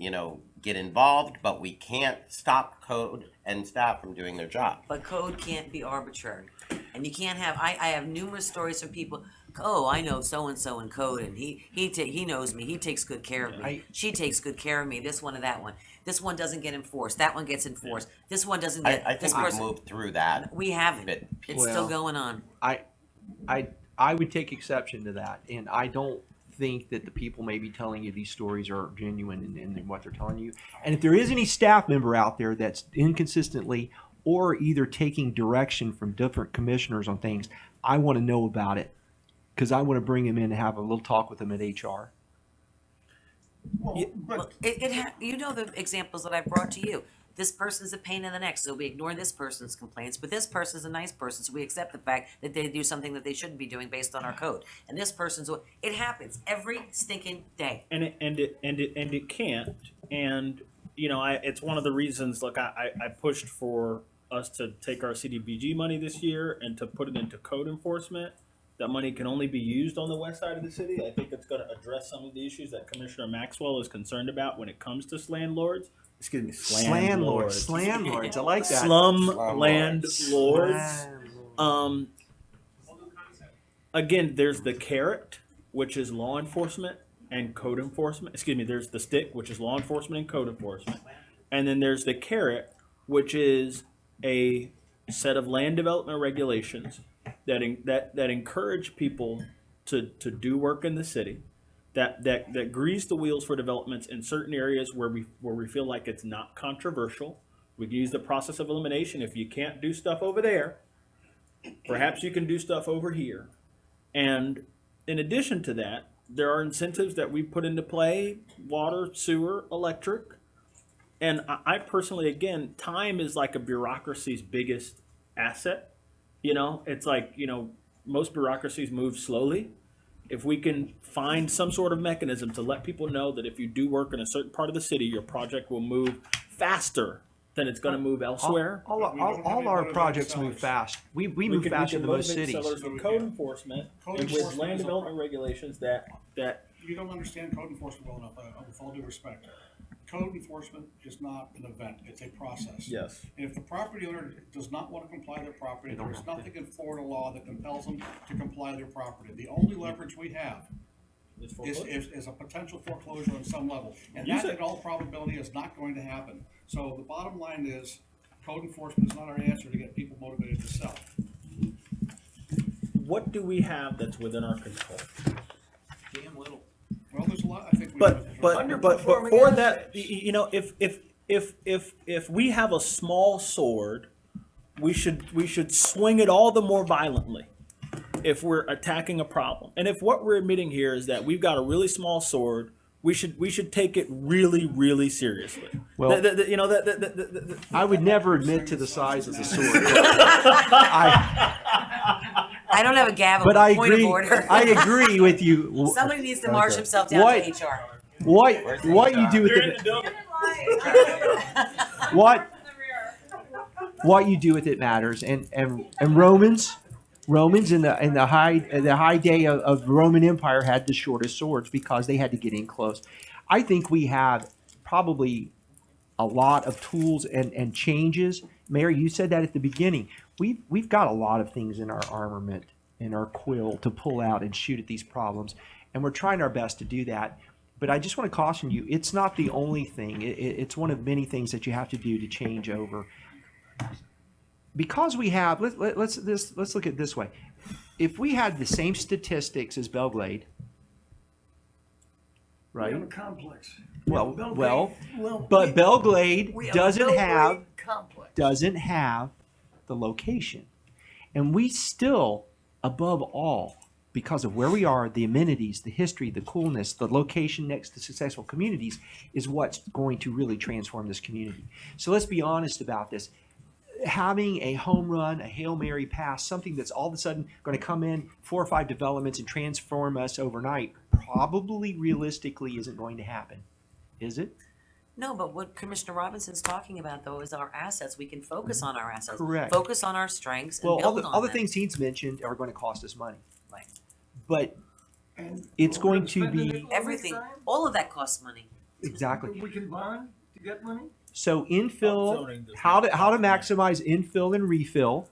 get involved, but we can't stop code and staff from doing their job. But code can't be arbitrary. And you can't have, I have numerous stories from people, oh, I know so-and-so in code, and he knows me, he takes good care of me, she takes good care of me, this one or that one. This one doesn't get enforced, that one gets enforced, this one doesn't get, I this think we've person. moved through that. We haven't. But It's still going on. I would take exception to that, and I don't think that the people maybe telling you these stories are genuine in what they're telling you. And if there is any staff member out there that's inconsistently or either taking direction from different commissioners on things, I want to know about it, because I want to bring him in and have a little talk with him at HR. Well, Well, you know the examples that I brought to you. This person's a pain in the neck, so we ignore this person's complaints. But this person's a nice person, so we accept the fact that they do something that they shouldn't be doing based on our code. And this person's, it happens every stinking day. and it can't. And it's one of the reasons. Look, I pushed for us to take our CDBG money this year and to put it into code enforcement. That money can only be used on the west side of the city. I think it's going to address some of the issues that Commissioner Maxwell is concerned about when it comes to landlords. Excuse me, Slandlords. I like that. Slum landlords. Again, there's the carrot, which is law enforcement and code enforcement. Excuse me, there's the stick, which is law enforcement and code enforcement. And then there's the carrot, which is a set of land development regulations that encourage people to do work in the city, that grease the wheels for developments in certain areas where we feel like it's not controversial. We can use the process of elimination. If you can't do stuff over there, perhaps you can do stuff over here. And in addition to that, there are incentives that we put into play: water, sewer, electric. And I personally, again, time is like a bureaucracy's biggest asset. You know, it's like, you know, most bureaucracies move slowly. If we can find some sort of mechanism to let people know that if you do work in a certain part of the city, your project will move faster than it's going to move elsewhere. All our projects move fast. We move faster than most cities. Sellers with code enforcement and with land development regulations that You don't understand code enforcement well enough, with all due respect. Code enforcement is not an event, it's a process. Yes. And if the property owner does not want to comply with their property, there is nothing in Florida law that compels them to comply with their property. The only leverage we have is a potential foreclosure on some level. And that, in all probability, is not going to happen. So the bottom line is, code enforcement is not our answer to get people motivated to sell. What do we have that's within our control? Damn little. Well, there's a lot, I think. But for that, you know, if we have a small sword, we should swing it all the more violently if we're attacking a problem. And if what we're admitting here is that we've got a really small sword, we should take it really, really seriously. Well, I would never admit to the size of the sword. I don't have a gavel. But I point agree. Of order. I agree with you. Somebody needs to march himself down to HR. What you do with it? What you do with it matters. And Romans in the high day of the Roman Empire had the shortest swords because they had to get in close. I think we have probably a lot of tools and changes. Mayor, you said that at the beginning. We've got a lot of things in our armament, in our quill to pull out and shoot at these problems, and we're trying our best to do that. But I just want to caution you, it's not the only thing. It's one of many things that you have to do to change over. Because we have, let's look at it this way. If we had the same statistics as Belglade, right? We have a complex. But We Belglade have a Belgrade complex. doesn't have the location. And we still, above all, because of where we are, the amenities, the history, the coolness, the location next to successful communities is what's going to really transform this community. So let's be honest about this. Having a home run, a Hail Mary pass, something that's all of a sudden going to come in 4 or 5 developments and transform us overnight, probably realistically isn't going to happen. Is it? No, but what Commissioner Robinson's talking about, though, is our assets. We can focus on our assets. Correct. Focus on our strengths and Well, build on all the them. things he's mentioned are going to cost us money. Right. But And it's we're going gonna to spend be it all Everything, this time? all of that costs money. exactly. We can bond to get money? So infill, Zoning does how not to cost money. maximize infill and refill,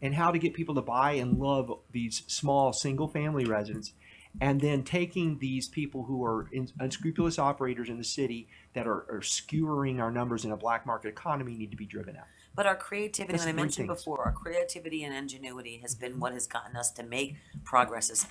and how to get people to buy and love these small single-family residents, and then taking these people who are unscrupulous operators in the city that are skewering our numbers in a black market economy need to be driven out. But our creativity, That's and I three mentioned things. before, our creativity and ingenuity has been what has gotten us to make progress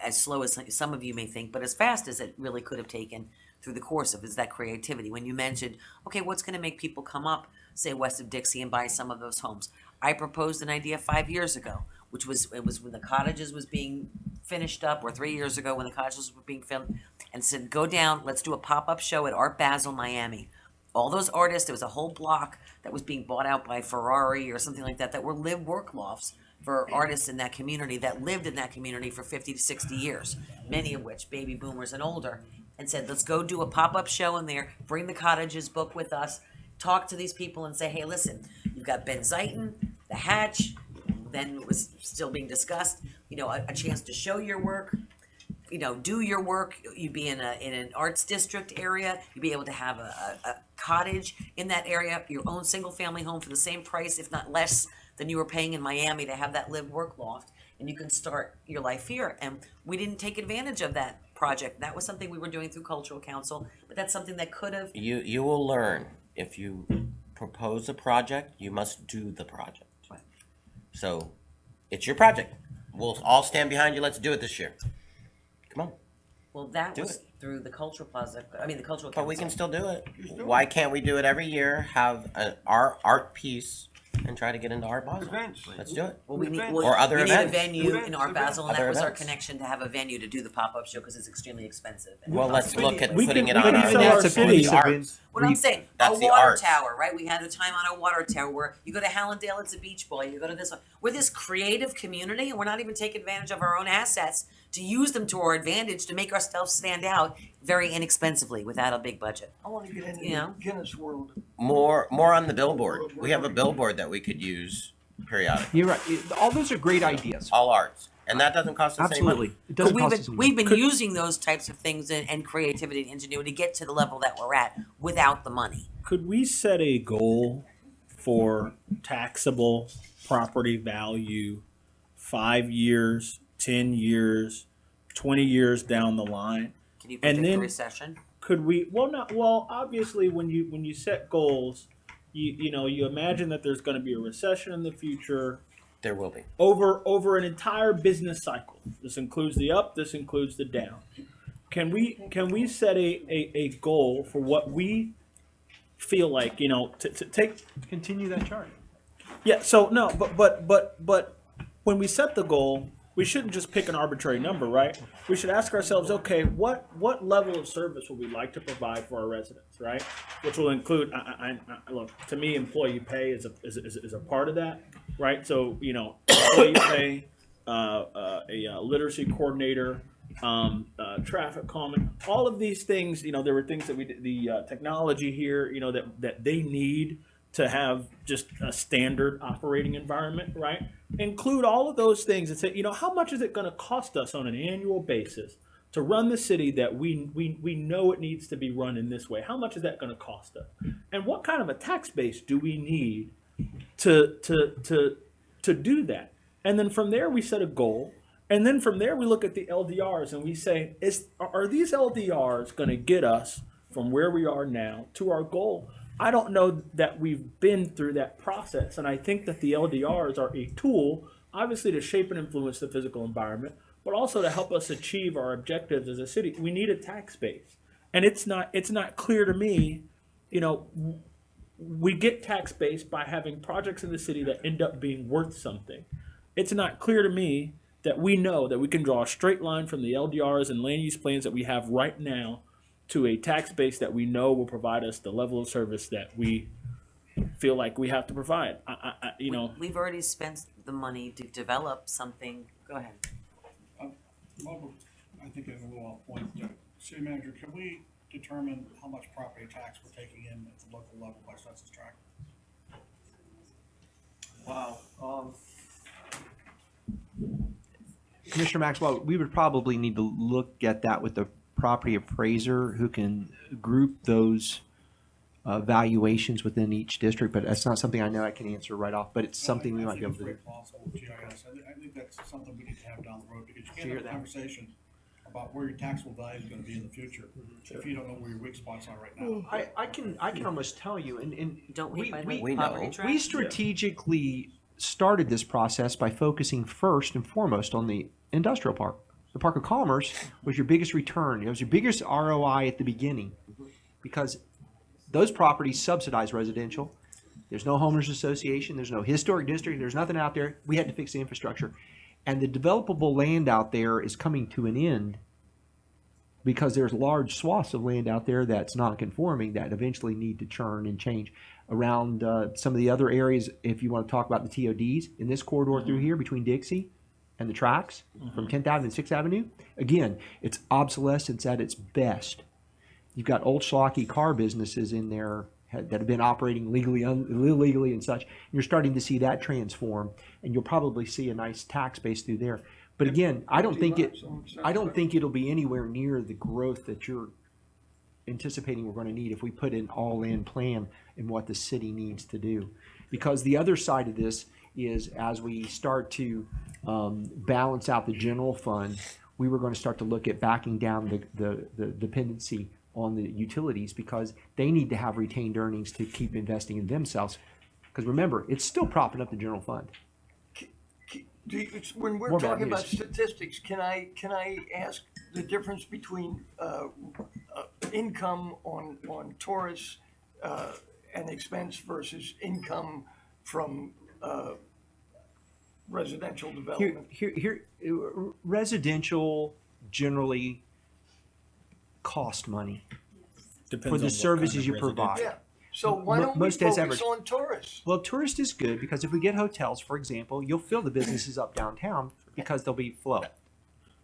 as slow as some of you may think, but as fast as it really could have taken through the course of is that creativity. When you mentioned, okay, what's going to make people come up, say, west of Dixie and buy some of those homes? I proposed an idea 5 years ago, which was when the cottages was being finished up, or 3 years ago when the cottages were being filmed, and said, go down, let's do a pop-up show at Art Basel, Miami. All those artists, there was a whole block that was being bought out by Ferrari or something like that, that were live-work lofts for artists in that community that lived in that community for 50 to 60 years, many of which baby boomers and older, and said, let's go do a pop-up show in there, bring the cottages book with us, talk to these people and say, hey, listen, you've got Benziton, the Hatch, then it was still being discussed, you know, a chance to show your work, you know, do your work. You'd be in an arts district area. You'd be able to have a cottage in that area, your own single family home for the same price, if not less than you were paying in Miami to have that live work loft. And you can start your life here. And we didn't take advantage of that project. That was something we were doing through Cultural Council, but that's something that could have. You will learn, if you propose a project, you must do the project. Right. So it's your project. We'll all stand behind you. Let's do it this year. Come on. Well, that Do was it. through the Cultural Plaza, the Cultural Council. But we can still do it. Why can't we do it every year? Have our art piece and try to get into Art Basel. Events. Let's do it. Well, we need, Events. well, Or other we events. need a venue in Events, Art Basel, and that Other was our events. connection to have a venue to do the pop-up show, because it's extremely expensive. And Well, let's look at We putting can- it we on can our sell And our that's a city. piece of it. arts. what I'm saying, That's a the water arts. tower, right? We had a time on a water tower where you go to Hallandale, it's a beach ball. You go to this one. We're this creative community, and we're not even taking advantage of our own assets to use them to our advantage to make ourselves stand out very inexpensively without a big budget. I want to get into You know? the Guinness World. More on the billboard. We have a billboard that we could use periodically. You're right. All those are great ideas. All arts. And that doesn't cost us any money. Absolutely. It doesn't cost us any money. We've been using those types of things and creativity and ingenuity to get to the level that we're at without the money. Could we set a goal for taxable property value 5 years, 10 years, 20 years down the line? Can you And predict a then- recession? Could we, obviously when you set goals, you imagine that there's going to be a recession in the future There will be. over an entire business cycle. This includes the up, this includes the down. Can we set a goal for what we feel like, to take. Continue that chart. Yeah, so no, but when we set the goal, we shouldn't just pick an arbitrary number, right? We should ask ourselves, okay, what level of service would we like to provide for our residents, right? Which will include, look, to me, employee pay is a part of that, right? So, employee pay, a literacy coordinator, traffic calming, all of these things, there were things that we did, the technology here, that they need to have just a standard operating environment, right? Include all of those things and say, how much is it going to cost us on an annual basis to run the city that we know it needs to be run in this way? How much is that going to cost us? And what kind of a tax base do we need to do that? And then from there we set a goal. And then from there we look at the LDRs and we say, are these LDRs going to get us from where we are now to our goal? I don't know that we've been through that process. And I think that the LDRs are a tool, obviously, to shape and influence the physical environment, but also to help us achieve our objectives as a city. We need a tax base. And it's not clear to me, we get tax base by having projects in the city that end up being worth something. It's not clear to me that we know that we can draw a straight line from the LDRs and land use plans that we have right now to a tax base that we know will provide us the level of service that we feel like we have to provide. We've already spent the money to develop something. Go ahead. I think it's a little off point. City manager, can we determine how much property tax we're taking in at the local level by census tract? Wow. Commissioner Maxwell, we would probably need to look at that with the property appraiser who can group those valuations within each district, but that's not something I know I can answer right off, but it's something we might be able to do. I think it's very plausible with GIS. I think that's something we need to have down the road, because you Hear can't have a that. conversation about where your taxable value is gonna be in the future if you don't know where your weak spots are right now. I can almost tell you, and Don't we find we- We property know. tract? we strategically started this process by focusing first and foremost on the industrial park. The Park of Commerce was your biggest return. It was your biggest ROI at the beginning because those properties subsidize residential. There's no homeowners association. There's no historic district. There's nothing out there. We had to fix the infrastructure. And the developable land out there is coming to an end because there's large swaths of land out there that's not conforming that eventually need to churn and change. Around some of the other areas, if you want to talk about the TODs, in this corridor through here between Dixie and the tracks from 10th Avenue and 6th Avenue, again, it's obsolescence at its best. You've got old schlocky car businesses in there that have been operating legally, illegally and such. You're starting to see that transform, and you'll probably see a nice tax base through there. But again, I don't think it'll be anywhere near the growth that you're anticipating we're going to need if we put an all-in plan in what the city needs to do. Because the other side of this is, as we start to balance out the general fund, we were going to start to look at backing down the dependency on the utilities, because they need to have retained earnings to keep investing in themselves. Because remember, it's still propping up the general fund. When we're More bad talking about news. statistics, can I ask the difference between income on tourists and expense versus income from residential development? Residential generally cost money Depends for on the what services kind of you residential. provide. Yeah, so why don't we Most days focus average. on tourists? Well, tourist is good, because if we get hotels, for example, you'll fill the businesses up downtown because there'll be flow.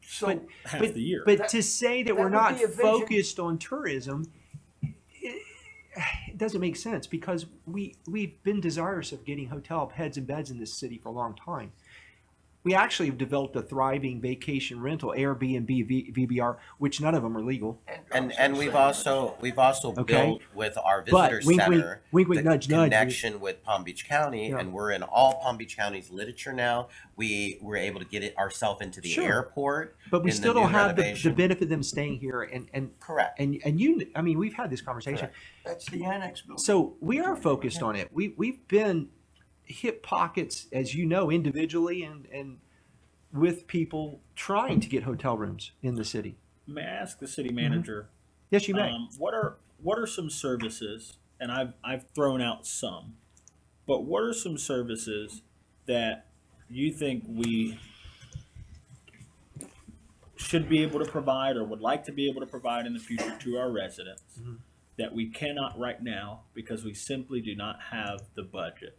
So Half the year. But to say that we're would not be a vision. focused on tourism, it doesn't make sense, because we've been desirous of getting hotel heads and beds in this city for a long time. We actually have developed a thriving vacation rental, Airbnb, VBR, which none of them are legal. And we've also Okay. built with our But visitor wink, wink, center wink, wink, the nudge, nudge. connection with Palm Beach County, Yeah. and we're in all Palm Beach County's literature now. We were able to get it ourselves into the Sure. airport. But we in the still new don't have the renovation. benefit of them staying here, and Correct. I mean, we've had this conversation. That's the annex building. So we are focused on it. We've been hit pockets, as you know, individually and with people trying to get hotel rooms in the city. May I ask the city manager? Yes, you may. What are some services, and I've thrown out some, but what are some services that you think we should be able to provide or would like to be able to provide in the future to our residents that we cannot right now because we simply do not have the budget?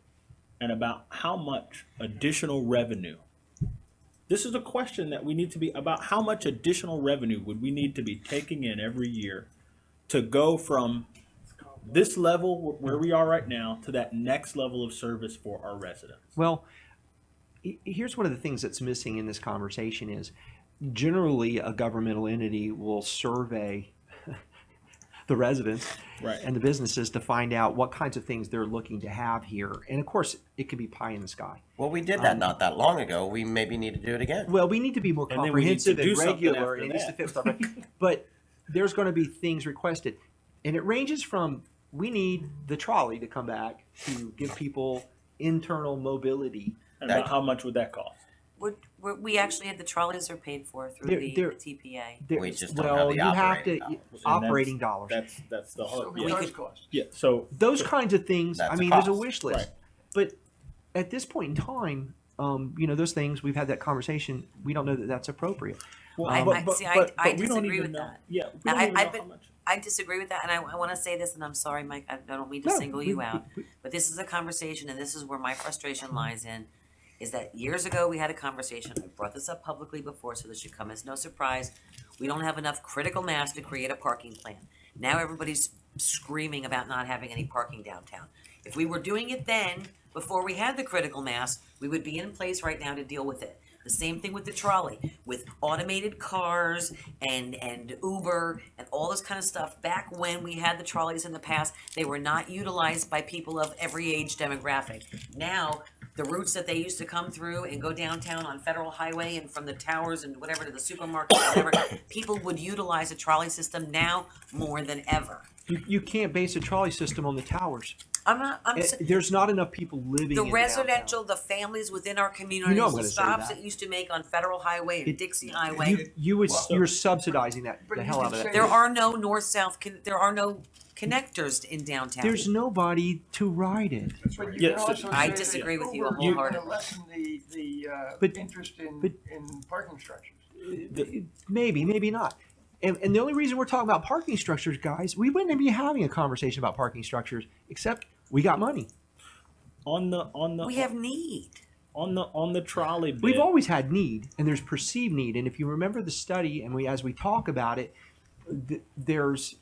And about how much additional revenue? This is a question that we need to be about. How much additional revenue would we need to be taking in every year to go from this level where we are right now to that next level of service for our residents? Well, here's one of the things that's missing in this conversation is generally a governmental entity will survey the residents Right. and the businesses to find out what kinds of things they're looking to have here. And of course, it could be pie in the sky. Well, we did that not that long ago. We maybe need to do it again. Well, we need to be more And then we need to comprehensive and do something regular, after and it needs to that. fit stuff. But there's going to be things requested, and it ranges from we need the trolley to come back to give people internal mobility. And about how much would that cost? We actually had the trolleys are paid for through They're- the they're- TPA. We just don't well, have the you have to operating dollars. operating dollars. That's the So hard. it Yeah. does cost. Yeah. So Those kinds of things. That's I a mean, there's a cost. wish list, Right. but at this point in time, those things we've had that conversation. We don't know that that's appropriate. well, I- but, I- but, see, but, I but we don't disagree even with know. that. Yeah. We And don't even I've know been- how much. I disagree with that, and I want to say this, and I'm sorry, Mike, I don't mean to No, single you out, but this is a conversation, and this is where my frustration lies in, is that years ago, we had a conversation, I brought this up publicly before, so this should come as no surprise. We don't have enough critical mass to create a parking plan. Now everybody's screaming about not having any parking downtown. If we were doing it then, before we had the critical mass, we would be in place right now to deal with it. The same thing with the trolley, with automated cars and Uber and all this kind of stuff. Back when we had the trolleys in the past, they were not utilized by people of every age demographic. Now, the routes that they used to come through and go downtown on Federal Highway and from the towers and whatever to the supermarket, whatever, people would utilize a trolley system now more than ever. You can't base a trolley system on the towers. I'm There's not enough people living the in residential, the families within our communities, I'm the gonna say stops that. it used to make on Federal Highway and Dixie Highway. You're subsidizing that But the you hell could out of say- that. There are no north-south, there are no connectors in downtown. There's nobody to ride it. But you Yeah, can so- also I say disagree that with you Uber is wholeheartedly. gonna lessen the But- interest in parking structures. Maybe, maybe not. And the only reason we're talking about parking structures, guys, we wouldn't be having a conversation about parking structures except we got money. On the We have need. on the trolley bid. We've always had need, and there's perceived need. And if you remember the study, and as we talk about it, there's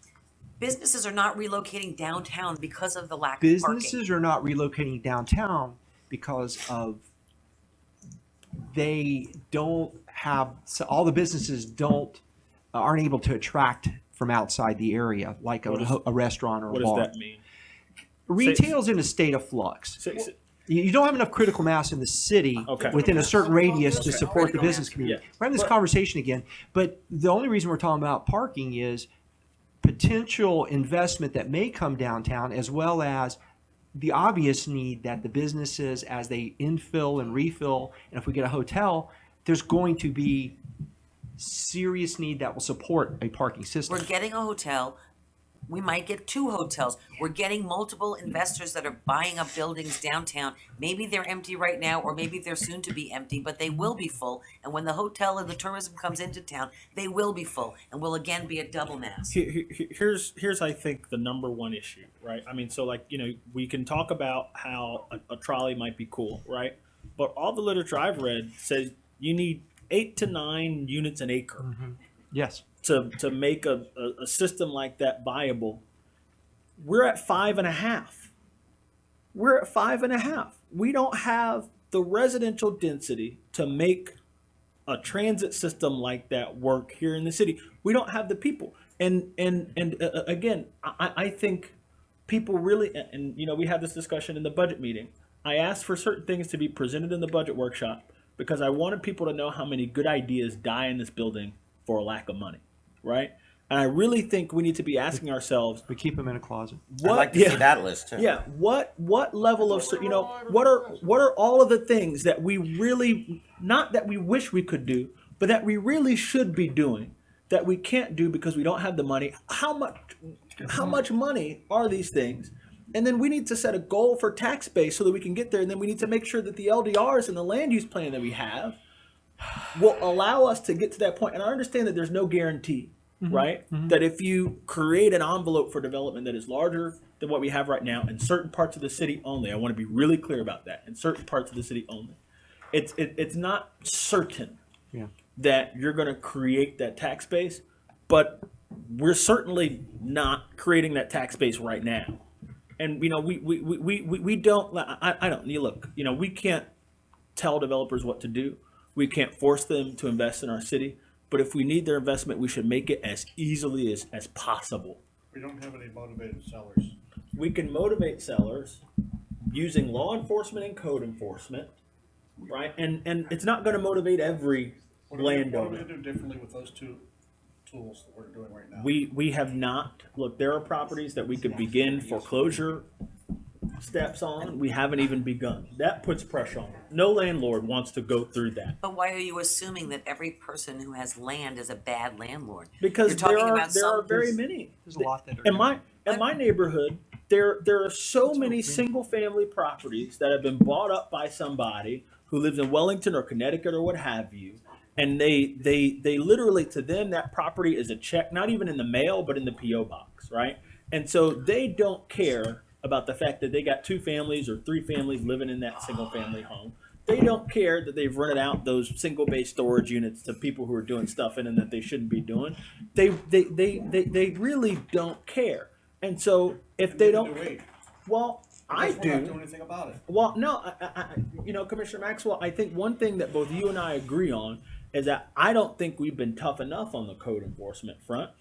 Businesses are not relocating downtown because of the lack of parking. Businesses are not relocating downtown because of they don't have, so all the businesses aren't able to attract from outside the area, like a restaurant or a What bar. does that mean? Retail's in a state of flux. Say- You don't have enough critical mass in the city Okay. within a certain radius to support the business community. Yeah. We're having this But- conversation again, but the only reason we're talking about parking is potential investment that may come downtown, as well as the obvious need that the businesses, as they infill and refill, and if we get a hotel, there's going to be serious need that will support a parking system. We're getting a hotel. We might get 2 hotels. We're getting multiple investors that are buying up buildings downtown. Maybe they're empty right now, or maybe they're soon to be empty, but they will be full. And when the hotel and the tourism comes into town, they will be full and will again be a double mass. Here's I think the number one issue, right? I mean, so like, we can talk about how a trolley might be cool, right? But all the literature I've read says you need 8 to 9 units an acre. Yes. To make a system like that viable. We're at 5.5. We're at 5.5. We don't have the residential density to make a transit system like that work here in the city. We don't have the people. And again, I think people really, and we had this discussion in the budget meeting. I asked for certain things to be presented in the budget workshop because I wanted people to know how many good ideas die in this building for a lack of money. Right? And I really think we need to be asking ourselves. We keep them in a closet. I'd like to see that list too. Yeah. What level of what are all of the things that we really, not that we wish we could do, but that we really should be doing that we can't do because we don't have the money? How much money are these things? And then we need to set a goal for tax base so that we can get there. And then we need to make sure that the LDRs and the land use plan that we have will allow us to get to that point. And I understand that there's no guarantee, right? That if you create an envelope for development that is larger than what we have right now in certain parts of the city only, I want to be really clear about that, in certain parts of the city only, it's not certain that you're going to create that tax base, but we're certainly not creating that tax base right now. And, we don't, I don't, look, we can't tell developers what to do. We can't force them to invest in our city, but if we need their investment, we should make it as easily as possible. We don't have any motivated sellers. We can motivate sellers using law enforcement and code enforcement, right? And it's not going to motivate every landowner. What are we going to do differently with those 2 tools that we're doing right now? We have not, look, there are properties that we could begin foreclosure steps on. We haven't even begun. That puts pressure on. No landlord wants to go through that. But why are you assuming that every person who has land is a bad landlord? Because You're talking about there are some- very many. There's a lot that are. In my neighborhood, there are so many single family properties that have been bought up by somebody who lives in Wellington or Connecticut or what have you. And they literally, to them, that property is a check, not even in the mail, but in the P.O. box, right? And so they don't care about the fact that they got 2 families or 3 families living in that single family home. They don't care that they've rented out those single bay storage units to people who are doing stuff in them that they shouldn't be doing. They really don't care. And so if they don't, well, I We're not do. doing anything about it. Well, no, Commissioner Maxwell, I think one thing that both you and I agree on is that I don't think we've been tough enough on the code enforcement front.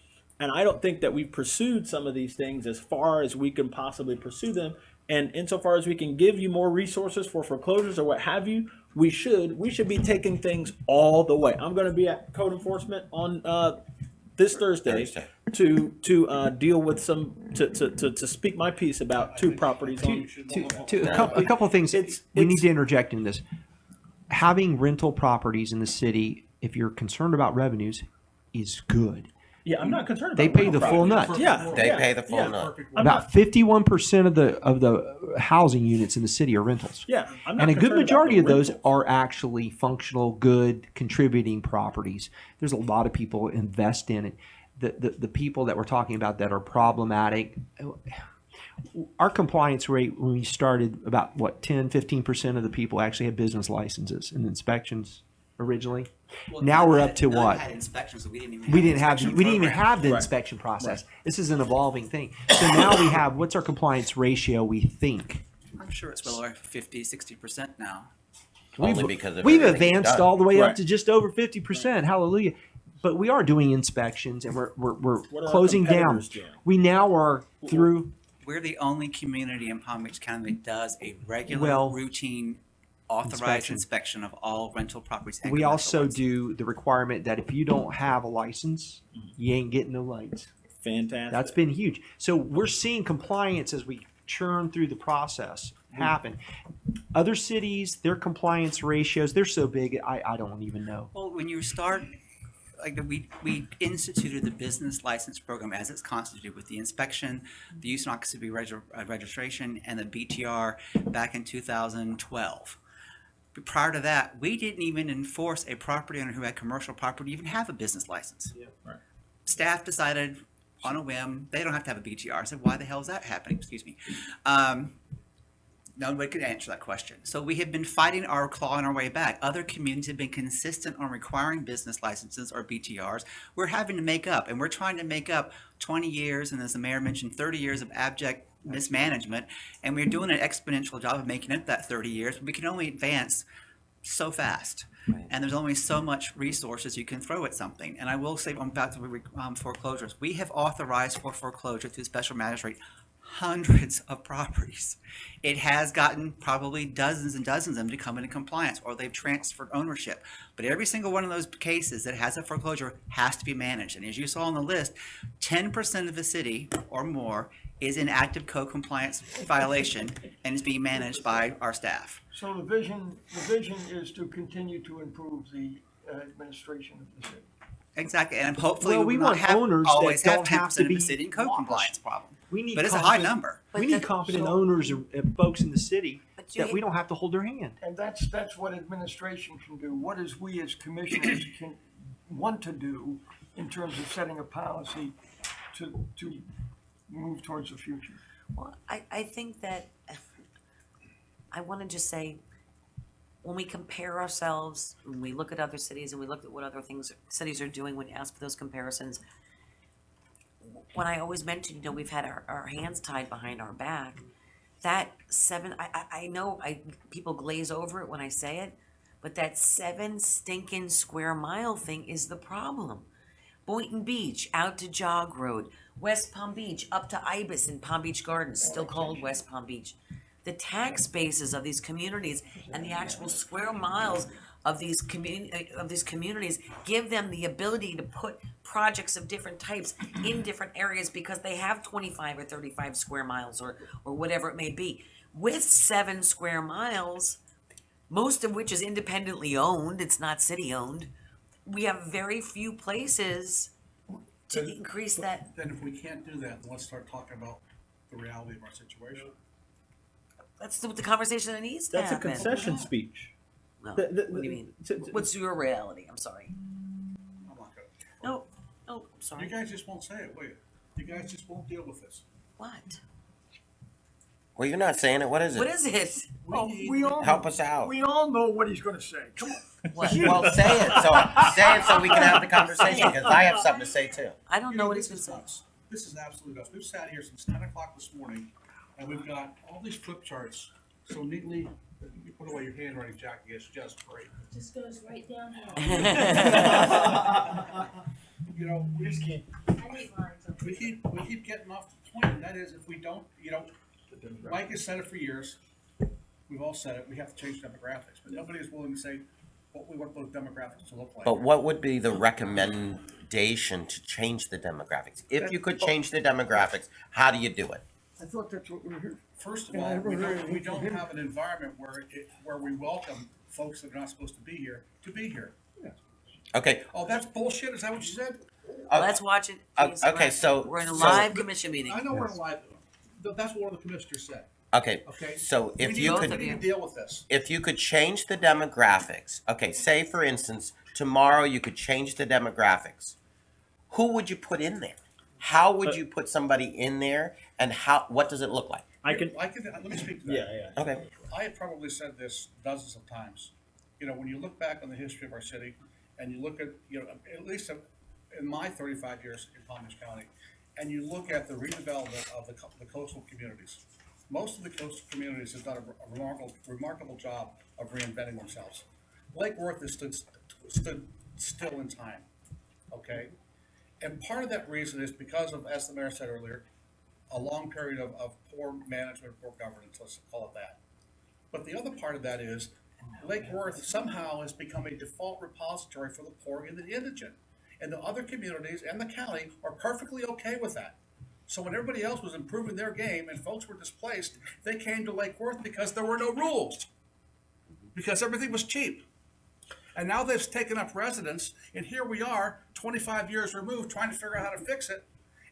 And I don't think that we've pursued some of these things as far as we can possibly pursue them. And insofar as we can give you more resources for foreclosures or what have you, we should be taking things all the way. I'm going to be at code enforcement on this Thursday to deal with some to speak my piece about 2 properties. A couple of things we need to interject in this. Having rental properties in the city, if you're concerned about revenues, is good. Yeah, I'm not concerned about They pay the rental full properties. nut. Yeah, They pay the full nut. About 51% of the housing units in the city are rentals. Yeah, I'm not And a good concerned majority of about the those rentals. are actually functional, good, contributing properties. There's a lot of people invest in it. The people that we're talking about that are problematic, our compliance rate when we started, about 10-15% of the people actually had business licenses and inspections. originally. Well, Now none we're had- up to none what? had inspections, so we didn't even We have didn't have inspection we didn't even program. have the Right. inspection process. This is an evolving thing. So now we have what's our compliance ratio? We think I'm sure it's below 50, 60% now. Only because of we've everything you've advanced done. all the way up Right. to just over 50%. Hallelujah! But we are doing inspections and we're What are our closing down. competitors doing? We now are through. We're the only community in Palm Beach County that does a regular, Well, routine, authorized inspection of all rental properties. And We commercial also ones. do the requirement that if you don't have a license, you ain't getting no lights. Fantastic. That's been huge. So we're seeing compliance as we churn through the process happen. Other cities, their compliance ratios, they're so big, I don't even know. Well, when you start, like we instituted the business license program as it's constituted with the inspection, the use and occupancy registration, and the BTR back in 2012. But prior to that, we didn't even enforce a property owner who had commercial property even have a business license. Right. Staff decided on a whim they don't have to have a BTR. I said, why the hell is that happening? Excuse me. Nobody could answer that question. So we have been fighting our clawing our way back. Other communities have been consistent on requiring business licenses or BTRs. We're having to make up, and we're trying to make up 20 years, and as the mayor mentioned, 30 years of abject mismanagement, and we're doing an exponential job of making up that 30 years, but we can only advance so fast. And there's only so much resources you can throw at something. And I will say on back to foreclosures, we have authorized for foreclosure through special magistrate hundreds of properties. It has gotten probably dozens and dozens of them to come into compliance, or they've transferred ownership. But every single one of those cases that has a foreclosure has to be managed. And as you saw on the list, 10% of the city or more is in active co-compliance violation and is being managed by our staff. So the vision is to continue to improve the administration of the city. Exactly, and hopefully Well, we we will not want have owners always that have don't have 2% to of the be city in co-compliance problem. We need But it's a high competent- number. We need competent owners and folks in the city But you that we don't have to hold their hand. And that's what administration can do. What is we as commissioners can want to do in terms of setting a policy to move towards the future. Well, I think that I want to just say, when we compare ourselves, when we look at other cities and we look at what other things cities are doing, when you ask for those comparisons, when I always mention, we've had our hands tied behind our back, that I know people glaze over it when I say it, but that 7 stinking square mile thing is the problem. Boynton Beach, out to Jog Road, West Palm Beach, up to Ibis in Palm Beach Gardens, still called West Palm Beach. The tax bases of these communities and the actual square miles of these communities give them the ability to put projects of different types in different areas because they have 25 or 35 square miles or whatever it may be. With 7 square miles, most of which is independently owned, it's not city owned, we have very few places to increase that. Then if we can't do that, let's start talking about the reality of our situation. That's the conversation that needs to That's a happen. concession speech. No, The- what do you mean? to- What's your reality? I'm sorry. I'm not gonna. No, I'm You sorry. guys just won't say it, will you? You guys just won't deal with this. What? Well, you're not saying it. What is it? What is it? We all Help us out. We all know what he's going to say. Come on. What? Well, say it so we can have the conversation, because I have something to say too. I don't know what he's This gonna is say. nuts. This is absolutely nuts. We've sat here since 10 o'clock this morning, and we've got all these flip charts so neatly. You put away your handwriting, Jackie. It's just great. Just goes right down here. You know, I hate lines. we keep getting off the point, and that is if we don't, Mike has said it for years. We've all said it. We have to change demographics, but nobody is willing to say what we want those demographics to look like. But what would be the recommendation to change the demographics? If you could change the demographics, how do you do it? I thought that's what we were here. First of all, we don't have an environment where we welcome folks that are not supposed to be here. Okay. Oh, that's bullshit. Is that what you said? Let's watch it. please. Okay, so We're in a so- live commission meeting. I know we're alive. That's what one of the commissioners said. Okay. Okay. So if you both could, of we you. need to deal with this. if you could change the demographics, okay, say for instance, tomorrow you could change the demographics. Who would you put in there? How would you put somebody in there, and what does it look like? I can. Let me speak to that. Yeah. Okay. I have probably said this dozens of times. you know, when you look back on the history of our city and you look at, you know, at least in my 35 years in Palm Beach County, and you look at the redevelopment of the coastal communities, most of the coastal communities have done a remarkable job of reinventing themselves. Lake Worth has stood still in time, okay? And part of that reason is because of, as the mayor said earlier, a long period of poor management, poor governance, let's call it that. But the other part of that is Lake Worth somehow has become a default repository for the poor and the indigent. And the other communities and the county are perfectly okay with that. So when everybody else was improving their game and folks were displaced, they came to Lake Worth because there were no rules, because everything was cheap. And now they've taken up residence, and here we are, 25 years removed, trying to figure out how to fix it.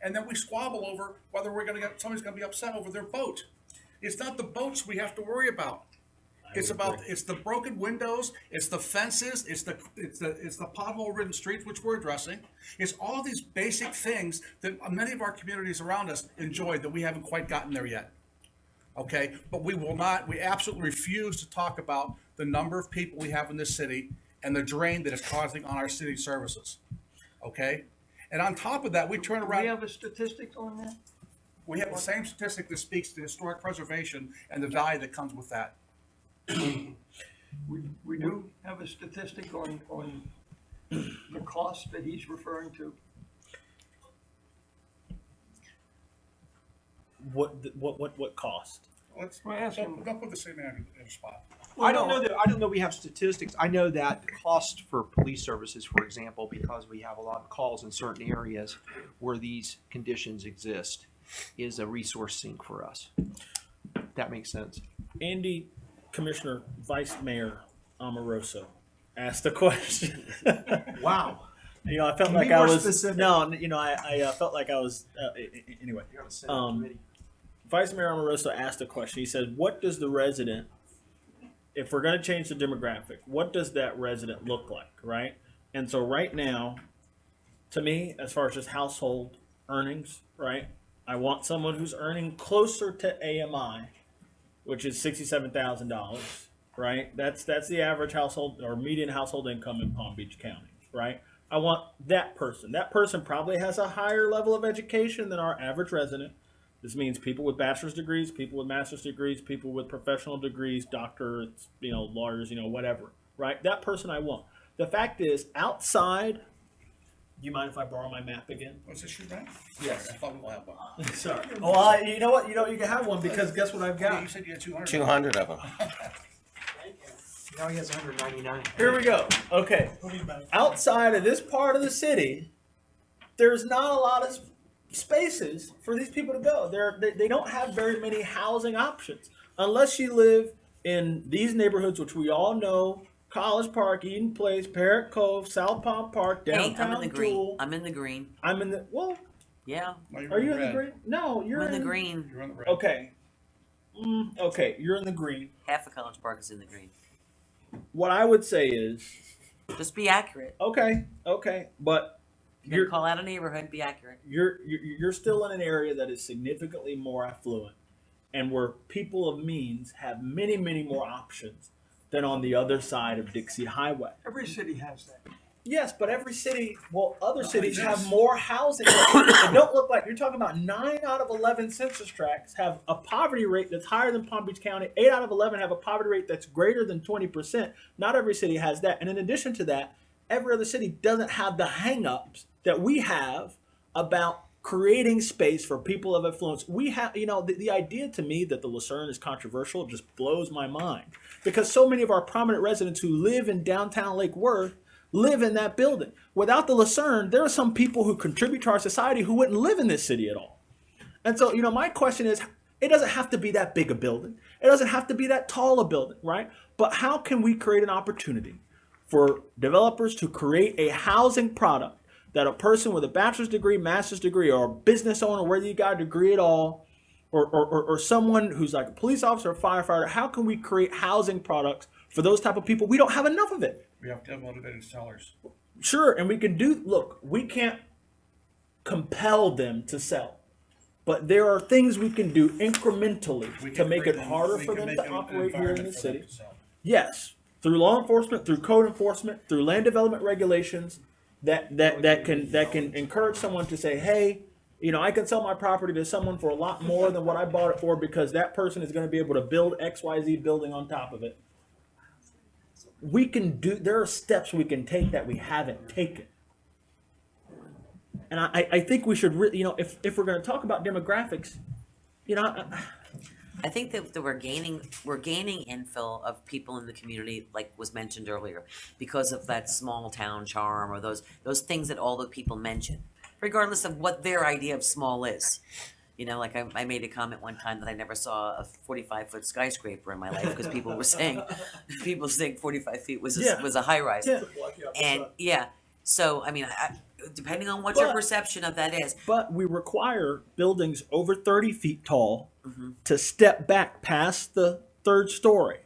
And then we squabble over whether somebody's going to be upset over their boat. It's not the boats we have to worry about. It's the broken windows, it's the fences, it's the pothole-ridden streets, which we're addressing. It's all these basic things that many of our communities around us enjoy that we haven't quite gotten there yet. Okay, but we absolutely refuse to talk about the number of people we have in this city and the drain that it's causing on our city services. Okay, and on top of that, we turn around. Do we have a statistic on that? We have the same statistic that speaks to historic preservation and the value that comes with that. We do have a statistic on the cost that he's referring to. What cost? Don't put the same man in a spot. I don't know we have statistics. I know that the cost for police services, for example, because we have a lot of calls in certain areas where these conditions exist, is a resource sink for us. That makes sense. Andy, Commissioner Vice Mayor Amoroso asked a question. Wow. You know, I felt Can like be I more was specific. no. You know, I felt like I was anyway. Vice Mayor Amoroso asked a question. He said, "What does the resident, if we're going to change the demographic, what does that resident look like, right?" And so right now, to me, as far as just household earnings, right, I want someone who's earning closer to AMI, which is $67,000, right? That's the average household or median household income in Palm Beach County, right? I want that person. That person probably has a higher level of education than our average resident. This means people with bachelor's degrees, people with master's degrees, people with professional degrees, doctors, you know, lawyers, you know, whatever, right? That person I want. The fact is, outside, do you mind if I borrow my map again? What's this, your map? Yes. I thought we all have one. Sorry. Well, you know what? You know, you can have one because guess what I've Yeah, got? you said you had 200. 200 of them. Now he has 199. Here we go. Okay. Outside of this part of the city, there's not a lot of spaces for these people to go. They don't have very many housing options unless you live in these neighborhoods, which we all know: College Park, Eden Place, Parrot Cove, South Palm Park, downtown Hey, I'm in the green. Jewel. I'm in the green. I'm in the well. Yeah. No, Are you in the red. green? No, you're I'm in the green. You're on the red. Okay. Okay, you're in the green. Half of College Park is in the green. What I would say is, Just be accurate. okay, but You're gonna call out a neighborhood, be accurate. you're still in an area that is significantly more affluent and where people of means have many more options than on the other side of Dixie Highway. Every city has that. Yes, but every city, other cities have more housing. It don't look like, you're talking about 9 out of 11 census tracts have a poverty rate that's higher than Palm Beach County. 8 out of 11 have a poverty rate that's greater than 20%. Not every city has that. And in addition to that, every other city doesn't have the hang-ups that we have about creating space for people of influence. We have, you know, the idea to me that the Lucerne is controversial just blows my mind, because so many of our prominent residents who live in downtown Lake Worth live in that building. Without the Lucerne, there are some people who contribute to our society who wouldn't live in this city at all. And so, you know, my question is, it doesn't have to be that big a building. It doesn't have to be that tall a building, right? But how can we create an opportunity for developers to create a housing product that a person with a bachelor's degree, master's degree, or a business owner, whether you got a degree at all, or someone who's like a police officer or firefighter, how can we create housing products for those type of people? We don't have enough of it. We have to have motivated sellers. Sure, and we can do, look, we can't compel them to sell, but there are things we can do incrementally to make it harder for them to operate here in the city. Yes, through law enforcement, through code enforcement, through land development regulations, that can encourage someone to say, hey, you know, I can sell my property to someone for a lot more than what I bought it for because that person is going to be able to build XYZ building on top of it. We can do, there are steps we can take that we haven't taken. And I think we should, you know, if we're going to talk about demographics, you know, I think that we're gaining infill of people in the community, like was mentioned earlier, because of that small town charm or those things that all the people mention, regardless of what their idea of small is. You know, like I made a comment one time that I never saw a 45-foot skyscraper in my life because people saying 45 feet was a high rise. Yeah. And yeah, so I mean, depending on what your perception of that is. But we require buildings over 30 feet tall to step back past the third story.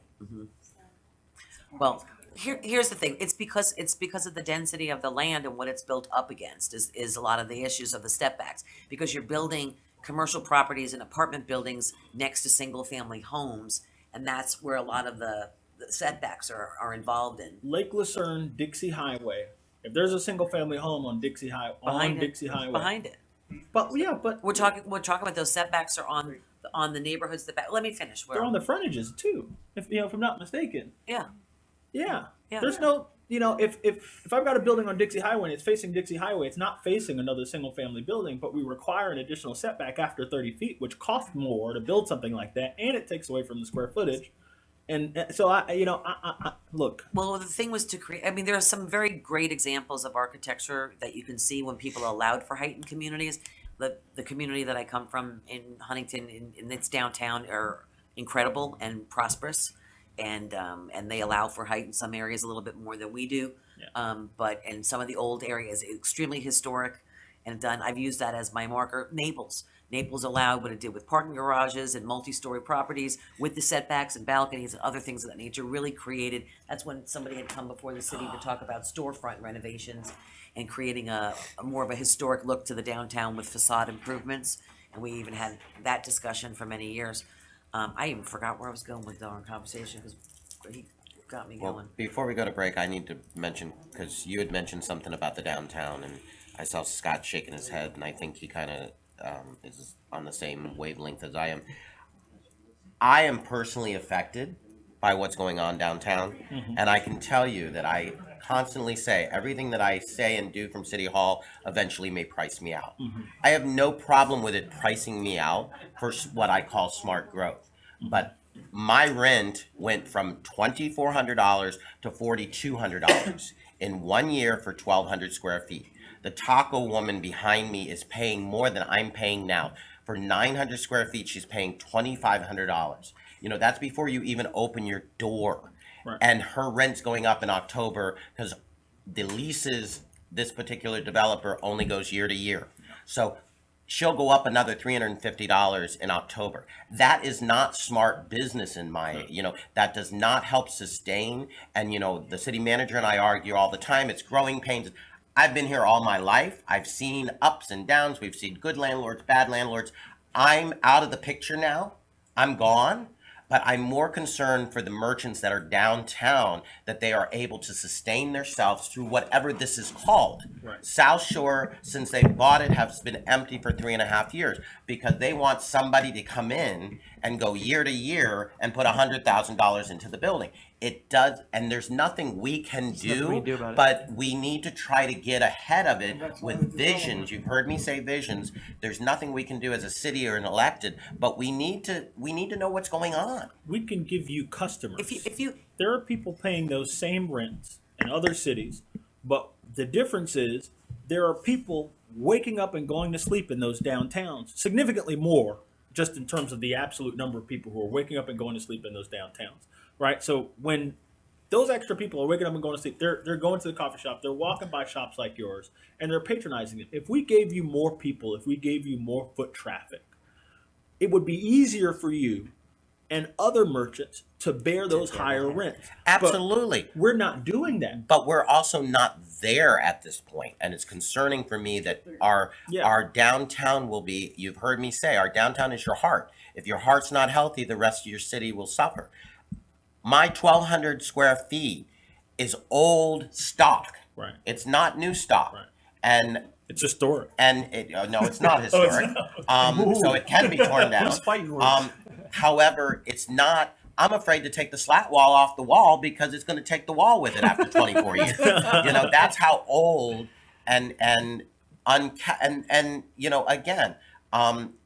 Well, here's the thing. It's because of the density of the land and what it's built up against is a lot of the issues of the step backs. Because you're building commercial properties and apartment buildings next to single family homes, and that's where a lot of the setbacks are involved in. Lake Lucerne, Dixie Highway. If there's a single family home on Dixie Highway, Behind it. But yeah, but We're talking about those setbacks are on the neighborhoods that back. Let me finish. they're on the frontages too. If I'm not mistaken. Yeah. Yeah. Yeah. There's no, you know, if I've got a building on Dixie Highway and it's facing Dixie Highway, it's not facing another single family building, but we require an additional setback after 30 feet, which costs more to build something like that, and it takes away from the square footage. And so I look. Well, the thing was to create. I mean, there are some very great examples of architecture that you can see when people allowed for height in communities. The community that I come from in Huntington, in its downtown, are incredible and prosperous, and they allow for height in some areas a little bit more than we do. Yeah. But in some of the old areas, extremely historic and done. I've used that as my marker. Naples allowed what it did with parking garages and multi-story properties with the setbacks and balconies and other things of that nature really created. That's when somebody had come before the city to talk about storefront renovations and creating a more of a historic look to the downtown with facade improvements. And we even had that discussion for many years. I even forgot where I was going with our conversation because he got me going. Well, before we go to break, I need to mention, because you had mentioned something about the downtown, and I saw Scott shaking his head, and I think he kind of is on the same wavelength as I am. I am personally affected by what's going on downtown, and I can tell you that I constantly say everything that I say and do from City Hall eventually may price me out. I have no problem with it pricing me out for what I call smart growth, but my rent went from $2,400 to $4,200 in 1 year for 1,200 square feet. The taco woman behind me is paying more than I'm paying now. For 900 square feet, she's paying $2,500. You know, that's before you even open your door. Right. And her rent's going up in October because the leases, this particular developer only goes year to year. So she'll go up another $350 in October. That is not smart business in my, that does not help sustain. And, the city manager and I argue all the time, it's growing pains. I've been here all my life. I've seen ups and downs. We've seen good landlords, bad landlords. I'm out of the picture now. I'm gone. But I'm more concerned for the merchants that are downtown, that they are able to sustain themselves through whatever this is called. Right. South Shore, since they bought it, has been empty for 3.5 years because they want somebody to come in and go year to year and put $100,000 into the building. It does, and there's nothing we can do, but we need to try to get ahead of it with visions. You've heard me say visions. There's nothing we can do as a city or an elected, but we need to know what's going on. We can give you customers. If you There are people paying those same rents in other cities, but the difference is there are people waking up and going to sleep in those downtowns, significantly more, just in terms of the absolute number of people who are waking up and going to sleep in those downtowns. Right, so when those extra people are waking up and going to sleep, they're going to the coffee shop, they're walking by shops like yours, and they're patronizing it. If we gave you more people, if we gave you more foot traffic, it would be easier for you and other merchants to bear those higher rents. Absolutely. But we're not doing that. But we're also not there at this point, and it's concerning for me that our downtown will be, you've heard me say, our downtown is your heart. If your heart's not healthy, the rest of your city will suffer. My 1,200 square feet is old stock. Right. It's not new stock. Right. And It's historic. no, it's not historic. So it can be torn down. Fighting words. However, it's not. I'm afraid to take the slat wall off the wall because it's going to take the wall with it after 24 years. That's how old and again,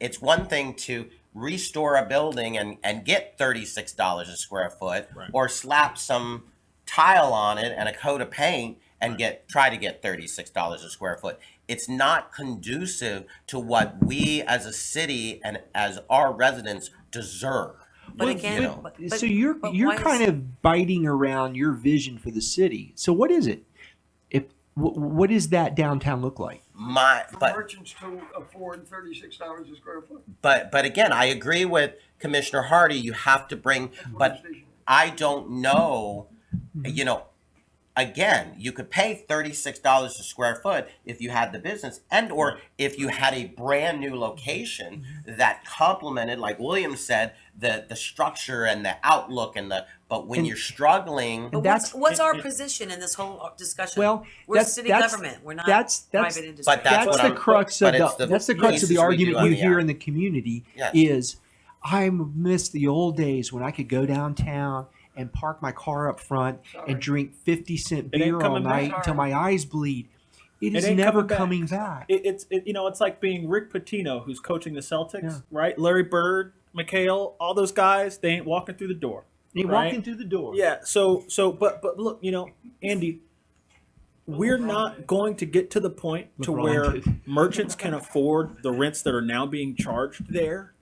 it's one thing to restore a building and get $36 a square foot, Right. or slap some tile on it and a coat of paint and try to get $36 a square foot. It's not conducive to what we as a city and as our residents deserve. But again, So you're why kind of biting around your vision for the city. So what is it? What does that downtown look like? For merchants to afford $36 a square foot. But again, I agree with Commissioner Hardy. You have to bring, but I don't know, again, you could pay $36 a square foot if you had the business or if you had a brand new location that complemented, like William said, the structure and the outlook but when you're struggling. But what's our position in this whole discussion? Well, we're city government. We're not private industry. But that's the crux of the argument you hear in the community. Yes. Is I miss the old days when I could go downtown and park my car up front and drink 50-cent It ain't beer all coming night back. until my eyes bleed. It is ain't never coming coming back. back. It's like being Rick Pitino, who's coaching the Celtics, Yeah. right? Larry Bird, McHale, all those guys, they ain't walking through the door. You're right? walking through the door. Yeah. But look, Andy, we're not going to get to the point to LeBron where did. merchants can afford the rents that are now being charged there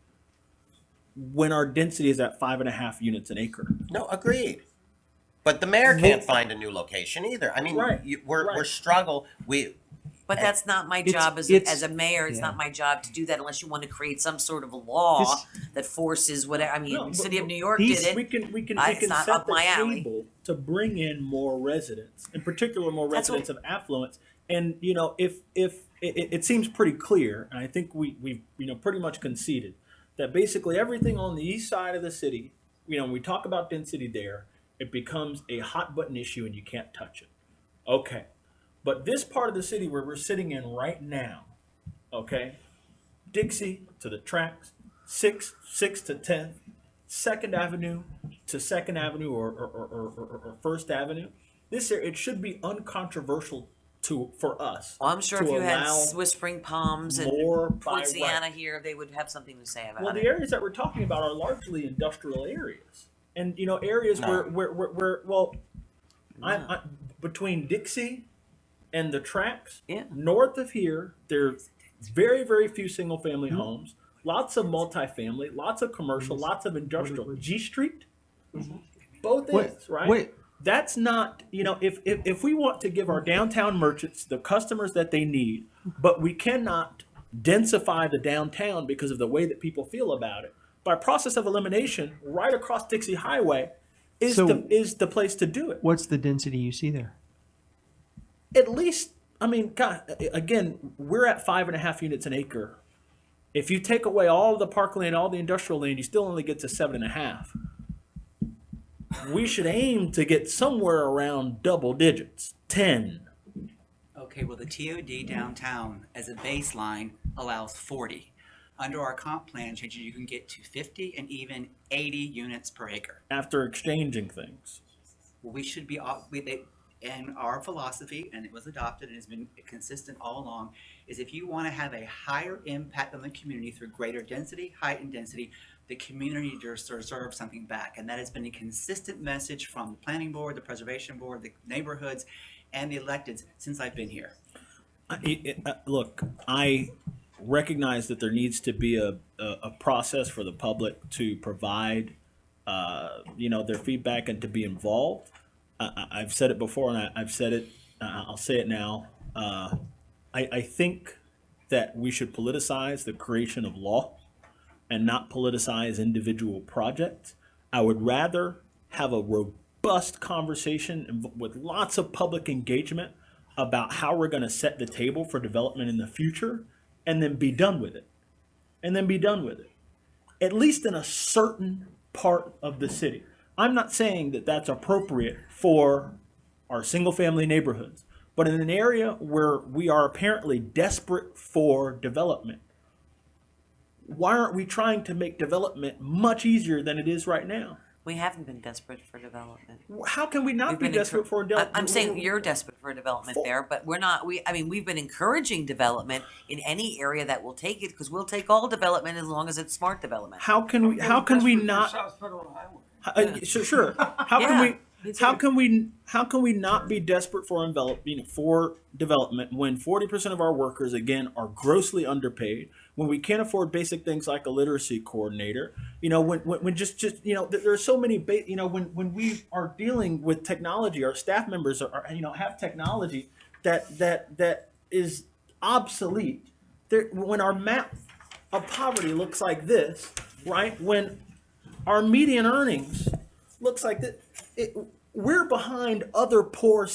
when our density is at 5.5 units an acre. No, agreed. But the mayor can't find a new location either. I mean, Right. we're struggle. But that's not my It's- job as a mayor. It's yeah. not my job to do that unless you want to create some sort of a law that forces whatever. I mean, No, the city of but New York did it. We can It's not set up the my alley. table to bring in more residents, in particular more That's residents of affluence. And if it seems pretty clear, and I think we've pretty much conceded that basically everything on the east side of the city, when we talk about density there, it becomes a hot button issue and you can't touch it. Okay. But this part of the city where we're sitting in right now, okay, Dixie to the tracks, 6 to 10th, 2nd Avenue to 2nd Avenue or 1st Avenue, this area, it should be uncontroversial for us. Well, I'm sure to if you had allow Swiss Spring Palms and more by Poinciana right. here, they would have something to say about Well, it. the areas that we're talking about are largely industrial areas, and areas where I between Dixie and the tracks, Yeah. north of here, there's very, very few single-family homes, lots of multifamily, lots of commercial, lots of industrial. G Street, both ends, right? Wait. That's not, if we want to give our downtown merchants the customers that they need, but we cannot densify the downtown because of the way that people feel about it, by process of elimination, right across Dixie Highway is the place to do it. What's the density you see there? At least, God, again, we're at 5.5 units an acre. If you take away all the parkland, all the industrial land, you still only get to 7.5. We should aim to get somewhere around double digits, 10. Okay, well, the TOD downtown as a baseline allows 40. Under our comp plan changes, you can get to 50 and even 80 units per acre. After exchanging things. Well, we should be, and our philosophy, and it was adopted and has been consistent all along, is if you want to have a higher impact on the community through greater density, height, and density, the community deserves something back. And that has been a consistent message from the planning board, the preservation board, the neighborhoods, and the electeds since I've been here. Look, I recognize that there needs to be a process for the public to provide, their feedback and to be involved. I've said it before, and I've said it. I'll say it now. I think that we should politicize the creation of law and not politicize individual projects. I would rather have a robust conversation with lots of public engagement about how we're going to set the table for development in the future, and then be done with it. At least in a certain part of the city. I'm not saying that that's appropriate for our single-family neighborhoods, but in an area where we are apparently desperate for development, why aren't we trying to make development much easier than it is right now? We haven't been desperate for development. How can we not We've be been desperate for development? I'm saying you're desperate for development there, but we're not. I mean, we've been encouraging development in any area that will take it, because we'll take all development as long as it's smart development. How can we Desperate for not? South Federal Highway. Sure. How Yeah, can me we? too. How can we not be desperate for for development when 40% of our workers again are grossly underpaid? When we can't afford basic things like a literacy coordinator, when just there are so many when we are dealing with technology, our staff members are have technology that is obsolete. When our map of poverty looks like this, right? When our median earnings looks like that, we're behind other poor.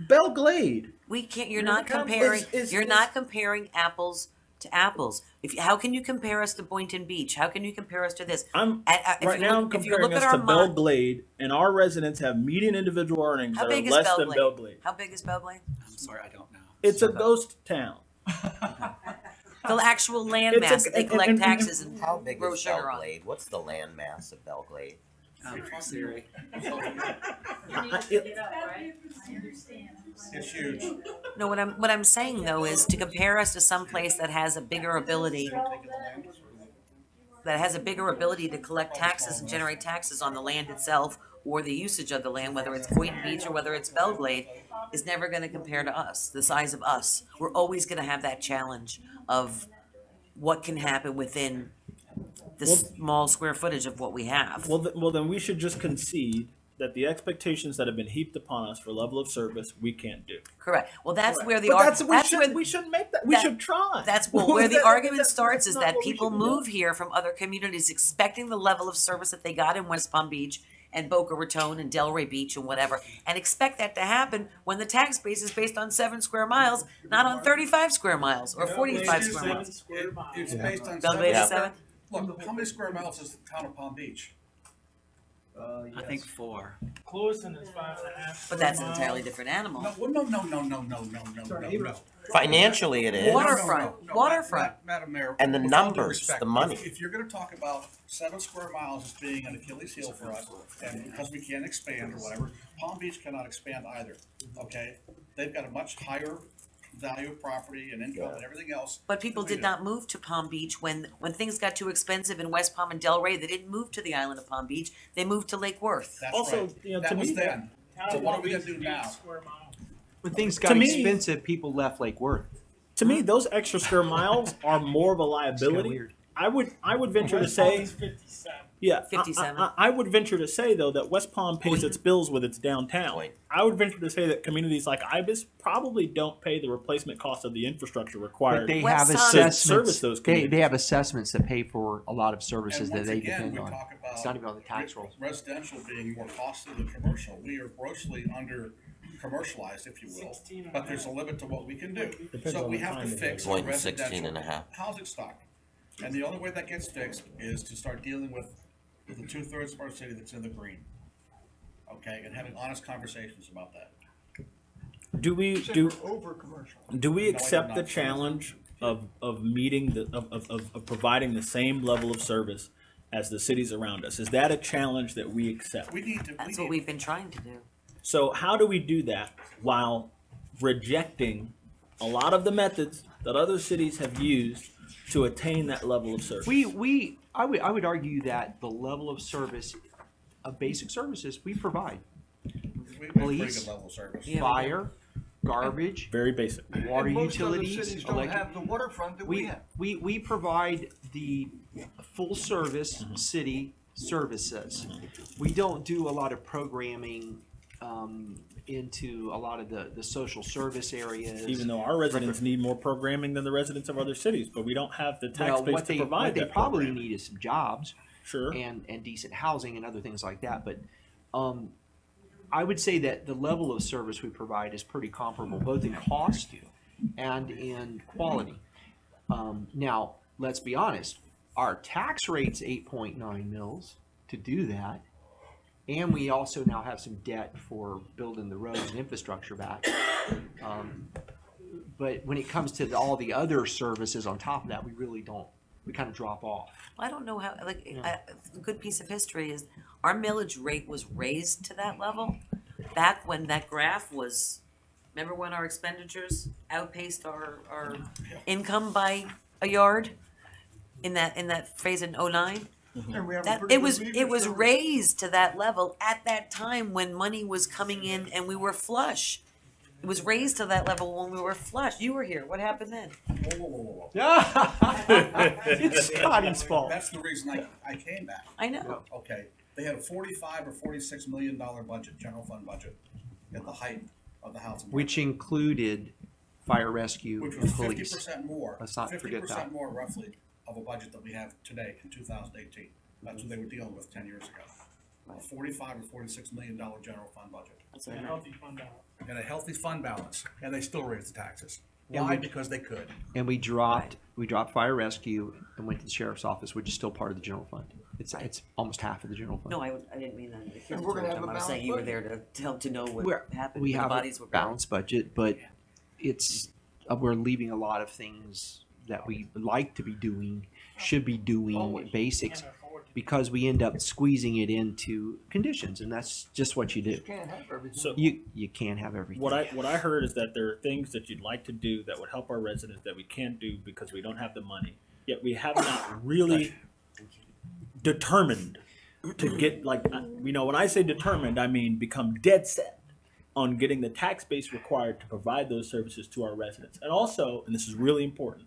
Belle Glade. We can't. You're not comparing. You're not comparing apples to apples. How can you compare us to Boynton Beach? How can you compare us to this? I'm If you comparing look at us our to Belle Glade, and our residents have median individual earnings How that are big is less Belle than Glade? Belle Glade. How big is Belle Glade? I'm sorry, I don't know. It's a ghost town. The actual land It's a- mass that they and- collect and- taxes and How big grow is sugar on. Belglade? What's the land mass of Belglade? Siri. It's huge. No, what I'm saying though is to compare us to some place that has a bigger ability, to collect taxes and generate taxes on the land itself or the usage of the land, whether it's Boynton Beach or whether it's Belle Glade, is never going to compare to us, the size of us. We're always going to have that challenge of what can happen within the small square footage of what we have. Well, then we should just concede that the expectations that have been heaped upon us for level of service we can't do. Correct. Well, that's where the But we shouldn't make that. We should try. That's where the argument starts, is not that what we people should be move doing. here from other communities expecting the level of service that they got in West Palm Beach and Boca Raton and Delray Beach and whatever, and expect that to happen when the tax base is based on 7 square miles, not on 35 square miles or 45 square miles. It's based on. Belle Glade is 7? Look, how many square miles is the town of Palm Beach? I think 4. Clewiston is 5.5. But that's an entirely different animal. No. Financially, it is. Waterfront. Madam Mayor. And the with all due numbers, respect, the money. If you're gonna talk about 7 square miles as being an Achilles heel for us, and because we can't expand or whatever, Palm Beach cannot expand either, okay? They've got a much higher value of property and income and everything else. But people did not move to Palm Beach when things got too expensive in West Palm and Delray. They didn't move to the island of Palm Beach. They moved to Lake Worth. That's Also, right. to That was me, then. So what are we gonna do now? When things To got me- expensive, people left Lake Worth. To me, those extra square miles are more of a liability. weird. I would venture to say, yeah, 57. I would venture to say though that West Palm pays its bills with its downtown. Point. I would venture to say that communities like Ibis probably don't pay the replacement cost of the infrastructure But required. they West have Palm- assessments. service those they communities. have assessments that pay for a lot of services And that they once again, depend we on. talk about It's not even on the tax rolls. residential being more costly than commercial. We are grossly under commercialized, if you will, but there's a limit to what we can do. Depends So on we the have to time of fix day. our Point 16 and a residential half. housing stock. And the only way that gets fixed is to start dealing with the 2/3 of our city that's in the green. Okay, and having honest conversations about that. Do we Except do we're over commercial. do we No, I did accept the not. challenge of meeting of providing the same level of service as the cities around us? Is that a challenge that we accept? We need to. That's what we've been trying to do. So how do we do that while rejecting a lot of the methods that other cities have used to attain that level of service? I would argue that the level of service, of basic services, we provide. We have a pretty police, good level of service. Yeah. Fire, garbage, Very basic. water And most other utilities, cities don't electric. have the waterfront that we We, have. we provide the full service city services. We don't do a lot of programming into a lot of the social service areas. Even though our residents need more programming than the residents of other cities, but we don't have the tax Well, base what to they, provide what they that probably programming. need is some jobs Sure. and decent housing and other things like that. But I would say that the level of service we provide is pretty comparable, both in cost and in quality. Now, let's be honest, our tax rate's 8.9 mils to do that. And we also now have some debt for building the roads and infrastructure back. But when it comes to all the other services on top of that, we really don't, we kind of drop off. I don't know how, like, a good piece of history is our millage rate was raised to that level back when that graph was, remember when our expenditures outpaced our income by a yard? In that phase in '09? And we have a That, pretty it good was, meter it was service. raised to that level at that time when money was coming in and we were flush. It was raised to that level when we were flush. You were here. What happened then? Whoa. It's Scotty's fault. That's the reason I came back. I know. Okay, they had a $45 or $46 million budget, general fund budget, at the height of the housing. Which included fire rescue Which and was police. 50% more. Let's not forget that. 50% more roughly of a budget that we have today in 2018. That's what they were dealing with 10 years ago. A $45 or $46 million general fund budget. That's a healthy fund balance. And a healthy fund balance, and they still raised the taxes. And Why? we- Because they could. And we dropped fire rescue and went to the sheriff's office, which is still part of the general fund. It's almost half of the general fund. No, I didn't mean that. in the And we're gonna have term. a I was saying balanced you were budget. there to help to know what happened. We when have the bodies a were buried. balanced budget, but it's we're leaving a lot of things that we like to be doing, should be doing, basics, because we end up squeezing it into conditions, and that's just what you do. You can't have everything. So You can't have everything. what I heard is that there are things that you'd like to do that would help our residents that we can't do because we don't have the money. Yet we have not really determined to get, like, when I say determined, I mean become dead set on getting the tax base required to provide those services to our residents. And also, and this is really important,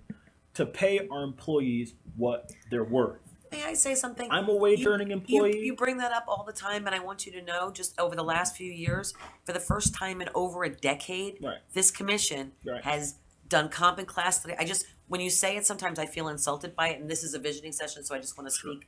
to pay our employees what they're worth. May I say something? I'm a wage earning employee. You bring that up all the time, and I want you to know, just over the last few years, for the first time in over a decade, Right. this commission Right. has done comp and class study. When you say it, sometimes I feel insulted by it, and this is a visioning session, so I just want to speak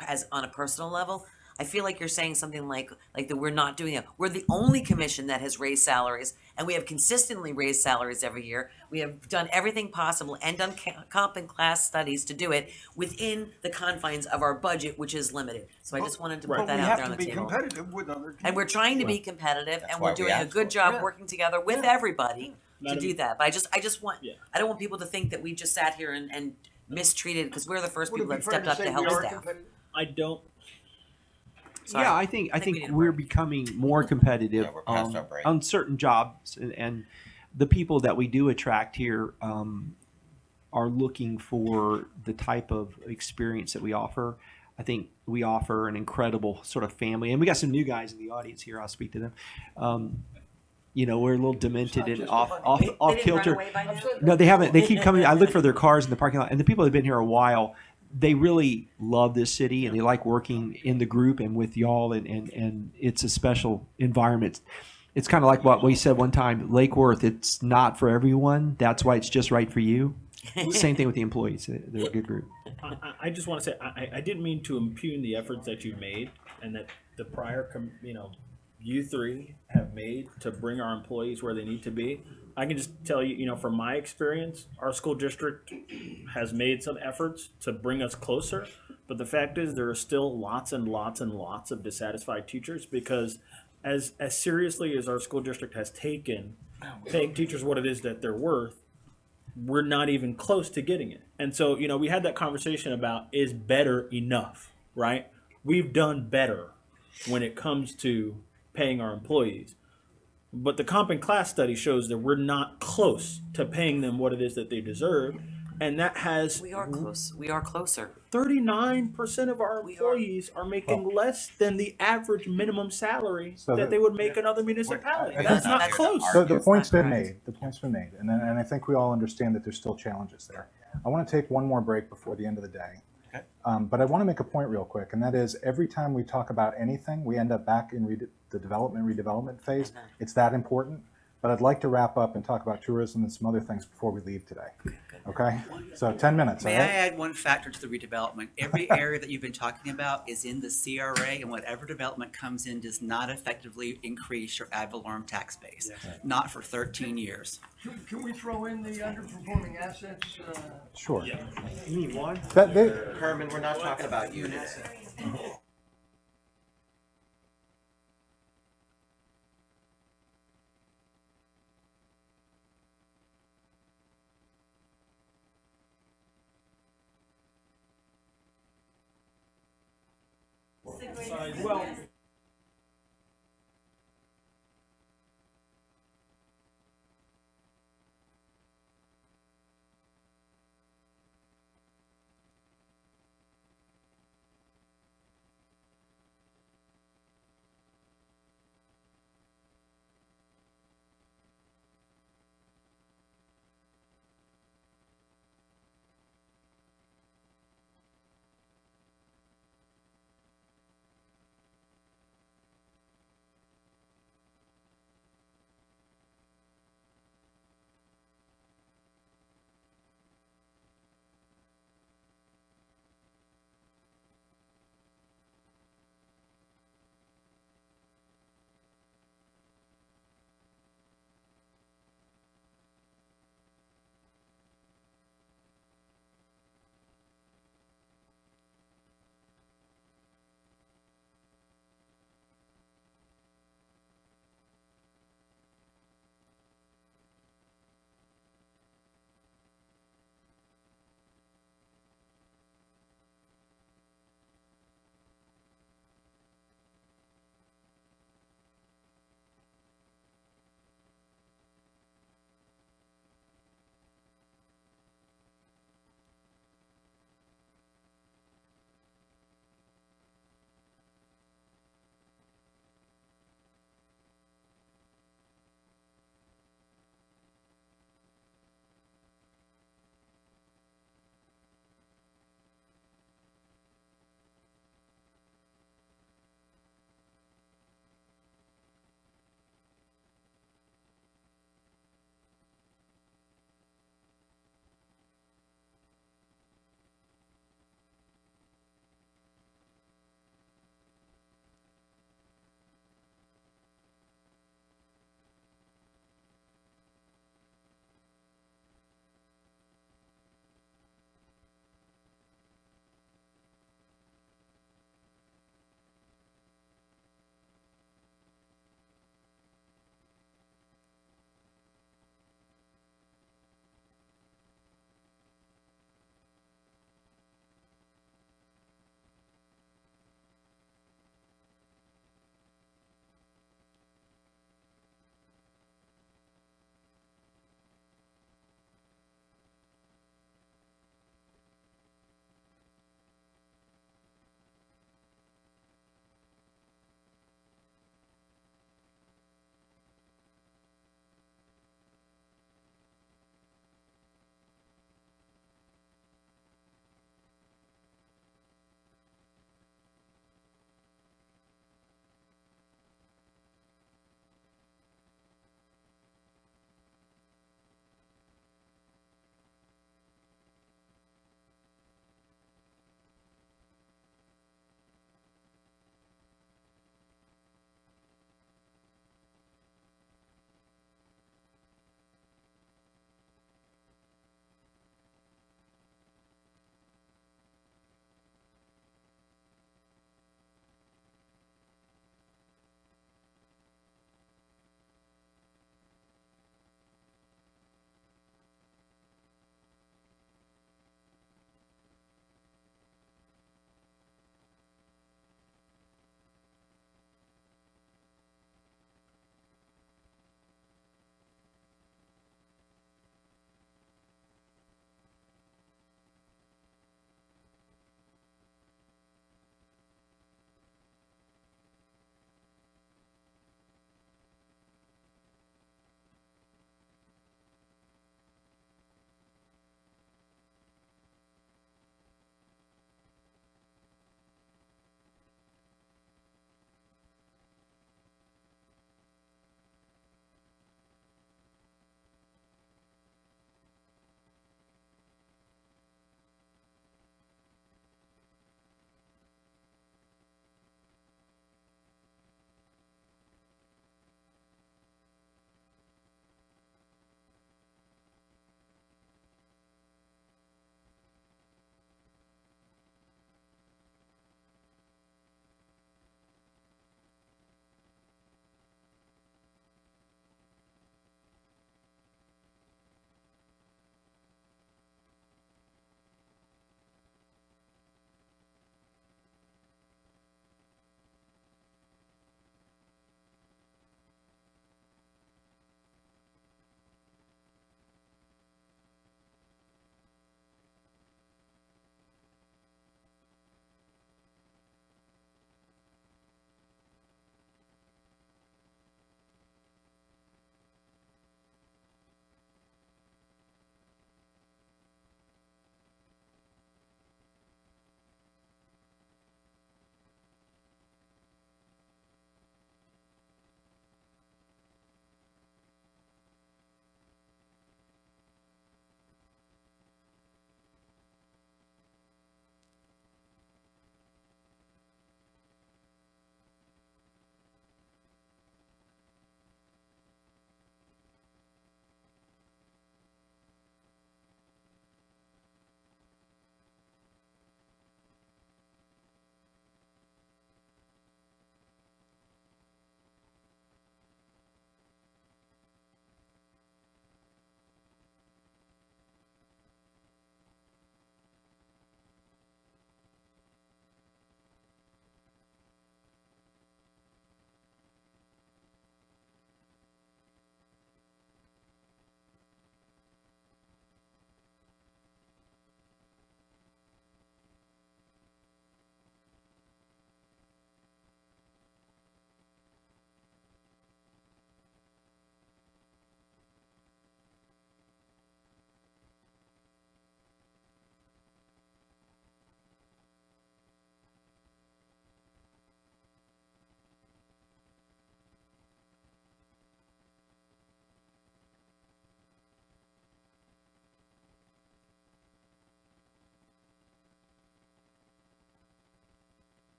as on a personal level. I feel like you're saying something like that we're not doing it. We're the only commission that has raised salaries, and we have consistently raised salaries every year. We have done everything possible and done comp and class studies to do it within the confines of our budget, which is limited. So I just wanted to put But that we out have there on to the be table. competitive with other. And we're trying to be competitive, That's and why we're we doing a asked good for it. job Yeah. working together with everybody to Madam- do that. But I just want, Yeah. I don't want people to think that we just sat here and mistreated, because we're the first Would it people be that fair stepped up say to we help are staff. competitive? I don't. Sorry. Yeah, I think we need a we're break. becoming more competitive Yeah, we're past our break. on certain jobs, and the people that we do attract here are looking for the type of experience that we offer. I think we offer an incredible sort of family, and we got some new guys in the audience here. I'll speak to them. We're a little demented and off They didn't run kilter. away by now? No, they haven't. They keep coming. I look for their cars in the parking lot, and the people that have been here a while, they really love this city, and they like working in the group and with y'all, and it's a special environment. It's kind of like what we said one time, Lake Worth. It's not for everyone. That's why it's just right for you. Same thing with the employees. They're a good group. I just want to say I didn't mean to impugn the efforts that you made and that the prior you three have made to bring our employees where they need to be. I can just tell you, from my experience, our school district has made some efforts to bring us closer, but the fact is there are still lots and lots and lots of dissatisfied teachers, because as seriously as our school district has taken paying teachers what it is that they're worth, we're not even close to getting it. And so, we had that conversation about, is better enough, right? We've done better when it comes to paying our employees. But the comp and class study shows that we're not close to paying them what it is that they deserve. And that has We are close. We are closer. 39% of our employees are making less than the average minimum salary So that they would make in other municipalities. That's not close. So the point's been made. The point's been made, and I think we all understand that there's still challenges there. I want to take one more break before the end of the day. Okay. But I want to make a point real quick, and that is every time we talk about anything, we end up back in the redevelopment phase. It's that important. But I'd like to wrap up and talk about tourism and some other things before we leave today. Okay? So 10 minutes, all May I right? add one factor to the redevelopment? Every area that you've been talking about is in the CRA, and whatever development comes in does not effectively increase your ad valorem tax base. Not for 13 years. Can we throw in the underperforming assets? Sure. You mean one? Herman, we're not talking about units. size. Well,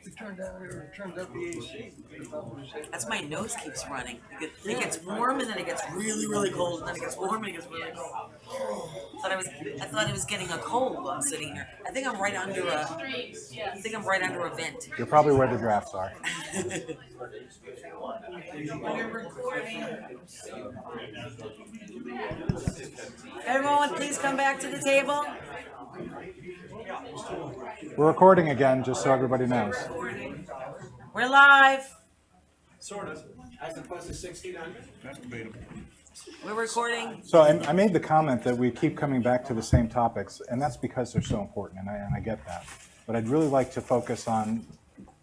We turned down, or turned up the AC. That's my nose keeps running. It gets warm and then it gets really, really cold, and then it gets warm and it gets really cold. I thought I was getting a cold. I'm sitting here. I think I'm right under a vent. You're probably where the drafts are. Everyone, please come back to the table. We're recording again, just so everybody knows. We're live. Sort of, as opposed to 1600. That's debatable. We're recording. So I made the comment that we keep coming back to the same topics, and that's because they're so important, and I get that. But I'd really like to focus on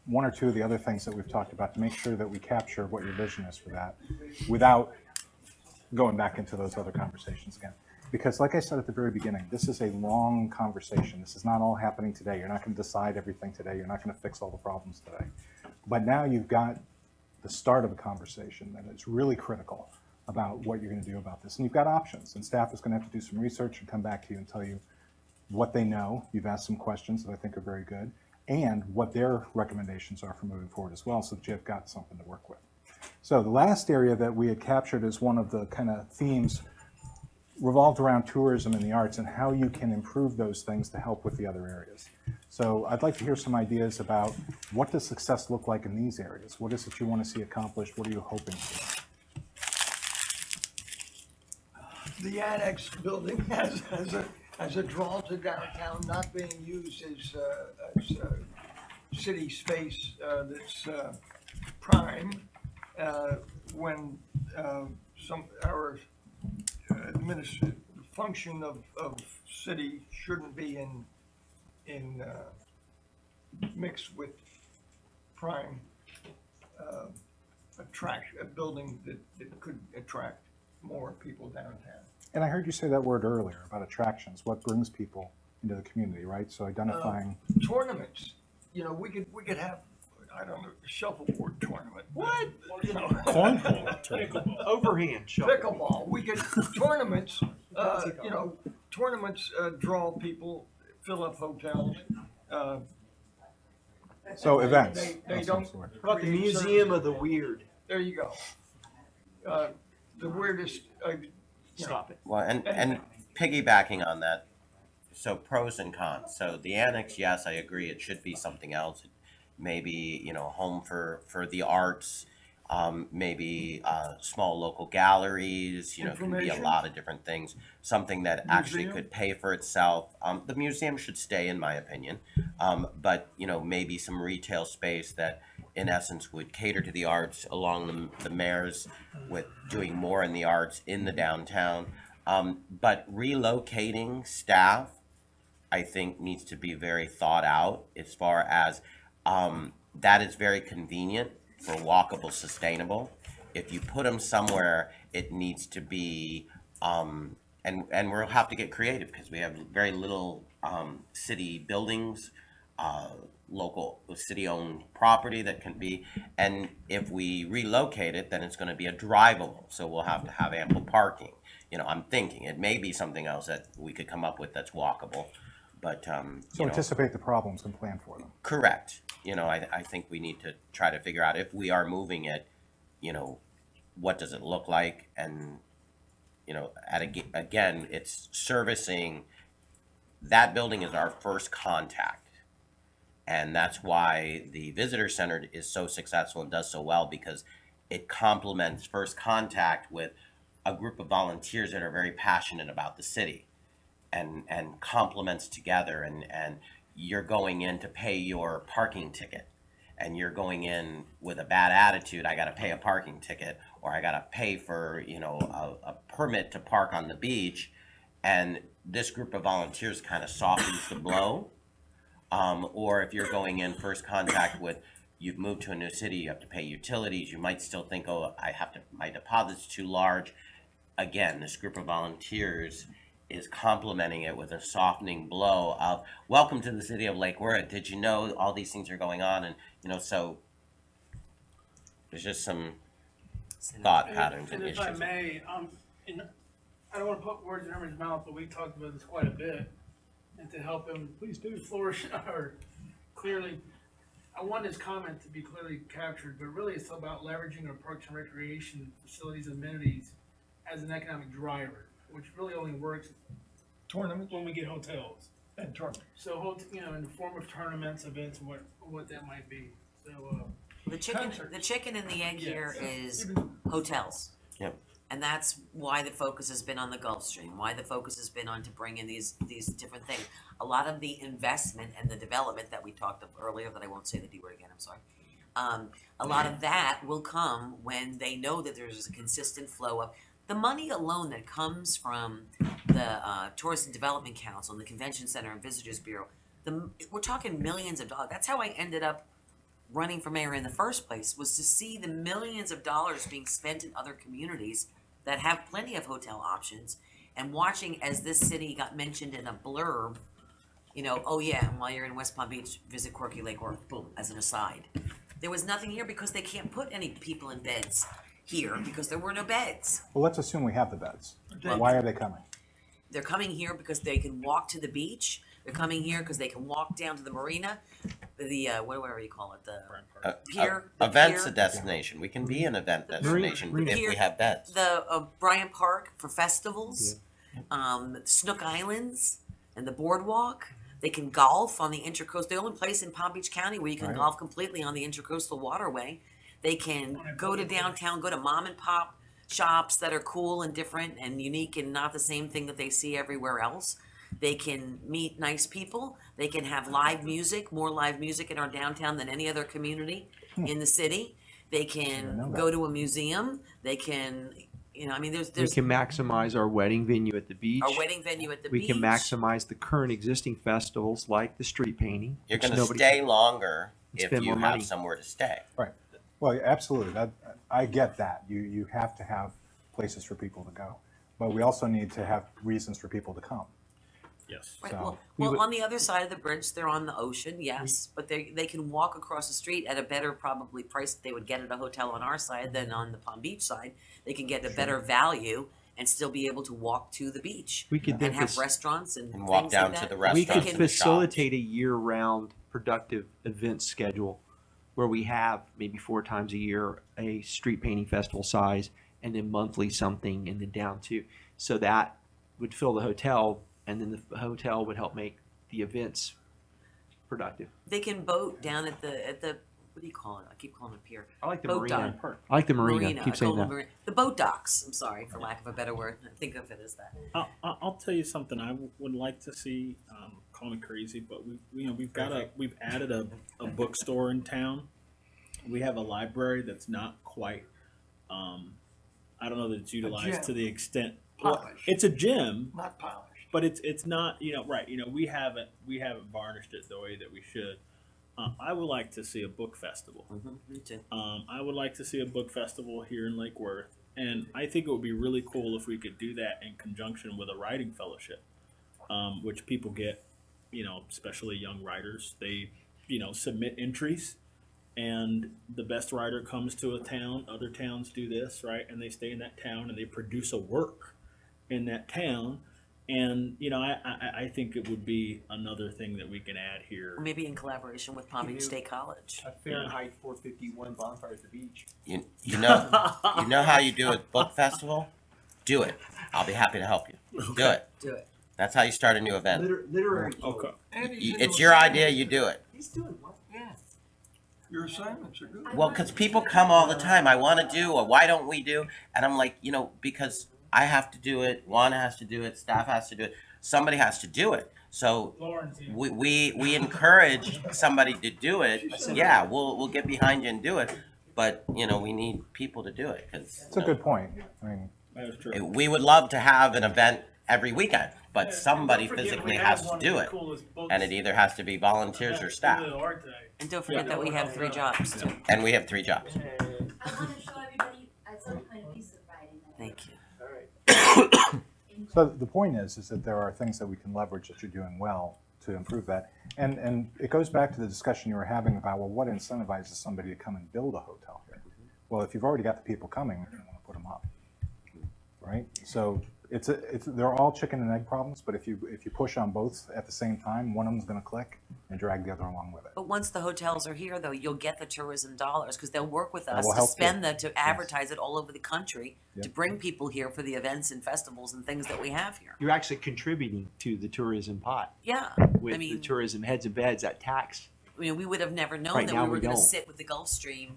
one or two of the other things that we've talked about to make sure that we capture what your vision is for that without going back into those other conversations again. Because like I said at the very beginning, this is a long conversation. This is not all happening today. You're not going to decide everything today. You're not going to fix all the problems today. But now you've got the start of a conversation that is really critical about what you're going to do about this. And you've got options. And staff is going to have to do some research and come back to you and tell you what they know. You've asked some questions that I think are very good, and what their recommendations are for moving forward as well, so that you've got something to work with. So the last area that we had captured as one of the kind of themes revolved around tourism and the arts and how you can improve those things to help with the other areas. So I'd like to hear some ideas about what does success look like in these areas? What is it you want to see accomplished? What are you hoping for? The annex building has a draw to downtown, not being used as city space that's prime, when our administrative function of city shouldn't be in mixed with prime a building that could attract more people downtown. And I heard you say that word earlier about attractions, what brings people into the community, right? So identifying Tournaments, you know, we could have, I don't know, a shuffleboard tournament. What? You know. Cornhole. Overhand shuffle. Pickleball, we could, tournaments, draw people, fill up hotels. so events. They of some don't. sort. What about the Museum of the Weird? There you go. The weirdest, Stop it. Well, and piggybacking on that, so pros and cons. So the annex, yes, I agree, it should be something else. Maybe, you know, home for the arts, maybe small local galleries, you know, can be a Information. lot of different things. Something that actually Museum. could pay for itself. The museum should stay, in my opinion. But, you know, maybe some retail space that in essence would cater to the arts along the mayor's with doing more in the arts in the downtown. But relocating staff, I think, needs to be very thought out as far as that is very convenient for walkable, sustainable. If you put them somewhere, it needs to be, and we'll have to get creative because we have very little city buildings, local city-owned property that can be, and if we relocate it, then it's going to be a drivable, so we'll have to have ample parking. You know, I'm thinking it may be something else that we could come up with that's walkable, but So you know, anticipate the problems and plan for them. correct. You know, I think we need to try to figure out if we are moving it, you know, what does it look like, and you know, again, it's servicing. That building is our first contact. And that's why the visitor center is so successful and does so well, because it complements first contact with a group of volunteers that are very passionate about the city and complements together. And you're going in to pay your parking ticket, and you're going in with a bad attitude. I got to pay a parking ticket, or I got to pay for, you know, a permit to park on the beach. And this group of volunteers kind of softens the blow. Or if you're going in first contact with, you've moved to a new city, you have to pay utilities, you might still think, oh, my deposit's too large. Again, this group of volunteers is complementing it with a softening blow of, welcome to the city of Lake Worth. Did you know all these things are going on? And, you know, so there's just some thought patterns and And if issues. I may, I don't wanna put words in everyone's mouth, but we talked about this quite a bit, and to help him. Please do. Flourish, or clearly, I want his comment to be clearly captured, but really it's about leveraging our parks and recreation facilities, amenities as an economic driver, which really only works Tournament when we get hotels. and tournament. So, in the form of tournaments, events, what that might be. So, The chicken, Concerts. the chicken and the egg here is hotels. Yep. And that's why the focus has been on the Gulf Stream, why the focus has been on to bring in these different things. A lot of the investment and the development that we talked of earlier, that I won't say the D word again, I'm sorry. A lot of that will come when they know that there's a consistent flow of, the money alone that comes from the Tourism Development Council and the Convention Center and Visitors Bureau, we're talking millions of dollars. That's how I ended up running for mayor in the first place, was to see the millions of dollars being spent in other communities that have plenty of hotel options, and watching as this city got mentioned in a blurb, oh yeah, and while you're in West Palm Beach, visit Corky Lake, or boom, as an aside. There was nothing here because they can't put any people in beds here because there were no beds. Well, let's assume we have the beds. Well, Why are they coming? They're coming here because they can walk to the beach. They're coming here because they can walk down to the marina, whatever you call it, the pier. The Event's pier. a destination. We can be an event destination if we have beds. The Bryant Park for festivals, Snook Islands, and the boardwalk. They can golf on the Intracoastal. The only place in Palm Beach County where you can golf completely on the Intracoastal Waterway. They can go to downtown, go to mom and pop shops that are cool and different and unique and not the same thing that they see everywhere else. They can meet nice people. They can have live music, more live music in our downtown than any other community in the city. They can go to a museum. They can, there's We can maximize our wedding venue at the beach. our wedding venue at the We beach. can maximize the current existing festivals like the street painting. You're which going to nobody- stay longer if spend you more have money. somewhere to stay. Right. Well, absolutely. I get that. You have to have places for people to go. But we also need to have reasons for people to come. Yes. Right, So- well, on the other side of the bridge, they're on the ocean, yes, but they can walk across the street at a better probably price that they would get at a hotel on our side than on the Palm Beach side. They can get a better value and still be able to walk to the beach. We could then and have fac- restaurants and And walk things down like to that. the We restaurants could and the shops. facilitate a year-round productive event schedule where we have maybe 4 times a year a street painting festival size, and then monthly something, and then down to, so that would fill the hotel, and then the hotel would help make the events productive. They can boat down at the what do you call it? I keep calling it a pier. I like the Boat marina. dock. I like the marina. I Keep saying call it that. the boat docks. I'm sorry, for lack of a better word. I think of it as that. I'll tell you something I would like to see. Call me crazy, but we've added a bookstore in town. We have a library that's not quite. I don't know that it's utilized to the extent. Well, Polished. it's a gym, Not polished. but it's not right. We haven't varnished it the way that we should. I would like to see a book festival. Me too. I would like to see a book festival here in Lake Worth, and I think it would be really cool if we could do that in conjunction with a writing fellowship, which people get, especially young writers. They, submit entries, and the best writer comes to a town. Other towns do this, right? And they stay in that town and they produce a work in that town. And I think it would be another thing that we can add here. Or maybe in collaboration with Palm Beach State College. A Fahrenheit 451 bonfire at the beach. You know how you do a book festival? Do it. I'll be happy to help you. Do it. Do it. That's how you start a new event. Literary. Okay. It's your idea, you do it. He's doing well. Yeah. Your assignments are good. Well, because people come all the time. I want to do, or why don't we do? And I'm like, because I have to do it, Juan has to do it, staff has to do it, somebody has to do it. So Lauren's here. we encourage somebody to do it. Yeah, we'll get behind you and do it. But, we need people to do it. Cause, It's a good point. I mean, That is true. we would love to have an event every weekend, but somebody physically has to do it. And it either has to be volunteers or staff. And don't forget that we have 3 jobs too. And we have 3 jobs. I want to show everybody some kind of piece of writing. Thank you. so the point is that there are things that we can leverage that you're doing well to improve that. And it goes back to the discussion you were having about, well, what incentivizes somebody to come and build a hotel here? Well, if you've already got the people coming, you're going to want to put them up, right? So they're all chicken and egg problems, but if you push on both at the same time, one of them's going to click and drag the other along with it. But once the hotels are here, though, you'll get the tourism dollars because they'll work with That us will to help spend you. that to advertise it all over the country to Yep. bring people here for the events and festivals and things that we have here. You're actually contributing to the tourism pot Yeah, with I mean, the tourism heads and beds, that tax. I mean, we would have never known Right that now we were we going to don't. sit with the Gulf Stream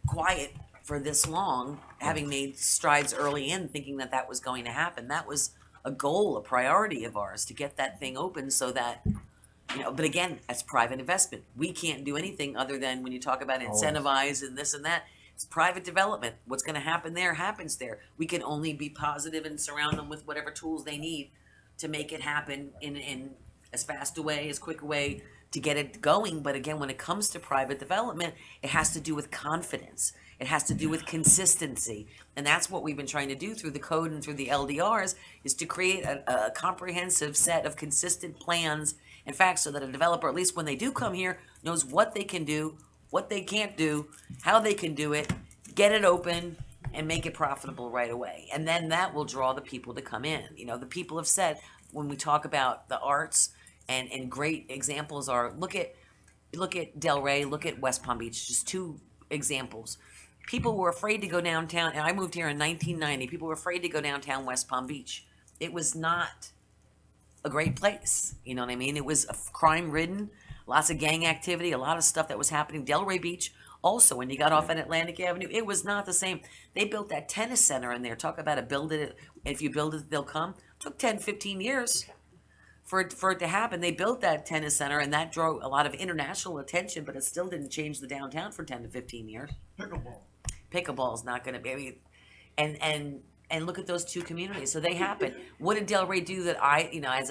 quiet for this long, having made strides early in, thinking that that was going to happen. That was a goal, a priority of ours to get that thing open so that, you know, but again, that's private investment. We can't do anything other than when you talk about incentivize and this and that. It's private development. What's going to happen there happens there. We can only be positive and surround them with whatever tools they need to make it happen in as fast a way, as quick a way to get it going. But again, when it comes to private development, it has to do with confidence. It has to do with consistency. And that's what we've been trying to do through the code and through the LDRs is to create a comprehensive set of consistent plans and facts so that a developer, at least when they do come here, knows what they can do, what they can't do, how they can do it, get it open, and make it profitable right away. And then that will draw the people to come in. You know, the people have said when we talk about the arts, and great examples are look at Delray, look at West Palm Beach, just two examples. People were afraid to go downtown, and I moved here in 1990. People were afraid to go downtown West Palm Beach. It was not a great place. You know what I mean? It was crime ridden, lots of gang activity, a lot of stuff that was happening. Delray Beach, also, when you got off on Atlantic Avenue, it was not the same. They built that tennis center in there. Talk about build it. If you build it, they'll come. It took 10, 15 years for it to happen. They built that tennis center, and that drew a lot of international attention, but it still didn't change the downtown for 10 to 15 years. Pickleball is not going to be, I mean, and look at those two communities. So they happen. What did Delray do that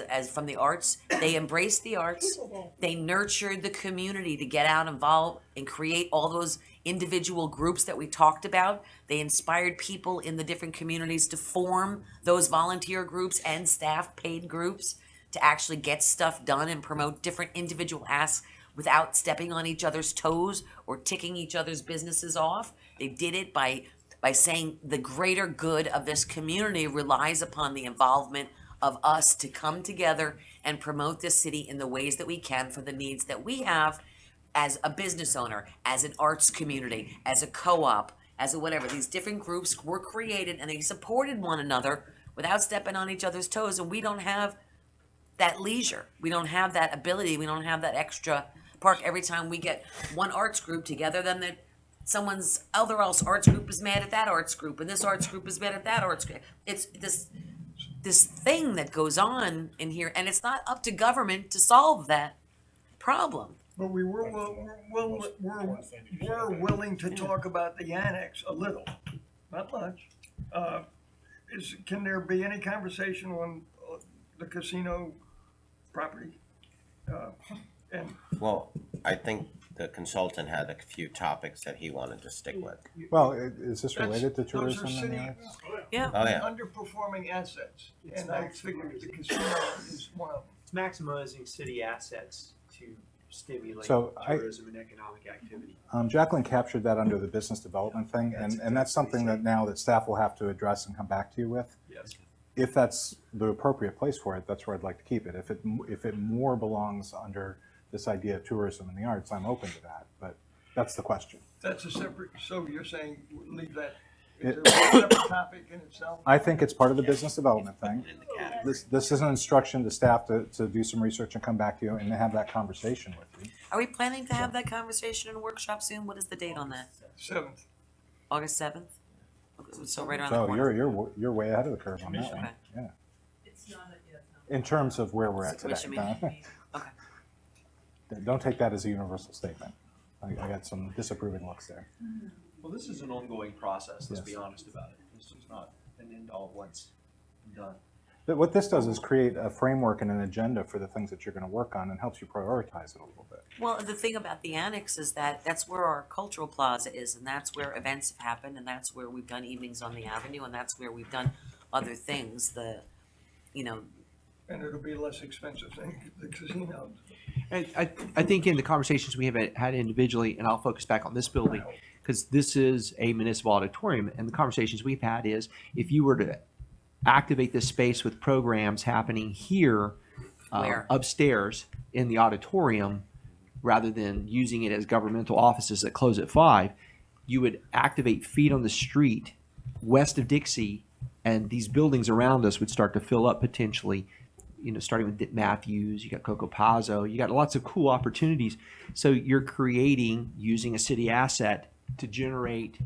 as from the arts? They embraced the arts. They nurtured the community to get out involved and create all those individual groups that we talked about. They inspired people in the different communities to form those volunteer groups and staff paid groups to actually get stuff done and promote different individual asks without stepping on each other's toes or ticking each other's businesses off. They did it by saying the greater good of this community relies upon the involvement of us to come together and promote this city in the ways that we can for the needs that we have as a business owner, as an arts community, as a co-op, as a whatever. These different groups were created and they supported one another without stepping on each other's toes, and we don't have that leisure. We don't have that ability. We don't have that extra park. Every time we get one arts group together, then someone's other arts group is mad at that arts group, and this arts group is mad at that arts group. It's this thing that goes on in here, and it's not up to government to solve that problem. But we were willing to talk about the annex a little, not much. Can there be any conversation on the casino property? Well, I think the consultant had a few topics that he wanted to stick with. Well, is this related to tourism? Those are and the city arts? Yeah. Oh, yeah. underperforming assets, and I figured the casino is one of them. It's maximizing city assets to stimulate So tourism and economic activity. Jacqueline captured that under the business development thing, and that's something that now that staff will have to address and come back to you with. Yes. If that's the appropriate place for it, that's where I'd like to keep it. If it more belongs under this idea of tourism and the arts, I'm open to that, but that's the question. That's a separate, so you're saying leave that, is there a separate topic in itself? I think it's part of the business development thing. This is an instruction to staff to do some research and come back to you and have that conversation with you. Are we planning to have that conversation in a workshop soon? What is the date on that? 7th. August 7th? So right around the So corner. you're way ahead of the curve on that one, Okay. yeah. In terms of where we're at today. Commission meeting. Okay. Don't take that as a universal statement. I got some disapproving looks there. Well, this is an ongoing process, let's Yes. be honest about it. This is not an end all once and done. But what this does is create a framework and an agenda for the things that you're going to work on and helps you prioritize it a little bit. Well, the thing about the annex is that that's where our cultural plaza is, and that's where events have happened, and that's where we've done evenings on the avenue, and that's where we've done other things. And it'll be less expensive than the casino. And I think in the conversations we have had individually, and I'll focus back on this building, because this is a municipal auditorium, and the conversations we've had is, if you were to activate this space with programs happening here Where? upstairs in the auditorium rather than using it as governmental offices that close at 5, you would activate feet on the street west of Dixie, and these buildings around us would start to fill up potentially, starting with Matthews, you got Coco Pazzo, you got lots of cool opportunities. So you're creating, using a city asset to generate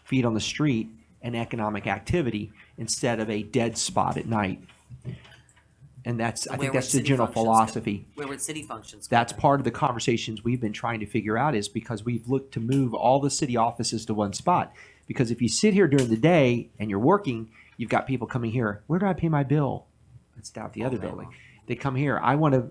feet on the street and economic activity instead of a dead spot at night. And I think that's the general philosophy. Where would city functions go? That's part of the conversations we've been trying to figure out, is because we've looked to move all the city offices to one spot. Because if you sit here during the day and you're working, you've got people coming here. Where do I pay my bill? It's down at the other building. They come here. I want to,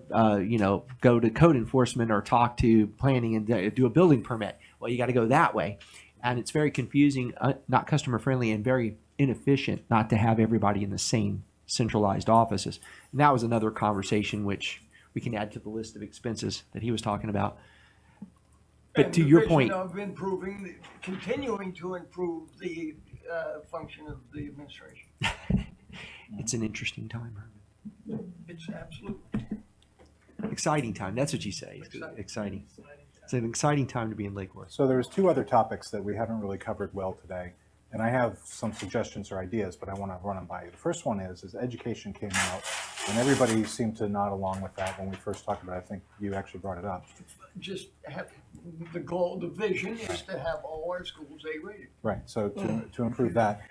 go to code enforcement or talk to planning and do a building permit. Well, you got to go that way. And it's very confusing, not customer friendly, and very inefficient not to have everybody in the same centralized offices. And that was another conversation which we can add to the list of expenses that he was talking about. But And to the your vision point, of continuing to improve the function of the administration. it's an interesting time, Herman. It's absolutely. Exciting time. That's what you say. Exciting. It's an exciting time to be in Lake Worth. So there's 2 other topics that we haven't really covered well today. And I have some suggestions or ideas, but I want to run them by you. The first one is education came out, and everybody seemed to nod along with that when we first talked about it. I think you actually brought it up. Just have the goal, the vision is to have all our schools A-rated. Right, so to improve that.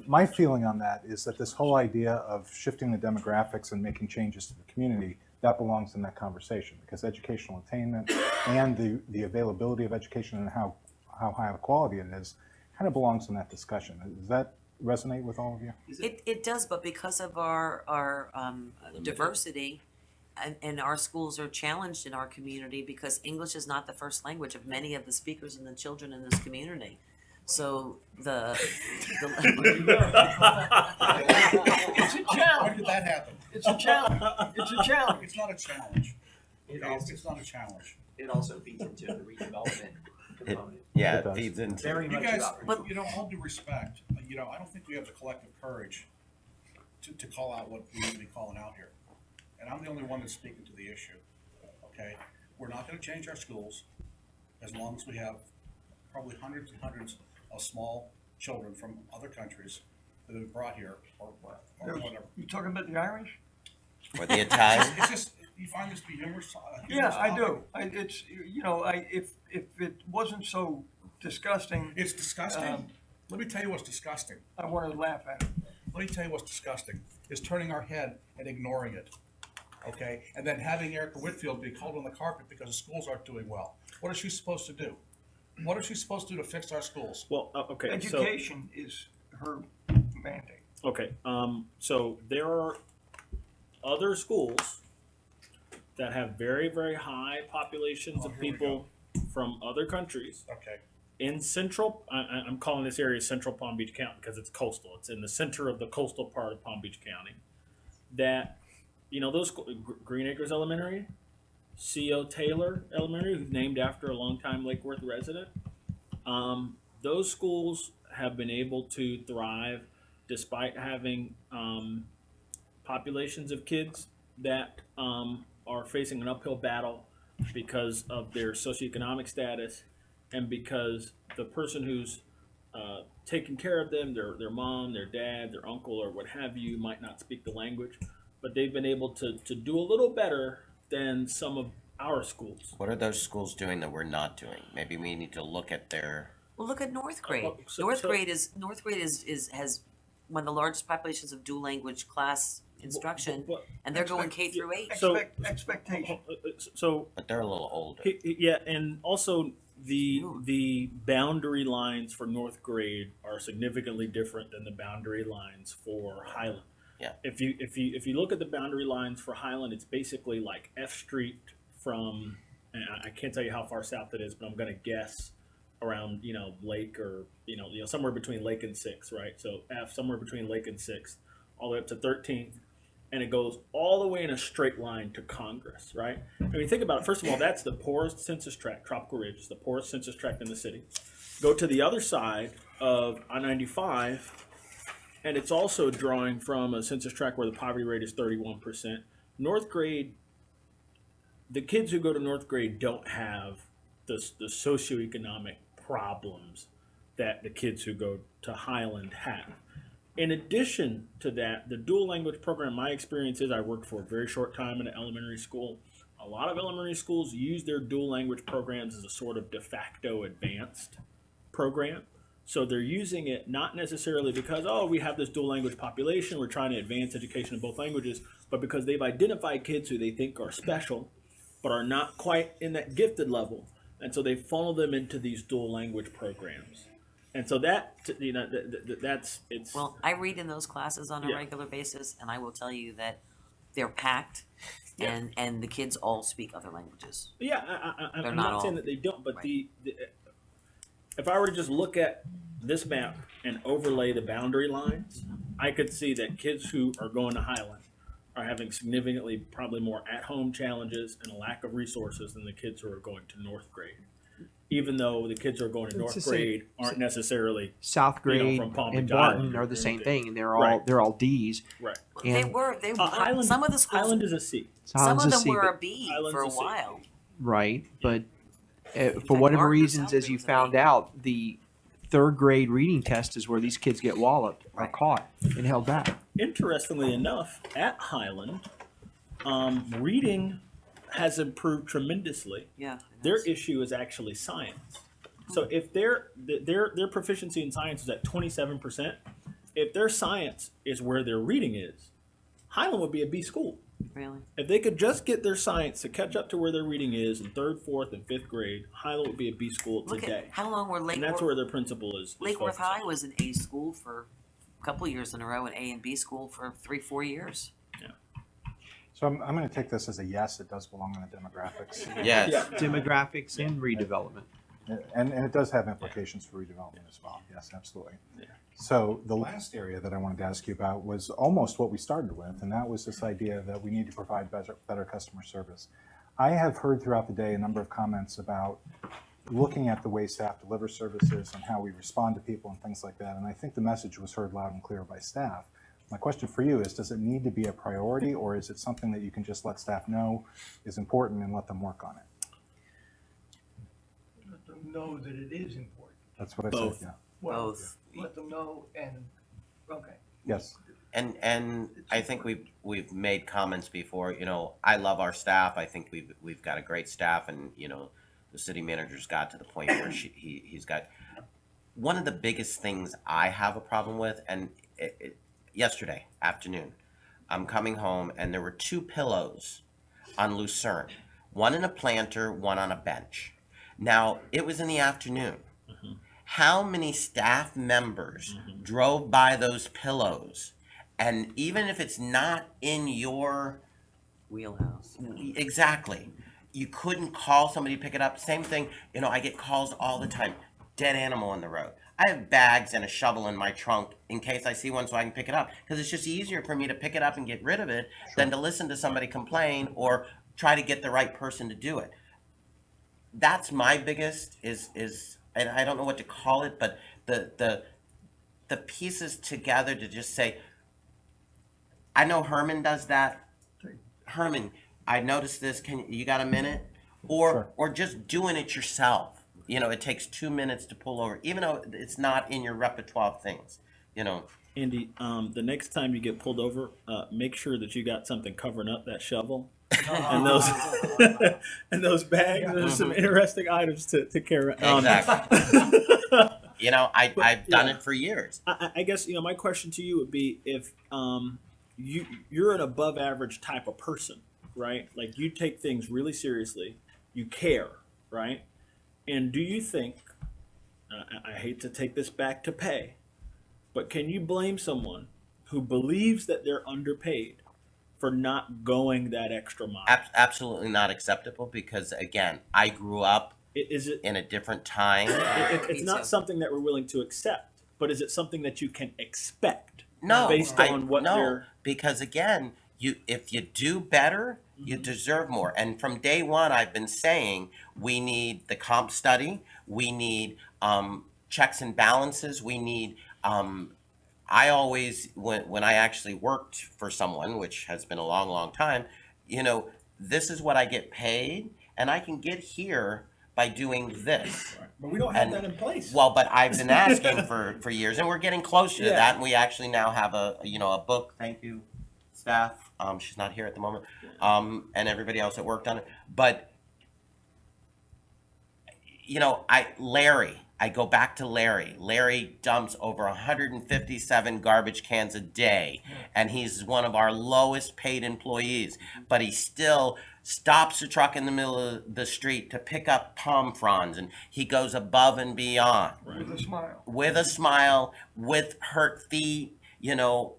My feeling on that is that this whole idea of shifting the demographics and making changes to the community, that belongs in that conversation, because educational attainment and the availability of education and how high of quality it is kind of belongs in that discussion. Does that resonate with all of you? It does, but because of our diversity, and our schools are challenged in our community because English is not the first language of many of the speakers and the children in this community. So It's a challenge. When did that happen? It's a challenge. It's a challenge. It's not a challenge. It's not a challenge. It also feeds into the redevelopment component. It feeds into. Very You much guys, about. all due respect, I don't think we have the collective courage to call out what we need to be calling out here. And I'm the only one that's speaking to the issue, okay? We're not gonna change our schools as long as we have probably hundreds and hundreds of small children from other countries that have been brought here or whatever. You talking about the Irish? Or the Italian. It's just, you find this to be humorous? Yeah, I do. If it wasn't so disgusting. It's disgusting. Let me tell you what's disgusting. I want to laugh at it. Let me tell you what's disgusting, is turning our head and ignoring it, okay? And then having Erica Whitfield be called on the carpet because the schools aren't doing well. What is she supposed to do? What is she supposed to do to fix our schools? Well, okay. Education is her mandate. Okay. So there are other schools that have very, very high populations of people from other countries. Okay. In central, I'm calling this area Central Palm Beach County because it's coastal. It's in the center of the coastal part of Palm Beach County. That, those Green Acres Elementary, C.O. Taylor Elementary, who's named after a longtime Lake Worth resident. Those schools have been able to thrive despite having populations of kids that are facing an uphill battle because of their socioeconomic status and because the person who's taking care of them, their mom, their dad, their uncle, or what have you, might not speak the language, but they've been able to do a little better than some of our schools. What are those schools doing that we're not doing? Maybe we need to look at their. Well, look at North Grade. North Grade has one of the largest populations of dual language class instruction, and they're going K through 8. Expectation. But they're a little older. Yeah, and also the boundary lines for North Grade are significantly different than the boundary lines for Highland. Yeah. If you look at the boundary lines for Highland, it's basically like F Street from, and I can't tell you how far south it is, but I'm going to guess around Lake or somewhere between Lake and 6th, right? So F somewhere between Lake and 6th, all the way up to 13th, and it goes all the way in a straight line to Congress, right? I mean, think about it. First of all, that's the poorest census tract. Tropical Ridge is the poorest census tract in the city. Go to the other side of I-95, and it's also drawing from a census tract where the poverty rate is 31%. North grade, the kids who go to North grade don't have the socioeconomic problems that the kids who go to Highland have. In addition to that, the dual language program, my experience is I worked for a very short time in an elementary school. A lot of elementary schools use their dual language programs as a sort of de facto advanced program. So they're using it not necessarily because, oh, we have this dual language population, we're trying to advance education in both languages, but because they've identified kids who they think are special, but are not quite in that gifted level. And so they funnel them into these dual language programs. And so that, that's, it's. Well, I read in those classes on a Yeah. regular basis, and I will tell you that they're packed, Yeah. and the kids all speak other languages. Yeah, They're I'm not not saying all- that they don't, but right. if I were to just look at this map and overlay the boundary lines, I could see that kids who are going to Highland are having significantly probably more at-home challenges and a lack of resources than the kids who are going to North grade. Even though the kids who are going to It's North the same- grade aren't necessarily South grade from Palm and Beach Island Barton or are the same anything. thing, and they're Right. all D's. right. They And were Highland, some of the schools. Highland is a C. Some Highland's of a them C, were but- a B Highland's for a a C. while. right, but for fact, whatever Martin reasons, as Southgate you was an found A. out, the third grade reading test is where these kids get walloped or Right. caught and held back. Interestingly enough, at Highland, reading has improved tremendously. Yeah. Their issue is actually science. So if their proficiency in science is at 27%, if their science is where their reading is, Highland would be a B school. Really? If they could just get their science to catch up to where their reading is in third, fourth, and fifth grade, Highland would be a B school Look today. at how long were And that's where their principal is. Lake Worth focusing. High was an A school for a couple years in a row, an A and B school for 3-4 years. So I'm going to take this as a yes, it does belong in the demographics. Yes. Yeah. Demographics and redevelopment. And it does have implications for redevelopment as well. Yes, absolutely. So the last area that I wanted to ask you about was almost what we started with, and that was this idea that we need to provide better customer service. I have heard throughout the day a number of comments about looking at the way staff deliver services and how we respond to people and things like that, and I think the message was heard loud and clear by staff. My question for you is, does it need to be a priority, or is it something that you can just let staff know is important and let them work on it? Let them know that it is important. That's what I Both. said, yeah. Well, Both. let them know and, okay. Yes. And I think we've made comments before, you know, I love our staff. I think we've got a great staff, and, you know, the city manager's got to the point where he's got, one of the biggest things I have a problem with, and yesterday afternoon, I'm coming home and there were 2 pillows on Lucerne, one in a planter, one on a bench. Now, it was in the afternoon. How many staff members drove by those pillows, and even if it's not in your Wheelhouse. exactly, you couldn't call somebody to pick it up? Same thing, you know, I get calls all the time, dead animal in the road. I have bags and a shovel in my trunk in case I see one so I can pick it up, because it's just easier for me to pick it up and get rid of it than to listen to somebody complain or try to get the right person to do it. That's my biggest is and I don't know what to call it, but the pieces together to just say, I know Herman does that. Herman, I noticed this. You got a minute? Or just doing it yourself. You know, it takes 2 minutes to pull over, even though it's not in your repertoire of things. You know, Andy, the next time you get pulled over, make sure that you got something covering up that shovel and those and those bags. There's some interesting items to carry. exactly. You know, I've done it for years. I guess, you know, my question to you would be if you're an above average type of person, right? Like, you take things really seriously, you care, right? And do you think, I hate to take this back to pay, but can you blame someone who believes that they're underpaid for not going that extra mile? Absolutely not acceptable, because, again, I grew up in a different time. It's not something that we're willing to accept, but is it something that you can expect? No, based on what they're. Because, again, if you do better, you deserve more. And from day one, I've been saying we need the comp study, we need checks and balances, we need I always, when I actually worked for someone, which has been a long, long time, you know, this is what I get paid, and I can get here by doing this. But we don't have And- that in place. Well, but I've been asking for years, and we're getting closer to Yeah. that, and we actually now have a book, thank you, staff, she's not here at the moment, and everybody else that worked on it, but, you know, I go back to Larry. Larry dumps over 157 garbage cans a day, and he's one of our lowest paid employees, but he still stops the truck in the middle of the street to pick up palm fronds, and he goes above and beyond. With a smile. With a smile, with hurt feet, you know.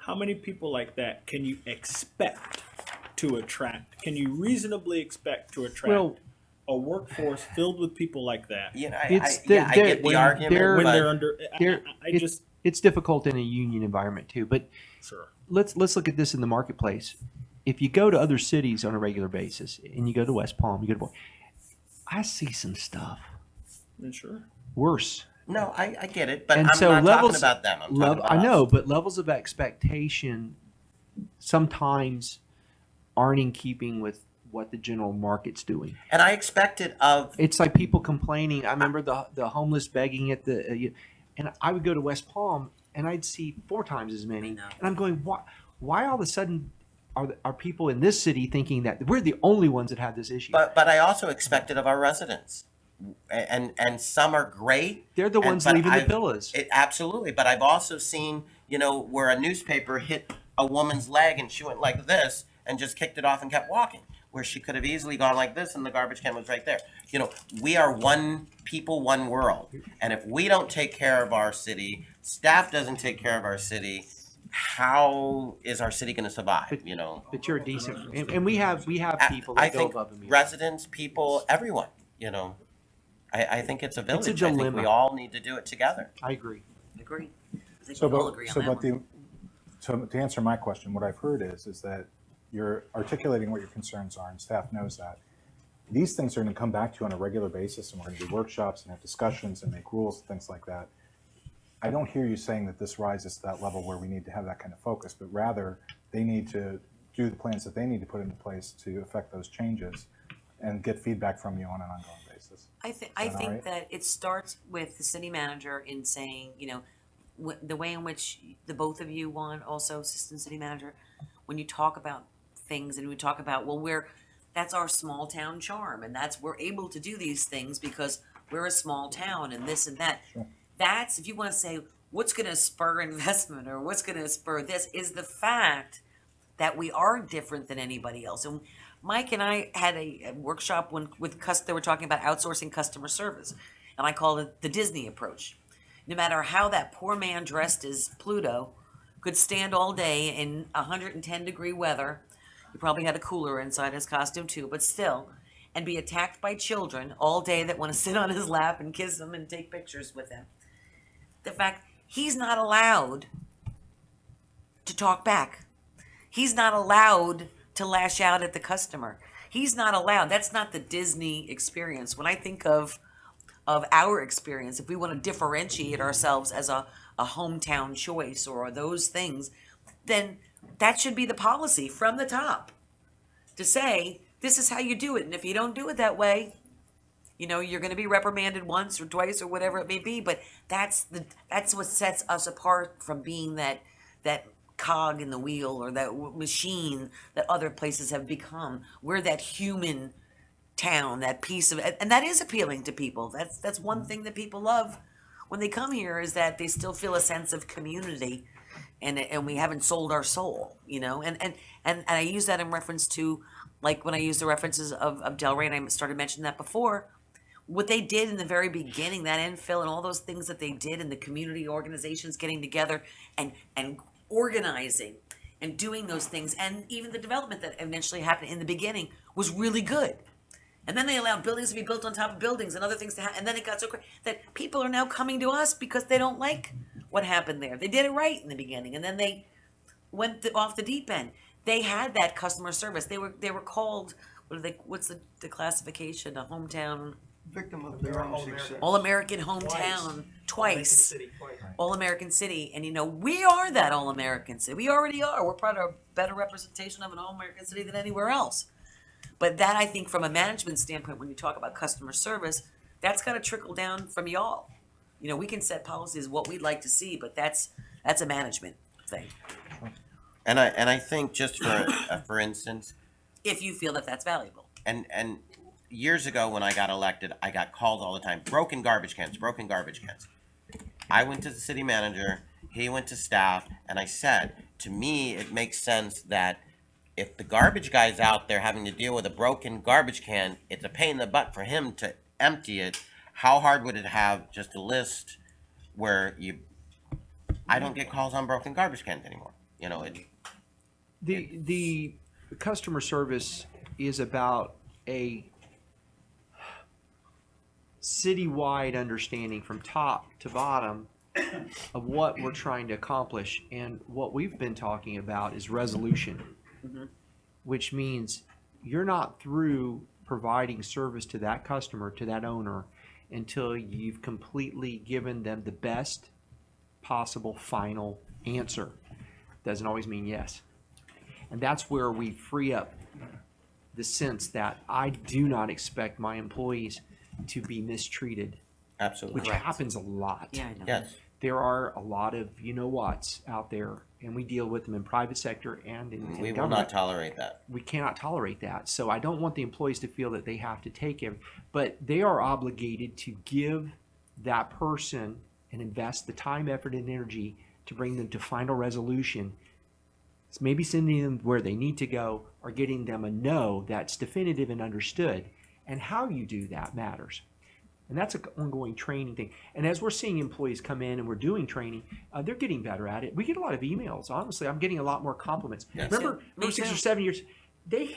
How many people like that can you expect to attract? Can you reasonably expect to attract Well, a workforce filled with people like that? You know, It's I get the when argument, When but they're under, it's difficult in a union environment too. But Sure. let's look at this in the marketplace. If you go to other cities on a regular basis, and you go to West Palm, you go to, I see some stuff Sure. worse. no, I get it, but And I'm so not levels- talking about them. I'm talking about I us. know, but levels of expectation sometimes aren't in keeping with what the general market's doing. And I expect it of. It's like people complaining. I remember the homeless begging at the, and I would go to West Palm and I'd see 4 times as many, and I'm going, why all of a sudden are people in this city thinking that we're the only ones that have this issue? But I also expect it of our residents, and some are great. They're the ones but leaving the I've- villas. Absolutely, but I've also seen, you know, where a newspaper hit a woman's leg and she went like this and just kicked it off and kept walking, where she could have easily gone like this and the garbage can was right there. You know, we are one people, one world, and if we don't take care of our city, staff doesn't take care of our city, how is our city going to survive? You know, But you're a decent, and we have people I that go think above and beyond. residents, people, everyone. You know, I think it's a village. I think dilemma. we all need to do it together. I agree. Agree. I think So, we all but, agree on so, that but one. to answer my question, what I've heard is that you're articulating what your concerns are, and staff knows that. These things are going to come back to you on a regular basis, and we're going to do workshops and have discussions and make rules, things like that. I don't hear you saying that this rises to that level where we need to have that kind of focus, but rather they need to do the plans that they need to put into place to affect those changes and get feedback from you on an ongoing basis. I that think all right? that it starts with the city manager in saying, you know, the way in which the both of you want, also assistant city manager, when you talk about things and we talk about, well, that's our small town charm, and we're able to do these things because we're a small town and this and that. Sure. That's, if you want to say what's going to spur investment or what's going to spur this, is the fact that we are different than anybody else. And Mike and I had a workshop they were talking about outsourcing customer service, and I called it the Disney approach. No matter how that poor man dressed as Pluto could stand all day in 110-degree weather, he probably had a cooler inside his costume too, but still, and be attacked by children all day that want to sit on his lap and kiss him and take pictures with him. The fact he's not allowed to talk back. He's not allowed to lash out at the customer. He's not allowed. That's not the Disney experience. When I think of our experience, if we want to differentiate ourselves as a hometown choice or those things, then that should be the policy from the top to say, this is how you do it. And if you don't do it that way, you know, you're going to be reprimanded once or twice or whatever it may be. But that's what sets us apart from being that cog in the wheel or that machine that other places have become. We're that human town, that piece of, and that is appealing to people. That's one thing that people love when they come here, is that they still feel a sense of community, and we haven't sold our soul, you know. And I use that in reference to, like when I use the references of Delray, and I started mentioning that before. What they did in the very beginning, that infill and all those things that they did, and the community organizations getting together and organizing and doing those things, and even the development that eventually happened in the beginning was really good. And then they allowed buildings to be built on top of buildings and other things to happen. And then it got so crazy that people are now coming to us because they don't like what happened there. They did it right in the beginning, and then they went off the deep end. They had that customer service. They were called, what's the classification? A hometown victim of their own success. All-American hometown twice. City, twice. All-American City, and we are that All-American City. We already are. We're probably a better representation of an All-American City than anywhere else. But that, I think, from a management standpoint, when you talk about customer service, that's got to trickle down from y'all. We can set policies what we'd like to see, but that's a management thing. And I think just for instance, If you feel that that's valuable. and years ago when I got elected, I got called all the time, broken garbage cans. I went to the city manager, he went to staff, and I said, to me, it makes sense that if the garbage guy's out there having to deal with a broken garbage can, it's a pain in the butt for him to empty it. How hard would it have just a list where I don't get calls on broken garbage cans anymore. The customer service is about a citywide understanding from top to bottom of what we're trying to accomplish. And what we've been talking about is resolution, which means you're not through providing service to that customer, to that owner, until you've completely given them the best possible final answer. Doesn't always mean yes. And that's where we free up the sense that I do not expect my employees to be mistreated. Absolutely. Which happens a lot. Yeah, I know. Yes. There are a lot of you-know-whats out there, and we deal with them in private sector and in We will government. not tolerate that. We cannot tolerate that. So I don't want the employees to feel that they have to take it, but they are obligated to give that person and invest the time, effort, and energy to bring them to final resolution. It's maybe sending them where they need to go or getting them a no that's definitive and understood. And how you do that matters. And that's an ongoing training thing. And as we're seeing employees come in and we're doing training, they're getting better at it. We get a lot of emails. Honestly, I'm getting a lot more compliments. Yes. Remember Me 6 too. or 7 years, they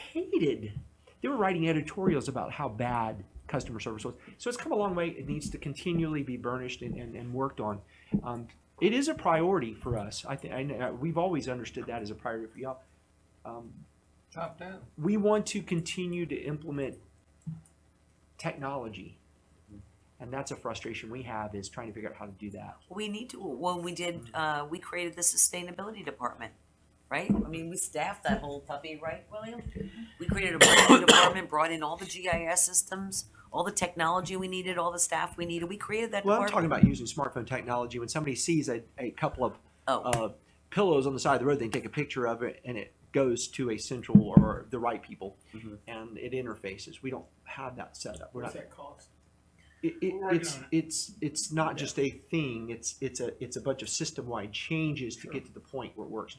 were writing editorials about how bad customer service was. So it's come a long way. It needs to continually be burnished and worked on. It is a priority for us. We've always understood that as a priority for y'all. Top down. We want to continue to implement technology. And that's a frustration we have, is trying to figure out how to do that. We need to, when we created the sustainability department, right? I mean, we staffed that whole puppy, right, William? We created a brand new department, brought in all the GIS systems, all the technology we needed, all the staff we needed. We created that Well, I'm department. talking about using smartphone technology. When somebody sees a couple of pillows on the side of the road, they take a picture of it, and it goes to a central or the right people, and it interfaces. We don't have that set up. What's that cost? It's not just a thing. It's a bunch of system-wide changes to get to the point where it works.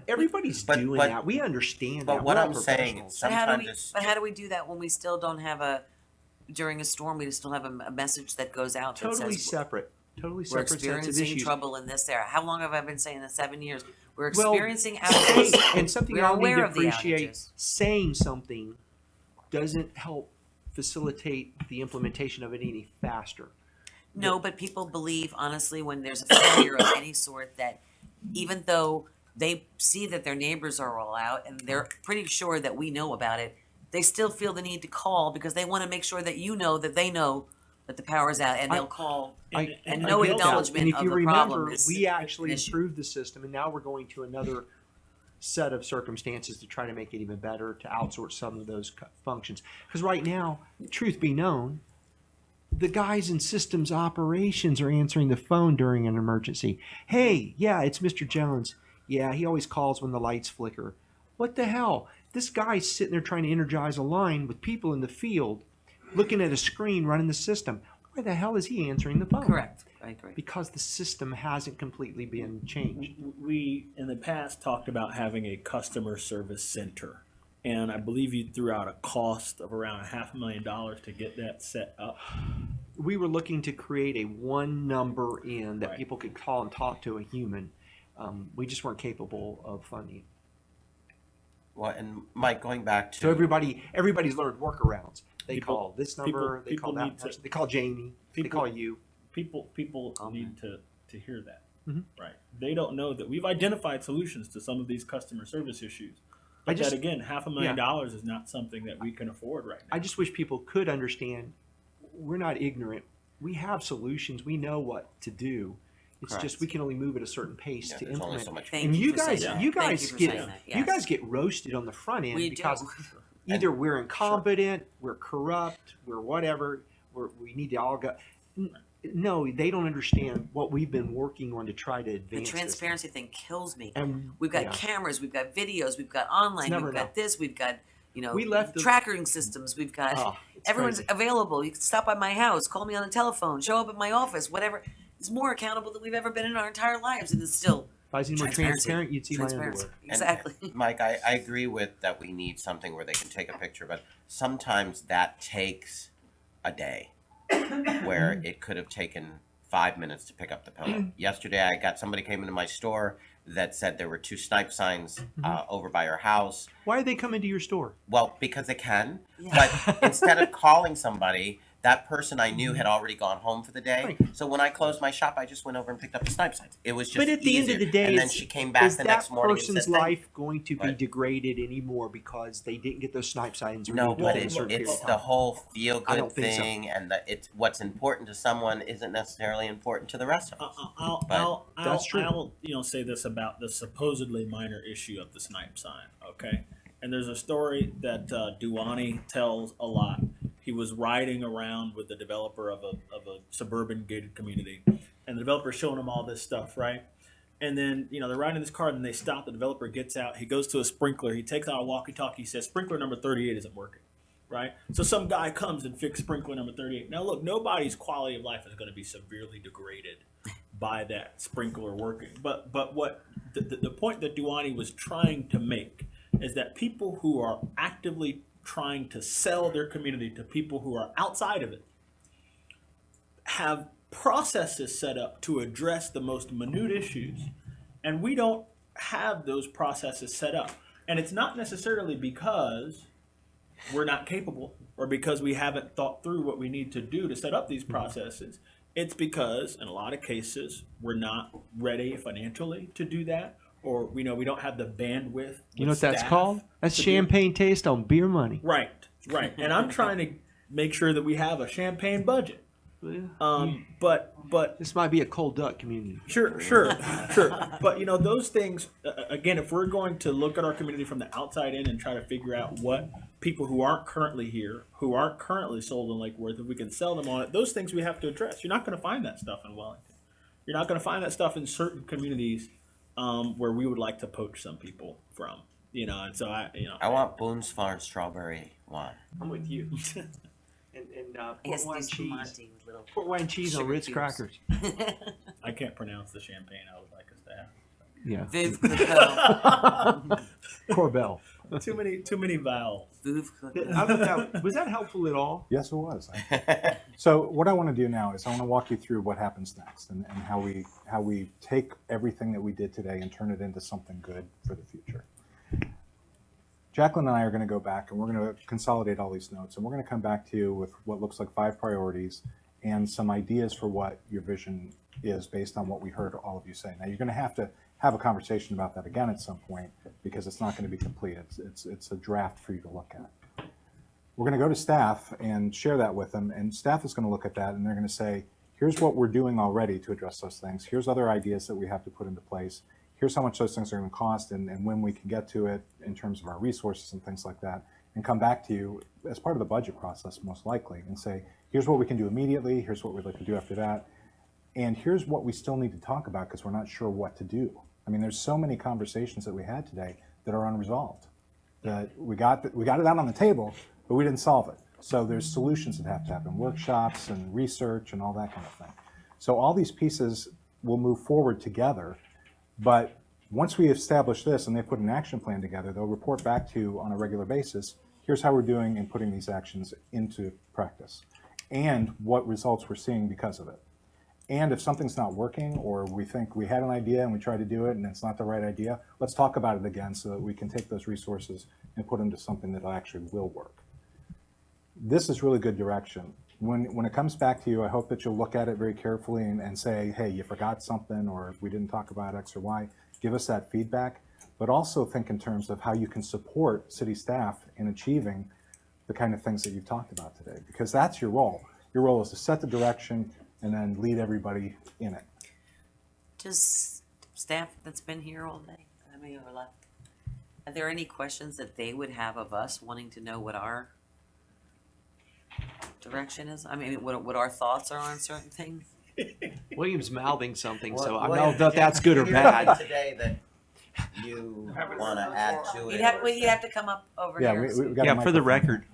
Everybody's doing that. We understand But that. what We're all I'm saying, professionals. But how do we do that when we still don't have during a storm, we still have a message that goes out that Totally says, separate. Totally we're separate sets of experiencing issues. trouble in this area. How long have I been saying that? 7 years. We're Well, experiencing outages. and something We're y'all need aware to of the appreciate, outages. saying something doesn't help facilitate the implementation of it any faster. No, but people believe, honestly, when there's a failure of any sort, that even though they see that their neighbors are all out and they're pretty sure that we know about it, they still feel the need to call because they want to make sure that you know that they know that the power is out, and they'll call. And no I get that. acknowledgement And if of you the remember, problem is we an actually issue. improved the system, and now we're going to another set of circumstances to try to make it even better, to outsource some of those functions. Because right now, truth be known, the guys in systems operations are answering the phone during an emergency. Hey, yeah, it's Mr. Jones. Yeah, he always calls when the lights flicker. What the hell? This guy's sitting there trying to energize a line with people in the field, looking at a screen running the system. Why the hell is he answering the phone? Correct. I agree. Because the system hasn't completely been changed. We, in the past, talked about having a customer service center. And I believe you threw out a cost of around $500,000 to get that set up. We were looking to create a one number in that people could call and talk to a human. We just weren't capable of funding. Well, and Mike, going back to So everybody's learned workarounds. They People- call this number, they call people that need to- person, they call Jamie, they call you. People need to hear that, Mhm. right? They don't know that we've identified solutions to some of these customer service issues. But that again, $500,000 is not something that we can afford right now. I just wish people could understand we're not ignorant. We have solutions. We know what to do. It's Correct. just we can only move at a certain pace Yeah, to there's only implement. so much. Thank And you you for saying guys, that. you Thank guys you for get saying that, you yes. guys get roasted on the front end We because do. either we're incompetent, we're corrupt, we're whatever, we need to all go. No, they don't understand what we've been working on to try to The advance this. transparency thing kills me. And We've got yeah. cameras, we've got videos, we've got online, never we've got enough. this, we've got, We left the- tracking systems, we've got, Oh, it's everyone's crazy. available. You can stop by my house, call me on the telephone, show up at my office, whatever. It's more accountable than we've ever been in our entire lives, and it's still If I was any more transparency. transparent, you'd see my Transparency. underwear. And, Exactly. Mike, I agree with that we need something where they can take a picture, but sometimes that takes a day where it could have taken 5 minutes to pick up the pillow. Yesterday, I got somebody came into my store that said there were 2 snipe signs over by our house. Why did they come into your store? Well, because they can. But instead of calling somebody, that person I knew had already gone home for the day. Right. So when I closed my shop, I just went over and picked up the snipe signs. It was just But at the end easier. of the day, and then is- she came back is the that next morning and person's said, "Thank life going to be But- degraded anymore because they didn't get those snipe signs? No, removed but within a it's certain period it's of the time? whole feel I good don't think so. thing, and it's what's important to someone isn't necessarily important to the rest of us. But that's true. I'll say this about the supposedly minor issue of the snipe sign. Okay, and there's a story that Duani tells a lot. He was riding around with the developer of a suburban gated community, and the developer showing him all this stuff, right? And then they're riding in this car, and they stop. The developer gets out. He goes to a sprinkler. He takes out a walkie-talkie. He says, "Sprinkler number 38 isn't working." Right? So some guy comes and fixes sprinkler number 38. Now look, nobody's quality of life is going to be severely degraded by that sprinkler working. But what the point that Duani was trying to make is that people who are actively trying to sell their community to people who are outside of it have processes set up to address the most minute issues, and we don't have those processes set up. And it's not necessarily because we're not capable or because we haven't thought through what we need to do to set up these processes. It's because in a lot of cases we're not ready financially to do that, or we don't have the bandwidth. You know what that's staff called? That's to do- champagne taste on beer money. Right. And I'm trying to make sure that we have a champagne budget. But this might be a cold duck community. Sure. But those things again, if we're going to look at our community from the outside in and try to figure out what people who aren't currently here, who aren't currently sold in Lake Worth, if we can sell them on it, those things we have to address. You're not going to find that stuff in Wellington. You're not going to find that stuff in certain communities where we would like to poach some people from. And so I want Boone's Farm strawberry wine. I'm with you. and I guess port wine do cheese. Spumante with little Port wine cheese on sugar Ritz cubes. crackers. I can't pronounce the champagne I would like us to have. Yeah. Vive Clicquot. Corbel. Too many vowels. Vive Was that helpful at all? Yes, it was. So what I want to do now is I want to walk you through what happens next and how we take everything that we did today and turn it into something good for the future. Jacqueline and I are going to go back and we're going to consolidate all these notes, and we're going to come back to you with what looks like 5 priorities and some ideas for what your vision is based on what we heard all of you say. Now, you're going to have a conversation about that again at some point because it's not going to be complete. It's a draft for you to look at. We're going to go to staff and share that with them, and staff is going to look at that and they're going to say, here's what we're doing already to address those things. Here's other ideas that we have to put into place. Here's how much those things are going to cost and when we can get to it in terms of our resources and things like that, and come back to you as part of the budget process most likely and say, here's what we can do immediately, here's what we'd like to do after that, and here's what we still need to talk about because we're not sure what to do. I mean, there's so many conversations that we had today that are unresolved. That we got it out on the table, but we didn't solve it. So there's solutions that have to happen, workshops and research and all that kind of thing. So all these pieces will move forward together. But once we establish this and they put an action plan together, they'll report back to you on a regular basis, here's how we're doing in putting these actions into practice and what results we're seeing because of it. And if something's not working or we think we had an idea and we try to do it and it's not the right idea, let's talk about it again so that we can take those resources and put them to something that actually will work. This is really good direction. When it comes back to you, I hope that you'll look at it very carefully and say, hey, you forgot something or we didn't talk about X or Y. Give us that feedback, but also think in terms of how you can support city staff in achieving the kind of things that you've talked about today, because that's your role. Your role is to set the direction and then lead everybody in it. Does staff that's been here all day, how many are left? Are there any questions that they would have of us wanting to know what our direction is? I mean, what our thoughts are on certain things? William's mouthing something, so I William, don't know if that's good or is there bad. anything today that you want to add to it? You'd have to come up over Yeah, here. we got a Yeah, for the microphone. record.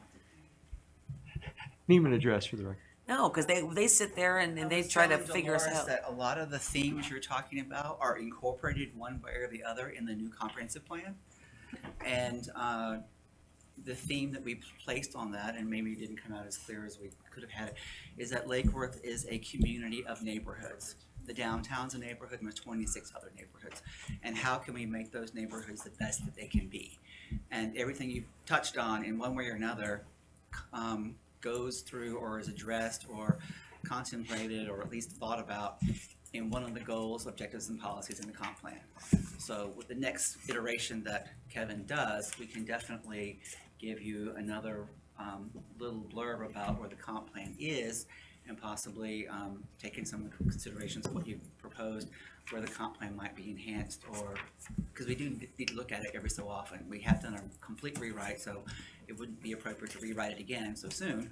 Name and address for the record. No, because they sit there and they try to figure us out. That a lot of the themes you're talking about are incorporated one way or the other in the new comprehensive plan. And the theme that we placed on that, and maybe it didn't come out as clear as we could have had it, is that Lake Worth is a community of neighborhoods. The downtown's a neighborhood and there's 26 other neighborhoods. And how can we make those neighborhoods the best that they can be? And everything you've touched on in one way or another goes through or is addressed or contemplated or at least thought about in one of the goals, objectives, and policies in the comp plan. So with the next iteration that Kevin does, we can definitely give you another little blurb about where the comp plan is and possibly taking some considerations of what you proposed, where the comp plan might be enhanced, or because we do need to look at it every so often. We have done a complete rewrite, so it wouldn't be appropriate to rewrite it again so soon.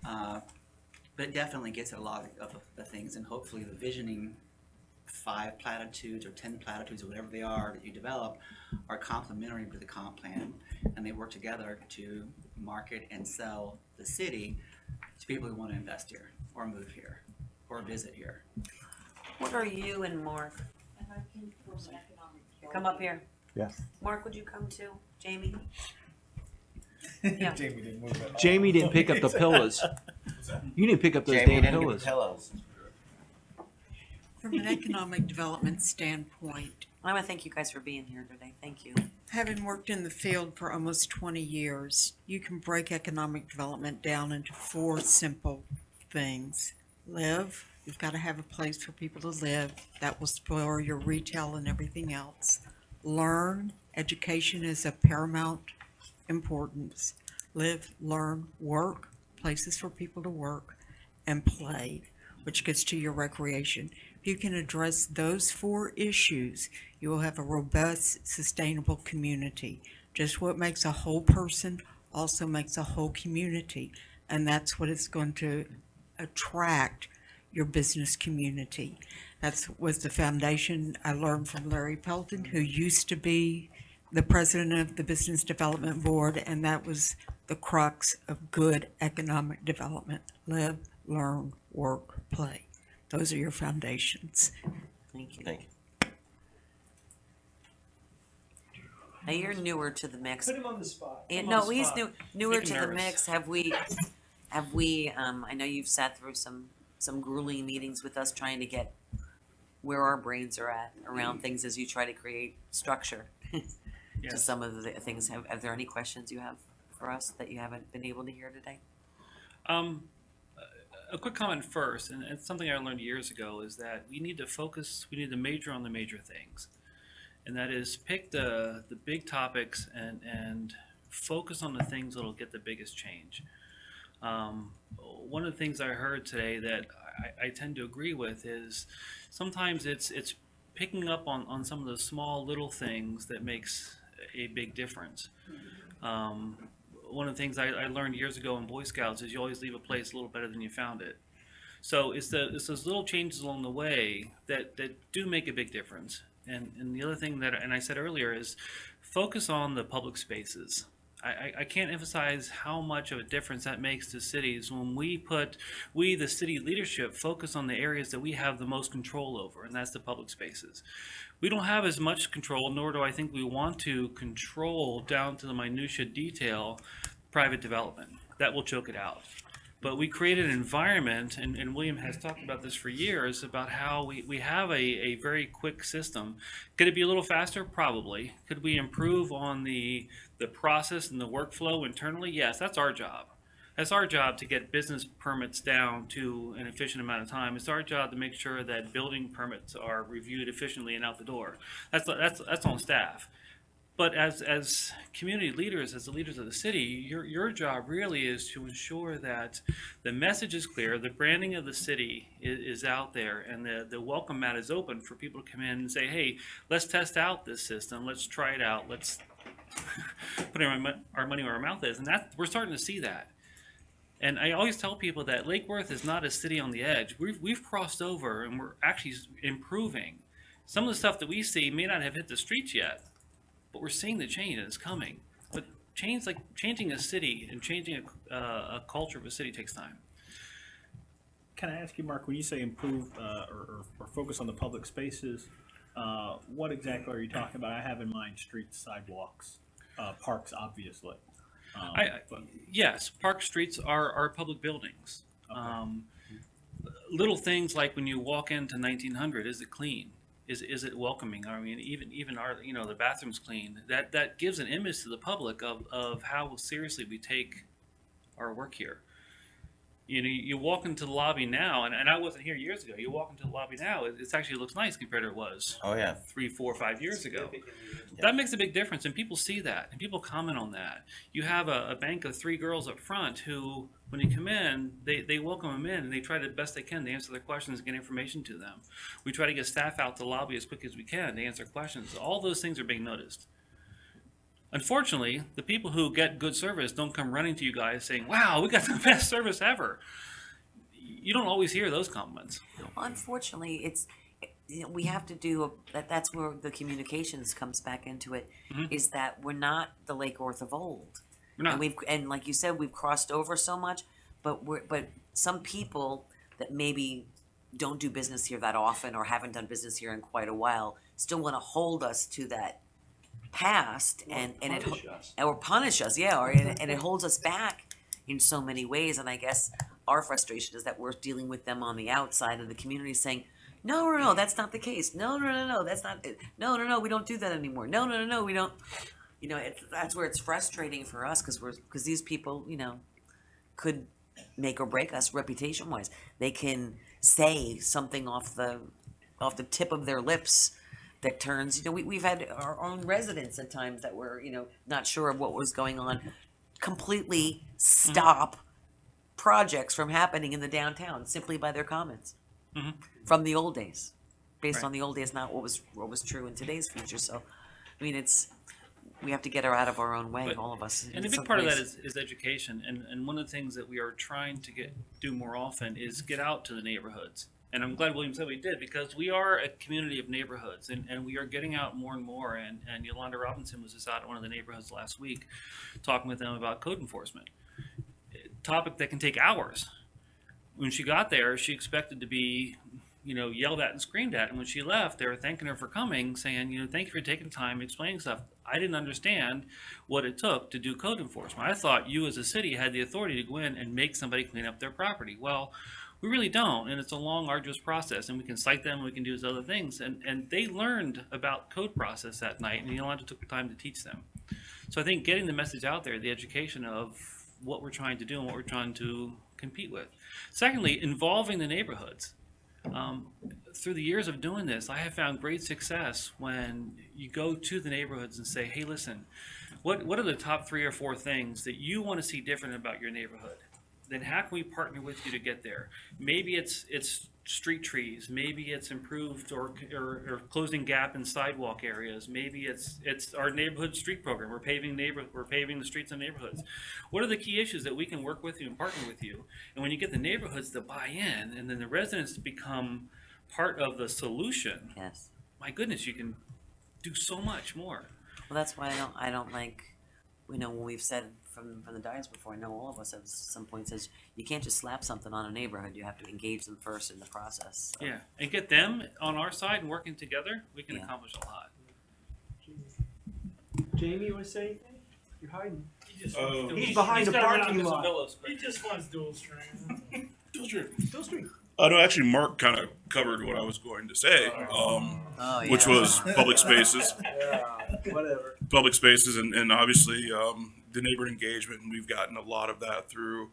But it definitely gets at a lot of the things, and hopefully the visioning 5 platitudes or 10 platitudes or whatever they are that you develop are complementary to the comp plan, and they work together to market and sell the city to people who want to invest here or move here or visit here. What are you and Mark? Come up here. Yes. Mark, would you come too? Jamie? Yeah. Jamie didn't move at all. Jamie didn't pick up the pillows. You didn't pick up those Jamie damn didn't get pillows. pillows. From an economic development standpoint, I want to thank you guys for being here today. Thank you. having worked in the field for almost 20 years, you can break economic development down into 4 simple things. Live, you've got to have a place for people to live. That will spoil your retail and everything else. Learn, education is of paramount importance. Live, learn, work, places for people to work, and play, which gets to your recreation. If you can address those 4 issues, you will have a robust, sustainable community. Just what makes a whole person also makes a whole community, and that's what is going to attract your business community. That was the foundation I learned from Larry Pelton, who used to be the president of the Business Development Board, and that was the crux of good economic development. Live, learn, work, play. Those are your foundations. Thank you. Thank you. Now you're newer to the mix. Put him on the spot. Put him No, on the he's spot. newer Make to him the nervous. mix. Have we, I know you've sat through some grueling meetings with us trying to get where our brains are at around things as you try to create structure to Yes. some of the things. Are there any questions you have for us that you haven't been able to hear today? A quick comment first, and it's something I learned years ago, is that we need to focus, we need to major on the major things. And that is pick the big topics and focus on the things that'll get the biggest change. One of the things I heard today that I tend to agree with is sometimes it's picking up on some of the small little things that makes a big difference. One of the things I learned years ago in Boy Scouts is you always leave a place a little better than you found it. So it's those little changes along the way that do make a big difference. And the other thing that, and I said earlier, is focus on the public spaces. I can't emphasize how much of a difference that makes to cities when we, the city leadership, focus on the areas that we have the most control over, and that's the public spaces. We don't have as much control, nor do I think we want to control down to the minutia detail private development. That will choke it out. But we create an environment, and William has talked about this for years, about how we have a very quick system. Could it be a little faster? Probably. Could we improve on the process and the workflow internally? Yes, that's our job. That's our job to get business permits down to an efficient amount of time. It's our job to make sure that building permits are reviewed efficiently and out the door. That's on staff. But as community leaders, as the leaders of the city, your job really is to ensure that the message is clear, the branding of the city is out there, and the welcome mat is open for people to come in and say, hey, let's test out this system, let's try it out, let's put our money where our mouth is. And that we're starting to see that. And I always tell people that Lake Worth is not a city on the edge. We've crossed over, and we're actually improving. Some of the stuff that we see may not have hit the streets yet, but we're seeing the change, and it's coming. But changing a city and changing a culture of a city takes time. Can I ask you, Mark, when you say improve or focus on the public spaces, what exactly are you talking about? I have in mind streets, sidewalks, parks, obviously. Yes, park streets are public buildings. Okay. Little things like when you walk into 1900, is it clean? Is it welcoming? I mean, even our, the bathroom's clean. That gives an image to the public of how seriously we take our work here. You walk into the lobby now, and I wasn't here years ago. You walk into the lobby now, it actually looks nice compared to it was. Oh, yeah. 3, 4, 5 years ago. That makes a big difference, and people see that, and people comment on that. You have a bank of 3 girls up front who, when you come in, they welcome them in, and they try the best they can to answer their questions and get information to them. We try to get staff out to the lobby as quick as we can to answer questions. All those things are being noticed. Unfortunately, the people who get good service don't come running to you guys saying, wow, we got the best service ever. You don't always hear those compliments. Well, unfortunately, we have to do that's where the communications comes back into it. Is that we're not the Lake Worth of old. We're not. And like you said, we've crossed over so much, but some people that maybe don't do business here that often or haven't done business here in quite a while still want to hold us to that past and punish us, and it holds us back in so many ways. And I guess our frustration is that we're dealing with them on the outside of the community saying, no, that's not the case. No, that's not it. No, we don't do that anymore. No, we don't. That's where it's frustrating for us because these people, could make or break us reputation wise. They can say something off the tip of their lips that turns, we've had our own residents at times that were, not sure of what was going on, completely stop projects from happening in the downtown simply by their comments from the old days, based on the old days, not what was true in today's future. So, I mean, we have to get her out of our own way, all of us. And a big part of that is education. And one of the things that we are trying to do more often is get out to the neighborhoods. And I'm glad William said we did, because we are a community of neighborhoods, and we are getting out more and more. And Yolanda Robinson was just out at one of the neighborhoods last week talking with them about code enforcement. A topic that can take hours. When she got there, she expected to be, yelled at and screamed at. And when she left, they were thanking her for coming, saying, thank you for taking time explaining stuff. I didn't understand what it took to do code enforcement. I thought you as a city had the authority to go in and make somebody clean up their property. Well, we really don't, and it's a long, arduous process, and we can cite them, we can do those other things, and they learned about code process that night, and Yolanda took the time to teach them. So I think getting the message out there, the education of what we're trying to do and what we're trying to compete with. Secondly, involving the neighborhoods. Through the years of doing this, I have found great success when you go to the neighborhoods and say, hey, listen, what are the top 3 or 4 things that you want to see different about your neighborhood? Then how can we partner with you to get there? Maybe it's street trees. Maybe it's improved or closing gap in sidewalk areas. Maybe it's our neighborhood street program. We're paving the streets in neighborhoods. What are the key issues that we can work with you and partner with you? And when you get the neighborhoods to buy in, and then the residents become part of the solution. Yes. My goodness, you can do so much more. Well, that's why I don't like, when we've said from the dais before, I know all of us at some point says you can't just slap something on a neighborhood. You have to engage them first in the process. So. Yeah, and get them on our side and working together, we can accomplish a lot. Jamie, you want to say anything? You're hiding. He's behind the parking lot. He just wants dual string. Dual string. No, actually, Mark kind of covered what I was going to say, which was public spaces. Whatever. Public spaces, and obviously the neighborhood engagement, and we've gotten a lot of that through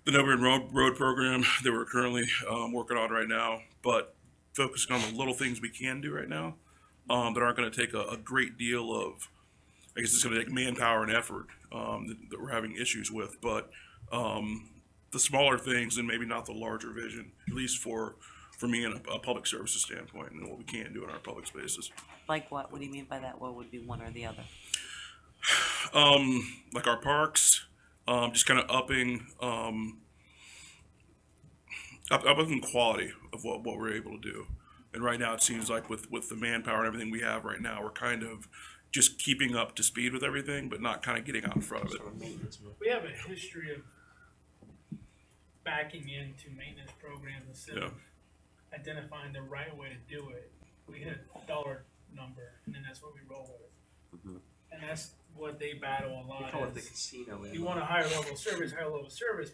the neighborhood road program that we're currently working on right now, but focusing on the little things we can do right now that aren't going to take a great deal of I guess it's going to take manpower and effort that we're having issues with. But the smaller things and maybe not the larger vision, at least for me in a public services standpoint and what we can do in our public spaces. Like what? What do you mean by that? What would be one or the other? Like our parks, just kind of upping upping quality of what we're able to do. And right now it seems like with the manpower and everything we have right now, we're kind of just keeping up to speed with everything, but not kind of getting out in front of it. We have a history of backing into maintenance programs instead of identifying the right way to do it. We hit a dollar number, and then that's what we roll with. Mm-hmm. And that's what they battle a lot. They call it the is casino. You want a higher level of service,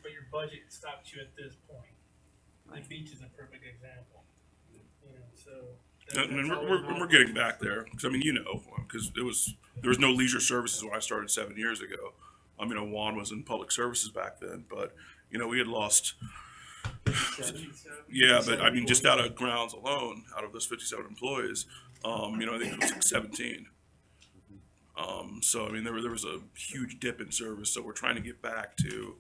but your budget stops you at this point. The beach is a perfect example. You know, so And we're getting back there. Because I mean, because there was no leisure services when I started 7 years ago. I mean, Juan was in public services back then, but we had lost. Yeah, but I mean, just out of grounds alone, out of those 57 employees, I think it was like 17. So I mean, there was a huge dip in service. So we're trying to get back to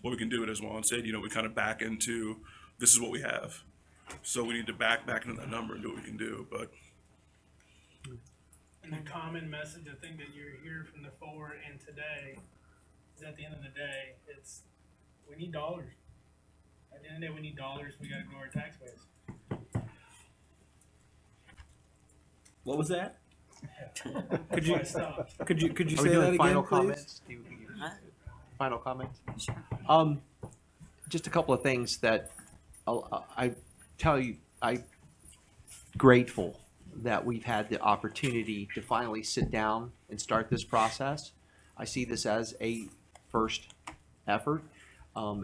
what we can do. And as Juan said, we kind of back into this is what we have. So we need to back into that number and do what we can do. But and the common message I think that you hear from the forward and today is at the end of the day, it's we need dollars. At the end of the day, we need dollars. We got to grow our tax base. What was that? Could you stop? Could you Are we say doing that final again, please? comments? Final comments? Just a couple of things that I tell you, I'm grateful that we've had the opportunity to finally sit down and start this process. I see this as a first effort.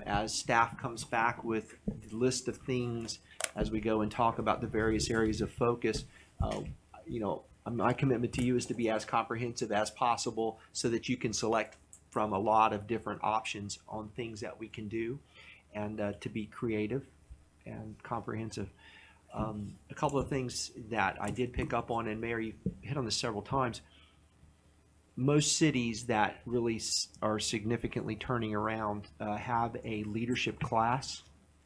As staff comes back with the list of things as we go and talk about the various areas of focus, my commitment to you is to be as comprehensive as possible so that you can select from a lot of different options on things that we can do, and to be creative and comprehensive. A couple of things that I did pick up on, and Mayor, you hit on this several times. Most cities that really are significantly turning around have a leadership class.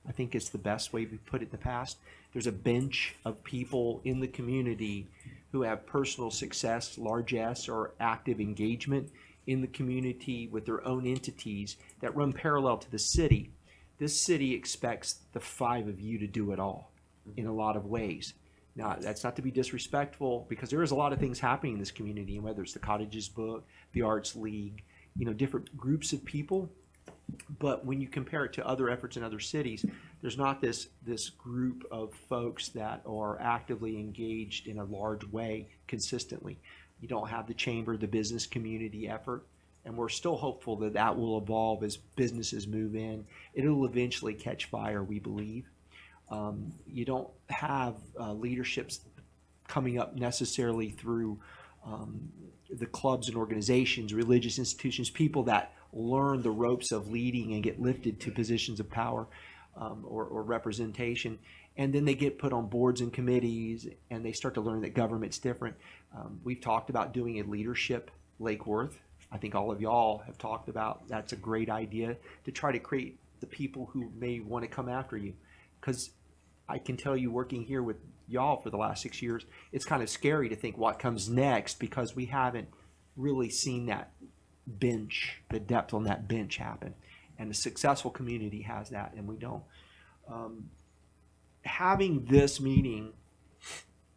I think it's the best way we put it in the past. There's a bench of people in the community who have personal success, largesse, or active engagement in the community with their own entities that run parallel to the city. This city expects the 5 of you to do it all in a lot of ways. Now, that's not to be disrespectful, because there is a lot of things happening in this community, and whether it's the Cottages Book, the Arts League, different groups of people. But when you compare it to other efforts in other cities, there's not this group of folks that are actively engaged in a large way consistently. You don't have the chamber, the business community effort, and we're still hopeful that that will evolve as businesses move in. It'll eventually catch fire, we believe. You don't have leaderships coming up necessarily through the clubs and organizations, religious institutions, people that learn the ropes of leading and get lifted to positions of power or representation. And then they get put on boards and committees, and they start to learn that government's different. We've talked about doing a leadership Lake Worth. I think all of y'all have talked about that's a great idea to try to create the people who may want to come after you. Because I can tell you, working here with y'all for the last 6 years, it's kind of scary to think what comes next, because we haven't really seen that bench, the depth on that bench happen. And a successful community has that, and we don't. Having this meeting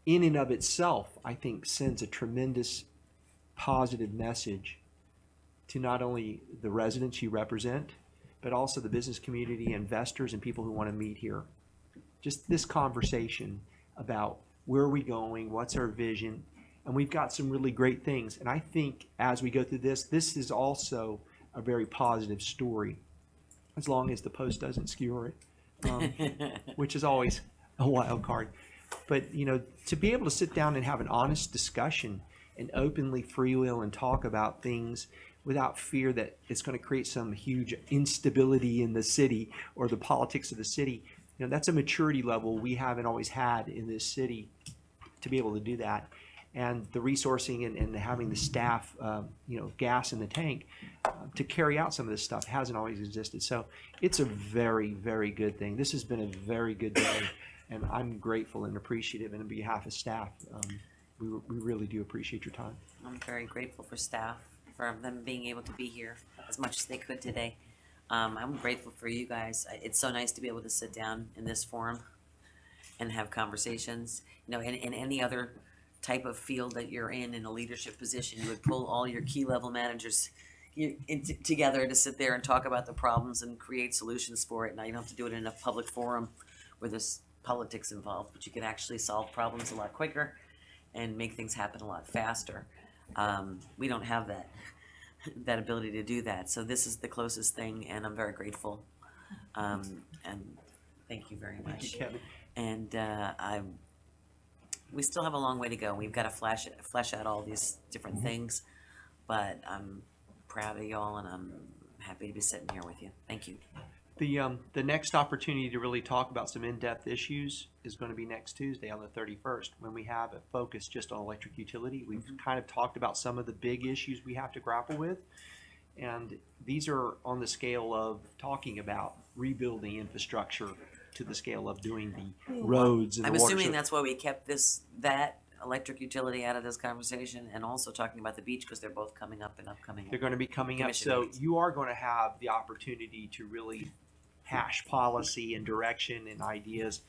in and of itself, I think, sends a tremendous positive message to not only the residents you represent, but also the business community, investors, and people who want to meet here. Just this conversation about where are we going, what's our vision, and we've got some really great things. And I think as we go through this is also a very positive story, as long as the Post doesn't skewer it, which is always a wild card. But, to be able to sit down and have an honest discussion and openly freewheel and talk about things without fear that it's going to create some huge instability in the city or the politics of the city, that's a maturity level we haven't always had in this city to be able to do that. and the resourcing and having the staff, gas in the tank to carry out some of this stuff hasn't always existed. So it's a very, very good thing. This has been a very good day, and I'm grateful and appreciative. And on behalf of staff, we really do appreciate your time. I'm very grateful for staff, for them being able to be here as much as they could today. I'm grateful for you guys. It's so nice to be able to sit down in this forum and have conversations. In any other type of field that you're in a leadership position, you would pull all your key level managers together to sit there and talk about the problems and create solutions for it. Now you don't have to do it in a public forum where there's politics involved, but you can actually solve problems a lot quicker and make things happen a lot faster. We don't have that ability to do that. So this is the closest thing, and I'm very grateful. And thank you very much. Thank you, Kevin. And we still have a long way to go. We've got to flesh out all these different things, but I'm proud of y'all, and I'm happy to be sitting here with you. Thank you. The next opportunity to really talk about some in-depth issues is going to be next Tuesday on the 31st, when we have a focus just on electric utility. We've kind of talked about some of the big issues we have to grapple with, and these are on the scale of talking about rebuilding infrastructure to the scale of doing the roads and the I'm water. assuming that's why we kept that electric utility out of this conversation, and also talking about the beach, because they're both coming up and upcoming. They're going to be coming up, commission so meetings. you are going to have the opportunity to really hash policy and direction and ideas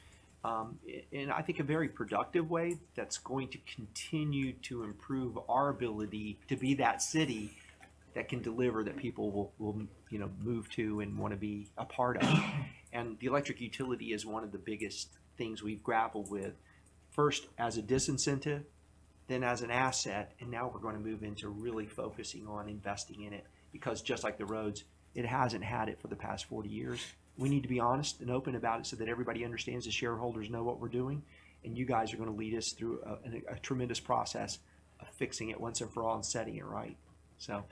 in, I think, a very productive way that's going to continue to improve our ability to be that city that can deliver, that people will move to and want to be a part of. And the electric utility is one of the biggest things we've grappled with, first as a disincentive, then as an asset, and now we're going to move into really focusing on investing in it, because just like the roads, it hasn't had it for the past 40 years. We need to be honest and open about it so that everybody understands, the shareholders know what we're doing, and you guys are going to lead us through a tremendous process of fixing it once and for all and setting it right. So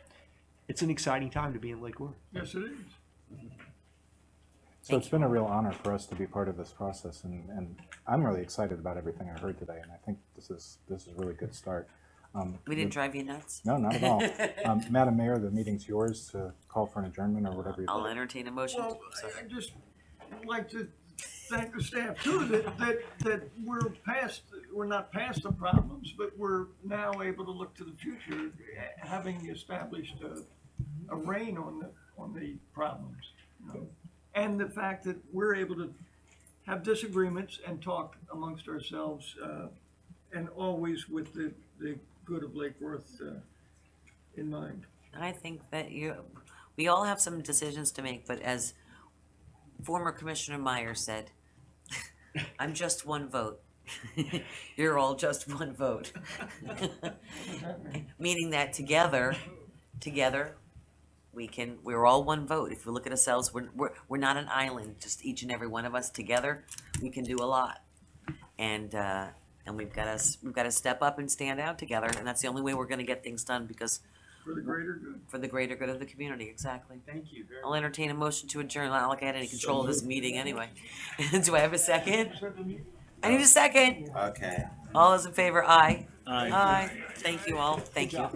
it's an exciting time to be in Lake Worth. Yes, it is. So it's been a real honor for us to be part of this process, and I'm really excited about everything I heard today, and I think this is a really good start. We didn't drive you nuts? No, not at all. Madam Mayor, the meeting's yours to call for an adjournment or whatever you'd I'll like. entertain a motion. Well, I just like to thank the staff too, that we're not past the problems, but we're now able to look to the future, having established a rein on the problems. And the fact that we're able to have disagreements and talk amongst ourselves, and always with the good of Lake Worth in mind. I think that we all have some decisions to make, but as former Commissioner Meyer said, I'm just one vote. You're all just one vote. Meaning that together, we're all one vote. If we look at ourselves, we're not an island, just each and every one of us together, we can do a lot. And we've got to step up and stand out together, and that's the only way we're going to get things done, because For the greater good. for the greater good of the community, exactly. Thank you very I'll entertain a motion to adjourn. Not like I had any control of this meeting anyway. Do I have a second? I need a second. Okay. All those in favor, aye. Aye. Aye. Thank you all. Thank you.